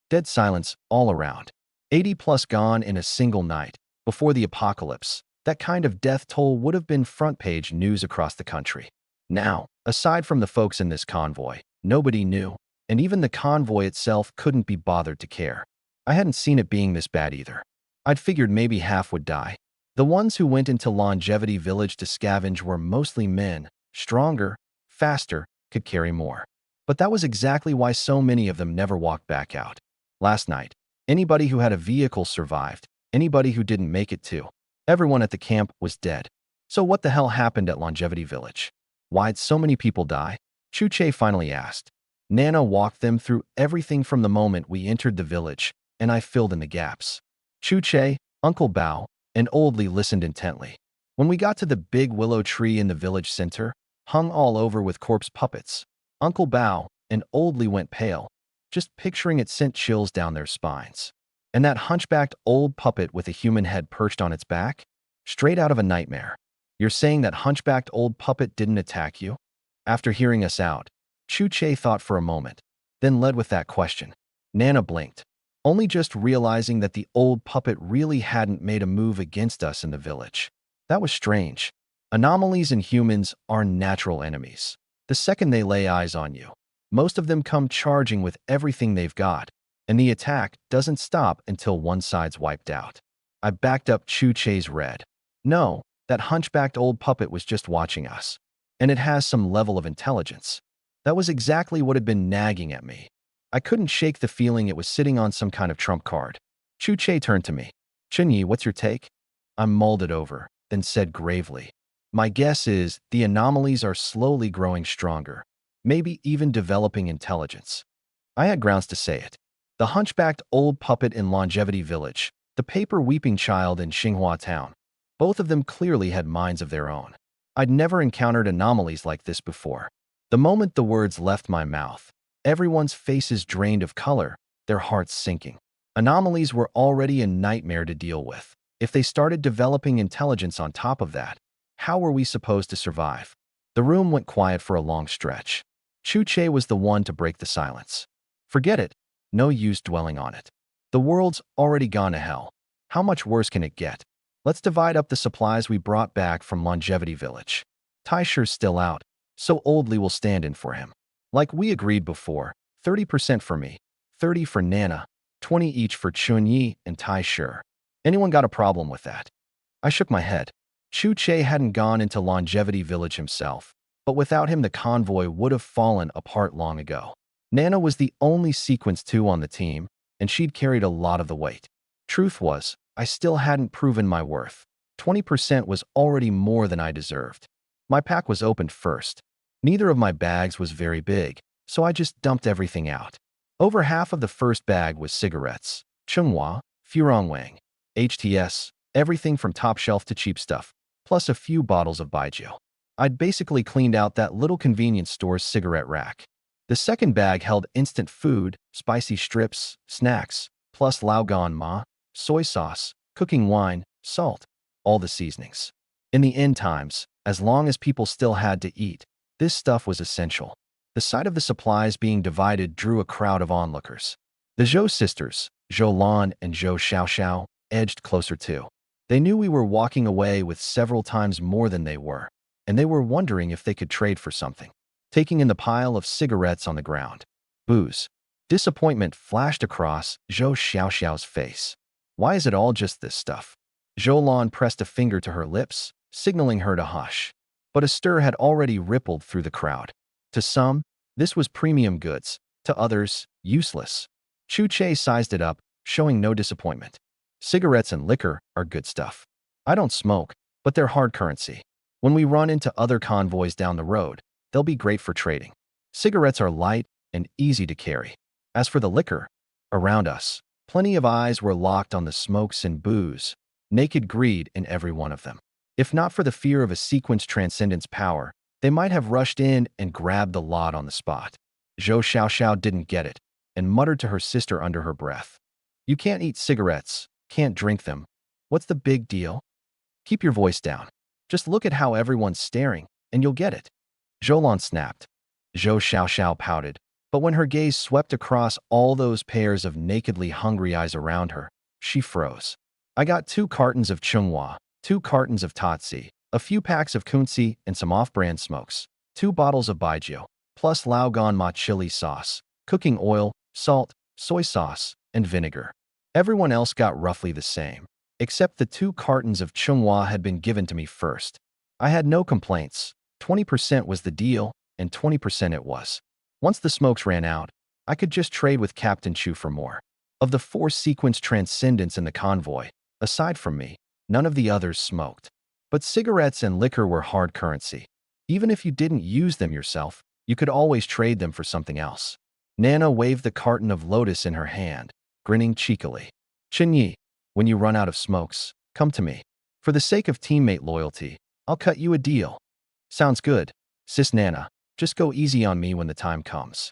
Dead silence all around. 80 plus gone in a single night. Before the apocalypse, that kind of death toll would have been front-page news across the country. Now, aside from the folks in this convoy, nobody knew, and even the convoy itself couldn't be bothered to care. I hadn't seen it being this bad either. I'd figured maybe half would die. The ones who went into Longevity Village to scavenge were mostly men, stronger, faster, could carry more. But that was exactly why so many of them never walked back out. Last night, anybody who had a vehicle survived, anybody who didn't make it too. Everyone at the camp was dead. So what the hell happened at Longevity Village? Why'd so many people die? Chuche finally asked. Nana walked them through everything from the moment we entered the village, and I filled in the gaps. Chuche, Uncle Bao, and Oldly listened intently. When we got to the big willow tree in the village center, hung all over with corpse puppets, Uncle Bao and Oldly went pale. Just picturing it sent chills down their spines. And that hunchbacked old puppet with a human head perched on its back? Straight out of a nightmare. You're saying that hunchbacked old puppet didn't attack you? After hearing us out, Chuche thought for a moment, then led with that question. Nana blinked, only just realizing that the old puppet really hadn't made a move against us in the village. That was strange. Anomalies and humans are natural enemies. The second they lay eyes on you, most of them come charging with everything they've got, and the attack doesn't stop until one side's wiped out. I backed up Chuche's red. No, that hunchbacked old puppet was just watching us. And it has some level of intelligence. That was exactly what had been nagging at me. I couldn't shake the feeling it was sitting on some kind of trump card. Chuche turned to me. Chunyi, what's your take? I mulled it over, then said gravely. My guess is the anomalies are slowly growing stronger, maybe even developing intelligence. I had grounds to say it. The hunchbacked old puppet in Longevity Village, the paper weeping child in Xinhua Town, both of them clearly had minds of their own. I'd never encountered anomalies like this before. The moment the words left my mouth, everyone's faces drained of color, their hearts sinking. Anomalies were already a nightmare to deal with. If they started developing intelligence on top of that, how were we supposed to survive? The room went quiet for a long stretch. Chuche was the one to break the silence. Forget it. No use dwelling on it. The world's already gone to hell. How much worse can it get? Let's divide up the supplies we brought back from Longevity Village. Taisher's still out, so Oldly will stand in for him. Like we agreed before, 30% for me, 30 for Nana, 20 each for Chunyi and Taisher. Anyone got a problem with that? I shook my head. Chuche hadn't gone into Longevity Village himself, but without him the convoy would have fallen apart long ago. Nana was the only Sequence 2 on the team, and she'd carried a lot of the weight. Truth was, I still hadn't proven my worth. 20% was already more than I deserved. My pack was opened first. Neither of my bags was very big, so I just dumped everything out. Over half of the first bag was cigarettes, Chunghua, Furongwang, HTS, everything from top shelf to cheap stuff, plus a few bottles of baijiu. I'd basically cleaned out that little convenience store's cigarette rack. The second bag held instant food, spicy strips, snacks, plus Laogan Ma, soy sauce, cooking wine, salt, all the seasonings. In the end times, as long as people still had to eat, this stuff was essential. The sight of the supplies being divided drew a crowd of onlookers. The Zhou sisters, Zhou Lan and Zhou Xiaoxiao, edged closer too. They knew we were walking away with several times more than they were, and they were wondering if they could trade for something. Taking in the pile of cigarettes on the ground. Booze. Disappointment flashed across Zhou Xiaoxiao's face. Why is it all just this stuff? Zhou Lan pressed a finger to her lips, signaling her to hush. But a stir had already rippled through the crowd. To some, this was premium goods. To others, useless. Chuche sized it up, showing no disappointment. Cigarettes and liquor are good stuff. I don't smoke, but they're hard currency. When we run into other convoys down the road, they'll be great for trading. Cigarettes are light and easy to carry. As for the liquor, around us, plenty of eyes were locked on the smokes and booze, naked greed in every one of them. If not for the fear of a sequence transcendence power, they might have rushed in and grabbed the lot on the spot. Zhou Xiaoxiao didn't get it and muttered to her sister under her breath. You can't eat cigarettes, can't drink them. What's the big deal? Keep your voice down. Just look at how everyone's staring, and you'll get it. Zhoulan snapped. Zhou Xiaoxiao pouted, but when her gaze swept across all those pairs of nakedly hungry eyes around her, she froze. I got 2 cartons of Chunghua, 2 cartons of Tatsi, a few packs of Kunzi and some off-brand smokes, 2 bottles of Baijiu, plus Laogan Ma chili sauce, cooking oil, salt, soy sauce, and vinegar. Everyone else got roughly the same, except the 2 cartons of Chunghua had been given to me first. I had no complaints. 20% was the deal, and 20% it was. Once the smokes ran out, I could just trade with Captain Chu for more. Of the 4 sequence transcendents in the convoy, aside from me, none of the others smoked. But cigarettes and liquor were hard currency. Even if you didn't use them yourself, you could always trade them for something else. Nana waved the carton of Lotus in her hand, grinning cheekily. Chenyi, when you run out of smokes, come to me. For the sake of teammate loyalty, I'll cut you a deal. Sounds good, sis Nana. Just go easy on me when the time comes.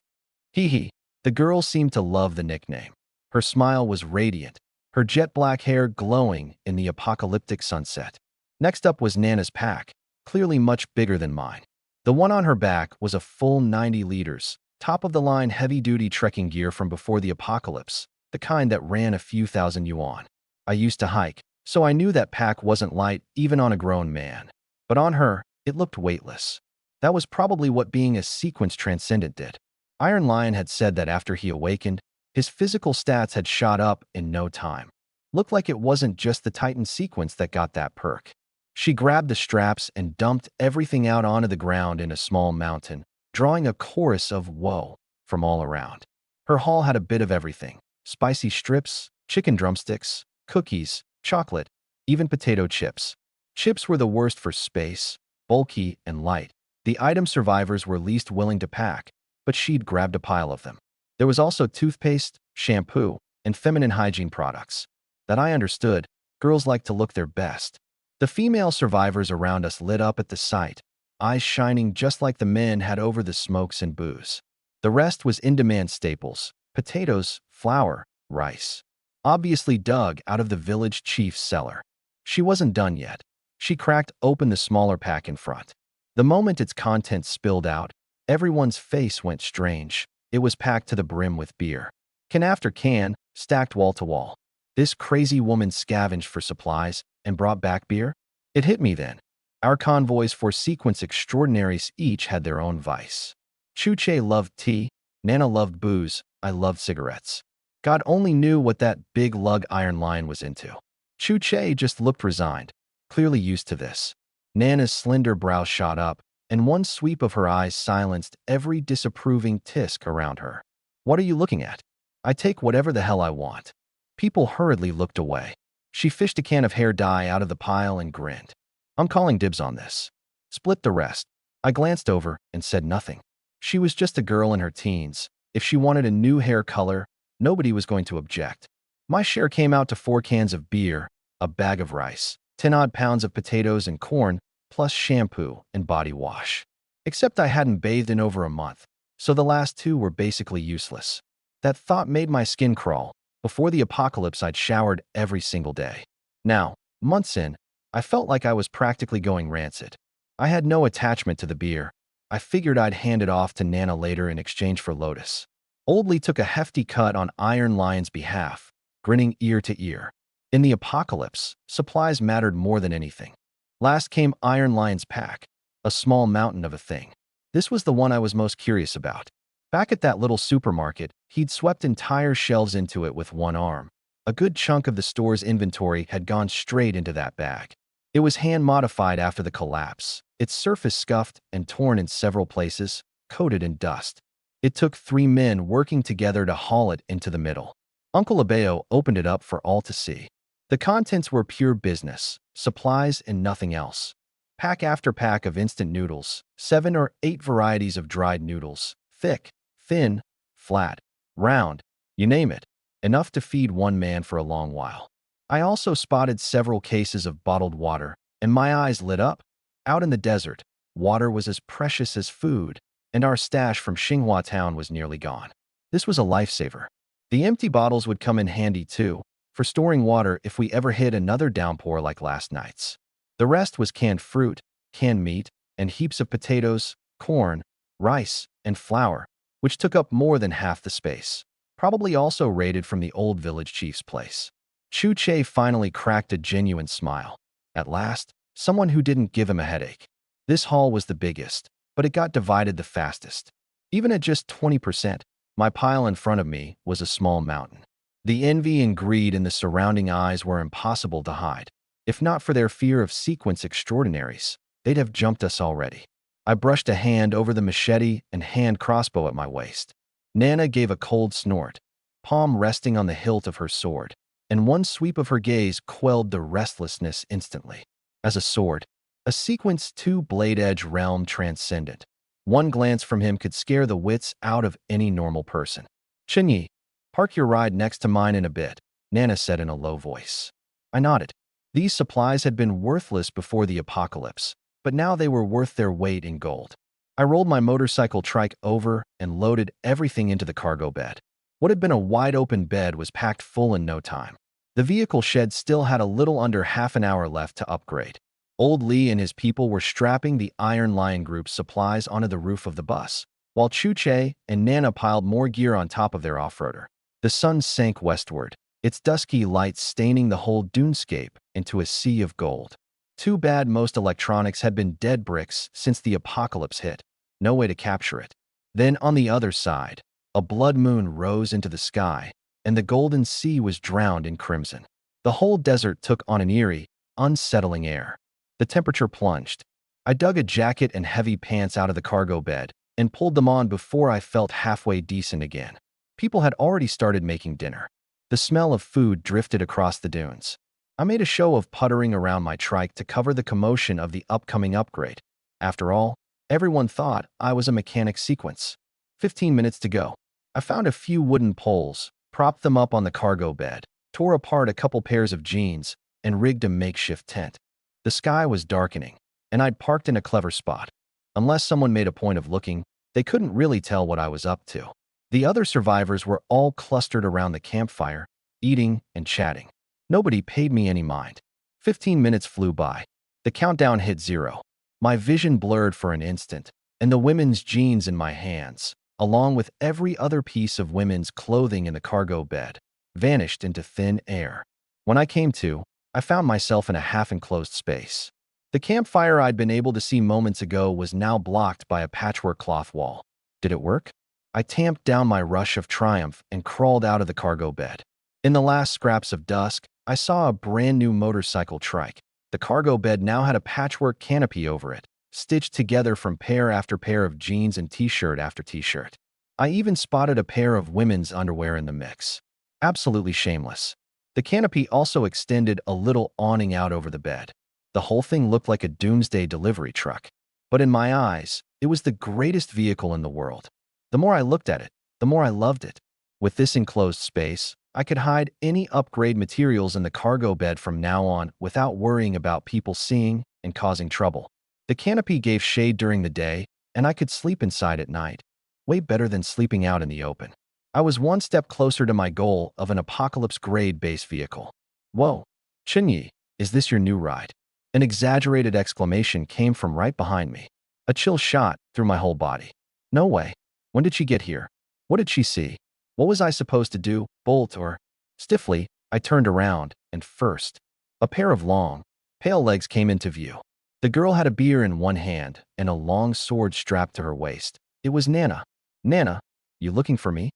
Hee hee. The girl seemed to love the nickname. Her smile was radiant, her jet black hair glowing in the apocalyptic sunset. Next up was Nana's pack, clearly much bigger than mine. The one on her back was a full 90 liters, top-of-the-line heavy-duty trekking gear from before the apocalypse, the kind that ran a few thousand yuan. I used to hike, so I knew that pack wasn't light even on a grown man. But on her, it looked weightless. That was probably what being a sequence transcendent did. Iron Lion had said that after he awakened, his physical stats had shot up in no time. Looked like it wasn't just the Titan sequence that got that perk. She grabbed the straps and dumped everything out onto the ground in a small mountain, drawing a chorus of whoa from all around. Her haul had a bit of everything: spicy strips, chicken drumsticks, cookies, chocolate, even potato chips. Chips were the worst for space, bulky and light. The item survivors were least willing to pack, but she'd grabbed a pile of them. There was also toothpaste, shampoo, and feminine hygiene products. That I understood, girls like to look their best. The female survivors around us lit up at the sight, eyes shining just like the men had over the smokes and booze. The rest was in-demand staples: potatoes, flour, rice. Obviously dug out of the village chief's cellar. She wasn't done yet. She cracked open the smaller pack in front. The moment its contents spilled out, everyone's face went strange. It was packed to the brim with beer. Can after can, stacked wall to wall. This crazy woman scavenged for supplies and brought back beer? It hit me then. Our convoys for sequence extraordinaries each had their own vice. Chuche loved tea, Nana loved booze, I loved cigarettes. God only knew what that big lug Iron Lion was into. Chuche just looked resigned, clearly used to this. Nana's slender brow shot up, and one sweep of her eyes silenced every disapproving tisk around her. What are you looking at? I take whatever the hell I want. People hurriedly looked away. She fished a can of hair dye out of the pile and grinned. I'm calling dibs on this. Split the rest. I glanced over and said nothing. She was just a girl in her teens. If she wanted a new hair color, nobody was going to object. My share came out to 4 cans of beer, a bag of rice, 10-odd pounds of potatoes and corn, plus shampoo and body wash. Except I hadn't bathed in over a month, so the last 2 were basically useless. That thought made my skin crawl. Before the apocalypse, I'd showered every single day. Now, months in, I felt like I was practically going rancid. I had no attachment to the beer. I figured I'd hand it off to Nana later in exchange for Lotus. Old Lee took a hefty cut on Iron Lion's behalf, grinning ear to ear. In the apocalypse, supplies mattered more than anything. Last came Iron Lion's pack, a small mountain of a thing. This was the one I was most curious about. Back at that little supermarket, he'd swept entire shelves into it with one arm. A good chunk of the store's inventory had gone straight into that bag. It was hand-modified after the collapse, its surface scuffed and torn in several places, coated in dust. It took 3 men working together to haul it into the middle. Uncle Abeo opened it up for all to see. The contents were pure business, supplies and nothing else. Pack after pack of instant noodles, 7 or 8 varieties of dried noodles, thick, thin, flat, round, you name it, enough to feed one man for a long while. I also spotted several cases of bottled water, and my eyes lit up. Out in the desert, water was as precious as food, and our stash from Xinhua town was nearly gone. This was a lifesaver. The empty bottles would come in handy too, for storing water if we ever hit another downpour like last night's. The rest was canned fruit, canned meat, and heaps of potatoes, corn, rice, and flour, which took up more than half the space. Probably also raided from the old village chief's place. Chu Che finally cracked a genuine smile. At last, someone who didn't give him a headache. This haul was the biggest, but it got divided the fastest. Even at just 20%, my pile in front of me was a small mountain. The envy and greed in the surrounding eyes were impossible to hide. If not for their fear of sequence extraordinaries, they'd have jumped us already. I brushed a hand over the machete and hand crossbow at my waist. Nana gave a cold snort, palm resting on the hilt of her sword, and one sweep of her gaze quelled the restlessness instantly. As a sword, a sequence two-blade-edge realm transcendent. One glance from him could scare the wits out of any normal person. Chinyi, park your ride next to mine in a bit, Nana said in a low voice. I nodded. These supplies had been worthless before the apocalypse, but now they were worth their weight in gold. I rolled my motorcycle trike over and loaded everything into the cargo bed. What had been a wide-open bed was packed full in no time. The vehicle shed still had a little under half an hour left to upgrade. Old Lee and his people were strapping the Iron Lion Group's supplies onto the roof of the bus, while Chu Che and Nana piled more gear on top of their off-roader. The sun sank westward, its dusky lights staining the whole dunescape into a sea of gold. Too bad most electronics had been dead bricks since the apocalypse hit. No way to capture it. Then on the other side, a blood moon rose into the sky, and the golden sea was drowned in crimson. The whole desert took on an eerie, unsettling air. The temperature plunged. I dug a jacket and heavy pants out of the cargo bed and pulled them on before I felt halfway decent again. People had already started making dinner. The smell of food drifted across the dunes. I made a show of puttering around my trike to cover the commotion of the upcoming upgrade. After all, everyone thought I was a mechanic sequence. 15 minutes to go. I found a few wooden poles, propped them up on the cargo bed, tore apart a couple pairs of jeans, and rigged a makeshift tent. The sky was darkening, and I'd parked in a clever spot. Unless someone made a point of looking, they couldn't really tell what I was up to. The other survivors were all clustered around the campfire, eating and chatting. Nobody paid me any mind. 15 minutes flew by. The countdown hit 0. My vision blurred for an instant, and the women's jeans in my hands, along with every other piece of women's clothing in the cargo bed, vanished into thin air. When I came to, I found myself in a half-enclosed space. The campfire I'd been able to see moments ago was now blocked by a patchwork cloth wall. Did it work? I tamped down my rush of triumph and crawled out of the cargo bed. In the last scraps of dusk, I saw a brand new motorcycle trike. The cargo bed now had a patchwork canopy over it, stitched together from pair after pair of jeans and t-shirt after t-shirt. I even spotted a pair of women's underwear in the mix. Absolutely shameless. The canopy also extended a little awning out over the bed. The whole thing looked like a Doomsday delivery truck. But in my eyes, it was the greatest vehicle in the world. The more I looked at it, the more I loved it. With this enclosed space, I could hide any upgrade materials in the cargo bed from now on without worrying about people seeing and causing trouble. The canopy gave shade during the day, and I could sleep inside at night. Way better than sleeping out in the open. I was one step closer to my goal of an apocalypse-grade base vehicle. Whoa, Chinyi, is this your new ride? An exaggerated exclamation came from right behind me. A chill shot through my whole body. No way. When did she get here? What did she see? What was I supposed to do, bolt or? Stiffly, I turned around, and first, a pair of long, pale legs came into view. The girl had a beer in one hand and a long sword strapped to her waist. It was Nana. Nana, you looking for me?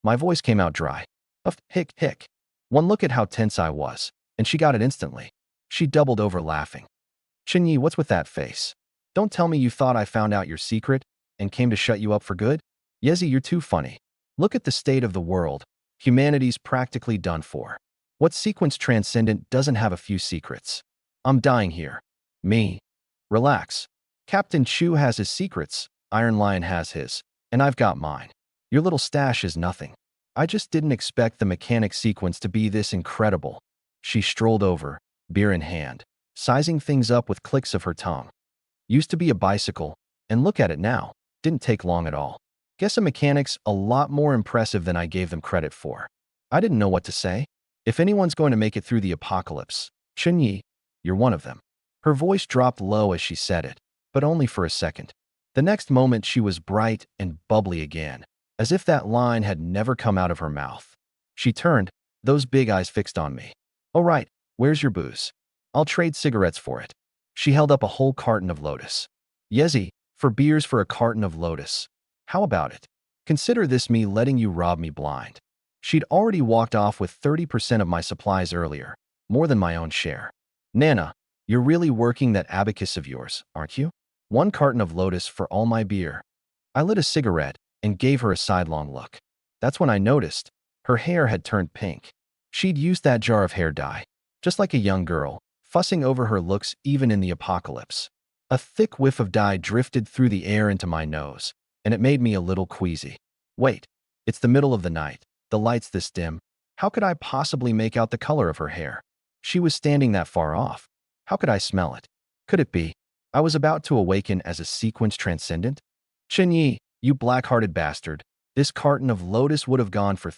My voice came out dry. Hick, hick. One look at how tense I was, and she got it instantly. She doubled over laughing. Chinyi, what's with that face? Don't tell me you thought I found out your secret and came to shut you up for good? Yezi, you're too funny. Look at the state of the world. Humanity's practically done for. What sequence transcendent doesn't have a few secrets? I'm dying here. Me. Relax. Captain Chu has his secrets, Iron Lion has his, and I've got mine. Your little stash is nothing. I just didn't expect the mechanic sequence to be this incredible. She strolled over, beer in hand, sizing things up with clicks of her tongue. Used to be a bicycle, and look at it now. Didn't take long at all. Guess the mechanics a lot more impressive than I gave them credit for. I didn't know what to say. If anyone's going to make it through the apocalypse, Chunyi, you're one of them. Her voice dropped low as she said it, but only for a second. The next moment she was bright and bubbly again, as if that line had never come out of her mouth. She turned, those big eyes fixed on me. "All right, where's your booze? I'll trade cigarettes for it." She held up a whole carton of Lotus. "Yezi, for beers for a carton of Lotus. How about it? Consider this me letting you rob me blind." She'd already walked off with 30% of my supplies earlier, more than my own share. "Nana, you're really working that abacus of yours, aren't you? 1 carton of Lotus for all my beer." I lit a cigarette and gave her a sidelong look. That's when I noticed her hair had turned pink. She'd used that jar of hair dye, just like a young girl, fussing over her looks even in the apocalypse. A thick whiff of dye drifted through the air into my nose, and it made me a little queasy. Wait, it's the middle of the night, the lights this dim. How could I possibly make out the color of her hair? She was standing that far off. How could I smell it? Could it be I was about to awaken as a sequence transcendent? "Chenyi, you black-hearted bastard, this carton of Lotus would have gone for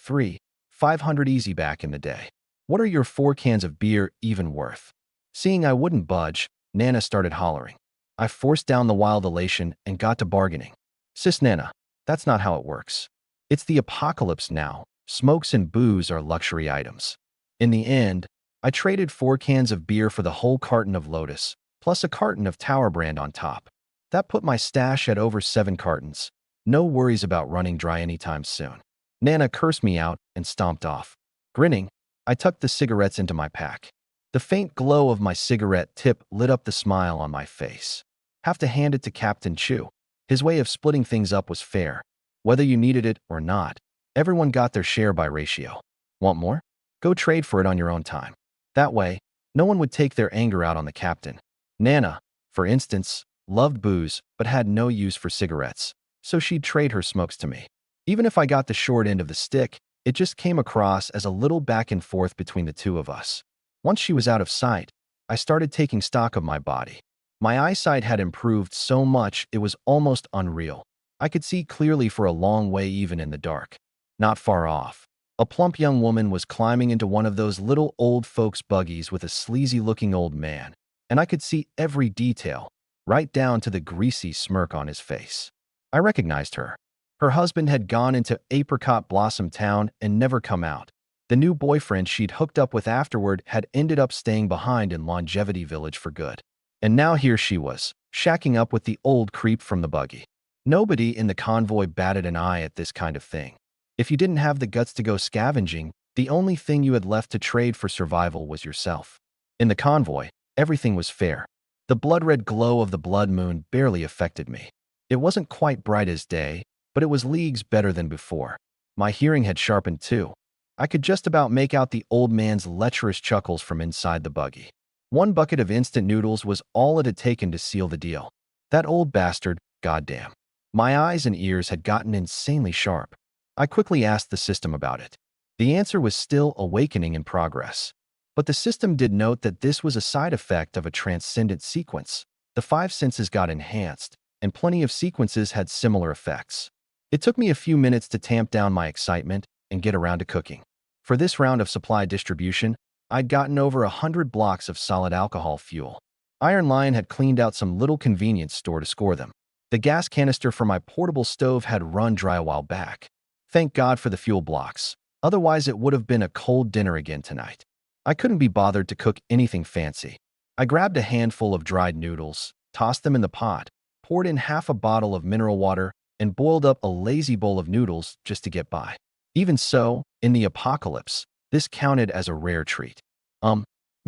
500 easy back in the day. What are your 4 cans of beer even worth?" Seeing I wouldn't budge, Nana started hollering. I forced down the wild elation and got to bargaining. "Sis Nana, that's not how it works. It's the apocalypse now. Smokes and booze are luxury items." In the end, I traded 4 cans of beer for the whole carton of Lotus, plus a carton of Tower Brand on top. That put my stash at over 7 cartons. No worries about running dry anytime soon. Nana cursed me out and stomped off. Grinning, I tucked the cigarettes into my pack. The faint glow of my cigarette tip lit up the smile on my face. Have to hand it to Captain Chu. His way of splitting things up was fair. Whether you needed it or not, everyone got their share by ratio. Want more? Go trade for it on your own time. That way, no one would take their anger out on the captain. Nana, for instance, loved booze but had no use for cigarettes, so she'd trade her smokes to me. Even if I got the short end of the stick, it just came across as a little back and forth between the two of us. Once she was out of sight, I started taking stock of my body. My eyesight had improved so much it was almost unreal. I could see clearly for a long way even in the dark. Not far off, a plump young woman was climbing into one of those little old folks' buggies with a sleazy-looking old man, and I could see every detail, right down to the greasy smirk on his face. I recognized her. Her husband had gone into Apricot Blossom Town and never come out. The new boyfriend she'd hooked up with afterward had ended up staying behind in Longevity Village for good. And now here she was, shacking up with the old creep from the buggy. Nobody in the convoy batted an eye at this kind of thing. If you didn't have the guts to go scavenging, the only thing you had left to trade for survival was yourself. In the convoy, everything was fair. The blood-red glow of the blood moon barely affected me. It wasn't quite bright as day, but it was leagues better than before. My hearing had sharpened too. I could just about make out the old man's lecherous chuckles from inside the buggy. 1 bucket of instant noodles was all it had taken to seal the deal. That old bastard, goddamn. My eyes and ears had gotten insanely sharp. I quickly asked the system about it. The answer was still awakening in progress. But the system did note that this was a side effect of a transcendent sequence. The 5 senses got enhanced, and plenty of sequences had similar effects. It took me a few minutes to tamp down my excitement and get around to cooking. For this round of supply distribution, I'd gotten over 100 blocks of solid alcohol fuel. Iron Lion had cleaned out some little convenience store to score them. The gas canister for my portable stove had run dry a while back. Thank God for the fuel blocks. Otherwise, it would have been a cold dinner again tonight. I couldn't be bothered to cook anything fancy. I grabbed a handful of dried noodles, tossed them in the pot, poured in half a bottle of mineral water, and boiled up a lazy bowl of noodles just to get by. Even so, in the apocalypse, this counted as a rare treat.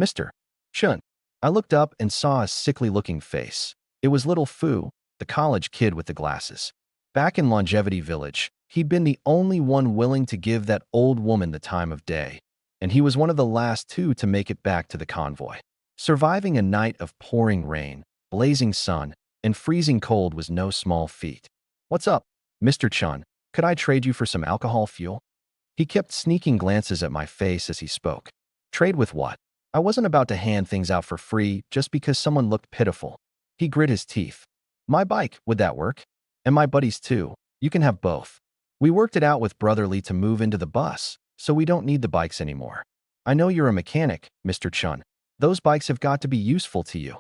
Mr. Chun. I looked up and saw a sickly-looking face. It was little Fu, the college kid with the glasses. Back in Longevity Village, he'd been the only one willing to give that old woman the time of day, and he was one of the last 2 to make it back to the convoy. Surviving a night of pouring rain, blazing sun, and freezing cold was no small feat. "What's up, Mr. Chun? Could I trade you for some alcohol fuel?" He kept sneaking glances at my face as he spoke. Trade with what? I wasn't about to hand things out for free just because someone looked pitiful. He grit his teeth. My bike, would that work? And my buddies too. You can have both. We worked it out with Brotherly to move into the bus, so we don't need the bikes anymore. I know you're a mechanic, Mr. Chun. Those bikes have got to be useful to you.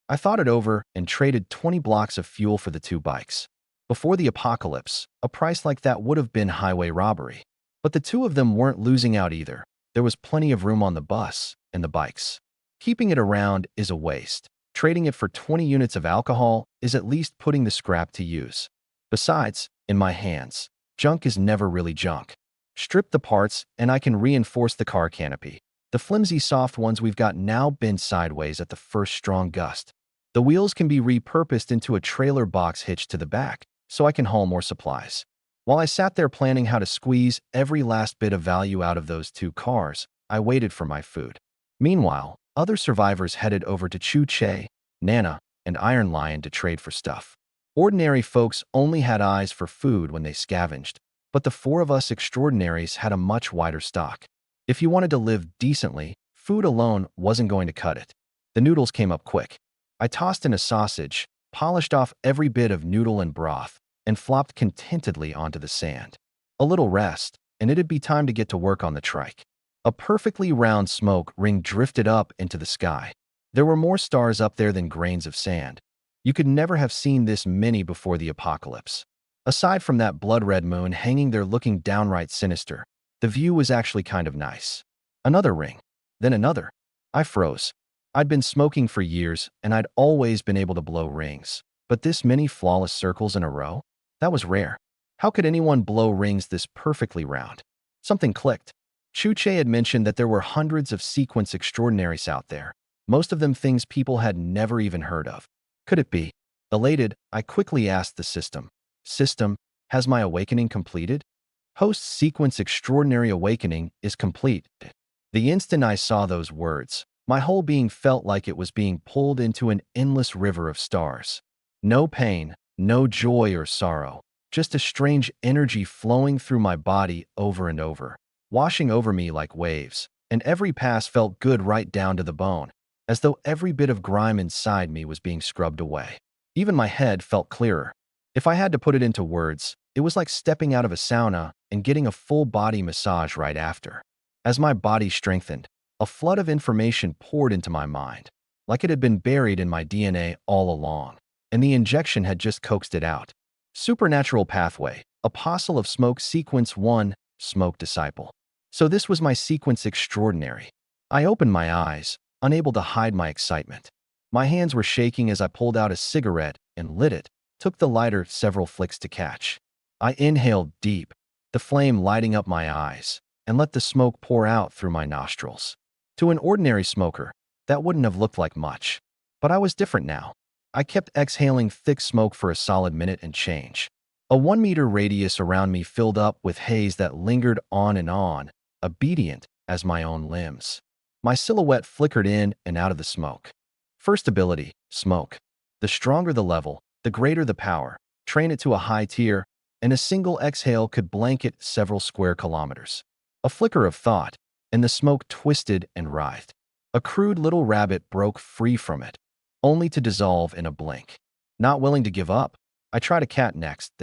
I thought it over and traded 20 blocks of fuel for the 2 bikes. Before the apocalypse, a price like that would have been highway robbery. But the 2 of them weren't losing out either. There was plenty of room on the bus and the bikes. Keeping it around is a waste. Trading it for 20 units of alcohol is at least putting the scrap to use. Besides, in my hands, junk is never really junk. Strip the parts and I can reinforce the car canopy. The flimsy soft ones we've got now bend sideways at the first strong gust. The wheels can be repurposed into a trailer box hitched to the back, so I can haul more supplies. While I sat there planning how to squeeze every last bit of value out of those 2 cars, I waited for my food. Meanwhile, other survivors headed over to Chu Che, Nana, and Iron Lion to trade for stuff. Ordinary folks only had eyes for food when they scavenged, but the 4 of us extraordinaries had a much wider stock. If you wanted to live decently, food alone wasn't going to cut it. The noodles came up quick. I tossed in a sausage, polished off every bit of noodle and broth, and flopped contentedly onto the sand. A little rest, and it'd be time to get to work on the trike. A perfectly round smoke ring drifted up into the sky. There were more stars up there than grains of sand. You could never have seen this many before the apocalypse. Aside from that blood-red moon hanging there looking downright sinister, the view was actually kind of nice. Another ring. Then another. I froze. I'd been smoking for years, and I'd always been able to blow rings. But this many flawless circles in a row? That was rare. How could anyone blow rings this perfectly round? Something clicked. Chu Che had mentioned that there were hundreds of sequence extraordinaries out there, most of them things people had never even heard of. Could it be? Elated, I quickly asked the system. System, has my awakening completed? Host sequence extraordinary awakening is complete. The instant I saw those words, my whole being felt like it was being pulled into an endless river of stars. No pain, no joy or sorrow, just a strange energy flowing through my body over and over, washing over me like waves, and every pass felt good right down to the bone, as though every bit of grime inside me was being scrubbed away. Even my head felt clearer. If I had to put it into words, it was like stepping out of a sauna and getting a full-body massage right after. As my body strengthened, a flood of information poured into my mind, like it had been buried in my DNA all along, and the injection had just coaxed it out. Supernatural pathway, Apostle of Smoke Sequence 1, Smoke Disciple. So this was my sequence extraordinary. I opened my eyes, unable to hide my excitement. My hands were shaking as I pulled out a cigarette and lit it, took the lighter several flicks to catch. I inhaled deep, the flame lighting up my eyes, and let the smoke pour out through my nostrils. To an ordinary smoker, that wouldn't have looked like much. But I was different now. I kept exhaling thick smoke for a solid minute and change. A 1-meter radius around me filled up with haze that lingered on, obedient as my own limbs. My silhouette flickered in and out of the smoke. First ability, smoke. The stronger the level, the greater the power. Train it to a high tier, and a single exhale could blanket several square kilometers. A flicker of thought, and the smoke twisted and writhed. A crude little rabbit broke free from it, only to dissolve in a blink. Not willing to give up, I tried a cat next.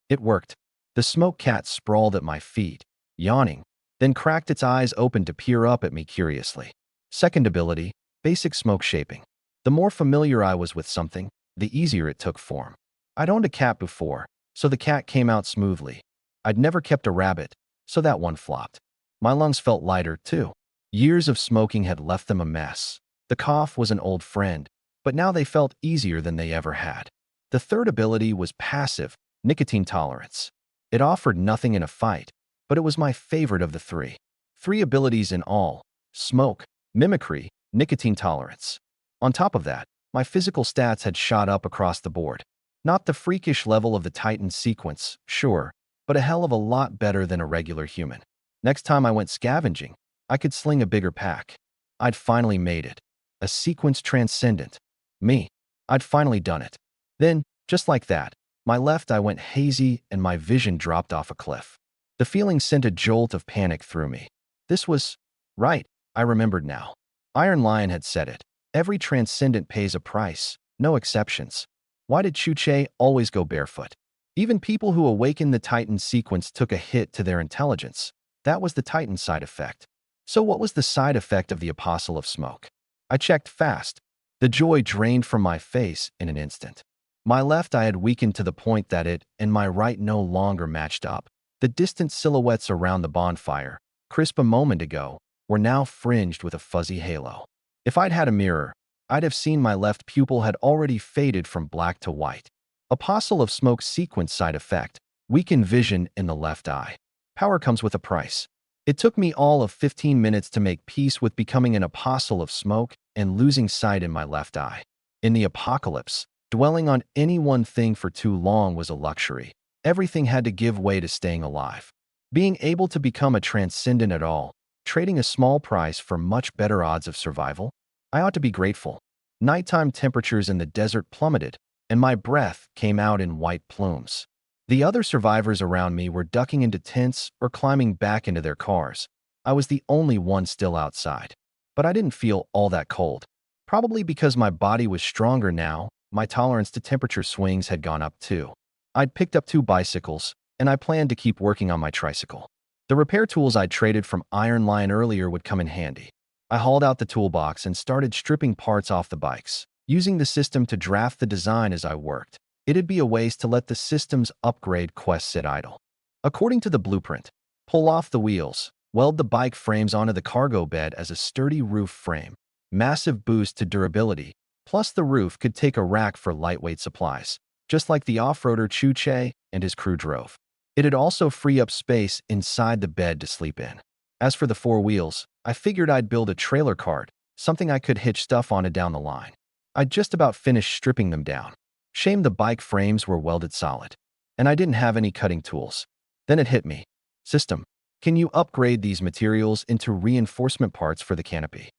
It worked. The smoke cat sprawled at my feet, yawning, then cracked its eyes open to peer up at me curiously. Second ability, basic smoke shaping. The more familiar I was with something, the easier it took form. I'd owned a cat before, so the cat came out smoothly. I'd never kept a rabbit, so that one flopped. My lungs felt lighter, too. Years of smoking had left them a mess. The cough was an old friend, but now they felt easier than they ever had. The third ability was passive, nicotine tolerance. It offered nothing in a fight, but it was my favorite of the 3. 3 abilities in all: smoke, mimicry, nicotine tolerance. On top of that, my physical stats had shot up across the board. Not the freakish level of the Titan sequence, sure, but a hell of a lot better than a regular human. Next time I went scavenging, I could sling a bigger pack. I'd finally made it. A sequence transcendent. Me. I'd finally done it. Then, just like that, my left eye went hazy and my vision dropped off a cliff. The feeling sent a jolt of panic through me. This was right, I remembered now. Iron Lion had said it. Every transcendent pays a price, no exceptions. Why did Chuche always go barefoot? Even people who awakened the Titan sequence took a hit to their intelligence. That was the Titan side effect. So what was the side effect of the Apostle of Smoke? I checked fast. The joy drained from my face in an instant. My left eye had weakened to the point that it and my right no longer matched up. The distant silhouettes around the bonfire, crisp a moment ago, were now fringed with a fuzzy halo. If I'd had a mirror, I'd have seen my left pupil had already faded from black to white. Apostle of Smoke sequence side effect, weakened vision in the left eye. Power comes with a price. It took me all of 15 minutes to make peace with becoming an Apostle of Smoke and losing sight in my left eye. In the apocalypse, dwelling on any one thing for too long was a luxury. Everything had to give way to staying alive. Being able to become a transcendent at all, trading a small price for much better odds of survival? I ought to be grateful. Nighttime temperatures in the desert plummeted, and my breath came out in white plumes. The other survivors around me were ducking into tents or climbing back into their cars. I was the only one still outside. But I didn't feel all that cold. Probably because my body was stronger now, my tolerance to temperature swings had gone up too. I'd picked up 2 bicycles, and I planned to keep working on my tricycle. The repair tools I'd traded from Iron Lion earlier would come in handy. I hauled out the toolbox and started stripping parts off the bikes, using the system to draft the design as I worked. It'd be a waste to let the system's upgrade quest sit idle. According to the blueprint, pull off the wheels, weld the bike frames onto the cargo bed as a sturdy roof frame, massive boost to durability, plus the roof could take a rack for lightweight supplies, just like the off-roader Chuche and his crew drove. It'd also free up space inside the bed to sleep in. As for the 4 wheels, I figured I'd build a trailer cart, something I could hitch stuff onto down the line. I'd just about finished stripping them down. Shame the bike frames were welded solid, and I didn't have any cutting tools. Then it hit me. System, can you upgrade these materials into reinforcement parts for the canopy?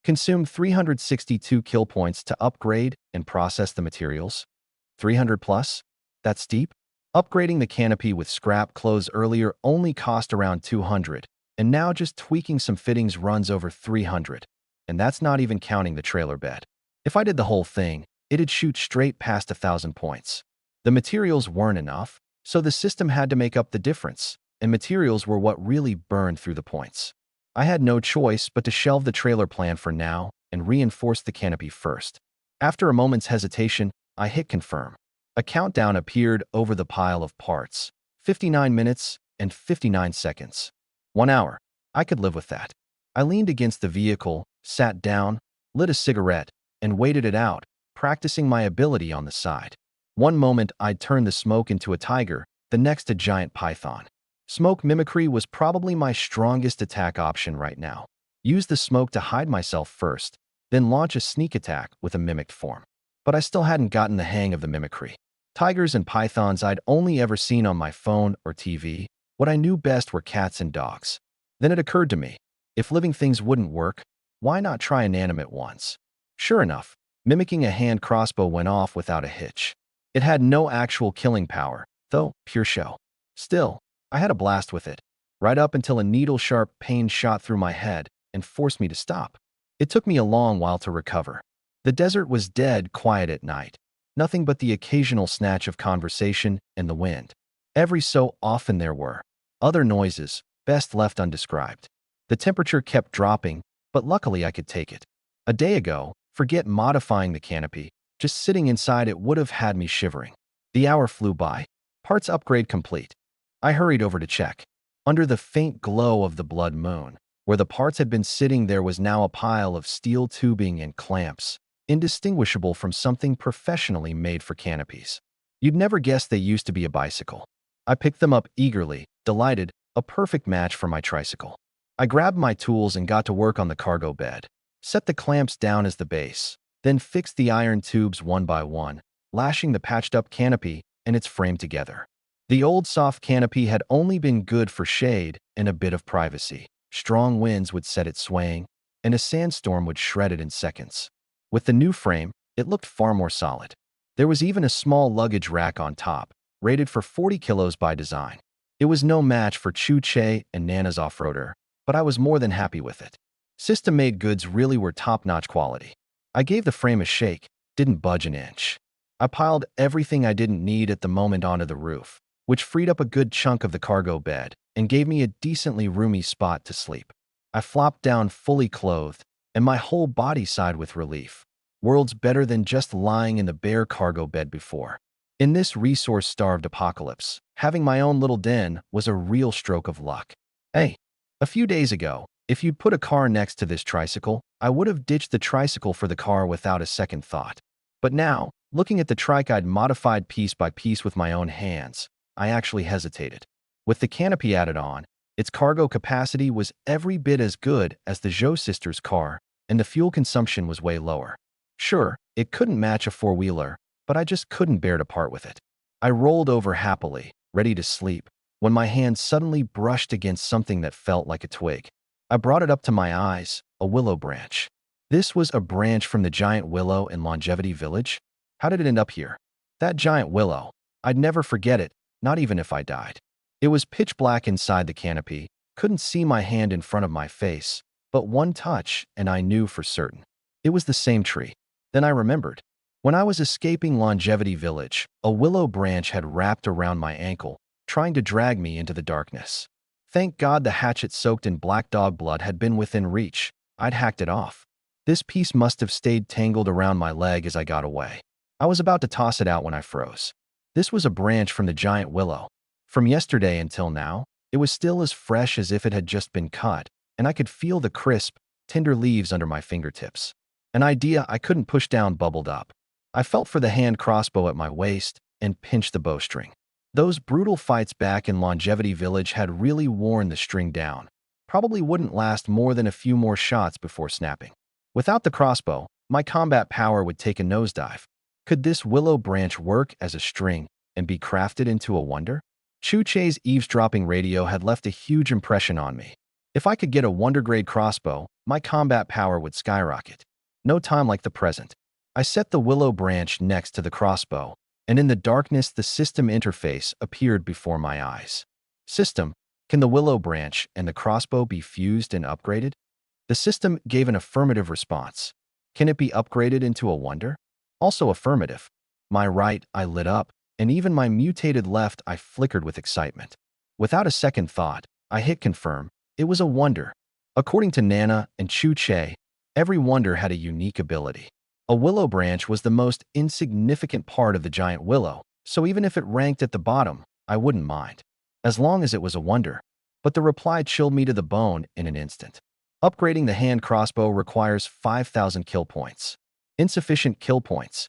Consume 362 kill points to upgrade and process the materials. 300 plus? That's steep? Upgrading the canopy with scrap clothes earlier only cost around 200, and now just tweaking some fittings runs over 300. And that's not even counting the trailer bed. If I did the whole thing, it'd shoot straight past 1,000 points. The materials weren't enough, so the system had to make up the difference, and materials were what really burned through the points. I had no choice but to shelve the trailer plan for now and reinforce the canopy first. After a moment's hesitation, I hit confirm. A countdown appeared over the pile of parts. 59 minutes and 59 seconds. 1 hour. I could live with that. I leaned against the vehicle, sat down, lit a cigarette, and waited it out, practicing my ability on the side. One moment I'd turn the smoke into a tiger, the next a giant python. Smoke mimicry was probably my strongest attack option right now. Use the smoke to hide myself first, then launch a sneak attack with a mimicked form. But I still hadn't gotten the hang of the mimicry. Tigers and pythons I'd only ever seen on my phone or TV. What I knew best were cats and dogs. Then it occurred to me, if living things wouldn't work, why not try inanimate ones? Sure enough, mimicking a hand crossbow went off without a hitch. It had no actual killing power, though pure show. Still, I had a blast with it, right up until a needle-sharp pain shot through my head and forced me to stop. It took me a long while to recover. The desert was dead quiet at night, nothing but the occasional snatch of conversation and the wind. Every so often there were other noises, best left undescribed. The temperature kept dropping, but luckily I could take it. A day ago, forget modifying the canopy, just sitting inside it would have had me shivering. The hour flew by. Parts upgrade complete. I hurried over to check. Under the faint glow of the blood moon, where the parts had been sitting, there was now a pile of steel tubing and clamps, indistinguishable from something professionally made for canopies. You'd never guess they used to be a bicycle. I picked them up eagerly, delighted, a perfect match for my tricycle. I grabbed my tools and got to work on the cargo bed. Set the clamps down as the base, then fixed the iron tubes one by one, lashing the patched-up canopy and its frame together. The old soft canopy had only been good for shade and a bit of privacy. Strong winds would set it swaying, and a sandstorm would shred it in seconds. With the new frame, it looked far more solid. There was even a small luggage rack on top, rated for 40 kilos by design. It was no match for Chu-Che and Nana's off-roader, but I was more than happy with it. System-made goods really were top-notch quality. I gave the frame a shake, didn't budge an inch. I piled everything I didn't need at the moment onto the roof, which freed up a good chunk of the cargo bed and gave me a decently roomy spot to sleep. I flopped down fully clothed, and my whole body sighed with relief. Worlds better than just lying in the bare cargo bed before. In this resource-starved apocalypse, having my own little den was a real stroke of luck. Hey, a few days ago, if you'd put a car next to this tricycle, I would have ditched the tricycle for the car without a second thought. But now, looking at the trike I'd modified piece by piece with my own hands, I actually hesitated. With the canopy added on, its cargo capacity was every bit as good as the Zhou sisters' car, and the fuel consumption was way lower. Sure, it couldn't match a four-wheeler, but I just couldn't bear to part with it. I rolled over happily, ready to sleep, when my hand suddenly brushed against something that felt like a twig. I brought it up to my eyes, a willow branch. This was a branch from the giant willow in Longevity Village. How did it end up here? That giant willow. I'd never forget it, not even if I died. It was pitch black inside the canopy, couldn't see my hand in front of my face, but one touch and I knew for certain. It was the same tree. Then I remembered. When I was escaping Longevity Village, a willow branch had wrapped around my ankle, trying to drag me into the darkness. Thank God the hatchet soaked in black dog blood had been within reach. I'd hacked it off. This piece must have stayed tangled around my leg as I got away. I was about to toss it out when I froze. This was a branch from the giant willow. From yesterday until now, it was still as fresh as if it had just been cut, and I could feel the crisp, tender leaves under my fingertips. An idea I couldn't push down bubbled up. I felt for the hand crossbow at my waist and pinched the bowstring. Those brutal fights back in Longevity Village had really worn the string down. Probably wouldn't last more than a few more shots before snapping. Without the crossbow, my combat power would take a nosedive. Could this willow branch work as a string and be crafted into a wonder? Chu-Che's eavesdropping radio had left a huge impression on me. If I could get a wonder-grade crossbow, my combat power would skyrocket. No time like the present. I set the willow branch next to the crossbow, and in the darkness the system interface appeared before my eyes. System, can the willow branch and the crossbow be fused and upgraded? The system gave an affirmative response. Can it be upgraded into a wonder? Also affirmative. My right eye lit up, and even my mutated left eye flickered with excitement. Without a second thought, I hit confirm. It was a wonder. According to Nana and Chu-Che, every wonder had a unique ability. A willow branch was the most insignificant part of the giant willow, so even if it ranked at the bottom, I wouldn't mind, as long as it was a wonder. But the reply chilled me to the bone in an instant. Upgrading the hand crossbow requires 5,000 kill points. Insufficient kill points.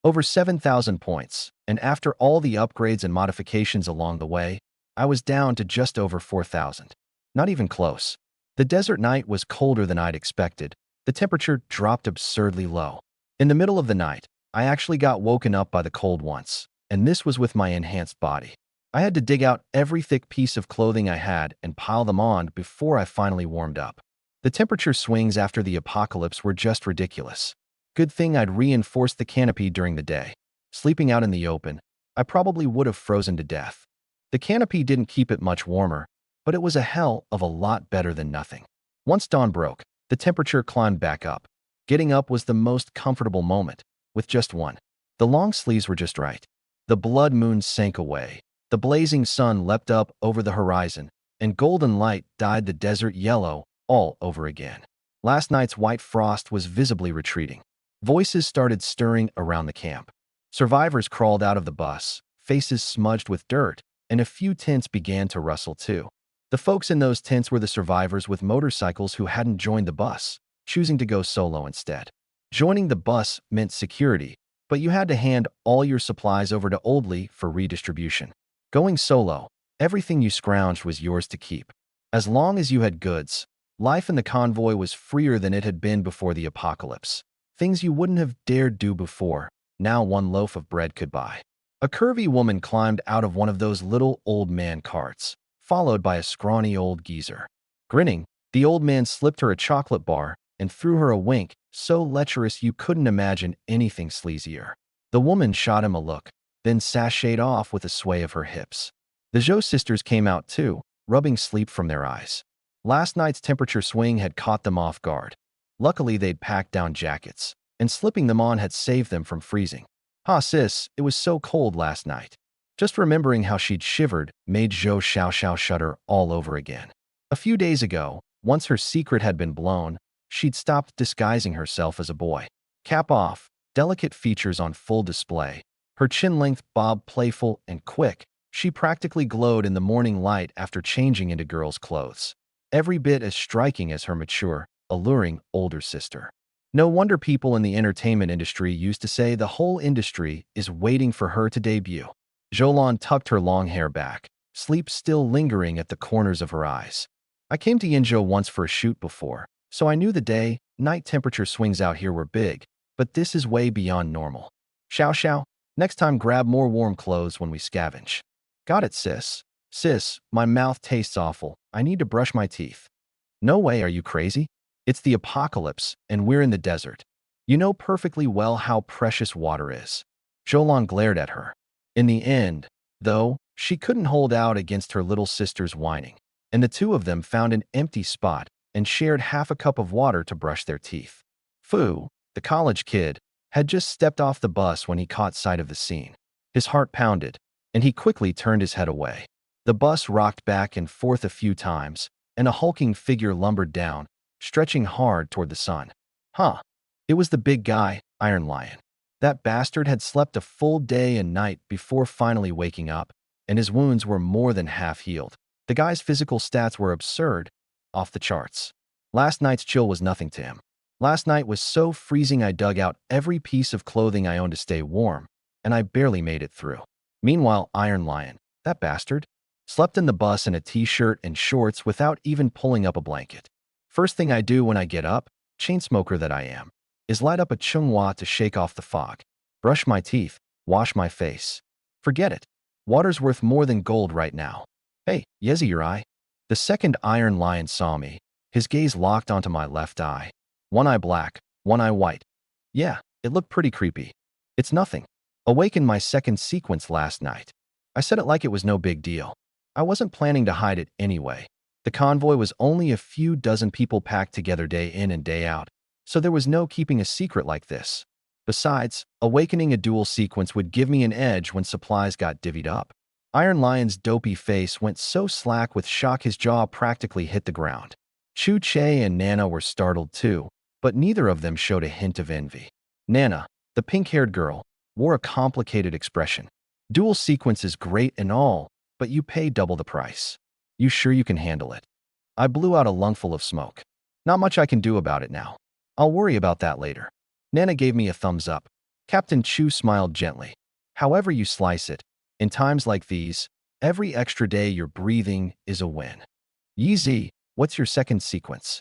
Over 7,000 points, and after all the upgrades and modifications along the way, I was down to just over 4,000. Not even close. The desert night was colder than I'd expected. The temperature dropped absurdly low. In the middle of the night, I actually got woken up by the cold once, and this was with my enhanced body. I had to dig out every thick piece of clothing I had and pile them on before I finally warmed up. The temperature swings after the apocalypse were just ridiculous. Good thing I'd reinforced the canopy during the day. Sleeping out in the open, I probably would have frozen to death. The canopy didn't keep it much warmer, but it was a hell of a lot better than nothing. Once dawn broke, the temperature climbed back up. Getting up was the most comfortable moment, with just one. The long sleeves were just right. The blood moon sank away. The blazing sun leapt up over the horizon, and golden light dyed the desert yellow all over again. Last night's white frost was visibly retreating. Voices started stirring around the camp. Survivors crawled out of the bus, faces smudged with dirt, and a few tents began to rustle too. The folks in those tents were the survivors with motorcycles who hadn't joined the bus, choosing to go solo instead. Joining the bus meant security, but you had to hand all your supplies over to Oldley for redistribution. Going solo, everything you scrounged was yours to keep. As long as you had goods, life in the convoy was freer than it had been before the apocalypse. Things you wouldn't have dared do before, now one loaf of bread could buy. A curvy woman climbed out of one of those little old man carts, followed by a scrawny old geezer. Grinning, the old man slipped her a chocolate bar and threw her a wink so lecherous you couldn't imagine anything sleazier. The woman shot him a look, then sashayed off with a sway of her hips. The Zhou sisters came out too, rubbing sleep from their eyes. Last night's temperature swing had caught them off guard. Luckily, they'd packed down jackets, and slipping them on had saved them from freezing. "Ha sis, it was so cold last night." Just remembering how she'd shivered made Zhou Xiao shudder all over again. A few days ago, once her secret had been blown, she'd stopped disguising herself as a boy. Cap off, delicate features on full display, her chin-length bob playful and quick, she practically glowed in the morning light after changing into girl's clothes. Every bit as striking as her mature, alluring older sister. No wonder people in the entertainment industry used to say the whole industry is waiting for her to debut. Zhoulan tucked her long hair back, sleep still lingering at the corners of her eyes. "I came to Yinzhou once for a shoot before, so I knew the day-night temperature swings out here were big, but this is way beyond normal. Xiao, next time grab more warm clothes when we scavenge." "Got it, sis." "Sis, my mouth tastes awful. I need to brush my teeth." "No way, are you crazy? It's the apocalypse, and we're in the desert. You know perfectly well how precious water is." Zhoulan glared at her. In the end, though, she couldn't hold out against her little sister's whining, and the two of them found an empty spot and shared half a cup of water to brush their teeth. Fu, the college kid, had just stepped off the bus when he caught sight of the scene. His heart pounded, and he quickly turned his head away. The bus rocked back and forth a few times, and a hulking figure lumbered down, stretching hard toward the sun. Huh. It was the big guy, Iron Lion. That bastard had slept a full day and night before finally waking up, and his wounds were more than half healed. The guy's physical stats were absurd, off the charts. Last night's chill was nothing to him. Last night was so freezing I dug out every piece of clothing I owned to stay warm, and I barely made it through. Meanwhile, Iron Lion, that bastard, slept in the bus in a t-shirt and shorts without even pulling up a blanket. First thing I do when I get up, chain smoker that I am, is light up a chunghwa to shake off the fog, brush my teeth, wash my face. Forget it. Water's worth more than gold right now. "Hey, Yezi, your eye." The second Iron Lion saw me, his gaze locked onto my left eye. One eye black, one eye white. Yeah, it looked pretty creepy. "It's nothing. Awakened my second sequence last night." I said it like it was no big deal. I wasn't planning to hide it anyway. The convoy was only a few dozen people packed together day in and day out, so there was no keeping a secret like this. Besides, awakening a dual sequence would give me an edge when supplies got divvied up. Iron Lion's dopey face went so slack with shock his jaw practically hit the ground. Chu Che and Nana were startled too, but neither of them showed a hint of envy. Nana, the pink-haired girl, wore a complicated expression. "Dual sequence is great and all, but you pay double the price. You sure you can handle it?" I blew out a lungful of smoke. "Not much I can do about it now. I'll worry about that later." Nana gave me a thumbs up. Captain Chu smiled gently. "However you slice it, in times like these, every extra day you're breathing is a win." "Yeezy, what's your second sequence?"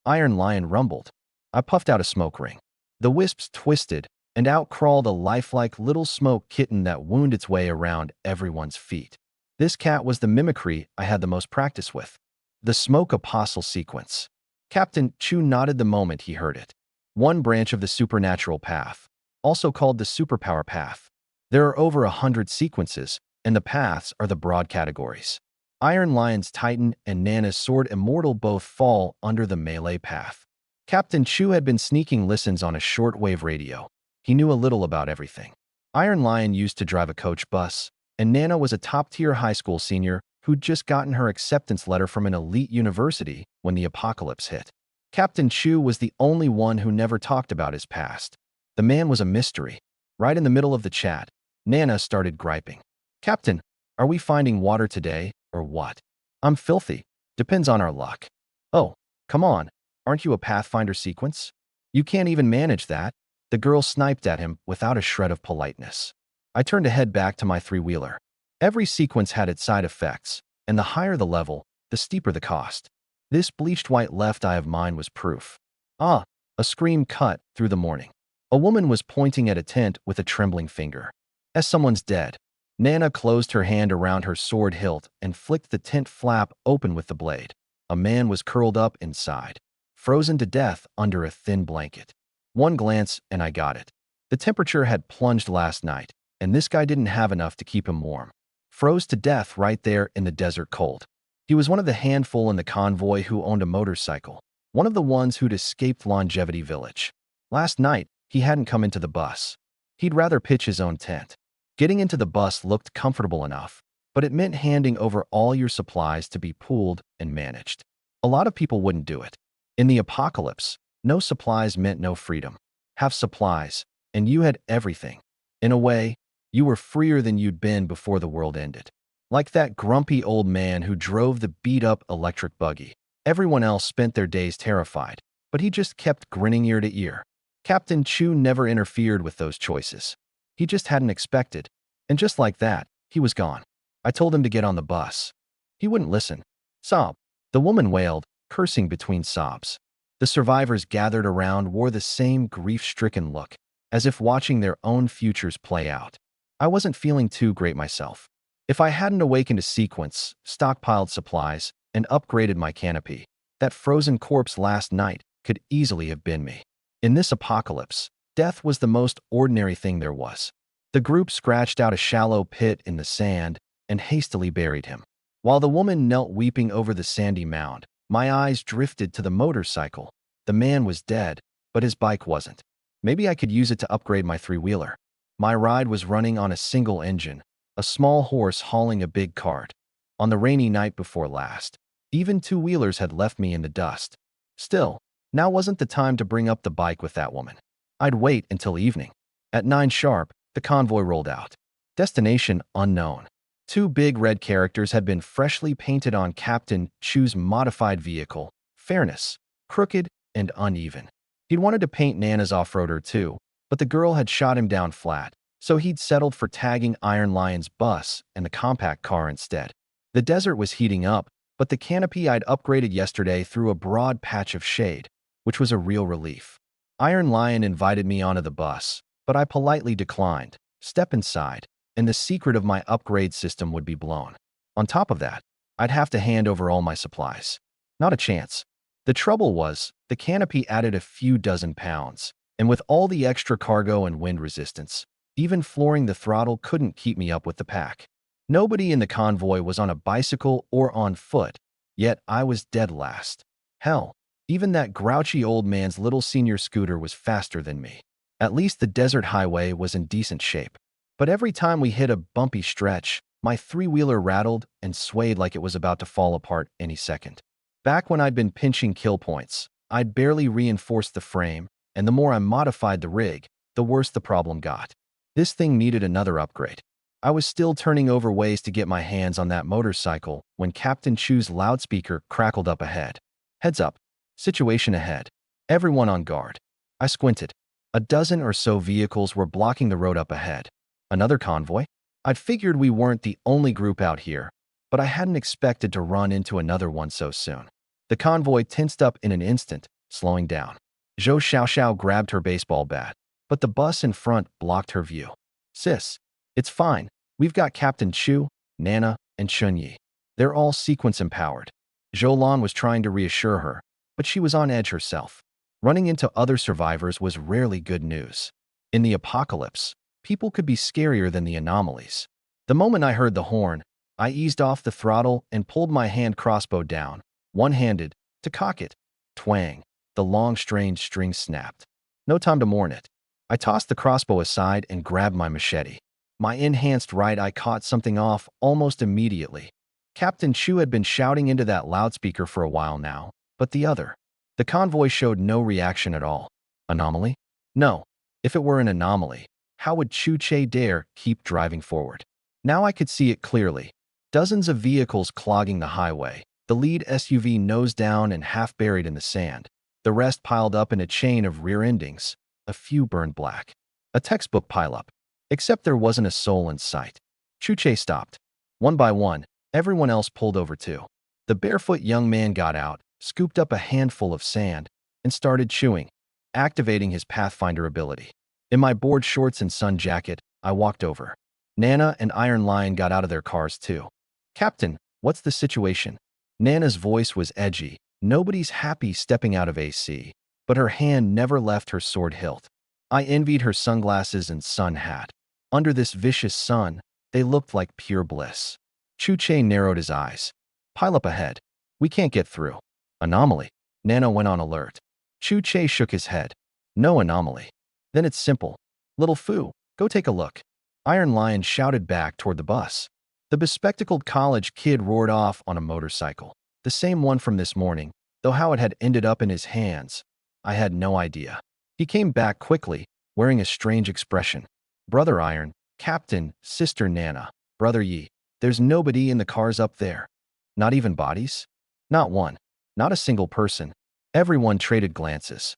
Iron Lion rumbled. I puffed out a smoke ring. The wisps twisted, and out crawled a lifelike little smoke kitten that wound its way around everyone's feet. This cat was the mimicry I had the most practice with. The Smoke Apostle sequence. Captain Chu nodded the moment he heard it. One branch of the supernatural path, also called the superpower path. There are over 100 sequences, and the paths are the broad categories. Iron Lion's Titan and Nana's Sword Immortal both fall under the melee path. Captain Chu had been sneaking listens on a shortwave radio. He knew a little about everything. Iron Lion used to drive a coach bus, and Nana was a top-tier high school senior who'd just gotten her acceptance letter from an elite university when the apocalypse hit. Captain Chu was the only one who never talked about his past. The man was a mystery. Right in the middle of the chat, Nana started griping. "Captain, are we finding water today, or what? I'm filthy. Depends on our luck." "Oh, come on. Aren't you a Pathfinder sequence? You can't even manage that." The girl sniped at him without a shred of politeness. I turned to head back to my three-wheeler. Every sequence had its side effects, and the higher the level, the steeper the cost. This bleached white left eye of mine was proof. Ah, a scream cut through the morning. A woman was pointing at a tent with a trembling finger. "As someone's dead." Nana closed her hand around her sword hilt and flicked the tent flap open with the blade. A man was curled up inside, frozen to death under a thin blanket. One glance and I got it. The temperature had plunged last night, and this guy didn't have enough to keep him warm. froze to death right there in the desert cold. He was one of the handful in the convoy who owned a motorcycle, one of the ones who'd escaped Longevity Village. Last night, he hadn't come into the bus. He'd rather pitch his own tent. Getting into the bus looked comfortable enough, but it meant handing over all your supplies to be pooled and managed. A lot of people wouldn't do it. In the apocalypse, no supplies meant no freedom. Have supplies, and you had everything. In a way, you were freer than you'd been before the world ended. Like that grumpy old man who drove the beat-up electric buggy. Everyone else spent their days terrified, but he just kept grinning ear to ear. Captain Chu never interfered with those choices. He just hadn't expected, and just like that, he was gone. I told him to get on the bus. He wouldn't listen. Sob. The woman wailed, cursing between sobs. The survivors gathered around wore the same grief-stricken look, as if watching their own futures play out. I wasn't feeling too great myself. If I hadn't awakened a sequence, stockpiled supplies, and upgraded my canopy, that frozen corpse last night could easily have been me. In this apocalypse, death was the most ordinary thing there was. The group scratched out a shallow pit in the sand and hastily buried him. While the woman knelt weeping over the sandy mound, my eyes drifted to the motorcycle. The man was dead, but his bike wasn't. Maybe I could use it to upgrade my three-wheeler. My ride was running on a single engine, a small horse hauling a big cart. On the rainy night before last, even two-wheelers had left me in the dust. Still, now wasn't the time to bring up the bike with that woman. I'd wait until evening. At 9 sharp, the convoy rolled out. Destination unknown. 2 big red characters had been freshly painted on Captain Chu's modified vehicle. Fairness, crooked, and uneven. He'd wanted to paint Nana's off-roader too, but the girl had shot him down flat, so he'd settled for tagging Iron Lion's bus and the compact car instead. The desert was heating up, but the canopy I'd upgraded yesterday threw a broad patch of shade, which was a real relief. Iron Lion invited me onto the bus, but I politely declined. Step inside, and the secret of my upgrade system would be blown. On top of that, I'd have to hand over all my supplies. Not a chance. The trouble was, the canopy added a few dozen pounds, and with all the extra cargo and wind resistance, even flooring the throttle couldn't keep me up with the pack. Nobody in the convoy was on a bicycle or on foot, yet I was dead last. Hell, even that grouchy old man's little senior scooter was faster than me. At least the desert highway was in decent shape. But every time we hit a bumpy stretch, my three-wheeler rattled and swayed like it was about to fall apart any second. Back when I'd been pinching kill points, I'd barely reinforced the frame, and the more I modified the rig, the worse the problem got. This thing needed another upgrade. I was still turning over ways to get my hands on that motorcycle when Captain Chu's loudspeaker crackled up ahead. Heads up. Situation ahead. Everyone on guard. I squinted. A dozen or so vehicles were blocking the road up ahead. Another convoy? I'd figured we weren't the only group out here, but I hadn't expected to run into another one so soon. The convoy tensed up in an instant, slowing down. Zhou Xiaoxiao grabbed her baseball bat, but the bus in front blocked her view. Sis, it's fine. We've got Captain Chu, Nana, and Chunyi. They're all sequence-empowered. Zhou Lan was trying to reassure her, but she was on edge herself. Running into other survivors was rarely good news. In the apocalypse, people could be scarier than the anomalies. The moment I heard the horn, I eased off the throttle and pulled my hand crossbow down, one-handed, to cock it. Twang. The long, strange string snapped. No time to mourn it. I tossed the crossbow aside and grabbed my machete. My enhanced right eye caught something off almost immediately. Captain Chu had been shouting into that loudspeaker for a while now, but the other. The convoy showed no reaction at all. Anomaly? No. If it were an anomaly, how would Chu Che dare keep driving forward? Now I could see it clearly. Dozens of vehicles clogging the highway, the lead SUV nose down and half buried in the sand. The rest piled up in a chain of rear endings, a few burned black. A textbook pileup. Except there wasn't a soul in sight. Chu Che stopped. One by one, everyone else pulled over too. The barefoot young man got out, scooped up a handful of sand, and started chewing, activating his Pathfinder ability. In my board shorts and sun jacket, I walked over. Nana and Iron Lion got out of their cars too. Captain, what's the situation? Nana's voice was edgy. Nobody's happy stepping out of AC, but her hand never left her sword hilt. I envied her sunglasses and sun hat. Under this vicious sun, They looked like pure bliss. Chu-Che narrowed his eyes. Pile up ahead. We can't get through. Anomaly. Nana went on alert. Chu-Che shook his head. No anomaly. Then it's simple. Little Fu, go take a look. Iron Lion shouted back toward the bus. The bespectacled college kid roared off on a motorcycle. The same one from this morning, though how it had ended up in his hands, I had no idea. He came back quickly, wearing a strange expression. Brother Iron, Captain, Sister Nana, Brother Yi, there's nobody in the cars up there. Not even bodies? Not one. Not a single person. Everyone traded glances.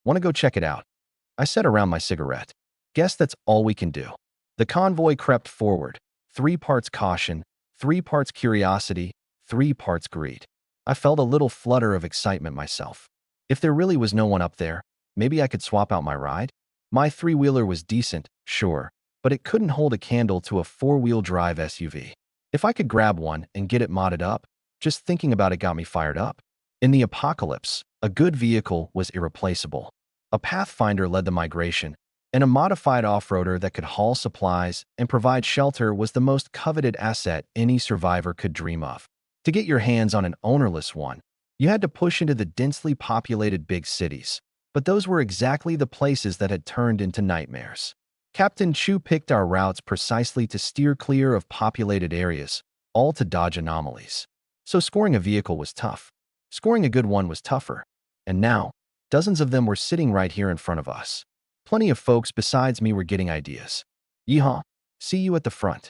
Want to go check it out? I said around my cigarette. Guess that's all we can do. The convoy crept forward. 3 parts caution, 3 parts curiosity, 3 parts greed. I felt a little flutter of excitement myself. If there really was no one up there, maybe I could swap out my ride? My 3-wheeler was decent, sure, but it couldn't hold a candle to a 4-wheel drive SUV. If I could grab one and get it modded up, just thinking about it got me fired up. In the apocalypse, a good vehicle was irreplaceable. A Pathfinder led the migration, and a modified off-roader that could haul supplies and provide shelter was the most coveted asset any survivor could dream of. To get your hands on an ownerless one, you had to push into the densely populated big cities, but those were exactly the places that had turned into nightmares. Captain Chu picked our routes precisely to steer clear of populated areas, all to dodge anomalies. So scoring a vehicle was tough. Scoring a good one was tougher. And now, dozens of them were sitting right here in front of us. Plenty of folks besides me were getting ideas. Yeehaw, see you at the front.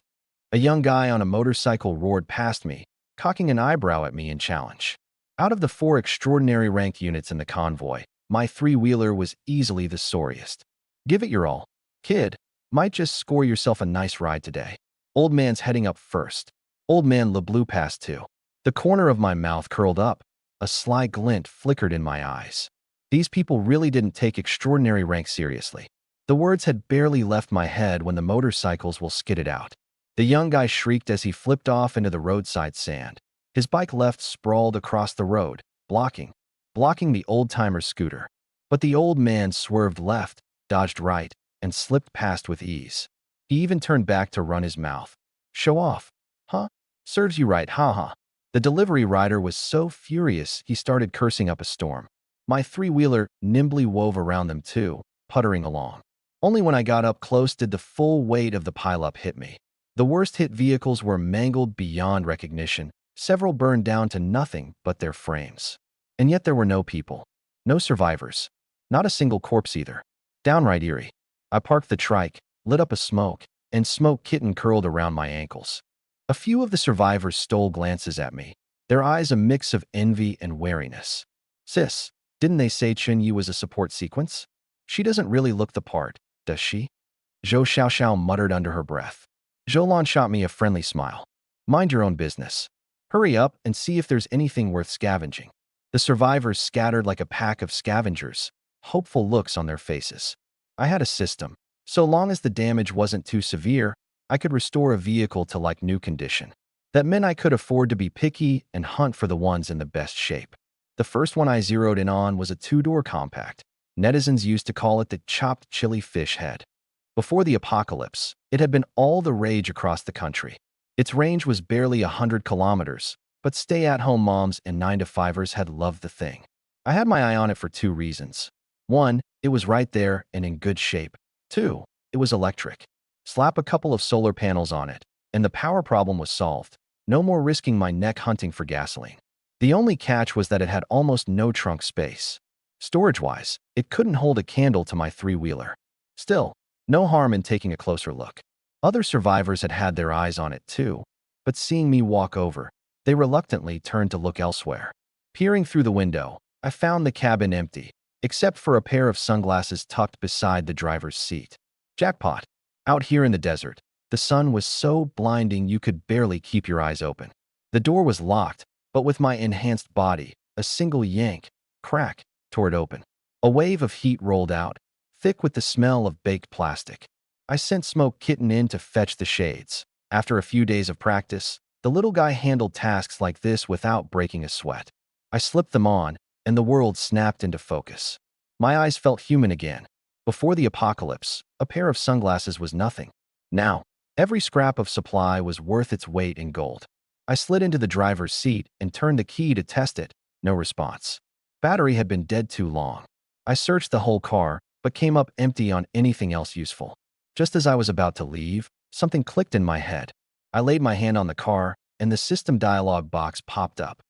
A young guy on a motorcycle roared past me, cocking an eyebrow at me in challenge. Out of the 4 extraordinary ranked units in the convoy, my 3-wheeler was easily the sorriest. Give it your all. Kid, might just score yourself a nice ride today. Old man's heading up first. Old man LeBlue passed too. The corner of my mouth curled up. A sly glint flickered in my eyes. These people really didn't take extraordinary rank seriously. The words had barely left my head when the motorcycles will skidded out. The young guy shrieked as he flipped off into the roadside sand. His bike left sprawled across the road, blocking the old-timer's scooter. But the old man swerved left, dodged right, and slipped past with ease. He even turned back to run his mouth. Show off. Huh? Serves you right, haha. The delivery rider was so furious he started cursing up a storm. My 3-wheeler nimbly wove around them too, puttering along. Only when I got up close did the full weight of the pileup hit me. The worst hit vehicles were mangled beyond recognition, several burned down to nothing but their frames. And yet there were no people. No survivors. Not a single corpse either. Downright eerie. I parked the trike, lit up a smoke, and smoke kitten curled around my ankles. A few of the survivors stole glances at me, their eyes a mix of envy and wariness. Sis, didn't they say Chun Yi was a support sequence? She doesn't really look the part, does she? Zhou Xiaoxiao muttered under her breath. Zhoulan shot me a friendly smile. Mind your own business. Hurry up and see if there's anything worth scavenging. The survivors scattered like a pack of scavengers, hopeful looks on their faces. I had a system. So long as the damage wasn't too severe, I could restore a vehicle to like new condition. That meant I could afford to be picky and hunt for the ones in the best shape. The first one I zeroed in on was a 2-door compact. Netizens used to call it the chopped chili fish head. Before the apocalypse, it had been all the rage across the country. Its range was barely 100 kilometers, but stay-at-home moms and 9-to-5ers had loved the thing. I had my eye on it for 2 reasons. 1, it was right there and in good shape. 2, it was electric. Slap a couple of solar panels on it, and the power problem was solved. No more risking my neck hunting for gasoline. The only catch was that it had almost no trunk space. Storage-wise, it couldn't hold a candle to my 3-wheeler. Still, no harm in taking a closer look. Other survivors had had their eyes on it too, but seeing me walk over, they reluctantly turned to look elsewhere. Peering through the window, I found the cabin empty, except for a pair of sunglasses tucked beside the driver's seat. Jackpot. Out here in the desert, the sun was so blinding you could barely keep your eyes open. The door was locked, but with my enhanced body, a single yank, crack, tore it open. A wave of heat rolled out, thick with the smell of baked plastic. I sent Smoke Kitten in to fetch the shades. After a few days of practice, the little guy handled tasks like this without breaking a sweat. I slipped them on, and the world snapped into focus. My eyes felt human again. Before the apocalypse, a pair of sunglasses was nothing. Now, Every scrap of supply was worth its weight in gold. I slid into the driver's seat and turned the key to test it. No response. Battery had been dead too long. I searched the whole car, but came up empty on anything else useful. Just as I was about to leave, something clicked in my head. I laid my hand on the car, and the system dialog box popped up.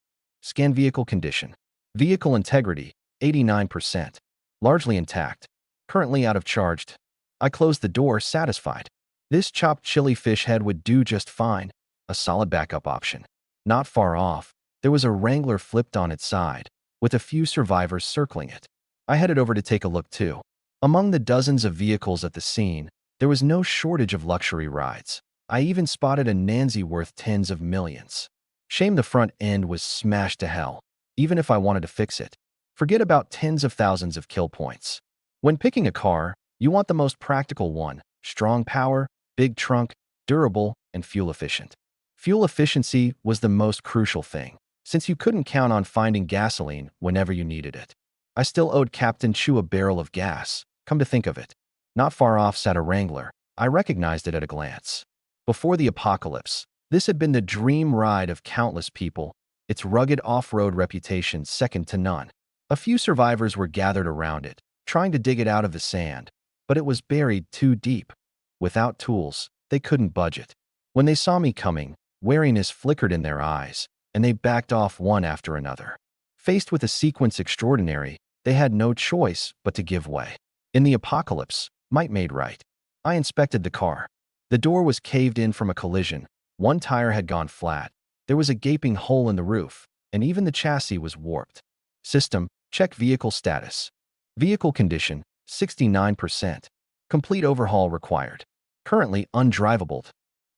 Scan vehicle condition. Vehicle integrity, 89%. Largely intact. Currently out of charged. I closed the door, satisfied. This chopped chili fish head would do just fine. A solid backup option. Not far off, there was a Wrangler flipped on its side, with a few survivors circling it. I headed over to take a look too. Among the dozens of vehicles at the scene, there was no shortage of luxury rides. I even spotted a Nancy worth tens of millions. Shame the front end was smashed to hell, even if I wanted to fix it. Forget about tens of thousands of kill points. When picking a car, you want the most practical one: strong power, big trunk, durable, and fuel efficient. Fuel efficiency was the most crucial thing, since you couldn't count on finding gasoline whenever you needed it. I still owed Captain Chu a barrel of gas, come to think of it. Not far off sat a Wrangler. I recognized it at a glance. Before the apocalypse, this had been the dream ride of countless people, its rugged off-road reputation second to none. A few survivors were gathered around it, trying to dig it out of the sand, but it was buried too deep. Without tools, they couldn't budge it. When they saw me coming, wariness flickered in their eyes, and they backed off one after another. Faced with a sequence extraordinary, they had no choice but to give way. In the apocalypse, might made right. I inspected the car. The door was caved in from a collision. One tire had gone flat. There was a gaping hole in the roof, and even the chassis was warped. System, check vehicle status. Vehicle condition, 69%. Complete overhaul required. Currently undrivable.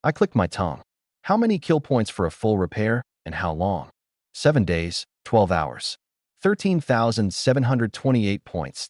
I clicked my tongue. How many kill points for a full repair, and how long? 7 days, 12 hours. 13,728 points.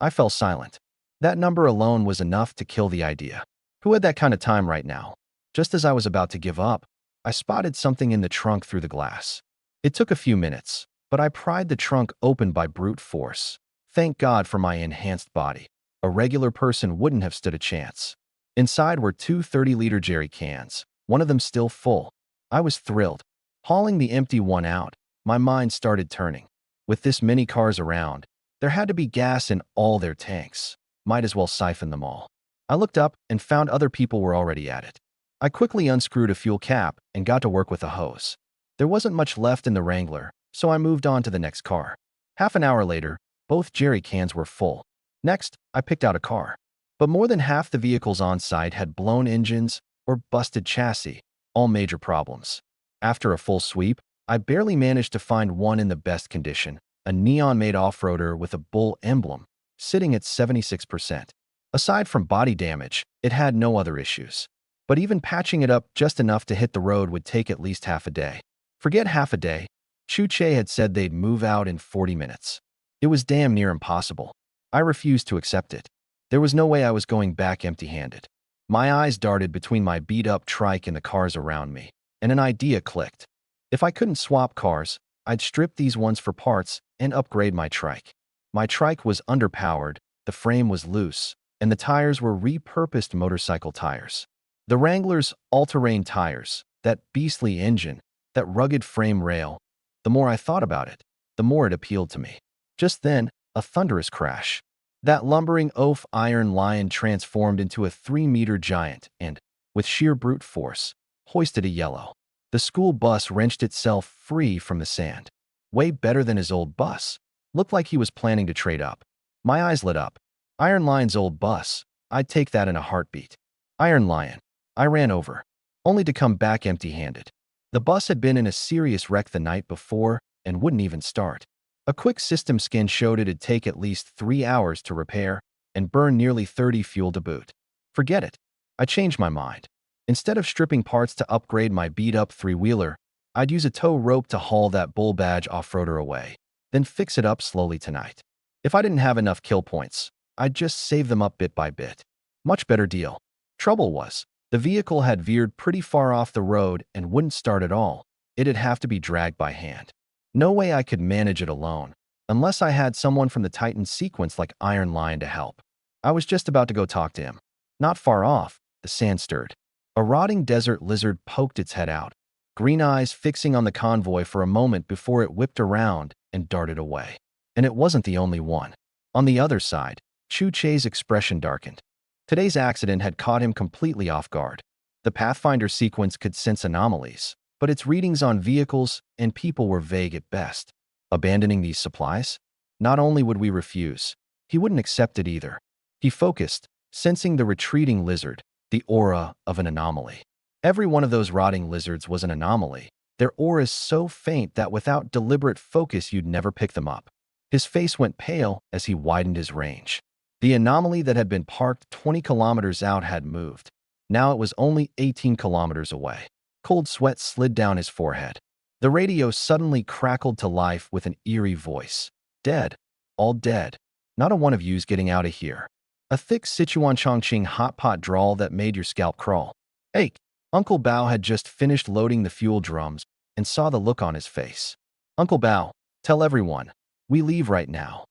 I fell silent. That number alone was enough to kill the idea. Who had that kind of time right now? Just as I was about to give up, I spotted something in the trunk through the glass. It took a few minutes, but I pried the trunk open by brute force. Thank God for my enhanced body. A regular person wouldn't have stood a chance. Inside were two 30-liter jerry cans, one of them still full. I was thrilled. Hauling the empty one out, my mind started turning. With this many cars around, there had to be gas in all their tanks. Might as well siphon them all. I looked up and found other people were already at it. I quickly unscrewed a fuel cap and got to work with a hose. There wasn't much left in the Wrangler, so I moved on to the next car. Half an hour later, both jerry cans were full. Next, I picked out a car. But more than half the vehicles on site had blown engines or busted chassis, all major problems. After a full sweep, I barely managed to find one in the best condition, a neon-made off-roader with a bull emblem, sitting at 76%. Aside from body damage, it had no other issues. But even patching it up just enough to hit the road would take at least half a day. Forget half a day. Chu Che had said they'd move out in 40 minutes. It was damn near impossible. I refused to accept it. There was no way I was going back empty-handed. My eyes darted between my beat-up trike and the cars around me, and an idea clicked. If I couldn't swap cars, I'd strip these ones for parts and upgrade my trike. My trike was underpowered, the frame was loose, and the tires were repurposed motorcycle tires. The Wrangler's all-terrain tires, that beastly engine, that rugged frame rail. The more I thought about it, the more it appealed to me. Just then, a thunderous crash. That lumbering oaf iron lion transformed into a 3-meter giant and, with sheer brute force, hoisted a yellow. The school bus wrenched itself free from the sand. Way better than his old bus. Looked like he was planning to trade up. My eyes lit up. Iron Lion's old bus. I'd take that in a heartbeat. Iron Lion. I ran over, only to come back empty-handed. The bus had been in a serious wreck the night before and wouldn't even start. A quick system scan showed it'd take at least 3 hours to repair and burn nearly 30 fuel to boot. Forget it. I changed my mind. Instead of stripping parts to upgrade my beat-up 3-wheeler, I'd use a tow rope to haul that bull badge off-roader away, then fix it up slowly tonight. If I didn't have enough kill points, I'd just save them up bit by bit. Much better deal. Trouble was, the vehicle had veered pretty far off the road and wouldn't start at all. It'd have to be dragged by hand. No way I could manage it alone, unless I had someone from the Titan sequence like Iron Lion to help. I was just about to go talk to him. Not far off, the sand stirred. A rotting desert lizard poked its head out, green eyes fixing on the convoy for a moment before it whipped around and darted away. And it wasn't the only one. On the other side, Chu Che's expression darkened. Today's accident had caught him completely off guard. The Pathfinder sequence could sense anomalies, but its readings on vehicles and people were vague at best. Abandoning these supplies? Not only would we refuse, he wouldn't accept it either. He focused, sensing the retreating lizard, the aura of an anomaly. Every one of those rotting lizards was an anomaly. Their auras so faint that without deliberate focus you'd never pick them up. His face went pale as he widened his range. The anomaly that had been parked 20 kilometers out had moved. Now it was only 18 kilometers away. Cold sweat slid down his forehead. The radio suddenly crackled to life with an eerie voice. Dead. All dead. Not a one of you's getting out of here. A thick Sichuan Chongqing hot pot drawl that made your scalp crawl. Hey, Uncle Bao had just finished loading the fuel drums and saw the look on his face. Uncle Bao, tell everyone, we leave right now.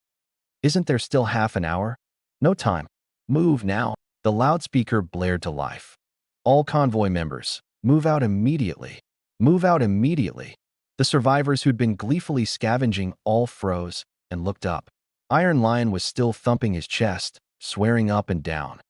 Isn't there still half an hour? No time. Move now. The loudspeaker blared to life. All convoy members, move out immediately. Move out immediately. The survivors who'd been gleefully scavenging all froze and looked up. Iron Lion was still thumping his chest, swearing up and down.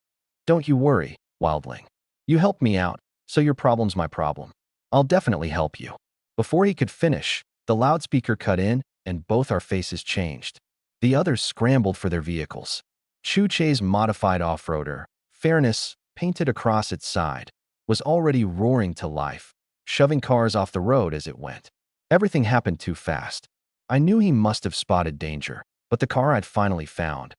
Don't you worry, Wildling. You helped me out, so your problem's my problem. I'll definitely help you. Before he could finish, the loudspeaker cut in and both our faces changed. The others scrambled for their vehicles. Chu Che's modified off-roader, Fairness, painted across its side, was already roaring to life, shoving cars off the road as it went. Everything happened too fast. I knew he must have spotted danger, but the car I'd finally found.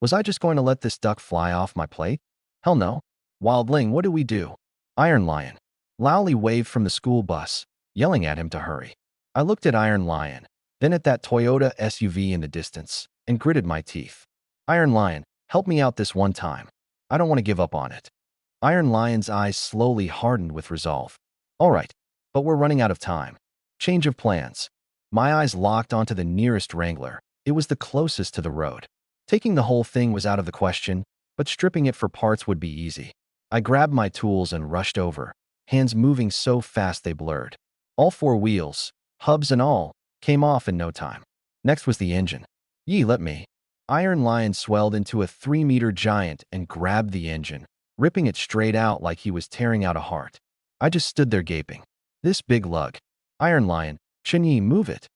Was I just going to let this duck fly off my plate? Hell no. Wildling, what do we do? Iron Lion. Lowly waved from the school bus, yelling at him to hurry. I looked at Iron Lion, then at that Toyota SUV in the distance, and gritted my teeth. Iron Lion, help me out this one time. I don't want to give up on it. Iron Lion's eyes slowly hardened with resolve. All right, but we're running out of time. Change of plans. My eyes locked onto the nearest Wrangler. It was the closest to the road. Taking the whole thing was out of the question, but stripping it for parts would be easy. I grabbed my tools and rushed over, hands moving so fast they blurred. All four wheels, hubs and all, came off in no time. Next was the engine. Ye, let me. Iron Lion swelled into a 3-meter giant and grabbed the engine, ripping it straight out like he was tearing out a heart. I just stood there gaping. This big lug. Iron Lion, Chenyi, move it.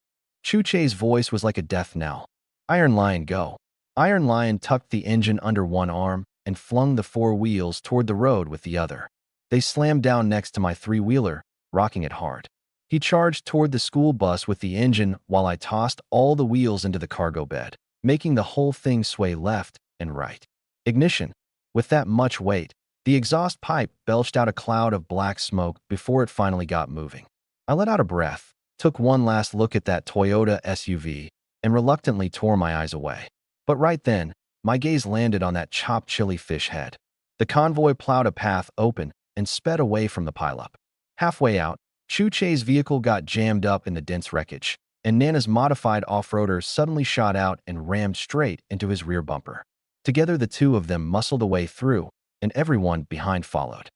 Chu Che's voice was like a death knell. Iron Lion, go. Iron Lion tucked the engine under one arm and flung the four wheels toward the road with the other. They slammed down next to my three-wheeler, rocking it hard. He charged toward the school bus with the engine while I tossed all the wheels into the cargo bed, making the whole thing sway left and right. Ignition. With that much weight, the exhaust pipe belched out a cloud of black smoke before it finally got moving. I let out a breath, took one last look at that Toyota SUV, and reluctantly tore my eyes away. But right then, my gaze landed on that chopped chili fish head. The convoy plowed a path open and sped away from the pileup. Halfway out, Chu Che's vehicle got jammed up in the dense wreckage, and Nana's modified off-roader suddenly shot out and rammed straight into his rear bumper. Together the two of them muscled a way through, and everyone behind followed.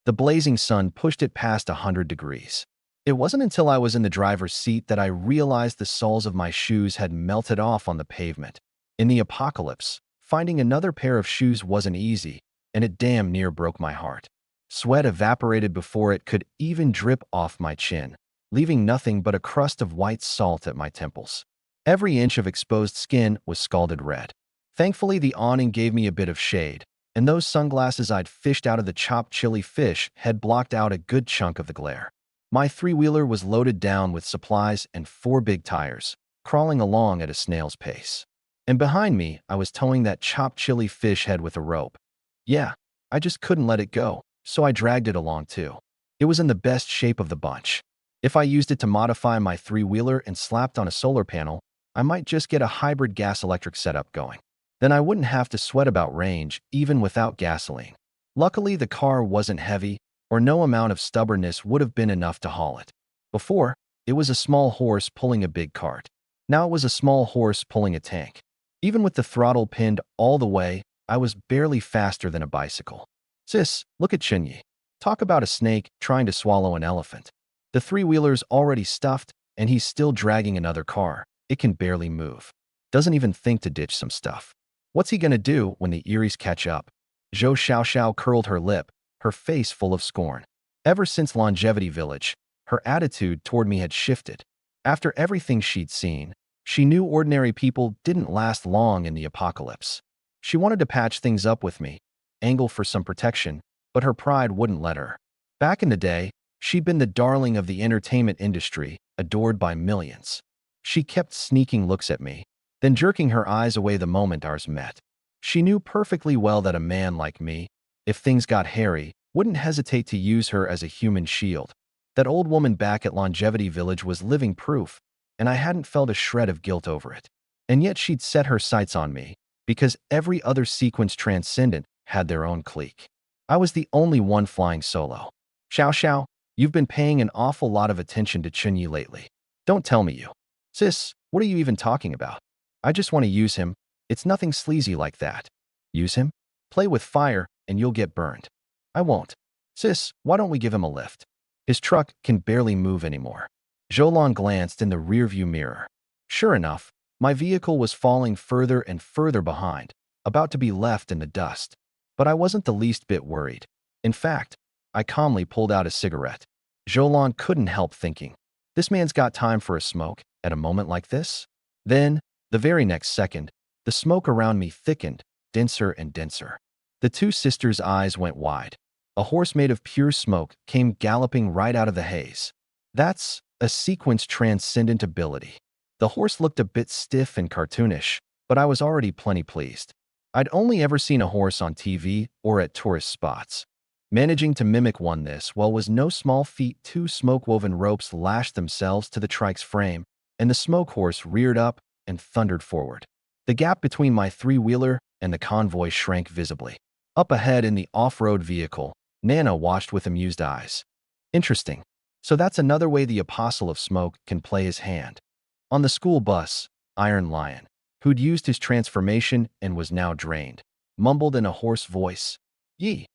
The blazing sun pushed it past 100 degrees. It wasn't until I was in the driver's seat that I realized the soles of my shoes had melted off on the pavement. In the apocalypse, finding another pair of shoes wasn't easy, and it damn near broke my heart. Sweat evaporated before it could even drip off my chin, leaving nothing but a crust of white salt at my temples. Every inch of exposed skin was scalded red. Thankfully, the awning gave me a bit of shade, and those sunglasses I'd fished out of the chopped chili fish had blocked out a good chunk of the glare. My three-wheeler was loaded down with supplies and 4 big tires, crawling along at a snail's pace. And behind me, I was towing that chopped chili fish head with a rope. Yeah, I just couldn't let it go, so I dragged it along too. It was in the best shape of the bunch. If I used it to modify my three-wheeler and slapped on a solar panel, I might just get a hybrid gas-electric setup going. Then I wouldn't have to sweat about range, even without gasoline. Luckily, the car wasn't heavy, or no amount of stubbornness would have been enough to haul it. Before, it was a small horse pulling a big cart. Now it was a small horse pulling a tank. Even with the throttle pinned all the way, I was barely faster than a bicycle. Sis, look at Chenyi. Talk about a snake trying to swallow an elephant. The three-wheeler's already stuffed, and he's still dragging another car. It can barely move. Doesn't even think to ditch some stuff. What's he gonna do when the Eries catch up? Zhou Xiaoxiao curled her lip, her face full of scorn. Ever since Longevity Village, her attitude toward me had shifted. After everything she'd seen, she knew ordinary people didn't last long in the apocalypse. She wanted to patch things up with me, angle for some protection, but her pride wouldn't let her. Back in the day, she'd been the darling of the entertainment industry, adored by millions. She kept sneaking looks at me, then jerking her eyes away the moment ours met. She knew perfectly well that a man like me, if things got hairy, wouldn't hesitate to use her as a human shield. That old woman back at Longevity Village was living proof, and I hadn't felt a shred of guilt over it. And yet she'd set her sights on me, because every other sequence transcendent had their own clique. I was the only one flying solo. Xiao Xiao, you've been paying an awful lot of attention to Chunyi lately. Don't tell me you. Sis, what are you even talking about? I just want to use him. It's nothing sleazy like that. Use him? Play with fire, and you'll get burned. I won't. Sis, why don't we give him a lift? His truck can barely move anymore. Zhoulong glanced in the rearview mirror. Sure enough, my vehicle was falling further and further behind, about to be left in the dust. But I wasn't the least bit worried. In fact, I calmly pulled out a cigarette. Zhoulong couldn't help thinking, this man's got time for a smoke at a moment like this? Then, the very next second, the smoke around me thickened, denser and denser. The two sisters' eyes went wide. A horse made of pure smoke came galloping right out of the haze. That's a sequence transcendent ability. The horse looked a bit stiff and cartoonish, but I was already plenty pleased. I'd only ever seen a horse on TV or at tourist spots. Managing to mimic one this well was no small feat. Two smoke-woven ropes lashed themselves to the trike's frame, and the smoke horse reared up and thundered forward. The gap between my three-wheeler and the convoy shrank visibly. Up ahead in the off-road vehicle, Nana watched with amused eyes. Interesting. So that's another way the Apostle of Smoke can play his hand. On the school bus, Iron Lion, who'd used his transformation and was now drained, mumbled in a hoarse voice, "Yee,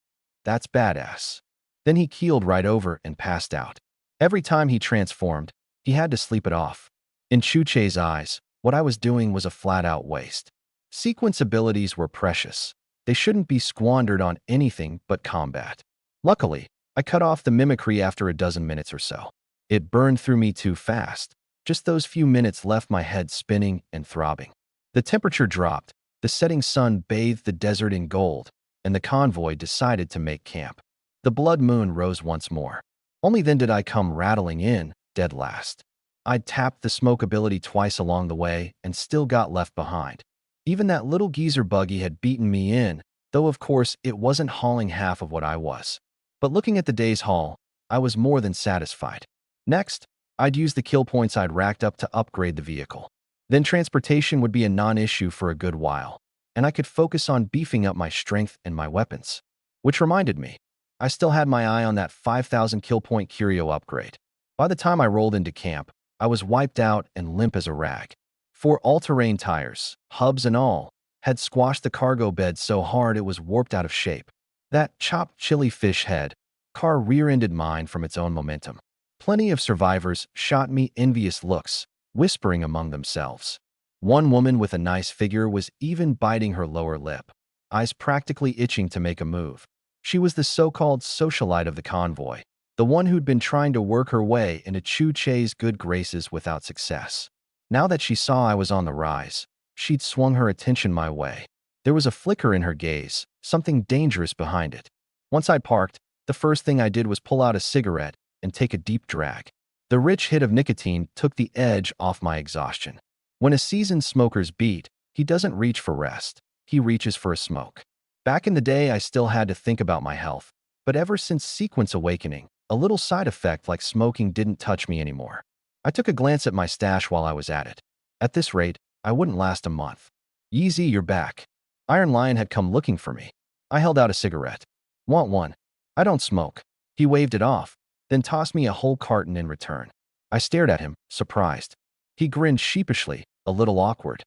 that's badass." Then he keeled right over and passed out. Every time he transformed, he had to sleep it off. In Chuche's eyes, what I was doing was a flat-out waste. Sequence abilities were precious. They shouldn't be squandered on anything but combat. Luckily, I cut off the mimicry after a dozen minutes or so. It burned through me too fast. Just those few minutes left my head spinning and throbbing. The temperature dropped, the setting sun bathed the desert in gold, and the convoy decided to make camp. The blood moon rose once more. Only then did I come rattling in, dead last. I'd tapped the smoke ability twice along the way and still got left behind. Even that little geezer buggy had beaten me in, though of course it wasn't hauling half of what I was. But looking at the day's haul, I was more than satisfied. Next, I'd use the kill points I'd racked up to upgrade the vehicle. Then transportation would be a non-issue for a good while, and I could focus on beefing up my strength and my weapons. Which reminded me, I still had my eye on that 5,000 kill point curio upgrade. By the time I rolled into camp, I was wiped out and limp as a rag. 4 all-terrain tires, hubs and all, had squashed the cargo bed so hard it was warped out of shape. That chopped chili fish head car rear-ended mine from its own momentum. Plenty of survivors shot me envious looks, whispering among themselves. One woman with a nice figure was even biting her lower lip, eyes practically itching to make a move. She was the so-called socialite of the convoy, the one who'd been trying to work her way into Chuche's good graces without success. Now that she saw I was on the rise, she'd swung her attention my way. There was a flicker in her gaze, something dangerous behind it. Once I'd parked, the first thing I did was pull out a cigarette and take a deep drag. The rich hit of nicotine took the edge off my exhaustion. When a seasoned smoker's beat, he doesn't reach for rest. He reaches for a smoke. Back in the day, I still had to think about my health, but ever since Sequence Awakening, a little side effect like smoking didn't touch me anymore. I took a glance at my stash while I was at it. At this rate, I wouldn't last a month. Yeezy, you're back. Iron Lion had come looking for me. I held out a cigarette. Want one? I don't smoke. He waved it off, then tossed me a whole carton in return. I stared at him, surprised. He grinned sheepishly, a little awkward.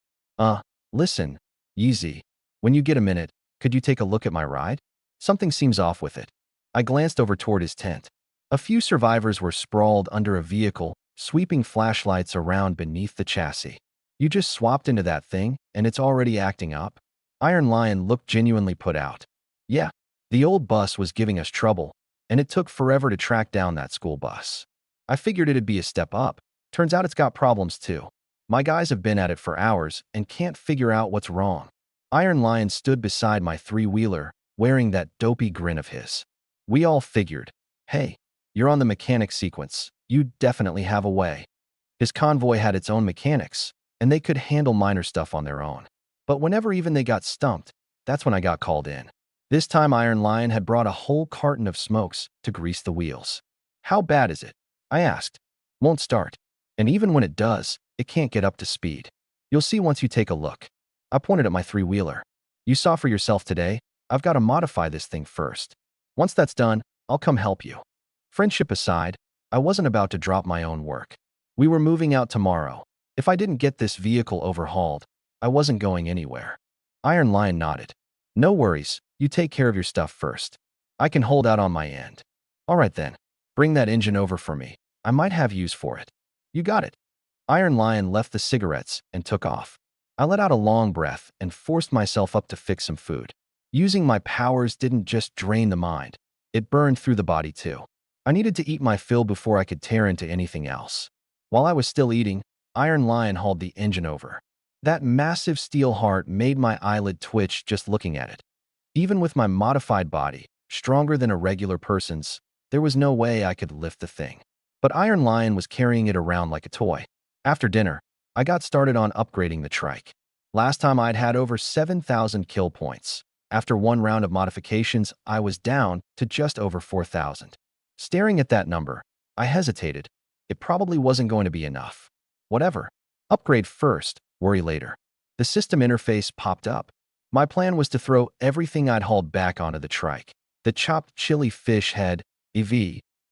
Listen, Yeezy, when you get a minute, could you take a look at my ride? Something seems off with it. I glanced over toward his tent. A few survivors were sprawled under a vehicle, sweeping flashlights around beneath the chassis. You just swapped into that thing, and it's already acting up? Iron Lion looked genuinely put out. Yeah, the old bus was giving us trouble, and it took forever to track down that school bus. I figured it'd be a step up. Turns out it's got problems too. My guys have been at it for hours and can't figure out what's wrong. Iron Lion stood beside my three-wheeler, wearing that dopey grin of his. We all figured, hey, you're on the mechanic sequence. You definitely have a way. His convoy had its own mechanics, and they could handle minor stuff on their own. But whenever even they got stumped, that's when I got called in. This time Iron Lion had brought a whole carton of smokes to grease the wheels. How bad is it? I asked. Won't start. And even when it does, it can't get up to speed. You'll see once you take a look. I pointed at my three-wheeler. You saw for yourself today. I've got to modify this thing first. Once that's done, I'll come help you. Friendship aside, I wasn't about to drop my own work. We were moving out tomorrow. If I didn't get this vehicle overhauled, I wasn't going anywhere. Iron Lion nodded. No worries, you take care of your stuff first. I can hold out on my end. All right then, bring that engine over for me. I might have use for it. You got it. Iron Lion left the cigarettes and took off. I let out a long breath and forced myself up to fix some food. Using my powers didn't just drain the mind, it burned through the body too. I needed to eat my fill before I could tear into anything else. While I was still eating, Iron Lion hauled the engine over. That massive steel heart made my eyelid twitch just looking at it. Even with my modified body, stronger than a regular person's, there was no way I could lift the thing. But Iron Lion was carrying it around like a toy. After dinner, I got started on upgrading the trike. Last time I'd had over 7,000 kill points. After one round of modifications, I was down to just over 4,000. Staring at that number, I hesitated. It probably wasn't going to be enough. Whatever. Upgrade first, worry later. The system interface popped up. My plan was to throw everything I'd hauled back onto the trike. The chopped chili fish head, EV,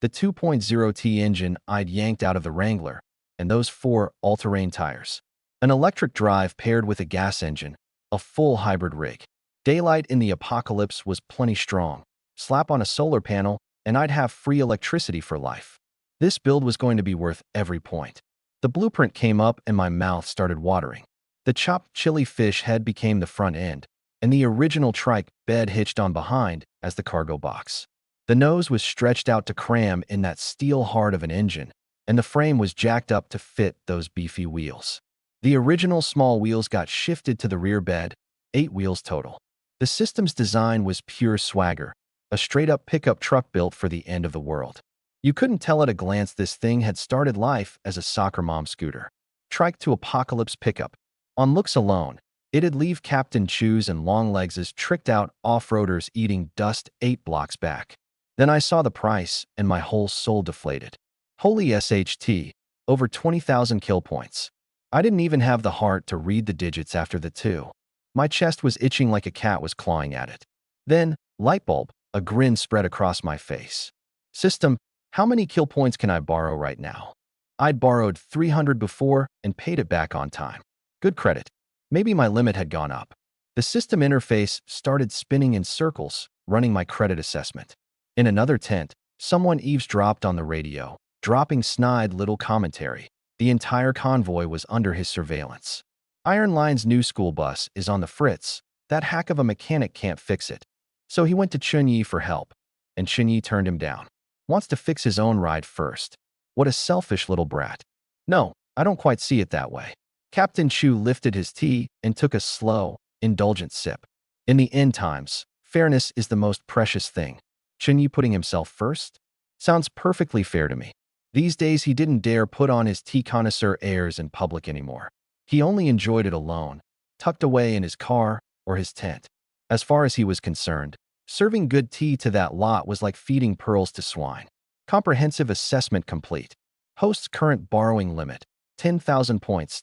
the 2.0T engine I'd yanked out of the Wrangler, and those 4 all-terrain tires. An electric drive paired with a gas engine, a full hybrid rig. Daylight in the apocalypse was plenty strong. Slap on a solar panel, and I'd have free electricity for life. This build was going to be worth every point. The blueprint came up and my mouth started watering. The chopped chili fish head became the front end, and the original trike bed hitched on behind as the cargo box. The nose was stretched out to cram in that steel heart of an engine, and the frame was jacked up to fit those beefy wheels. The original small wheels got shifted to the rear bed, 8 wheels total. The system's design was pure swagger, a straight-up pickup truck built for the end of the world. You couldn't tell at a glance this thing had started life as a soccer mom scooter. Trike to apocalypse pickup. On looks alone, it'd leave Captain Chew's and Longlegs' tricked-out off-roaders eating dust 8 blocks back. Then I saw the price, and my whole soul deflated. Holy SHT, over 20,000 kill points. I didn't even have the heart to read the digits after the 2. My chest was itching like a cat was clawing at it. Then, light bulb, a grin spread across my face. System, how many kill points can I borrow right now? I'd borrowed 300 before and paid it back on time. Good credit. Maybe my limit had gone up. The system interface started spinning in circles, running my credit assessment. In another tent, someone eavesdropped on the radio, dropping snide little commentary. The entire convoy was under his surveillance. Iron Lion's new school bus is on the fritz. That hack of a mechanic can't fix it. So he went to Chunyi for help, and Chunyi turned him down. Wants to fix his own ride first. What a selfish little brat. No, I don't quite see it that way. Captain Chew lifted his tea and took a slow, indulgent sip. In the end times, fairness is the most precious thing. Chunyi putting himself first? Sounds perfectly fair to me. These days he didn't dare put on his tea connoisseur airs in public anymore. He only enjoyed it alone, tucked away in his car or his tent. As far as he was concerned, serving good tea to that lot was like feeding pearls to swine. Comprehensive assessment complete. Host's current borrowing limit, 10,000 points.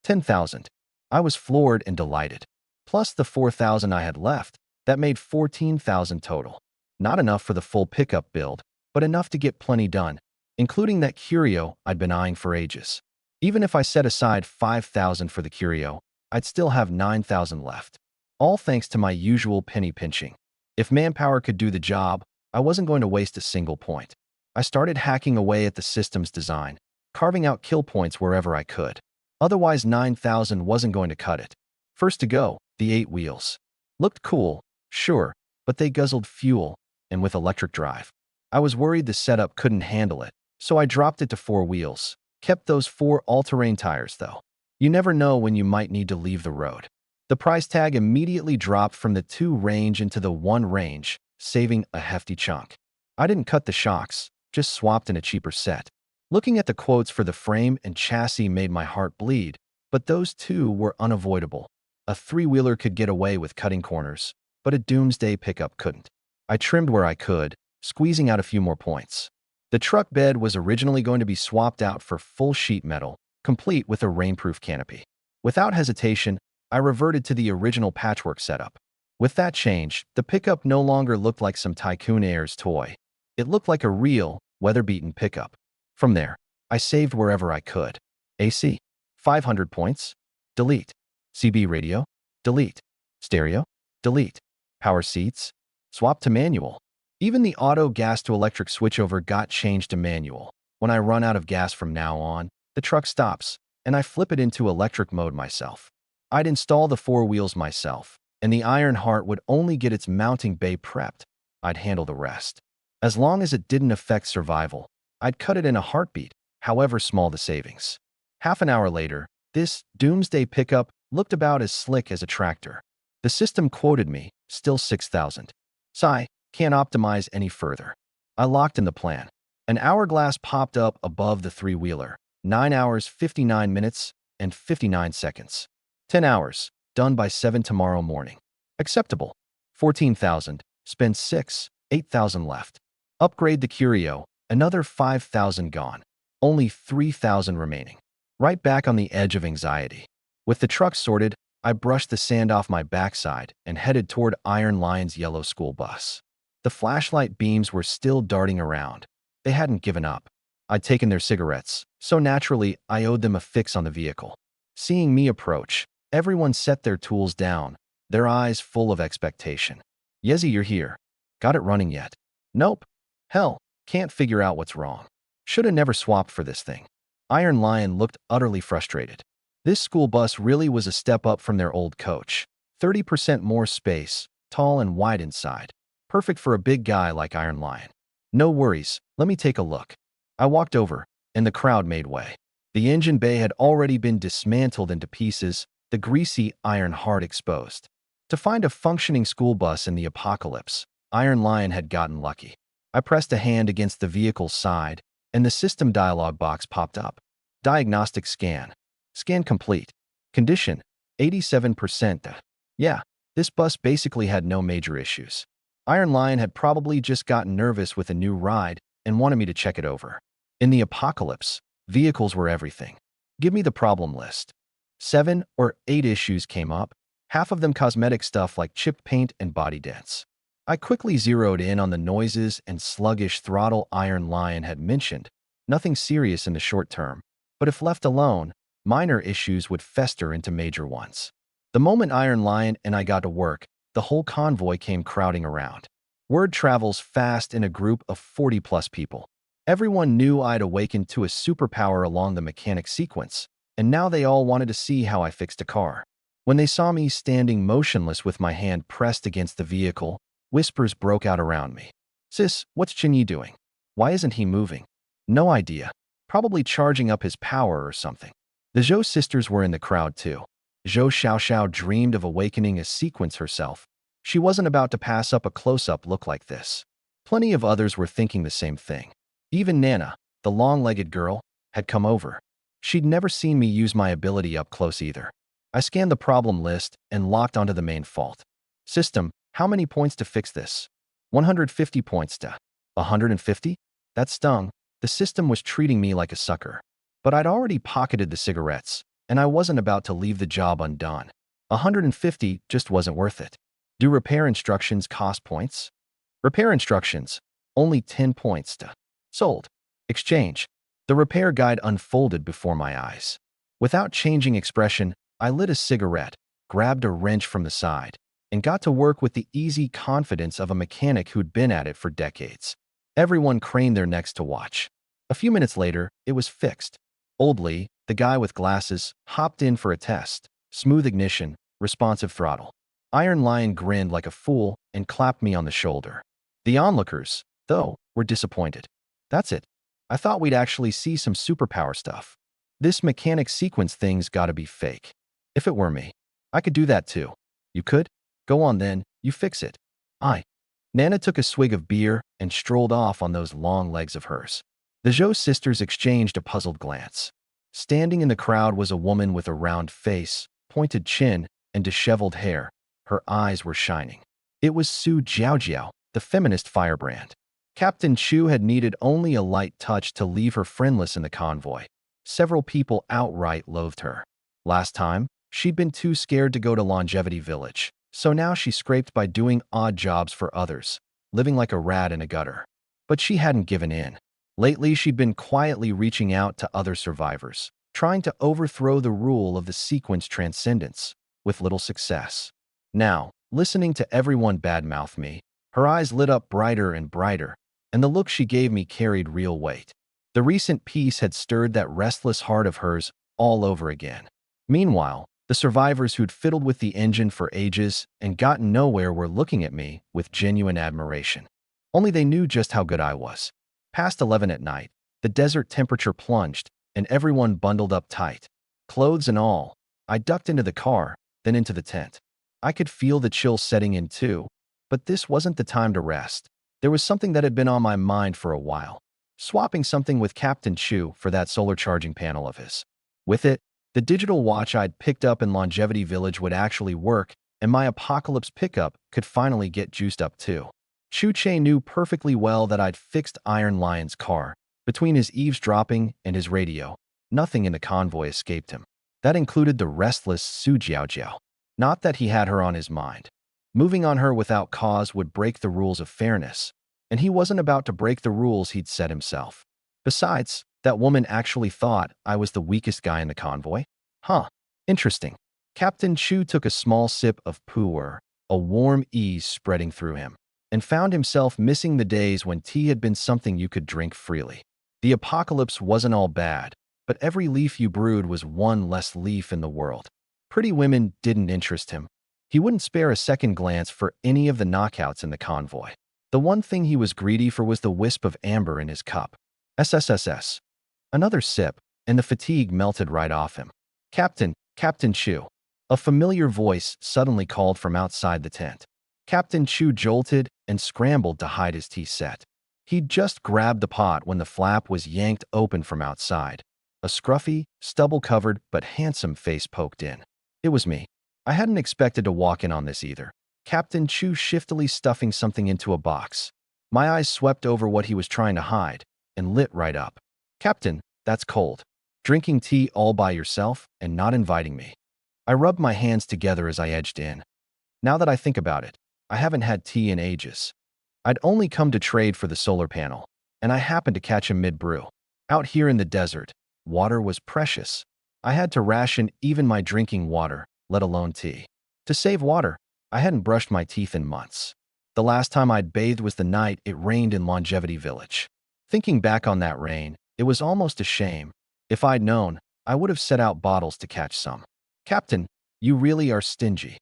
10,000. I was floored and delighted. Plus the 4,000 I had left, that made 14,000 total. Not enough for the full pickup build, but enough to get plenty done, including that curio I'd been eyeing for ages. Even if I set aside 5,000 for the curio, I'd still have 9,000 left. All thanks to my usual penny pinching. If manpower could do the job, I wasn't going to waste a single point. I started hacking away at the system's design, carving out kill points wherever I could. Otherwise, 9,000 wasn't going to cut it. First to go, the 8 wheels. Looked cool, sure, but they guzzled fuel, and with electric drive. I was worried the setup couldn't handle it, so I dropped it to 4 wheels. Kept those 4 all-terrain tires, though. You never know when you might need to leave the road. The price tag immediately dropped from the 2 range into the 1 range, saving a hefty chunk. I didn't cut the shocks, just swapped in a cheaper set. Looking at the quotes for the frame and chassis made my heart bleed, but those 2 were unavoidable. A 3-wheeler could get away with cutting corners, but a Doomsday pickup couldn't. I trimmed where I could, squeezing out a few more points. The truck bed was originally going to be swapped out for full sheet metal, complete with a rainproof canopy. Without hesitation, I reverted to the original patchwork setup. With that change, the pickup no longer looked like some Tycoon Airs toy. It looked like a real, weather-beaten pickup. From there, I saved wherever I could. AC, 500 points. Delete. CB radio, delete. Stereo, delete. Power seats, swap to manual. Even the auto gas to electric switchover got changed to manual. When I run out of gas from now on, the truck stops, and I flip it into electric mode myself. I'd install the 4 wheels myself, and the Iron Heart would only get its mounting bay prepped. I'd handle the rest. As long as it didn't affect survival, I'd cut it in a heartbeat, however small the savings. Half an hour later, this Doomsday pickup looked about as slick as a tractor. The system quoted me, still 6,000. Sigh, can't optimize any further. I locked in the plan. An hourglass popped up above the 3-wheeler. 9 hours, 59 minutes, and 59 seconds. 10 hours, done by 7 tomorrow morning. Acceptable. 14,000, spend 6, 8,000 left. Upgrade the Curio, another 5,000 gone. Only 3,000 remaining. Right back on the edge of anxiety. With the truck sorted, I brushed the sand off my backside and headed toward Iron Lion's yellow school bus. The flashlight beams were still darting around. They hadn't given up. I'd taken their cigarettes, so naturally I owed them a fix on the vehicle. Seeing me approach, everyone set their tools down, their eyes full of expectation. Yezi, you're here. Got it running yet? Nope. Hell, can't figure out what's wrong. Shoulda never swapped for this thing. Iron Lion looked utterly frustrated. This school bus really was a step up from their old coach. 30% more space, tall and wide inside. Perfect for a big guy like Iron Lion. No worries, let me take a look. I walked over, and the crowd made way. The engine bay had already been dismantled into pieces, the greasy Iron Heart exposed. To find a functioning school bus in the apocalypse, Iron Lion had gotten lucky. I pressed a hand against the vehicle's side, and the system dialog box popped up. Diagnostic scan. Scan complete. Condition, 87%. Yeah, this bus basically had no major issues. Iron Lion had probably just gotten nervous with a new ride and wanted me to check it over. In the apocalypse, vehicles were everything. Give me the problem list. 7 or 8 issues came up, half of them cosmetic stuff like chipped paint and body dents. I quickly zeroed in on the noises and sluggish throttle Iron Lion had mentioned. Nothing serious in the short term, but if left alone, minor issues would fester into major ones. The moment Iron Lion and I got to work, the whole convoy came crowding around. Word travels fast in a group of 40-plus people. Everyone knew I'd awakened to a superpower along the mechanic sequence, and now they all wanted to see how I fixed a car. When they saw me standing motionless with my hand pressed against the vehicle, whispers broke out around me. Sis, what's Chinyi doing? Why isn't he moving? No idea. Probably charging up his power or something. The Zhou sisters were in the crowd too. Zhou Xiaoxiao dreamed of awakening a sequence herself. She wasn't about to pass up a close-up look like this. Plenty of others were thinking the same thing. Even Nana, the long-legged girl, had come over. She'd never seen me use my ability up close either. I scanned the problem list and locked onto the main fault. System, how many points to fix this? 150 points to 150? That stung. The system was treating me like a sucker. But I'd already pocketed the cigarettes, and I wasn't about to leave the job undone. 150 just wasn't worth it. Do repair instructions cost points? Repair instructions, only 10 points to sold. Exchange. The repair guide unfolded before my eyes. Without changing expression, I lit a cigarette, grabbed a wrench from the side, and got to work with the easy confidence of a mechanic who'd been at it for decades. Everyone craned their necks to watch. A few minutes later, it was fixed. Old Lee, the guy with glasses, hopped in for a test. Smooth ignition, responsive throttle. Iron Lion grinned like a fool and clapped me on the shoulder. The onlookers, though, were disappointed. That's it. I thought we'd actually see some superpower stuff. This mechanic sequence thing's gotta be fake. If it were me, I could do that too. You could? Go on then, you fix it. Nana took a swig of beer and strolled off on those long legs of hers. The Zhou sisters exchanged a puzzled glance. Standing in the crowd was a woman with a round face, pointed chin, and disheveled hair. Her eyes were shining. It was Su Jiaojiao, the feminist firebrand. Captain Chu had needed only a light touch to leave her friendless in the convoy. Several people outright loathed her. Last time, she'd been too scared to go to Longevity Village, so now she scraped by doing odd jobs for others, living like a rat in a gutter. But she hadn't given in. Lately, she'd been quietly reaching out to other survivors, trying to overthrow the rule of the sequence transcendence, with little success. Now, listening to everyone badmouth me, her eyes lit up brighter and brighter, and the look she gave me carried real weight. The recent peace had stirred that restless heart of hers all over again. Meanwhile, the survivors who'd fiddled with the engine for ages and gotten nowhere were looking at me with genuine admiration. Only they knew just how good I was. Past 11 at night, the desert temperature plunged, and everyone bundled up tight. Clothes and all, I ducked into the car, then into the tent. I could feel the chill setting in too, but this wasn't the time to rest. There was something that had been on my mind for a while. Swapping something with Captain Chu for that solar charging panel of his. With it, the digital watch I'd picked up in Longevity Village would actually work, and my Apocalypse pickup could finally get juiced up too. Chu Che knew perfectly well that I'd fixed Iron Lion's car. Between his eavesdropping and his radio, nothing in the convoy escaped him. That included the restless Su Jiaojiao. Not that he had her on his mind. Moving on her without cause would break the rules of fairness, and he wasn't about to break the rules he'd set himself. Besides, that woman actually thought I was the weakest guy in the convoy? Interesting. Captain Chu took a small sip of pu'er, a warm ease spreading through him, and found himself missing the days when tea had been something you could drink freely. The apocalypse wasn't all bad, but every leaf you brewed was one less leaf in the world. Pretty women didn't interest him. He wouldn't spare a second glance for any of the knockouts in the convoy. The one thing he was greedy for was the wisp of amber in his cup. SSSS. Another sip, and the fatigue melted right off him. Captain Chu. A familiar voice suddenly called from outside the tent. Captain Chu jolted and scrambled to hide his tea set. He'd just grabbed the pot when the flap was yanked open from outside. A scruffy, stubble-covered but handsome face poked in. It was me. I hadn't expected to walk in on this either. Captain Chu shiftily stuffing something into a box. My eyes swept over what he was trying to hide and lit right up. Captain, that's cold. Drinking tea all by yourself and not inviting me. I rubbed my hands together as I edged in. Now that I think about it, I haven't had tea in ages. I'd only come to trade for the solar panel, and I happened to catch him mid-brew. Out here in the desert, water was precious. I had to ration even my drinking water, let alone tea. To save water, I hadn't brushed my teeth in months. The last time I'd bathed was the night it rained in Longevity Village. Thinking back on that rain, it was almost a shame. If I'd known, I would have set out bottles to catch some. Captain, you really are stingy.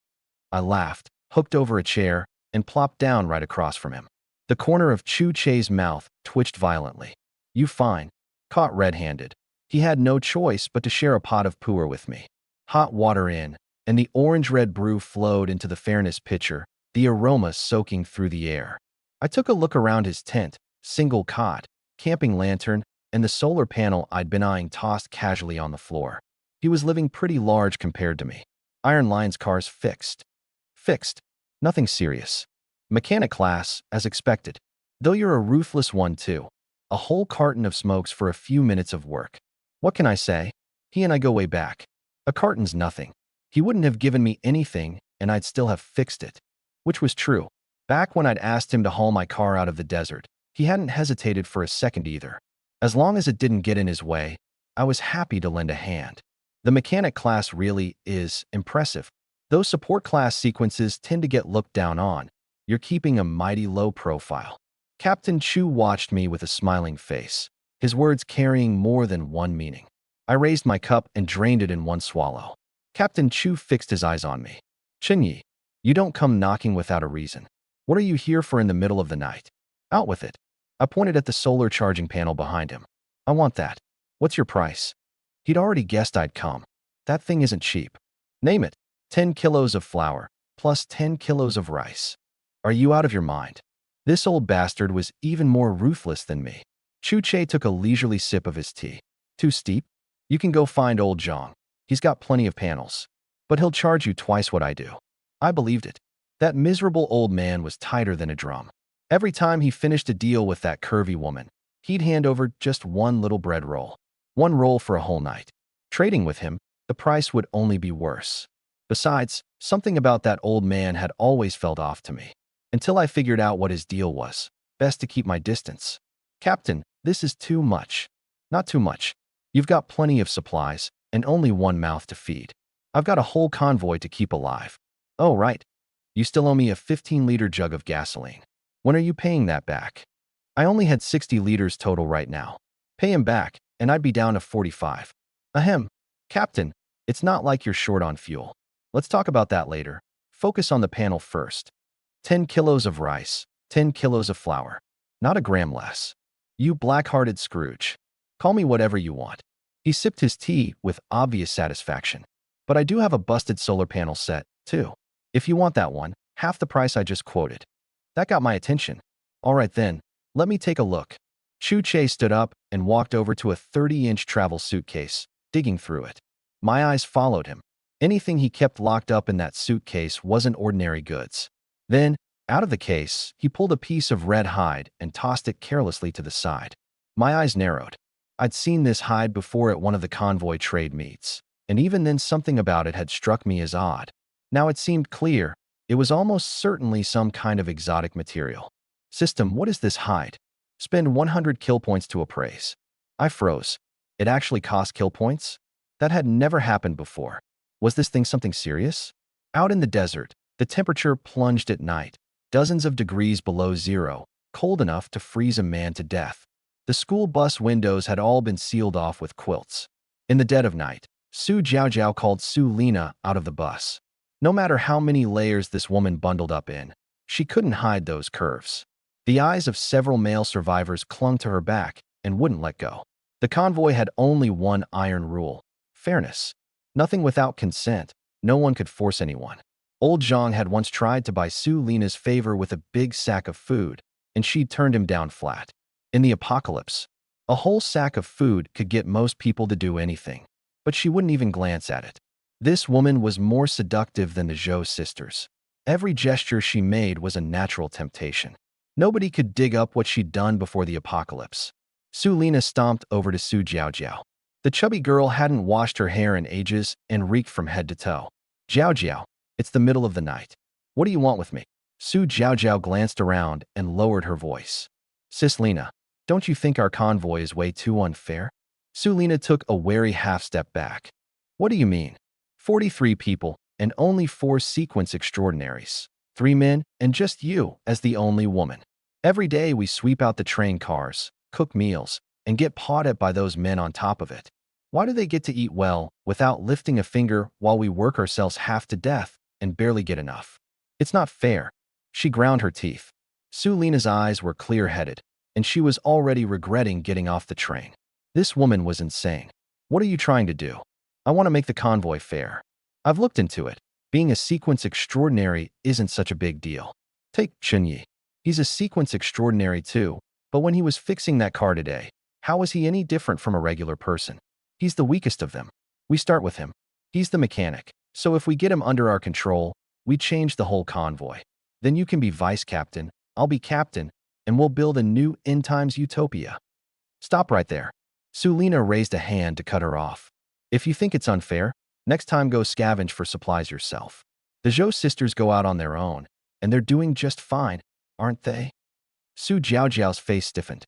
I laughed, hooked over a chair, and plopped down right across from him. The corner of Chu Che's mouth twitched violently. You fine. Caught red-handed. He had no choice but to share a pot of pu'er with me. Hot water in, and the orange-red brew flowed into the fairness pitcher, the aroma soaking through the air. I took a look around his tent, single cot, camping lantern, and the solar panel I'd been eyeing tossed casually on the floor. He was living pretty large compared to me. Iron Lion's car's fixed. Fixed. Nothing serious. Mechanic class, as expected. Though you're a ruthless one too. A whole carton of smokes for a few minutes of work. What can I say? He and I go way back. A carton's nothing. He wouldn't have given me anything, and I'd still have fixed it. Which was true. Back when I'd asked him to haul my car out of the desert, he hadn't hesitated for a second either. As long as it didn't get in his way, I was happy to lend a hand. The mechanic class really is impressive. Those support class sequences tend to get looked down on. You're keeping a mighty low profile. Captain Chu watched me with a smiling face, his words carrying more than one meaning. I raised my cup and drained it in one swallow. Captain Chu fixed his eyes on me. Chinyi, you don't come knocking without a reason. What are you here for in the middle of the night? Out with it. I pointed at the solar charging panel behind him. I want that. What's your price? He'd already guessed I'd come. That thing isn't cheap. Name it. 10 kilos of flour, plus 10 kilos of rice. Are you out of your mind? This old bastard was even more ruthless than me. Chu Che took a leisurely sip of his tea. Too steep? You can go find old Zhang. He's got plenty of panels. But he'll charge you twice what I do. I believed it. That miserable old man was tighter than a drum. Every time he finished a deal with that curvy woman, he'd hand over just one little bread roll. One roll for a whole night. Trading with him, the price would only be worse. Besides, something about that old man had always felt off to me. Until I figured out what his deal was. Best to keep my distance. Captain, this is too much. Not too much. You've got plenty of supplies, and only one mouth to feed. I've got a whole convoy to keep alive. Oh, right. You still owe me a 15-liter jug of gasoline. When are you paying that back? I only had 60 liters total right now. Pay him back, and I'd be down to 45. Ahem. Captain, it's not like you're short on fuel. Let's talk about that later. Focus on the panel first. 10 kilos of rice, 10 kilos of flour. Not a gram less. You black-hearted Scrooge. Call me whatever you want. He sipped his tea with obvious satisfaction. But I do have a busted solar panel set, too. If you want that one, half the price I just quoted. That got my attention. All right then, let me take a look. Chu Che stood up and walked over to a 30-inch travel suitcase, digging through it. My eyes followed him. Anything he kept locked up in that suitcase wasn't ordinary goods. Then, out of the case, he pulled a piece of red hide and tossed it carelessly to the side. My eyes narrowed. I'd seen this hide before at one of the convoy trade meets, and even then something about it had struck me as odd. Now it seemed clear. It was almost certainly some kind of exotic material. System, what is this hide? Spend 100 kill points to appraise. I froze. It actually cost kill points? That had never happened before. Was this thing something serious? Out in the desert, the temperature plunged at night, dozens of degrees below zero, cold enough to freeze a man to death. The school bus windows had all been sealed off with quilts. In the dead of night, Su Jiaojiao called Su Lina out of the bus. No matter how many layers this woman bundled up in, she couldn't hide those curves. The eyes of several male survivors clung to her back and wouldn't let go. The convoy had only one iron rule: fairness. Nothing without consent. No one could force anyone. Old Zhang had once tried to buy Su Lina's favor with a big sack of food, and she'd turned him down flat. In the apocalypse, a whole sack of food could get most people to do anything, but she wouldn't even glance at it. This woman was more seductive than the Zhou sisters. Every gesture she made was a natural temptation. Nobody could dig up what she'd done before the apocalypse. Su Lina stomped over to Su Jiaojiao. The chubby girl hadn't washed her hair in ages and reeked from head to toe. Jiaojiao, it's the middle of the night. What do you want with me? Su Jiaojiao glanced around and lowered her voice. Sis Lina, don't you think our convoy is way too unfair? Su Lina took a wary half-step back. What do you mean? 43 people and only 4 sequence extraordinaries. 3 men and just you as the only woman. Every day we sweep out the train cars, cook meals, and get pawed at by those men on top of it. Why do they get to eat well without lifting a finger while we work ourselves half to death and barely get enough? It's not fair. She ground her teeth. Su Lina's eyes were clear-headed, and she was already regretting getting off the train. This woman was insane. What are you trying to do? I want to make the convoy fair. I've looked into it. Being a sequence extraordinary isn't such a big deal. Take Chunyi. He's a sequence extraordinary too, but when he was fixing that car today, how was he any different from a regular person? He's the weakest of them. We start with him. He's the mechanic, so if we get him under our control, we change the whole convoy. Then you can be vice captain, I'll be captain, and we'll build a new end times utopia. Stop right there. Su Lina raised a hand to cut her off. If you think it's unfair, next time go scavenge for supplies yourself. The Zhou sisters go out on their own, and they're doing just fine, aren't they? Su Jiaojiao's face stiffened.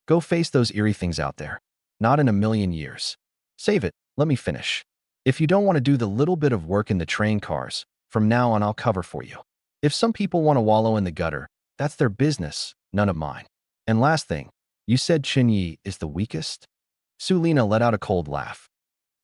Go face those eerie things out there. Not in a million years. Save it, let me finish. If you don't want to do the little bit of work in the train cars, from now on I'll cover for you. If some people want to wallow in the gutter, that's their business, none of mine. And last thing, you said Chunyi is the weakest? Sulina let out a cold laugh.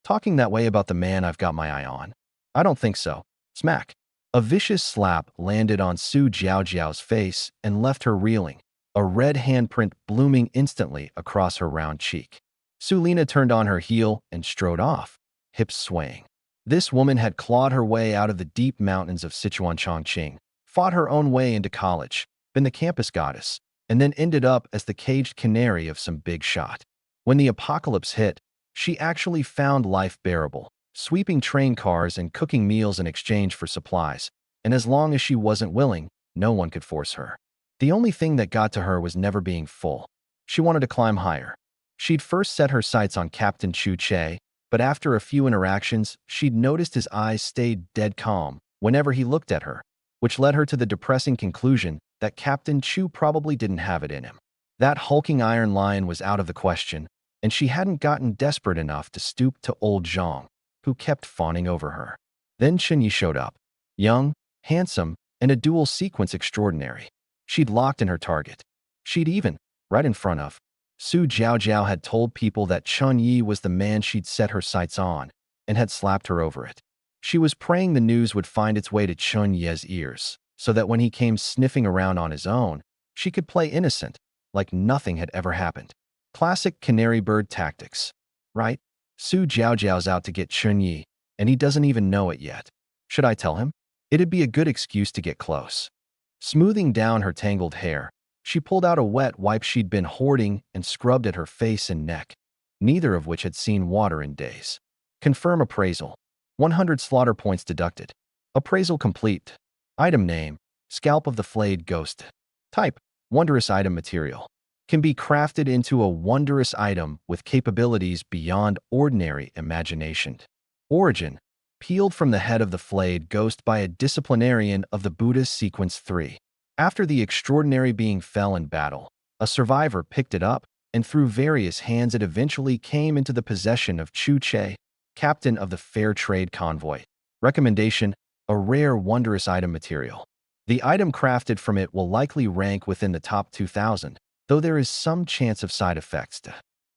Talking that way about the man I've got my eye on? I don't think so. Smack. A vicious slap landed on Su Jiaojiao's face and left her reeling, a red handprint blooming instantly across her round cheek. Sulina turned on her heel and strode off, hips swaying. This woman had clawed her way out of the deep mountains of Sichuan Chongqing, fought her own way into college, been the campus goddess, and then ended up as the caged canary of some big shot. When the apocalypse hit, she actually found life bearable, sweeping train cars and cooking meals in exchange for supplies, and as long as she wasn't willing, no one could force her. The only thing that got to her was never being full. She wanted to climb higher. She'd first set her sights on Captain Chu Che, but after a few interactions, she'd noticed his eyes stayed dead calm whenever he looked at her, which led her to the depressing conclusion that Captain Chu probably didn't have it in him. That hulking iron lion was out of the question, and she hadn't gotten desperate enough to stoop to old Zhang, who kept fawning over her. Then Chunyi showed up. Young, handsome, and a dual sequence extraordinary. She'd locked in her target. She'd even, right in front of, Su Jiaojiao had told people that Chunyi was the man she'd set her sights on, and had slapped her over it. She was praying the news would find its way to Chunyi's ears, so that when he came sniffing around on his own, she could play innocent, like nothing had ever happened. Classic canary bird tactics, right? Su Jiaojiao's out to get Chunyi, and he doesn't even know it yet. Should I tell him? It'd be a good excuse to get close. Smoothing down her tangled hair, she pulled out a wet wipe she'd been hoarding and scrubbed at her face and neck, neither of which had seen water in days. Confirm appraisal. 100 slaughter points deducted. Appraisal complete. Item name, Scalp of the Flayed Ghost. Type, Wondrous Item Material. Can be crafted into a wondrous item with capabilities beyond ordinary imagination. Origin, peeled from the head of the flayed ghost by a disciplinarian of the Buddhist Sequence 3. After the extraordinary being fell in battle, a survivor picked it up, and through various hands it eventually came into the possession of Chu Che, captain of the Fair Trade Convoy. Recommendation, a rare wondrous item material. The item crafted from it will likely rank within the top 2,000, though there is some chance of side effects.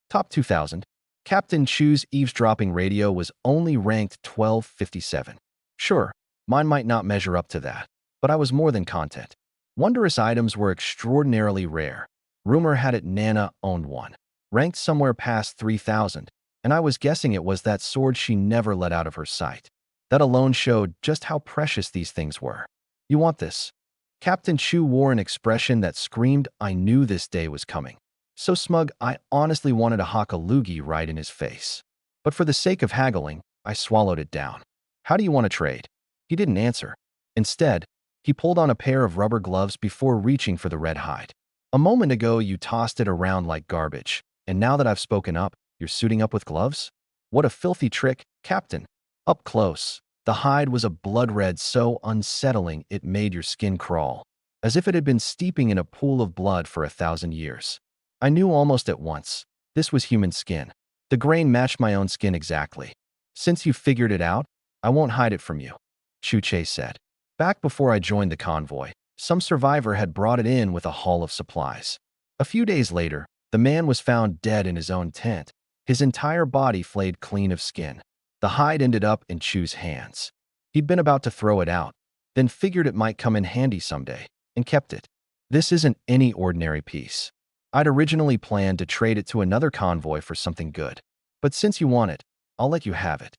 Top 2,000. Captain Chu's eavesdropping radio was only ranked 1257. Sure, mine might not measure up to that, but I was more than content. Wondrous items were extraordinarily rare. Rumor had it Nana owned one, ranked somewhere past 3,000, and I was guessing it was that sword she never let out of her sight. That alone showed just how precious these things were. You want this? Captain Chu wore an expression that screamed, I knew this day was coming. So smug, I honestly wanted to hock a loogie right in his face. But for the sake of haggling, I swallowed it down. How do you want to trade? He didn't answer. Instead, he pulled on a pair of rubber gloves before reaching for the red hide. A moment ago, you tossed it around like garbage, and now that I've spoken up, you're suiting up with gloves? What a filthy trick, Captain. Up close, the hide was a blood red so unsettling it made your skin crawl, as if it had been steeping in a pool of blood for 1,000 years. I knew almost at once. This was human skin. The grain matched my own skin exactly. Since you figured it out, I won't hide it from you, Chu Che said. Back before I joined the convoy, some survivor had brought it in with a haul of supplies. A few days later, the man was found dead in his own tent, his entire body flayed clean of skin. The hide ended up in Chu's hands. He'd been about to throw it out, then figured it might come in handy someday, and kept it. This isn't any ordinary piece. I'd originally planned to trade it to another convoy for something good, but since you want it, I'll let you have it.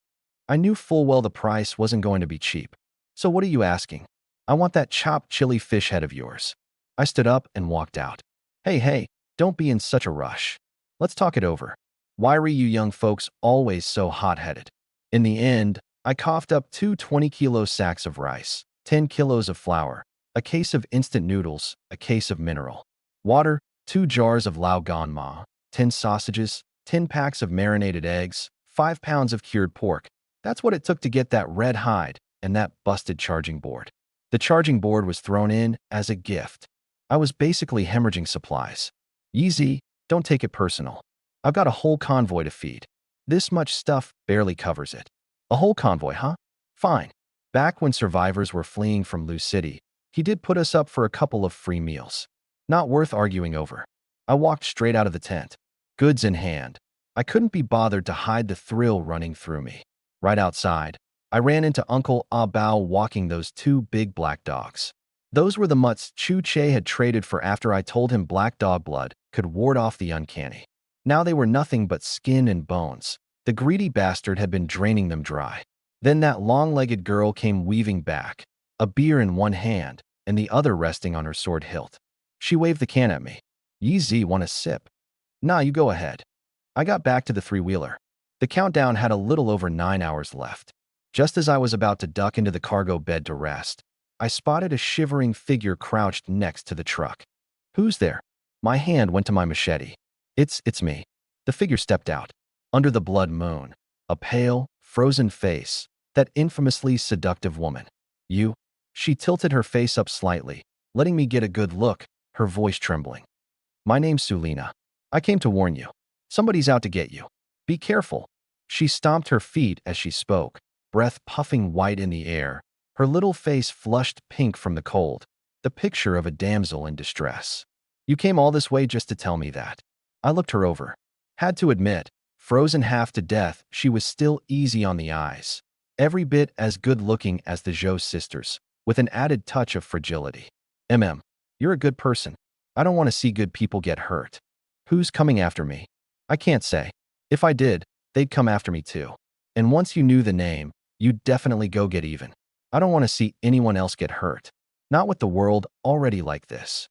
I knew full well the price wasn't going to be cheap. So what are you asking? I want that chopped chili fish head of yours. I stood up and walked out. Hey, don't be in such a rush. Let's talk it over. Why are you young folks always so hot-headed? In the end, I coughed up 2 20-kilo sacks of rice, 10 kilos of flour, a case of instant noodles, a case of mineral water, 2 jars of lao gan ma, 10 sausages, 10 packs of marinated eggs, 5 pounds of cured pork. That's what it took to get that red hide and that busted charging board. The charging board was thrown in as a gift. I was basically hemorrhaging supplies. Yeezy, don't take it personal. I've got a whole convoy to feed. This much stuff barely covers it. A whole convoy, huh? Fine. Back when survivors were fleeing from Lu City, he did put us up for a couple of free meals. Not worth arguing over. I walked straight out of the tent, goods in hand. I couldn't be bothered to hide the thrill running through me. Right outside, I ran into Uncle Ah Bao walking those two big black dogs. Those were the mutts Chu Che had traded for after I told him black dog blood could ward off the uncanny. Now they were nothing but skin and bones. The greedy bastard had been draining them dry. Then that long-legged girl came weaving back, a beer in one hand and the other resting on her sword hilt. She waved the can at me. Yi Zi, want a sip? Nah, you go ahead. I got back to the three-wheeler. The countdown had a little over 9 hours left. Just as I was about to duck into the cargo bed to rest, I spotted a shivering figure crouched next to the truck. Who's there? My hand went to my machete. It's me. The figure stepped out. Under the blood moon, a pale, frozen face, that infamously seductive woman. You? She tilted her face up slightly, letting me get a good look, her voice trembling. My name's Sulina. I came to warn you. Somebody's out to get you. Be careful. She stomped her feet as she spoke, breath puffing white in the air, her little face flushed pink from the cold, the picture of a damsel in distress. You came all this way just to tell me that. I looked her over. Had to admit, frozen half to death, she was still easy on the eyes. Every bit as good-looking as the Zhou sisters, with an added touch of fragility. You're a good person. I don't want to see good people get hurt. Who's coming after me? I can't say. If I did, they'd come after me too. And once you knew the name, you'd definitely go get even. I don't want to see anyone else get hurt. Not with the world already like this.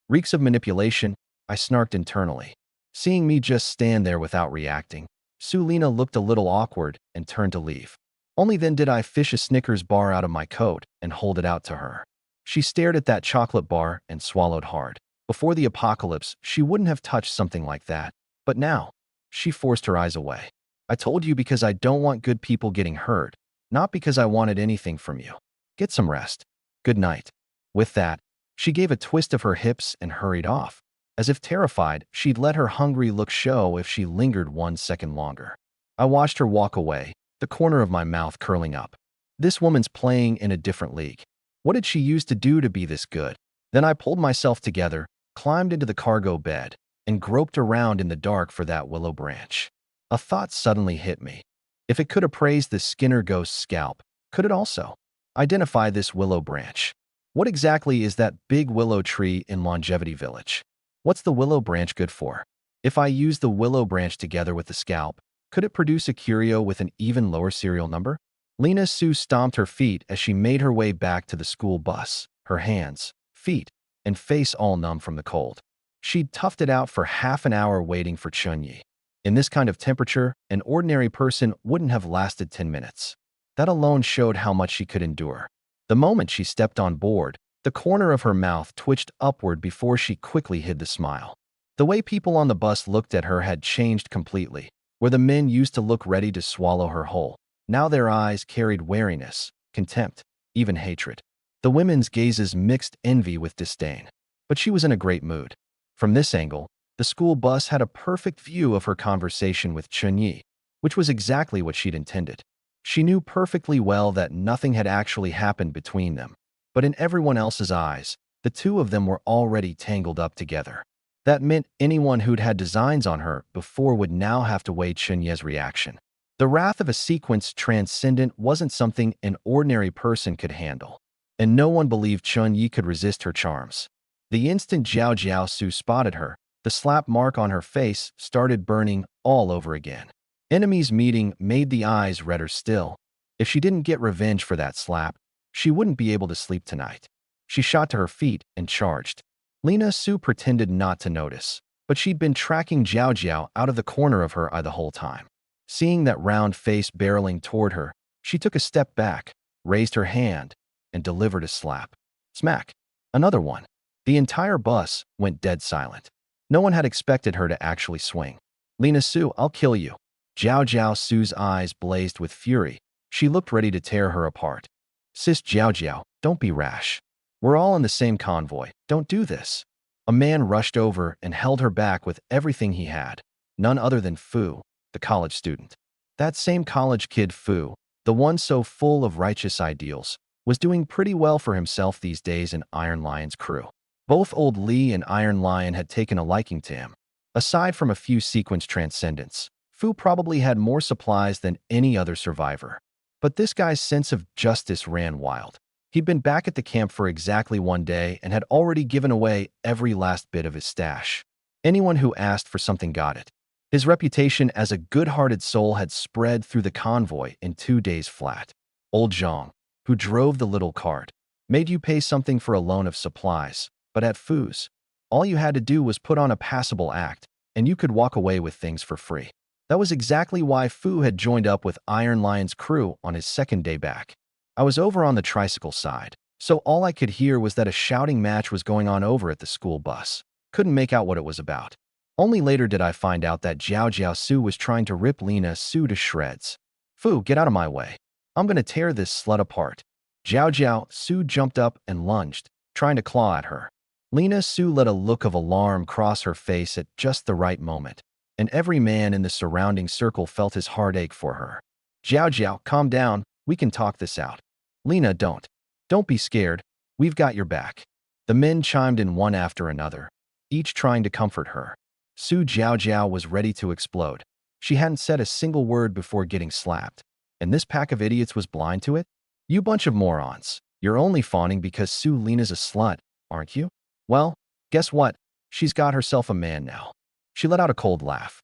Reeks of manipulation, I snarked internally. Seeing me just stand there without reacting, Sulina looked a little awkward and turned to leave. Only then did I fish a Snickers bar out of my coat and hold it out to her. She stared at that chocolate bar and swallowed hard. Before the apocalypse, she wouldn't have touched something like that. But now, she forced her eyes away. I told you because I don't want good people getting hurt, not because I wanted anything from you. Get some rest. Good night. With that, she gave a twist of her hips and hurried off. As if terrified, she'd let her hungry look show if she lingered 1 second longer. I watched her walk away, the corner of my mouth curling up. This woman's playing in a different league. What did she use to do to be this good? Then I pulled myself together, climbed into the cargo bed, and groped around in the dark for that willow branch. A thought suddenly hit me. If it could appraise the Skinner ghost's scalp, could it also identify this willow branch? What exactly is that big willow tree in Longevity Village? What's the willow branch good for? If I use the willow branch together with the scalp, could it produce a curio with an even lower serial number? Lena Sue stomped her feet as she made her way back to the school bus, her hands, feet, and face all numb from the cold. She'd toughed it out for half an hour waiting for Chunyi. In this kind of temperature, an ordinary person wouldn't have lasted 10 minutes. That alone showed how much she could endure. The moment she stepped on board, the corner of her mouth twitched upward before she quickly hid the smile. The way people on the bus looked at her had changed completely. Where the men used to look ready to swallow her whole, now their eyes carried wariness, contempt, even hatred. The women's gazes mixed envy with disdain. But she was in a great mood. From this angle, the school bus had a perfect view of her conversation with Chunyi, which was exactly what she'd intended. She knew perfectly well that nothing had actually happened between them, but in everyone else's eyes, the two of them were already tangled up together. That meant anyone who'd had designs on her before would now have to weigh Chunyi's reaction. The wrath of a sequence transcendent wasn't something an ordinary person could handle, and no one believed Chunyi could resist her charms. The instant Jiao Jiaosu spotted her, the slap mark on her face started burning all over again. Enemies meeting made the eyes redder still. If she didn't get revenge for that slap, she wouldn't be able to sleep tonight. She shot to her feet and charged. Lena Sue pretended not to notice, but she'd been tracking Jiao Jiao out of the corner of her eye the whole time. Seeing that round face barreling toward her, she took a step back, raised her hand, and delivered a slap. Smack. Another one. The entire bus went dead silent. No one had expected her to actually swing. Lena Sue, I'll kill you. Jiao Jiao Sue's eyes blazed with fury. She looked ready to tear her apart. Sis Jiao Jiao, don't be rash. We're all in the same convoy. Don't do this. A man rushed over and held her back with everything he had. None other than Fu, the college student. That same college kid Fu, the one so full of righteous ideals, was doing pretty well for himself these days in Iron Lion's crew. Both Old Lee and Iron Lion had taken a liking to him. Aside from a few sequence transcendents, Fu probably had more supplies than any other survivor. But this guy's sense of justice ran wild. He'd been back at the camp for exactly 1 day and had already given away every last bit of his stash. Anyone who asked for something got it. His reputation as a good-hearted soul had spread through the convoy in 2 days flat. Old Zhang, who drove the little cart, made you pay something for a loan of supplies, but at Fu's, all you had to do was put on a passable act, and you could walk away with things for free. That was exactly why Fu had joined up with Iron Lion's crew on his 2nd day back. I was over on the tricycle side, so all I could hear was that a shouting match was going on over at the school bus. Couldn't make out what it was about. Only later did I find out that Jiao Jiao Su was trying to rip Lina Su to shreds. Fu, get out of my way. I'm gonna tear this slut apart. Jiao Jiao Su jumped up and lunged, trying to claw at her. Lina Su let a look of alarm cross her face at just the right moment, and every man in the surrounding circle felt his heart ache for her. Jiao Jiao, calm down. We can talk this out. Lina, don't. Don't be scared. We've got your back. The men chimed in one after another, each trying to comfort her. Su Jiao Jiao was ready to explode. She hadn't said a single word before getting slapped, and this pack of idiots was blind to it? You bunch of morons. You're only fawning because Su Lina's a slut, aren't you? Well, guess what? She's got herself a man now. She let out a cold laugh.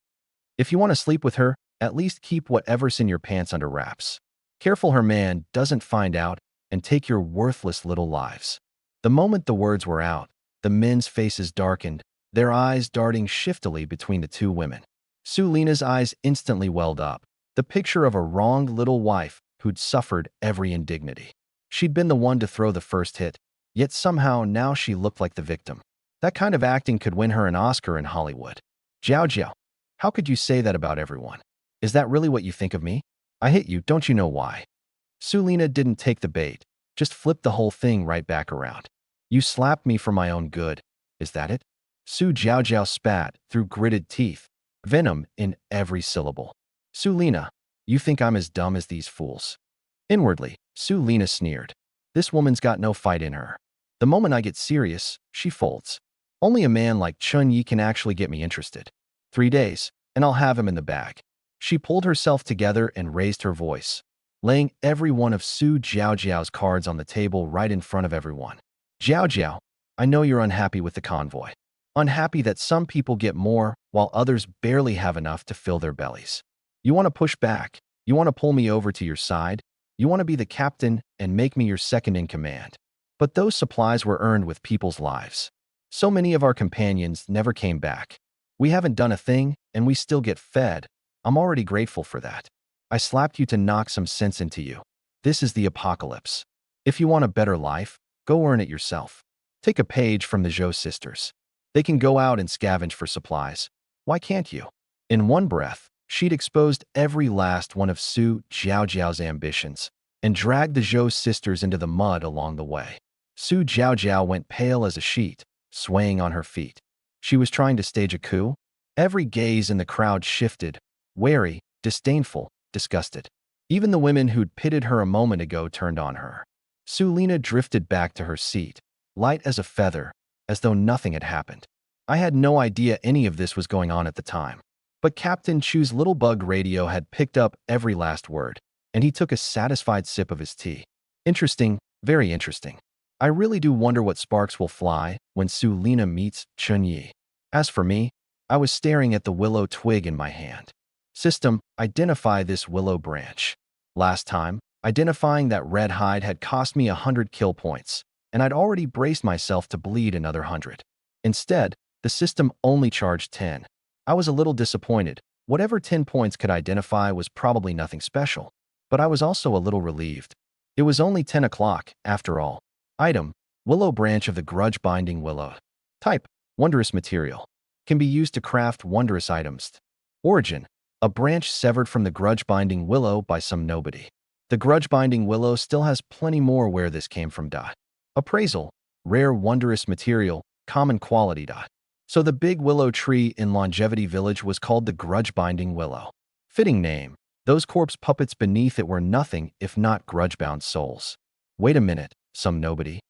If you want to sleep with her, at least keep whatever's in your pants under wraps. Careful her man doesn't find out and take your worthless little lives. The moment the words were out, the men's faces darkened, their eyes darting shiftily between the two women. Su Lina's eyes instantly welled up, the picture of a wronged little wife who'd suffered every indignity. She'd been the one to throw the first hit, yet somehow now she looked like the victim. That kind of acting could win her an Oscar in Hollywood. Jiao Jiao, how could you say that about everyone? Is that really what you think of me? I hit you, don't you know why? Su Lina didn't take the bait, just flipped the whole thing right back around. You slapped me for my own good, is that it? Su Jiao Jiao spat through gritted teeth, venom in every syllable. Su Lina, you think I'm as dumb as these fools? Inwardly, Su Lina sneered. This woman's got no fight in her. The moment I get serious, she folds. Only a man like Chun Yi can actually get me interested. 3 days, and I'll have him in the bag. She pulled herself together and raised her voice, laying every one of Su Jiao Jiao's cards on the table right in front of everyone. Jiao Jiao, I know you're unhappy with the convoy. Unhappy that some people get more while others barely have enough to fill their bellies. You want to push back. You want to pull me over to your side. You want to be the captain and make me your second in command. But those supplies were earned with people's lives. So many of our companions never came back. We haven't done a thing, and we still get fed. I'm already grateful for that. I slapped you to knock some sense into you. This is the apocalypse. If you want a better life, go earn it yourself. Take a page from the Zhou sisters. They can go out and scavenge for supplies. Why can't you? In one breath, she'd exposed every last one of Su Jiao Jiao's ambitions and dragged the Zhou sisters into the mud along the way. Su Jiao Jiao went pale as a sheet, swaying on her feet. She was trying to stage a coup? Every gaze in the crowd shifted, wary, disdainful, disgusted. Even the women who'd pitted her a moment ago turned on her. Su Lina drifted back to her seat, light as a feather, as though nothing had happened. I had no idea any of this was going on at the time. But Captain Chu's little bug radio had picked up every last word, and he took a satisfied sip of his tea. Interesting, very interesting. I really do wonder what sparks will fly when Su Lina meets Chun Yi. As for me, I was staring at the willow twig in my hand. System, identify this willow branch. Last time, identifying that red hide had cost me 100 kill points, and I'd already braced myself to bleed another 100. Instead, the system only charged 10. I was a little disappointed. Whatever 10 points could identify was probably nothing special. But I was also a little relieved. It was only 10 o'clock, after all. Item, willow branch of the grudge-binding willow. Type, wondrous material. Can be used to craft wondrous items. Origin, a branch severed from the grudge-binding willow by some nobody. The grudge-binding willow still has plenty more where this came from. Appraisal, rare wondrous material, common quality. So the big willow tree in Longevity Village was called the grudge-binding willow. Fitting name, Those corpse puppets beneath it were nothing if not grudge-bound souls. Wait a minute, some nobody.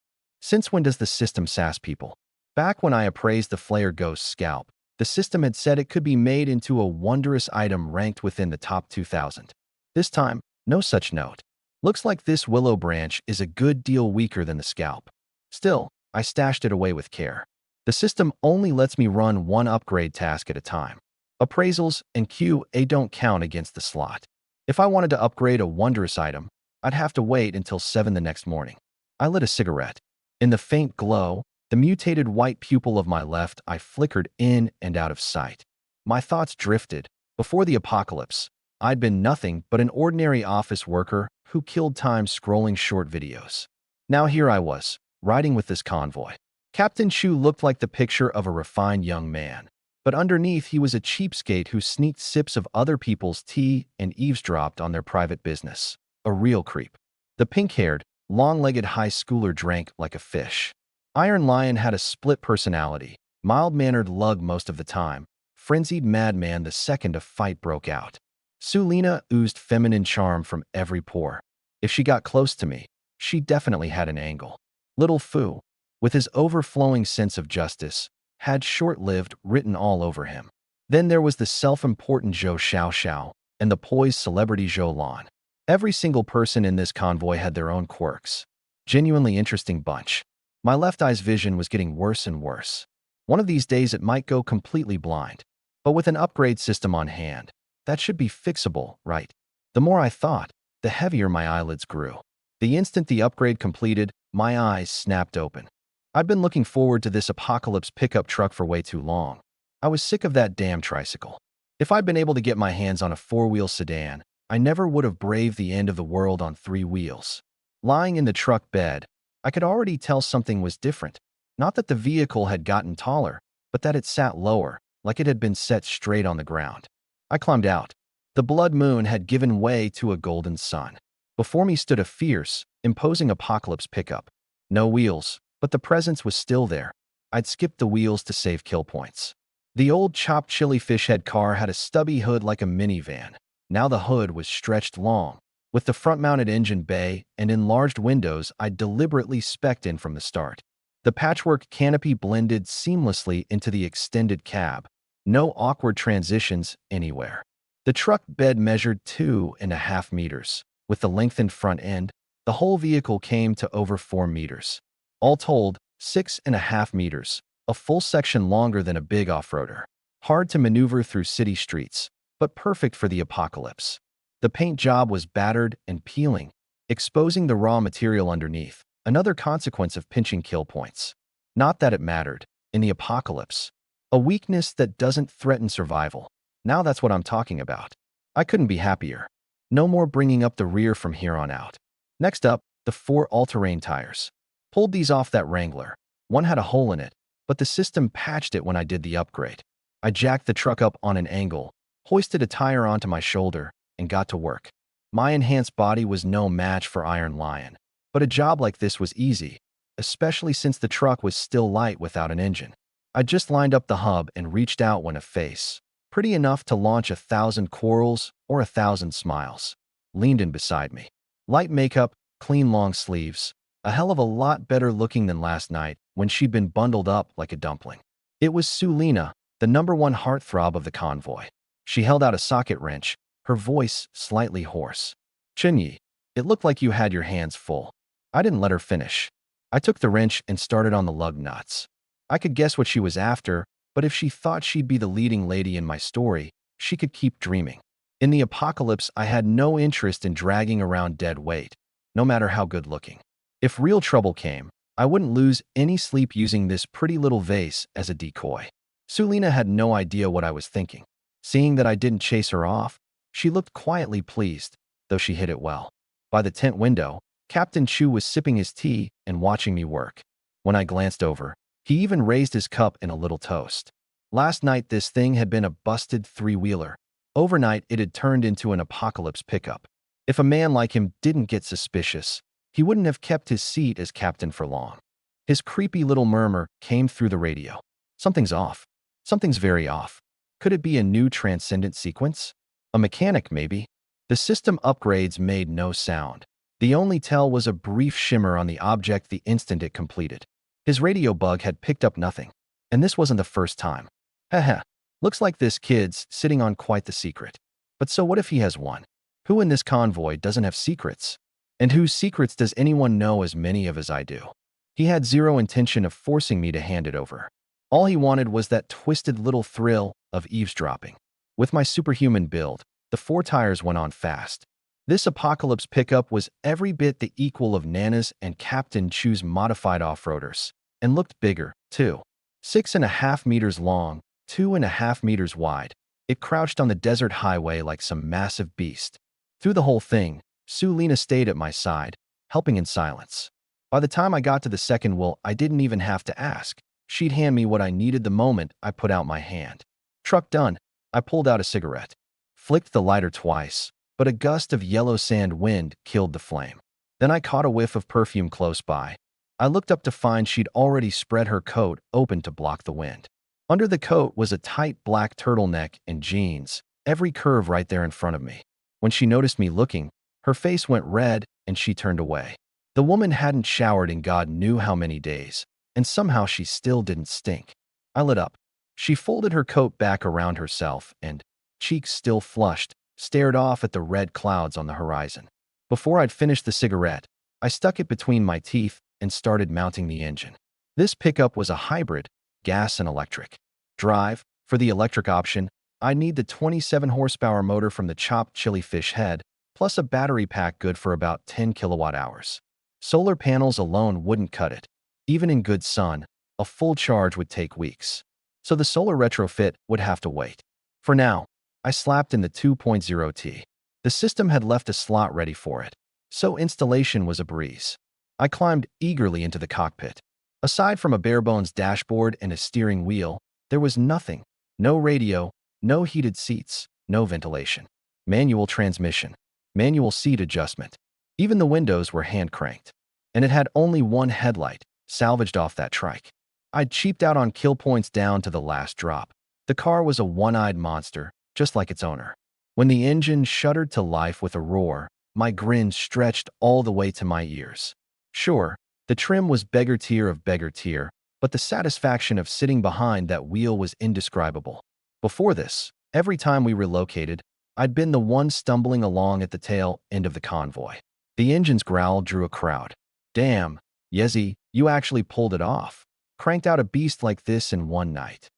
Since when does the system sass people? Back when I appraised the Flayer Ghost scalp, the system had said it could be made into a wondrous item ranked within the top 2,000. This time, no such note. Looks like this willow branch is a good deal weaker than the scalp. Still, I stashed it away with care. The system only lets me run one upgrade task at a time. Appraisals and QA don't count against the slot. If I wanted to upgrade a wondrous item, I'd have to wait until 7 the next morning. I lit a cigarette. In the faint glow, the mutated white pupil of my left eye flickered in and out of sight. My thoughts drifted. Before the apocalypse, I'd been nothing but an ordinary office worker who killed time scrolling short videos. Now here I was, riding with this convoy. Captain Chu looked like the picture of a refined young man, but underneath he was a cheapskate who sneaked sips of other people's tea and eavesdropped on their private business. A real creep. The pink-haired, long-legged high schooler drank like a fish. Iron Lion had a split personality, mild-mannered lug most of the time, frenzied madman the second a fight broke out. Sulina oozed feminine charm from every pore. If she got close to me, she definitely had an angle. Little Fu, with his overflowing sense of justice, had short-lived written all over him. Then there was the self-important Zhou Xiaoxiao and the poised celebrity Zhou Lan. Every single person in this convoy had their own quirks. Genuinely interesting bunch. My left eye's vision was getting worse and worse. One of these days it might go completely blind. But with an upgrade system on hand, that should be fixable, right? The more I thought, the heavier my eyelids grew. The instant the upgrade completed, my eyes snapped open. I'd been looking forward to this apocalypse pickup truck for way too long. I was sick of that damn tricycle. If I'd been able to get my hands on a four-wheel sedan, I never would have braved the end of the world on 3 wheels. Lying in the truck bed, I could already tell something was different. Not that the vehicle had gotten taller, but that it sat lower, like it had been set straight on the ground. I climbed out. The blood moon had given way to a golden sun. Before me stood a fierce, imposing apocalypse pickup. No wheels, but the presence was still there. I'd skipped the wheels to save kill points. The old chopped chili fish head car had a stubby hood like a minivan. Now the hood was stretched long. With the front-mounted engine bay and enlarged windows I'd deliberately spec'd in from the start. The patchwork canopy blended seamlessly into the extended cab. No awkward transitions anywhere. The truck bed measured 2.5 meters. With the lengthened front end, the whole vehicle came to over 4 meters. All told, 6.5 meters, a full section longer than a big off-roader. Hard to maneuver through city streets, but perfect for the apocalypse. The paint job was battered and peeling, exposing the raw material underneath, another consequence of pinching kill points. Not that it mattered. In the apocalypse, a weakness that doesn't threaten survival. Now that's what I'm talking about. I couldn't be happier. No more bringing up the rear from here on out. Next up, the 4 all-terrain tires. Pulled these off that Wrangler. One had a hole in it, but the system patched it when I did the upgrade. I jacked the truck up on an angle, hoisted a tire onto my shoulder, and got to work. My enhanced body was no match for Iron Lion, but a job like this was easy, especially since the truck was still light without an engine. I just lined up the hub and reached out when a face, pretty enough to launch 1,000 quarrels or 1,000 smiles, leaned in beside me. Light makeup, clean long sleeves, a hell of a lot better looking than last night when she'd been bundled up like a dumpling. It was Sulina, the #1 heartthrob of the convoy. She held out a socket wrench, her voice slightly hoarse. Chinyi, it looked like you had your hands full. I didn't let her finish. I took the wrench and started on the lug nuts. I could guess what she was after, but if she thought she'd be the leading lady in my story, she could keep dreaming. In the apocalypse, I had no interest in dragging around dead weight, no matter how good looking. If real trouble came, I wouldn't lose any sleep using this pretty little vase as a decoy. Sulina had no idea what I was thinking. Seeing that I didn't chase her off, she looked quietly pleased, though she hid it well. By the tent window, Captain Chu was sipping his tea and watching me work. When I glanced over, he even raised his cup in a little toast. Last night this thing had been a busted 3-wheeler. Overnight it had turned into an apocalypse pickup. If a man like him didn't get suspicious, he wouldn't have kept his seat as captain for long. His creepy little murmur came through the radio. Something's off. Something's very off. Could it be a new transcendent sequence? A mechanic, maybe? The system upgrades made no sound. The only tell was a brief shimmer on the object the instant it completed. His radio bug had picked up nothing. And this wasn't the first time. Haha, looks like this kid's sitting on quite the secret. But so what if he has one? Who in this convoy doesn't have secrets? And whose secrets does anyone know as many of as I do? He had zero intention of forcing me to hand it over. All he wanted was that twisted little thrill of eavesdropping. With my superhuman build, the 4 tires went on fast. This Apocalypse pickup was every bit the equal of Nana's and Captain Chu's modified off-roaders, and looked bigger, too. 6.5 meters long, 2.5 meters wide. It crouched on the desert highway like some massive beast. Through the whole thing, Sulina stayed at my side, helping in silence. By the time I got to the second wheel, I didn't even have to ask. She'd hand me what I needed the moment I put out my hand. Truck done. I pulled out a cigarette, flicked the lighter twice, but a gust of yellow sand wind killed the flame. Then I caught a whiff of perfume close by. I looked up to find she'd already spread her coat open to block the wind. Under the coat was a tight black turtleneck and jeans, every curve right there in front of me. When she noticed me looking, her face went red and she turned away. The woman hadn't showered in God knew how many days, and somehow she still didn't stink. I lit up. She folded her coat back around herself and, cheeks still flushed, stared off at the red clouds on the horizon. Before I'd finished the cigarette, I stuck it between my teeth and started mounting the engine. This pickup was a hybrid, gas and electric. Drive, for the electric option, I need the 27 horsepower motor from the chopped chili fish head, plus a battery pack good for about 10 kilowatt hours. Solar panels alone wouldn't cut it. Even in good sun, a full charge would take weeks. So the solar retrofit would have to wait. For now, I slapped in the 2.0T. The system had left a slot ready for it, so installation was a breeze. I climbed eagerly into the cockpit. Aside from a bare-bones dashboard and a steering wheel, there was nothing. No radio, no heated seats, no ventilation. Manual transmission, manual seat adjustment. Even the windows were hand-cranked. And it had only one headlight, salvaged off that trike. I'd cheaped out on kill points down to the last drop. The car was a one-eyed monster, just like its owner. When the engine shuddered to life with a roar, my grin stretched all the way to my ears. Sure, the trim was beggar tier of beggar tier, but the satisfaction of sitting behind that wheel was indescribable. Before this, every time we relocated, I'd been the one stumbling along at the tail end of the convoy. The engine's growl drew a crowd. Damn, Yezi, you actually pulled it off. Cranked out a beast like this in one night.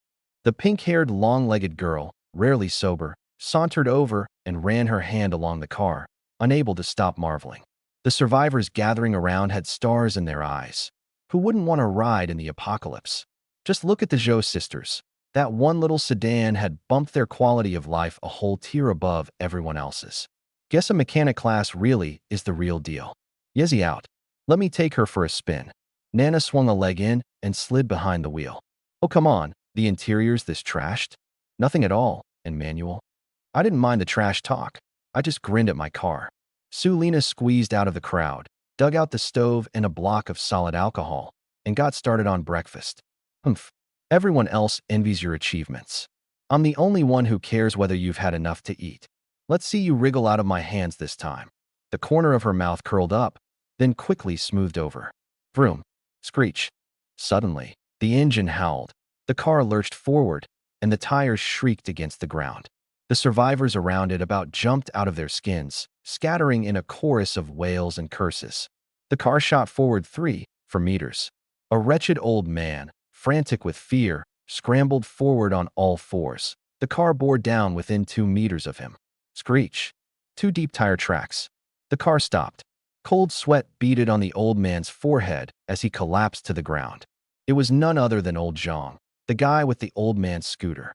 The pink-haired, long-legged girl, rarely sober, sauntered over and ran her hand along the car, unable to stop marveling. The survivors gathering around had stars in their eyes. Who wouldn't want to ride in the apocalypse? Just look at the Zhou sisters. That one little sedan had bumped their quality of life a whole tier above everyone else's. Guess a mechanic class really is the real deal. Yezi out. Let me take her for a spin. Nana swung a leg in and slid behind the wheel. Oh, come on, the interior's this trashed? Nothing at all, and manual. I didn't mind the trash talk. I just grinned at my car. Sulina squeezed out of the crowd, dug out the stove and a block of solid alcohol, and got started on breakfast. Humph. Everyone else envies your achievements. I'm the only one who cares whether you've had enough to eat. Let's see you wriggle out of my hands this time. The corner of her mouth curled up, then quickly smoothed over. Vroom. Screech. Suddenly, the engine howled. The car lurched forward, and the tires shrieked against the ground. The survivors around it about jumped out of their skins, scattering in a chorus of wails and curses. The car shot forward 3 meters. A wretched old man, frantic with fear, scrambled forward on all fours. The car bore down within 2 meters of him. Screech. 2 deep tire tracks. The car stopped. Cold sweat beaded on the old man's forehead as he collapsed to the ground. It was none other than old Zhang, the guy with the old man's scooter.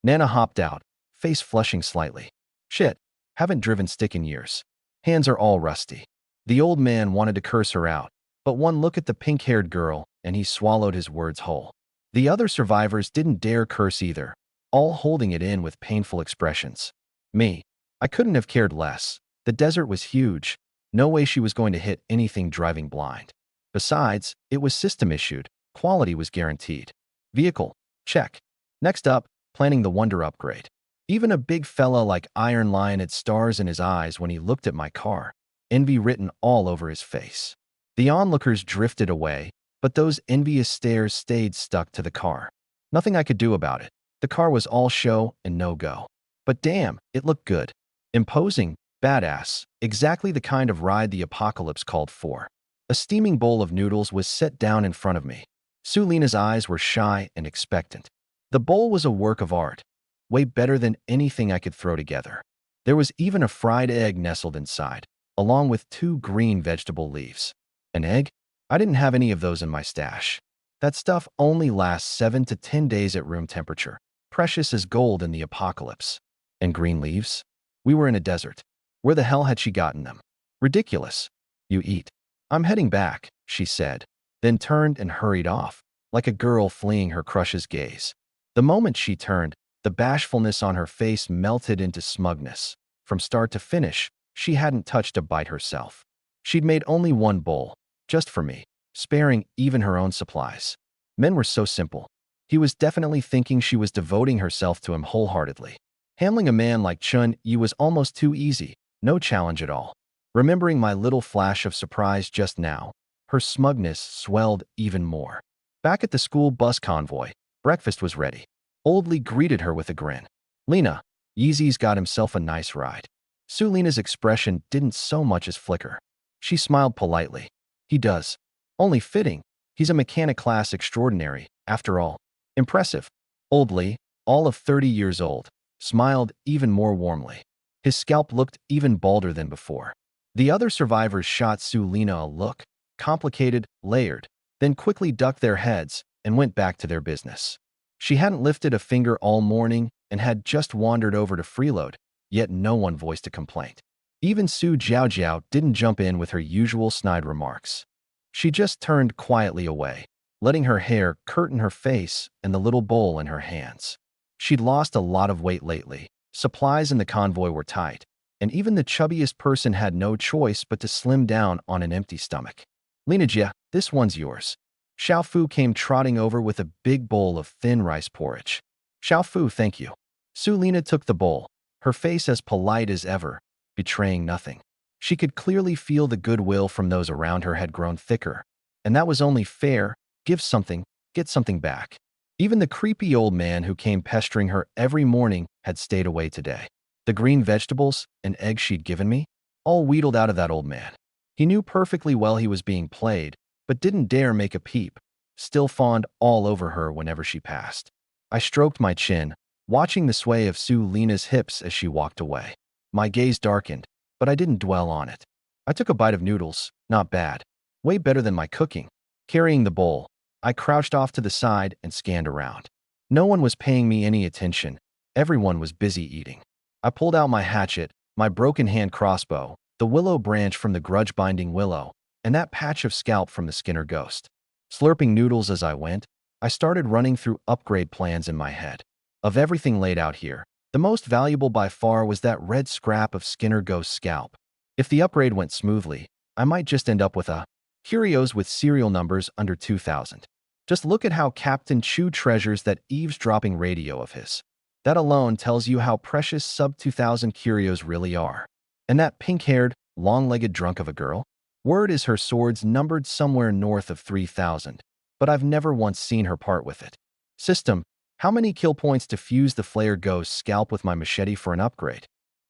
Nana hopped out, face flushing slightly. Shit, haven't driven stick in years. Hands are all rusty. The old man wanted to curse her out, but one look at the pink-haired girl, and he swallowed his words whole. The other survivors didn't dare curse either, all holding it in with painful expressions. Me, I couldn't have cared less. The desert was huge. No way she was going to hit anything driving blind. Besides, it was system-issued. Quality was guaranteed. Vehicle, check. Next up, planning the Wonder upgrade. Even a big fella like Iron Lion had stars in his eyes when he looked at my car, envy written all over his face. The onlookers drifted away, but those envious stares stayed stuck to the car. Nothing I could do about it. The car was all show and no go. But damn, it looked good. Imposing, badass, exactly the kind of ride the apocalypse called for. A steaming bowl of noodles was set down in front of me. Sulina's eyes were shy and expectant. The bowl was a work of art, way better than anything I could throw together. There was even a fried egg nestled inside, along with 2 green vegetable leaves. An egg? I didn't have any of those in my stash. That stuff only lasts 7 to 10 days at room temperature, precious as gold in the apocalypse. And green leaves? We were in a desert. Where the hell had she gotten them? Ridiculous. You eat. I'm heading back, she said, then turned and hurried off, like a girl fleeing her crush's gaze. The moment she turned, the bashfulness on her face melted into smugness. From start to finish, she hadn't touched a bite herself. She'd made only 1 bowl, just for me, sparing even her own supplies. Men were so simple. He was definitely thinking she was devoting herself to him wholeheartedly. Handling a man like Chun Yi was almost too easy, no challenge at all. Remembering my little flash of surprise just now, her smugness swelled even more. Back at the school bus convoy, breakfast was ready. Old Lee greeted her with a grin. Lena, Yeezy's got himself a nice ride. Sulina's expression didn't so much as flicker. She smiled politely. He does. Only fitting. He's a mechanic class extraordinary, after all. Impressive. Old Lee, all of 30 years old, smiled even more warmly. His scalp looked even balder than before. The other survivors shot Sulina a look, complicated, layered, then quickly ducked their heads and went back to their business. She hadn't lifted a finger all morning and had just wandered over to freeload, yet no one voiced a complaint. Even Su Jiaojiao didn't jump in with her usual snide remarks. She just turned quietly away, letting her hair curtain her face and the little bowl in her hands. She'd lost a lot of weight lately. Supplies in the convoy were tight, and even the chubbiest person had no choice but to slim down on an empty stomach. Lena Jia, this one's yours. Xiao Fu came trotting over with a big bowl of thin rice porridge. Xiao Fu, thank you. Su Lena took the bowl, her face as polite as ever, betraying nothing. She could clearly feel the goodwill from those around her had grown thicker, and that was only fair. Give something, get something back. Even the creepy old man who came pestering her every morning had stayed away today. The green vegetables and eggs she'd given me, all wheedled out of that old man. He knew perfectly well he was being played, but didn't dare make a peep, still fawned all over her whenever she passed. I stroked my chin, watching the sway of Su Lena's hips as she walked away. My gaze darkened, but I didn't dwell on it. I took a bite of noodles, not bad, way better than my cooking. Carrying the bowl, I crouched off to the side and scanned around. No one was paying me any attention. Everyone was busy eating. I pulled out my hatchet, my broken hand crossbow, the willow branch from the grudge-binding willow, and that patch of scalp from the Skinner ghost. Slurping noodles as I went, I started running through upgrade plans in my head. Of everything laid out here, the most valuable by far was that red scrap of Skinner Ghost's scalp. If the upgrade went smoothly, I might just end up with a curios with serial numbers under 2,000. Just look at how Captain Chu treasures that eavesdropping radio of his. That alone tells you how precious sub-2000 curios really are. And that pink-haired, long-legged drunk of a girl? Word is her sword's numbered somewhere north of 3,000, but I've never once seen her part with it. System, how many kill points to fuse the Flare Ghost's scalp with my machete for an upgrade?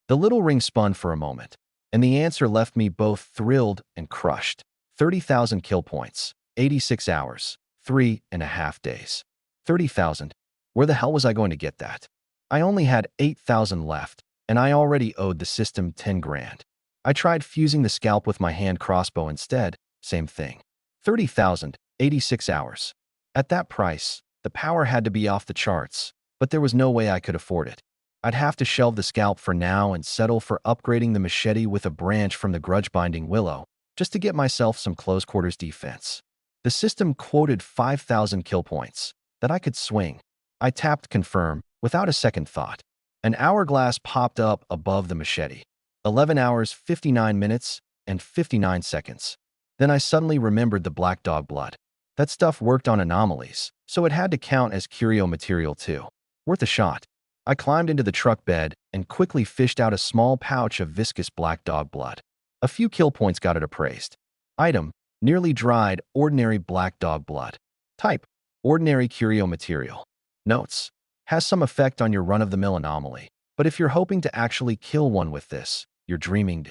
The little ring spun for a moment, and the answer left me both thrilled and crushed. 30,000 kill points, 86 hours, 3.5 days. 30,000. Where the hell was I going to get that? I only had 8,000 left, and I already owed the system 10 grand. I tried fusing the scalp with my hand crossbow instead, same thing. 30,000, 86 hours. At that price, the power had to be off the charts, but there was no way I could afford it. I'd have to shelve the scalp for now and settle for upgrading the machete with a branch from the grudge-binding willow, just to get myself some close-quarters defense. The system quoted 5,000 kill points that I could swing. I tapped confirm without a second thought. An hourglass popped up above the machete. 11 hours, 59 minutes, and 59 seconds. Then I suddenly remembered the black dog blood. That stuff worked on anomalies, so it had to count as curio material too. Worth a shot. I climbed into the truck bed and quickly fished out a small pouch of viscous black dog blood. A few kill points got it appraised. Item: nearly dried, ordinary black dog blood. Type: ordinary curio material. Notes: has some effect on your run-of-the-mill anomaly, but if you're hoping to actually kill one with this, you're dreaming.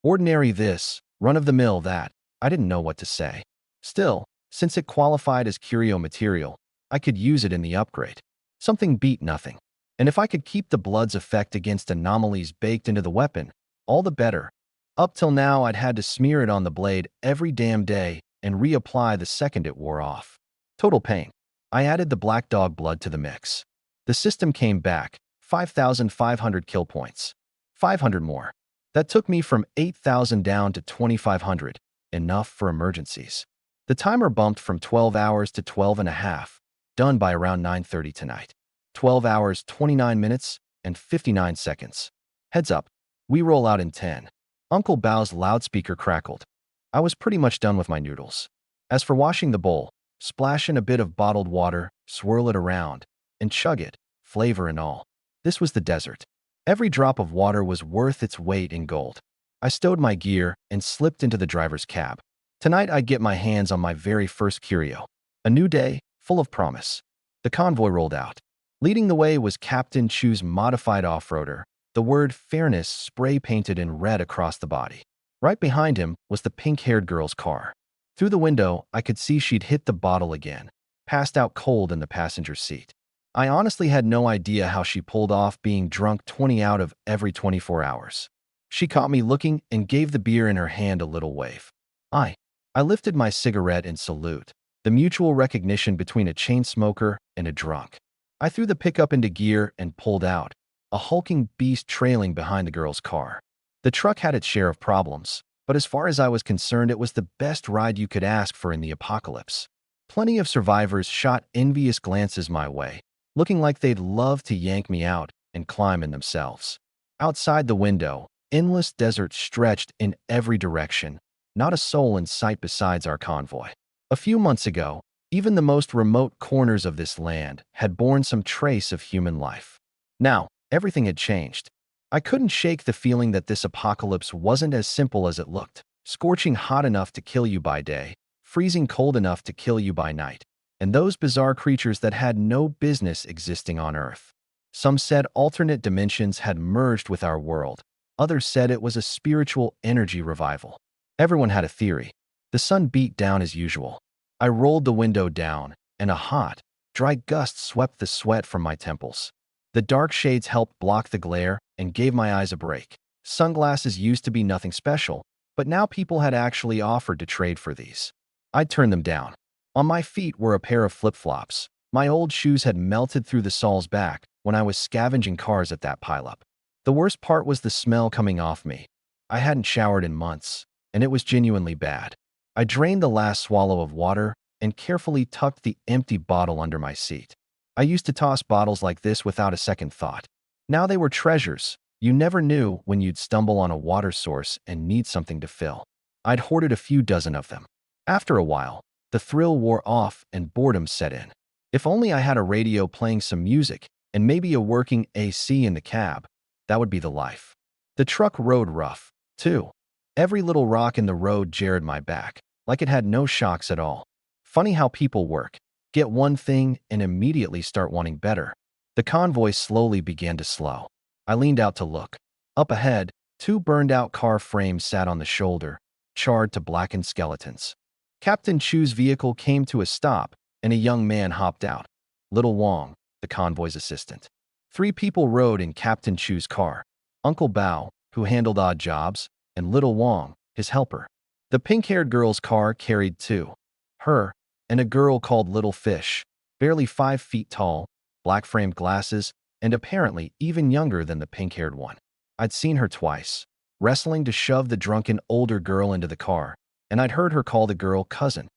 Ordinary this, run-of-the-mill that. I didn't know what to say. Still, since it qualified as curio material, I could use it in the upgrade. Something beat nothing. And if I could keep the blood's effect against anomalies baked into the weapon, all the better. Up till now, I'd had to smear it on the blade every damn day and reapply the second it wore off. Total pain. I added the black dog blood to the mix. The system came back, 5,500 kill points. 500 more. That took me from 8,000 down to 2,500, enough for emergencies. The timer bumped from 12 hours to 12 and a half, done by around 9:30 tonight. 12 hours, 29 minutes, and 59 seconds. Heads up, we roll out in 10. Uncle Bao's loudspeaker crackled. I was pretty much done with my noodles. As for washing the bowl, splash in a bit of bottled water, swirl it around, and chug it, flavor and all. This was the desert. Every drop of water was worth its weight in gold. I stowed my gear and slipped into the driver's cab. Tonight I'd get my hands on my very first curio. A new day, full of promise. The convoy rolled out. Leading the way was Captain Chu's modified off-roader, the word fairness spray-painted in red across the body. Right behind him was the pink-haired girl's car. Through the window, I could see she'd hit the bottle again, passed out cold in the passenger seat. I honestly had no idea how she pulled off being drunk 20 out of every 24 hours. She caught me looking and gave the beer in her hand a little wave. I lifted my cigarette in salute, the mutual recognition between a chain smoker and a drunk. I threw the pickup into gear and pulled out, a hulking beast trailing behind the girl's car. The truck had its share of problems, but as far as I was concerned, it was the best ride you could ask for in the apocalypse. Plenty of survivors shot envious glances my way, looking like they'd love to yank me out and climb in themselves. Outside the window, endless desert stretched in every direction, not a soul in sight besides our convoy. A few months ago, even the most remote corners of this land had borne some trace of human life. Now, everything had changed. I couldn't shake the feeling that this apocalypse wasn't as simple as it looked. Scorching hot enough to kill you by day, freezing cold enough to kill you by night, and those bizarre creatures that had no business existing on Earth. Some said alternate dimensions had merged with our world. Others said it was a spiritual energy revival. Everyone had a theory. The sun beat down as usual. I rolled the window down, and a hot, dry gust swept the sweat from my temples. The dark shades helped block the glare and gave my eyes a break. Sunglasses used to be nothing special, but now people had actually offered to trade for these. I'd turned them down. On my feet were a pair of flip-flops. My old shoes had melted through the soles back when I was scavenging cars at that pileup. The worst part was the smell coming off me. I hadn't showered in months, and it was genuinely bad. I drained the last swallow of water and carefully tucked the empty bottle under my seat. I used to toss bottles like this without a second thought. Now they were treasures. You never knew when you'd stumble on a water source and need something to fill. I'd hoarded a few dozen of them. After a while, the thrill wore off and boredom set in. If only I had a radio playing some music and maybe a working AC in the cab, that would be the life. The truck rode rough, too. Every little rock in the road jarred my back, like it had no shocks at all. Funny how people work. Get one thing and immediately start wanting better. The convoy slowly began to slow. I leaned out to look. Up ahead, two burned-out car frames sat on the shoulder, charred to blackened skeletons. Captain Chu's vehicle came to a stop, and a young man hopped out. Little Wong, the convoy's assistant. 3 people rode in Captain Chu's car. Uncle Bao, who handled odd jobs, and Little Wong, his helper. The pink-haired girl's car carried 2. Her, and a girl called Little Fish, barely 5 feet tall, black-framed glasses, and apparently even younger than the pink-haired one. I'd seen her twice, wrestling to shove the drunken older girl into the car, and I'd heard her call the girl cousin.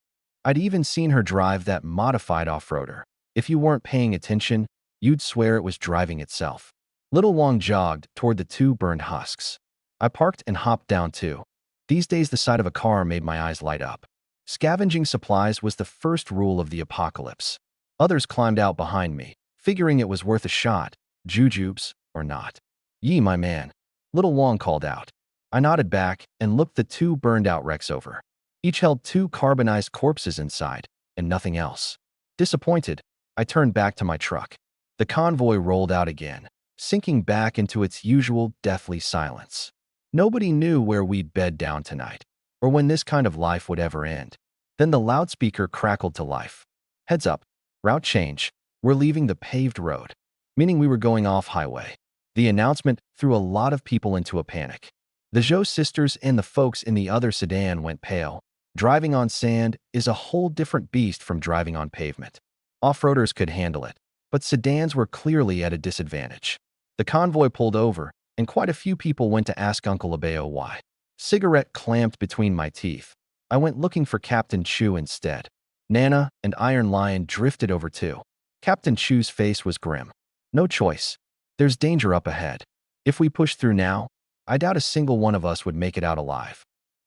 I'd even seen her drive that modified off-roader. If you weren't paying attention, you'd swear it was driving itself. Little Wong jogged toward the 2 burned husks. I parked and hopped down too. These days the sight of a car made my eyes light up. Scavenging supplies was the first rule of the apocalypse. Others climbed out behind me, figuring it was worth a shot, Jujubes or not? Ye, my man, little Wong called out. I nodded back and looked the two burned-out wrecks over. Each held two carbonized corpses inside, and nothing else. Disappointed, I turned back to my truck. The convoy rolled out again, sinking back into its usual deathly silence. Nobody knew where we'd bed down tonight, or when this kind of life would ever end. Then the loudspeaker crackled to life. Heads up, route change. We're leaving the paved road, meaning we were going off highway. The announcement threw a lot of people into a panic. The Zhou sisters and the folks in the other sedan went pale. Driving on sand is a whole different beast from driving on pavement. Off-roaders could handle it, but sedans were clearly at a disadvantage. The convoy pulled over, and quite a few people went to ask Uncle Abeo why. Cigarette clamped between my teeth. I went looking for Captain Chu instead. Nana and Iron Lion drifted over too. Captain Chu's face was grim. No choice. There's danger up ahead. If we push through now, I doubt a single one of us would make it out alive.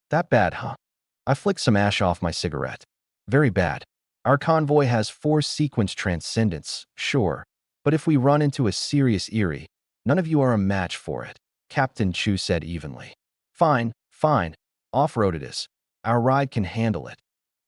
That bad, huh? I flicked some ash off my cigarette. Very bad. Our convoy has 4 sequence transcendence, sure, but if we run into a serious Eerie, none of you are a match for it, Captain Chu said evenly. Fine, fine. Off-road it is. Our ride can handle it.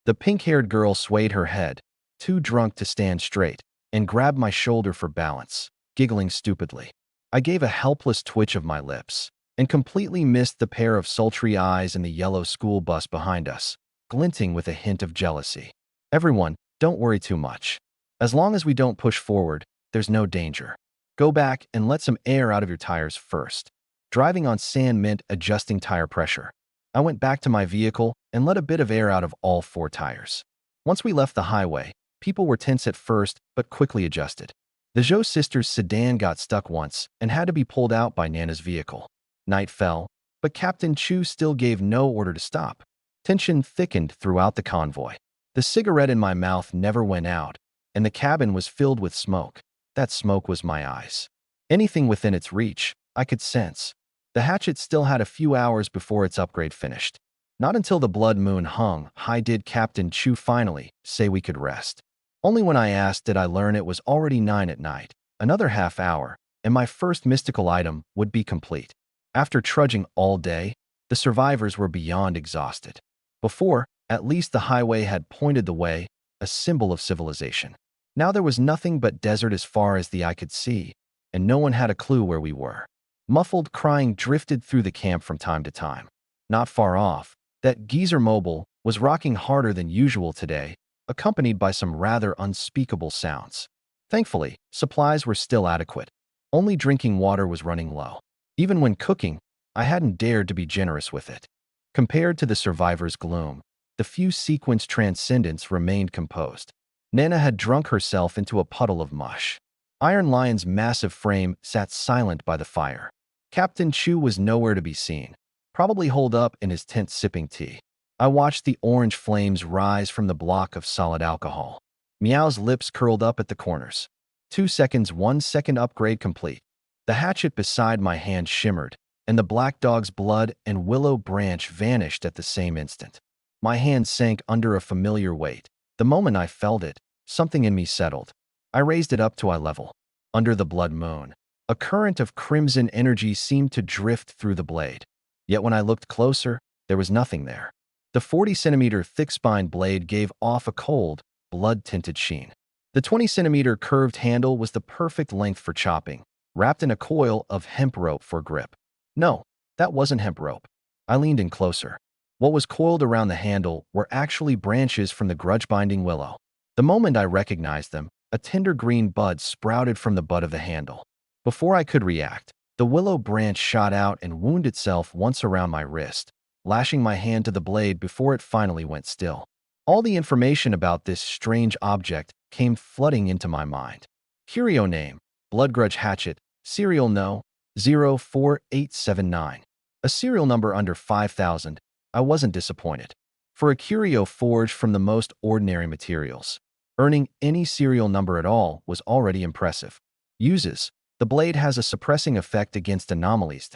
The pink-haired girl swayed her head, too drunk to stand straight, and grabbed my shoulder for balance, giggling stupidly. I gave a helpless twitch of my lips and completely missed the pair of sultry eyes in the yellow school bus behind us, glinting with a hint of jealousy. Everyone, don't worry too much. As long as we don't push forward, there's no danger. Go back and let some air out of your tires first. Driving on sand meant adjusting tire pressure. I went back to my vehicle and let a bit of air out of all 4 tires. Once we left the highway, people were tense at first but quickly adjusted. The Zhou sisters' sedan got stuck once and had to be pulled out by Nana's vehicle. Night fell, but Captain Chu still gave no order to stop. Tension thickened throughout the convoy. The cigarette in my mouth never went out, and the cabin was filled with smoke. That smoke was my eyes. Anything within its reach, I could sense. The hatchet still had a few hours before its upgrade finished. Not until the blood moon hung high did Captain Chu finally say we could rest. Only when I asked did I learn it was already 9 at night. Another half hour, and my first mystical item would be complete. After trudging all day, the survivors were beyond exhausted. Before, at least the highway had pointed the way, a symbol of civilization. Now there was nothing but desert as far as the eye could see, and no one had a clue where we were. Muffled crying drifted through the camp from time to time. Not far off, that geezer mobile was rocking harder than usual today, accompanied by some rather unspeakable sounds. Thankfully, supplies were still adequate. Only drinking water was running low. Even when cooking, I hadn't dared to be generous with it. Compared to the survivors' gloom, the few sequence transcendents remained composed. Nana had drunk herself into a puddle of mush. Iron Lion's massive frame sat silent by the fire. Captain Chu was nowhere to be seen, probably holed up in his tent sipping tea. I watched the orange flames rise from the block of solid alcohol. Meow's lips curled up at the corners. 2 seconds, 1 second upgrade complete. The hatchet beside my hand shimmered, and the black dog's blood and willow branch vanished at the same instant. My hand sank under a familiar weight. The moment I felt it, something in me settled. I raised it up to eye level. Under the blood moon, a current of crimson energy seemed to drift through the blade. Yet when I looked closer, there was nothing there. The 40-centimeter thick-spined blade gave off a cold, blood-tinted sheen. The 20-centimeter curved handle was the perfect length for chopping, wrapped in a coil of hemp rope for grip. No, that wasn't hemp rope. I leaned in closer. What was coiled around the handle were actually branches from the grudge-binding willow. The moment I recognized them, a tender green bud sprouted from the butt of the handle. Before I could react, the willow branch shot out and wound itself once around my wrist, lashing my hand to the blade before it finally went still. All the information about this strange object came flooding into my mind. Curio name, Bloodgrudge Hatchet, serial No. 04879. A serial number under 5,000, I wasn't disappointed. For a curio forged from the most ordinary materials, earning any serial number at all was already impressive. Uses: the blade has a suppressing effect against anomalies.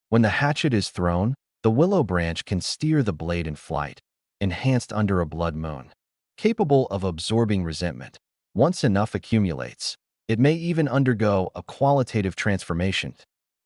When the hatchet is thrown, the willow branch can steer the blade in flight, enhanced under a blood moon. Capable of absorbing resentment. Once enough accumulates, It may even undergo a qualitative transformation.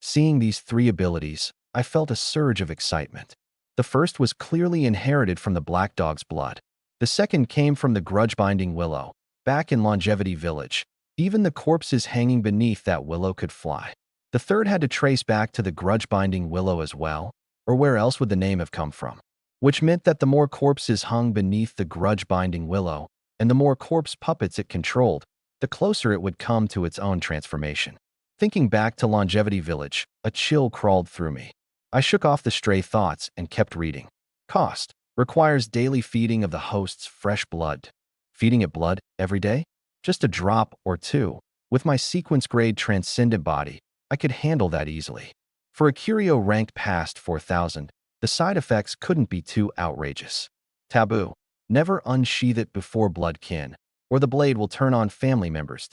Seeing these three abilities, I felt a surge of excitement. The first was clearly inherited from the Black Dog's blood. The second came from the grudge-binding willow. Back in Longevity Village, even the corpses hanging beneath that willow could fly. The third had to trace back to the grudge-binding willow as well, or where else would the name have come from? Which meant that the more corpses hung beneath the grudge-binding willow, and the more corpse puppets it controlled, the closer it would come to its own transformation. Thinking back to Longevity Village, a chill crawled through me. I shook off the stray thoughts and kept reading. Cost: requires daily feeding of the host's fresh blood. Feeding it blood every day? Just a drop or two. With my sequence-grade transcendent body, I could handle that easily. For a curio ranked past 4,000, the side effects couldn't be too outrageous. Taboo: never unsheath it before bloodkin, or the blade will turn on family members.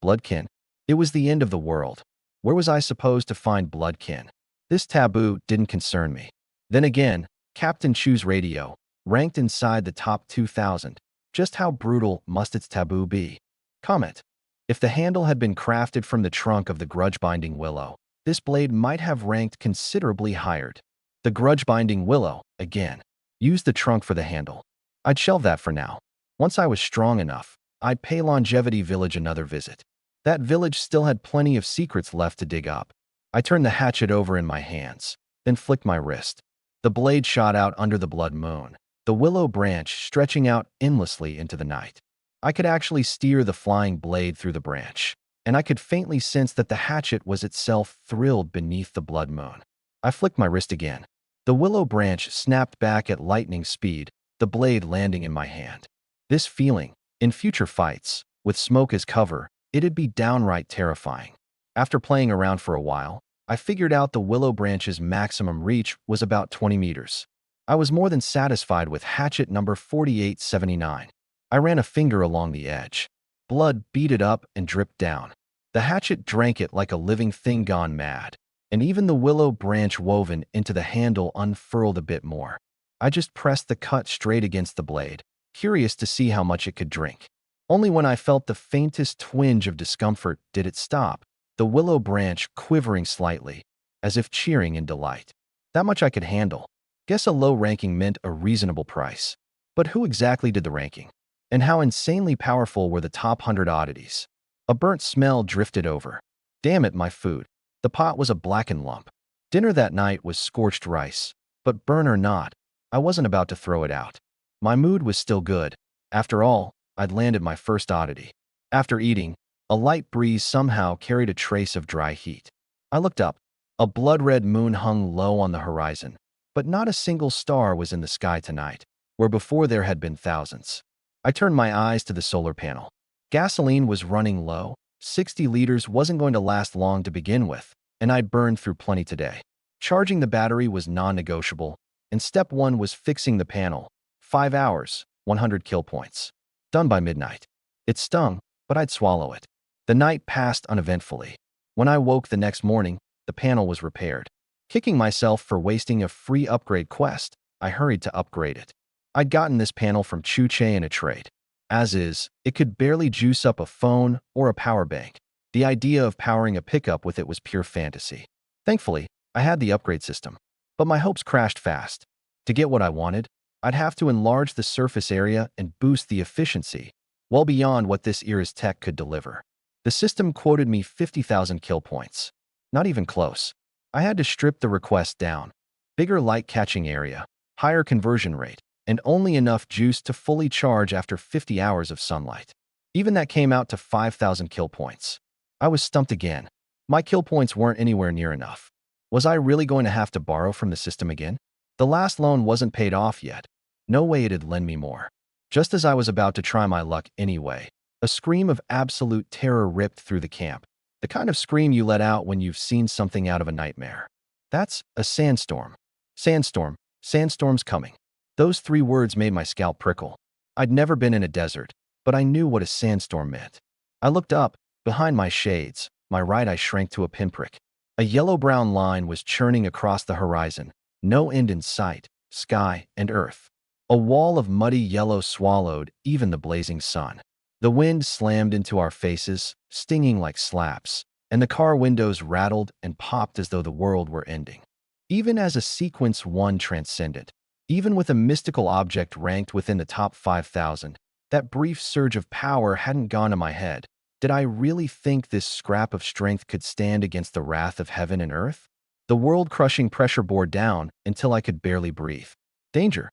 Bloodkin? It was the end of the world. Where was I supposed to find bloodkin? This taboo didn't concern me. Then again, Captain Chu's radio, ranked inside the top 2,000. Just how brutal must its taboo be? Comment: if the handle had been crafted from the trunk of the grudge-binding willow, this blade might have ranked considerably higher. The grudge-binding willow, again. Use the trunk for the handle. I'd shelve that for now. Once I was strong enough, I'd pay Longevity Village another visit. That village still had plenty of secrets left to dig up. I turned the hatchet over in my hands, then flicked my wrist. The blade shot out under the blood moon, the willow branch stretching out endlessly into the night. I could actually steer the flying blade through the branch, and I could faintly sense that the hatchet was itself thrilled beneath the blood moon. I flicked my wrist again. The willow branch snapped back at lightning speed, the blade landing in my hand. This feeling, in future fights, with smoke as cover, it'd be downright terrifying. After playing around for a while, I figured out the willow branch's maximum reach was about 20 meters. I was more than satisfied with hatchet number 4879. I ran a finger along the edge. Blood beaded up and dripped down. The hatchet drank it like a living thing gone mad, and even the willow branch woven into the handle unfurled a bit more. I just pressed the cut straight against the blade, curious to see how much it could drink. Only when I felt the faintest twinge of discomfort did it stop, the willow branch quivering slightly, as if cheering in delight. That much I could handle. Guess a low ranking meant a reasonable price. But who exactly did the ranking? And how insanely powerful were the top 100 oddities? A burnt smell drifted over. Damn it, my food. The pot was a blackened lump. Dinner that night was scorched rice. But burn or not, I wasn't about to throw it out. My mood was still good. After all, I'd landed my first oddity. After eating, a light breeze somehow carried a trace of dry heat. I looked up. A blood-red moon hung low on the horizon, but not a single star was in the sky tonight, where before there had been thousands. I turned my eyes to the solar panel. Gasoline was running low. 60 liters wasn't going to last long to begin with, and I'd burned through plenty today. Charging the battery was non-negotiable, and step 1 was fixing the panel. 5 hours, 100 kill points. Done by midnight. It stung, but I'd swallow it. The night passed uneventfully. When I woke the next morning, the panel was repaired. Kicking myself for wasting a free upgrade quest, I hurried to upgrade it. I'd gotten this panel from Chuche in a trade. As is, it could barely juice up a phone or a power bank. The idea of powering a pickup with it was pure fantasy. Thankfully, I had the upgrade system. But my hopes crashed fast. To get what I wanted, I'd have to enlarge the surface area and boost the efficiency, well beyond what this era's tech could deliver. The system quoted me 50,000 kill points. Not even close. I had to strip the request down. Bigger light-catching area, higher conversion rate, and only enough juice to fully charge after 50 hours of sunlight. Even that came out to 5,000 kill points. I was stumped again. My kill points weren't anywhere near enough. Was I really going to have to borrow from the system again? The last loan wasn't paid off yet. No way it'd lend me more. Just as I was about to try my luck anyway, a scream of absolute terror ripped through the camp. The kind of scream you let out when you've seen something out of a nightmare. That's a sandstorm. Sandstorm. Sandstorm's coming. Those 3 words made my scalp prickle. I'd never been in a desert, but I knew what a sandstorm meant. I looked up. Behind my shades, my right eye shrank to a pinprick. A yellow-brown line was churning across the horizon. No end in sight, sky and earth. A wall of muddy yellow swallowed even the blazing sun. The wind slammed into our faces, stinging like slaps, and the car windows rattled and popped as though the world were ending. Even as a sequence 1 transcendent, even with a mystical object ranked within the top 5,000, that brief surge of power hadn't gone to my head. Did I really think this scrap of strength could stand against the wrath of heaven and earth? The world-crushing pressure bore down until I could barely breathe. Danger.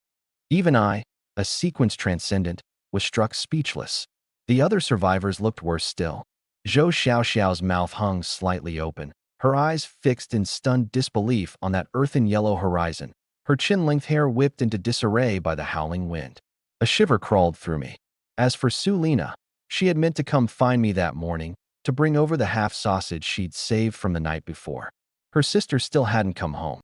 Even I, a sequence transcendent, was struck speechless. The other survivors looked worse still. Zhou Xiaoxiao's mouth hung slightly open, her eyes fixed in stunned disbelief on that earthen yellow horizon. Her chin-length hair whipped into disarray by the howling wind. A shiver crawled through me. As for Sulina, she had meant to come find me that morning, to bring over the half-sausage she'd saved from the night before. Her sister still hadn't come home.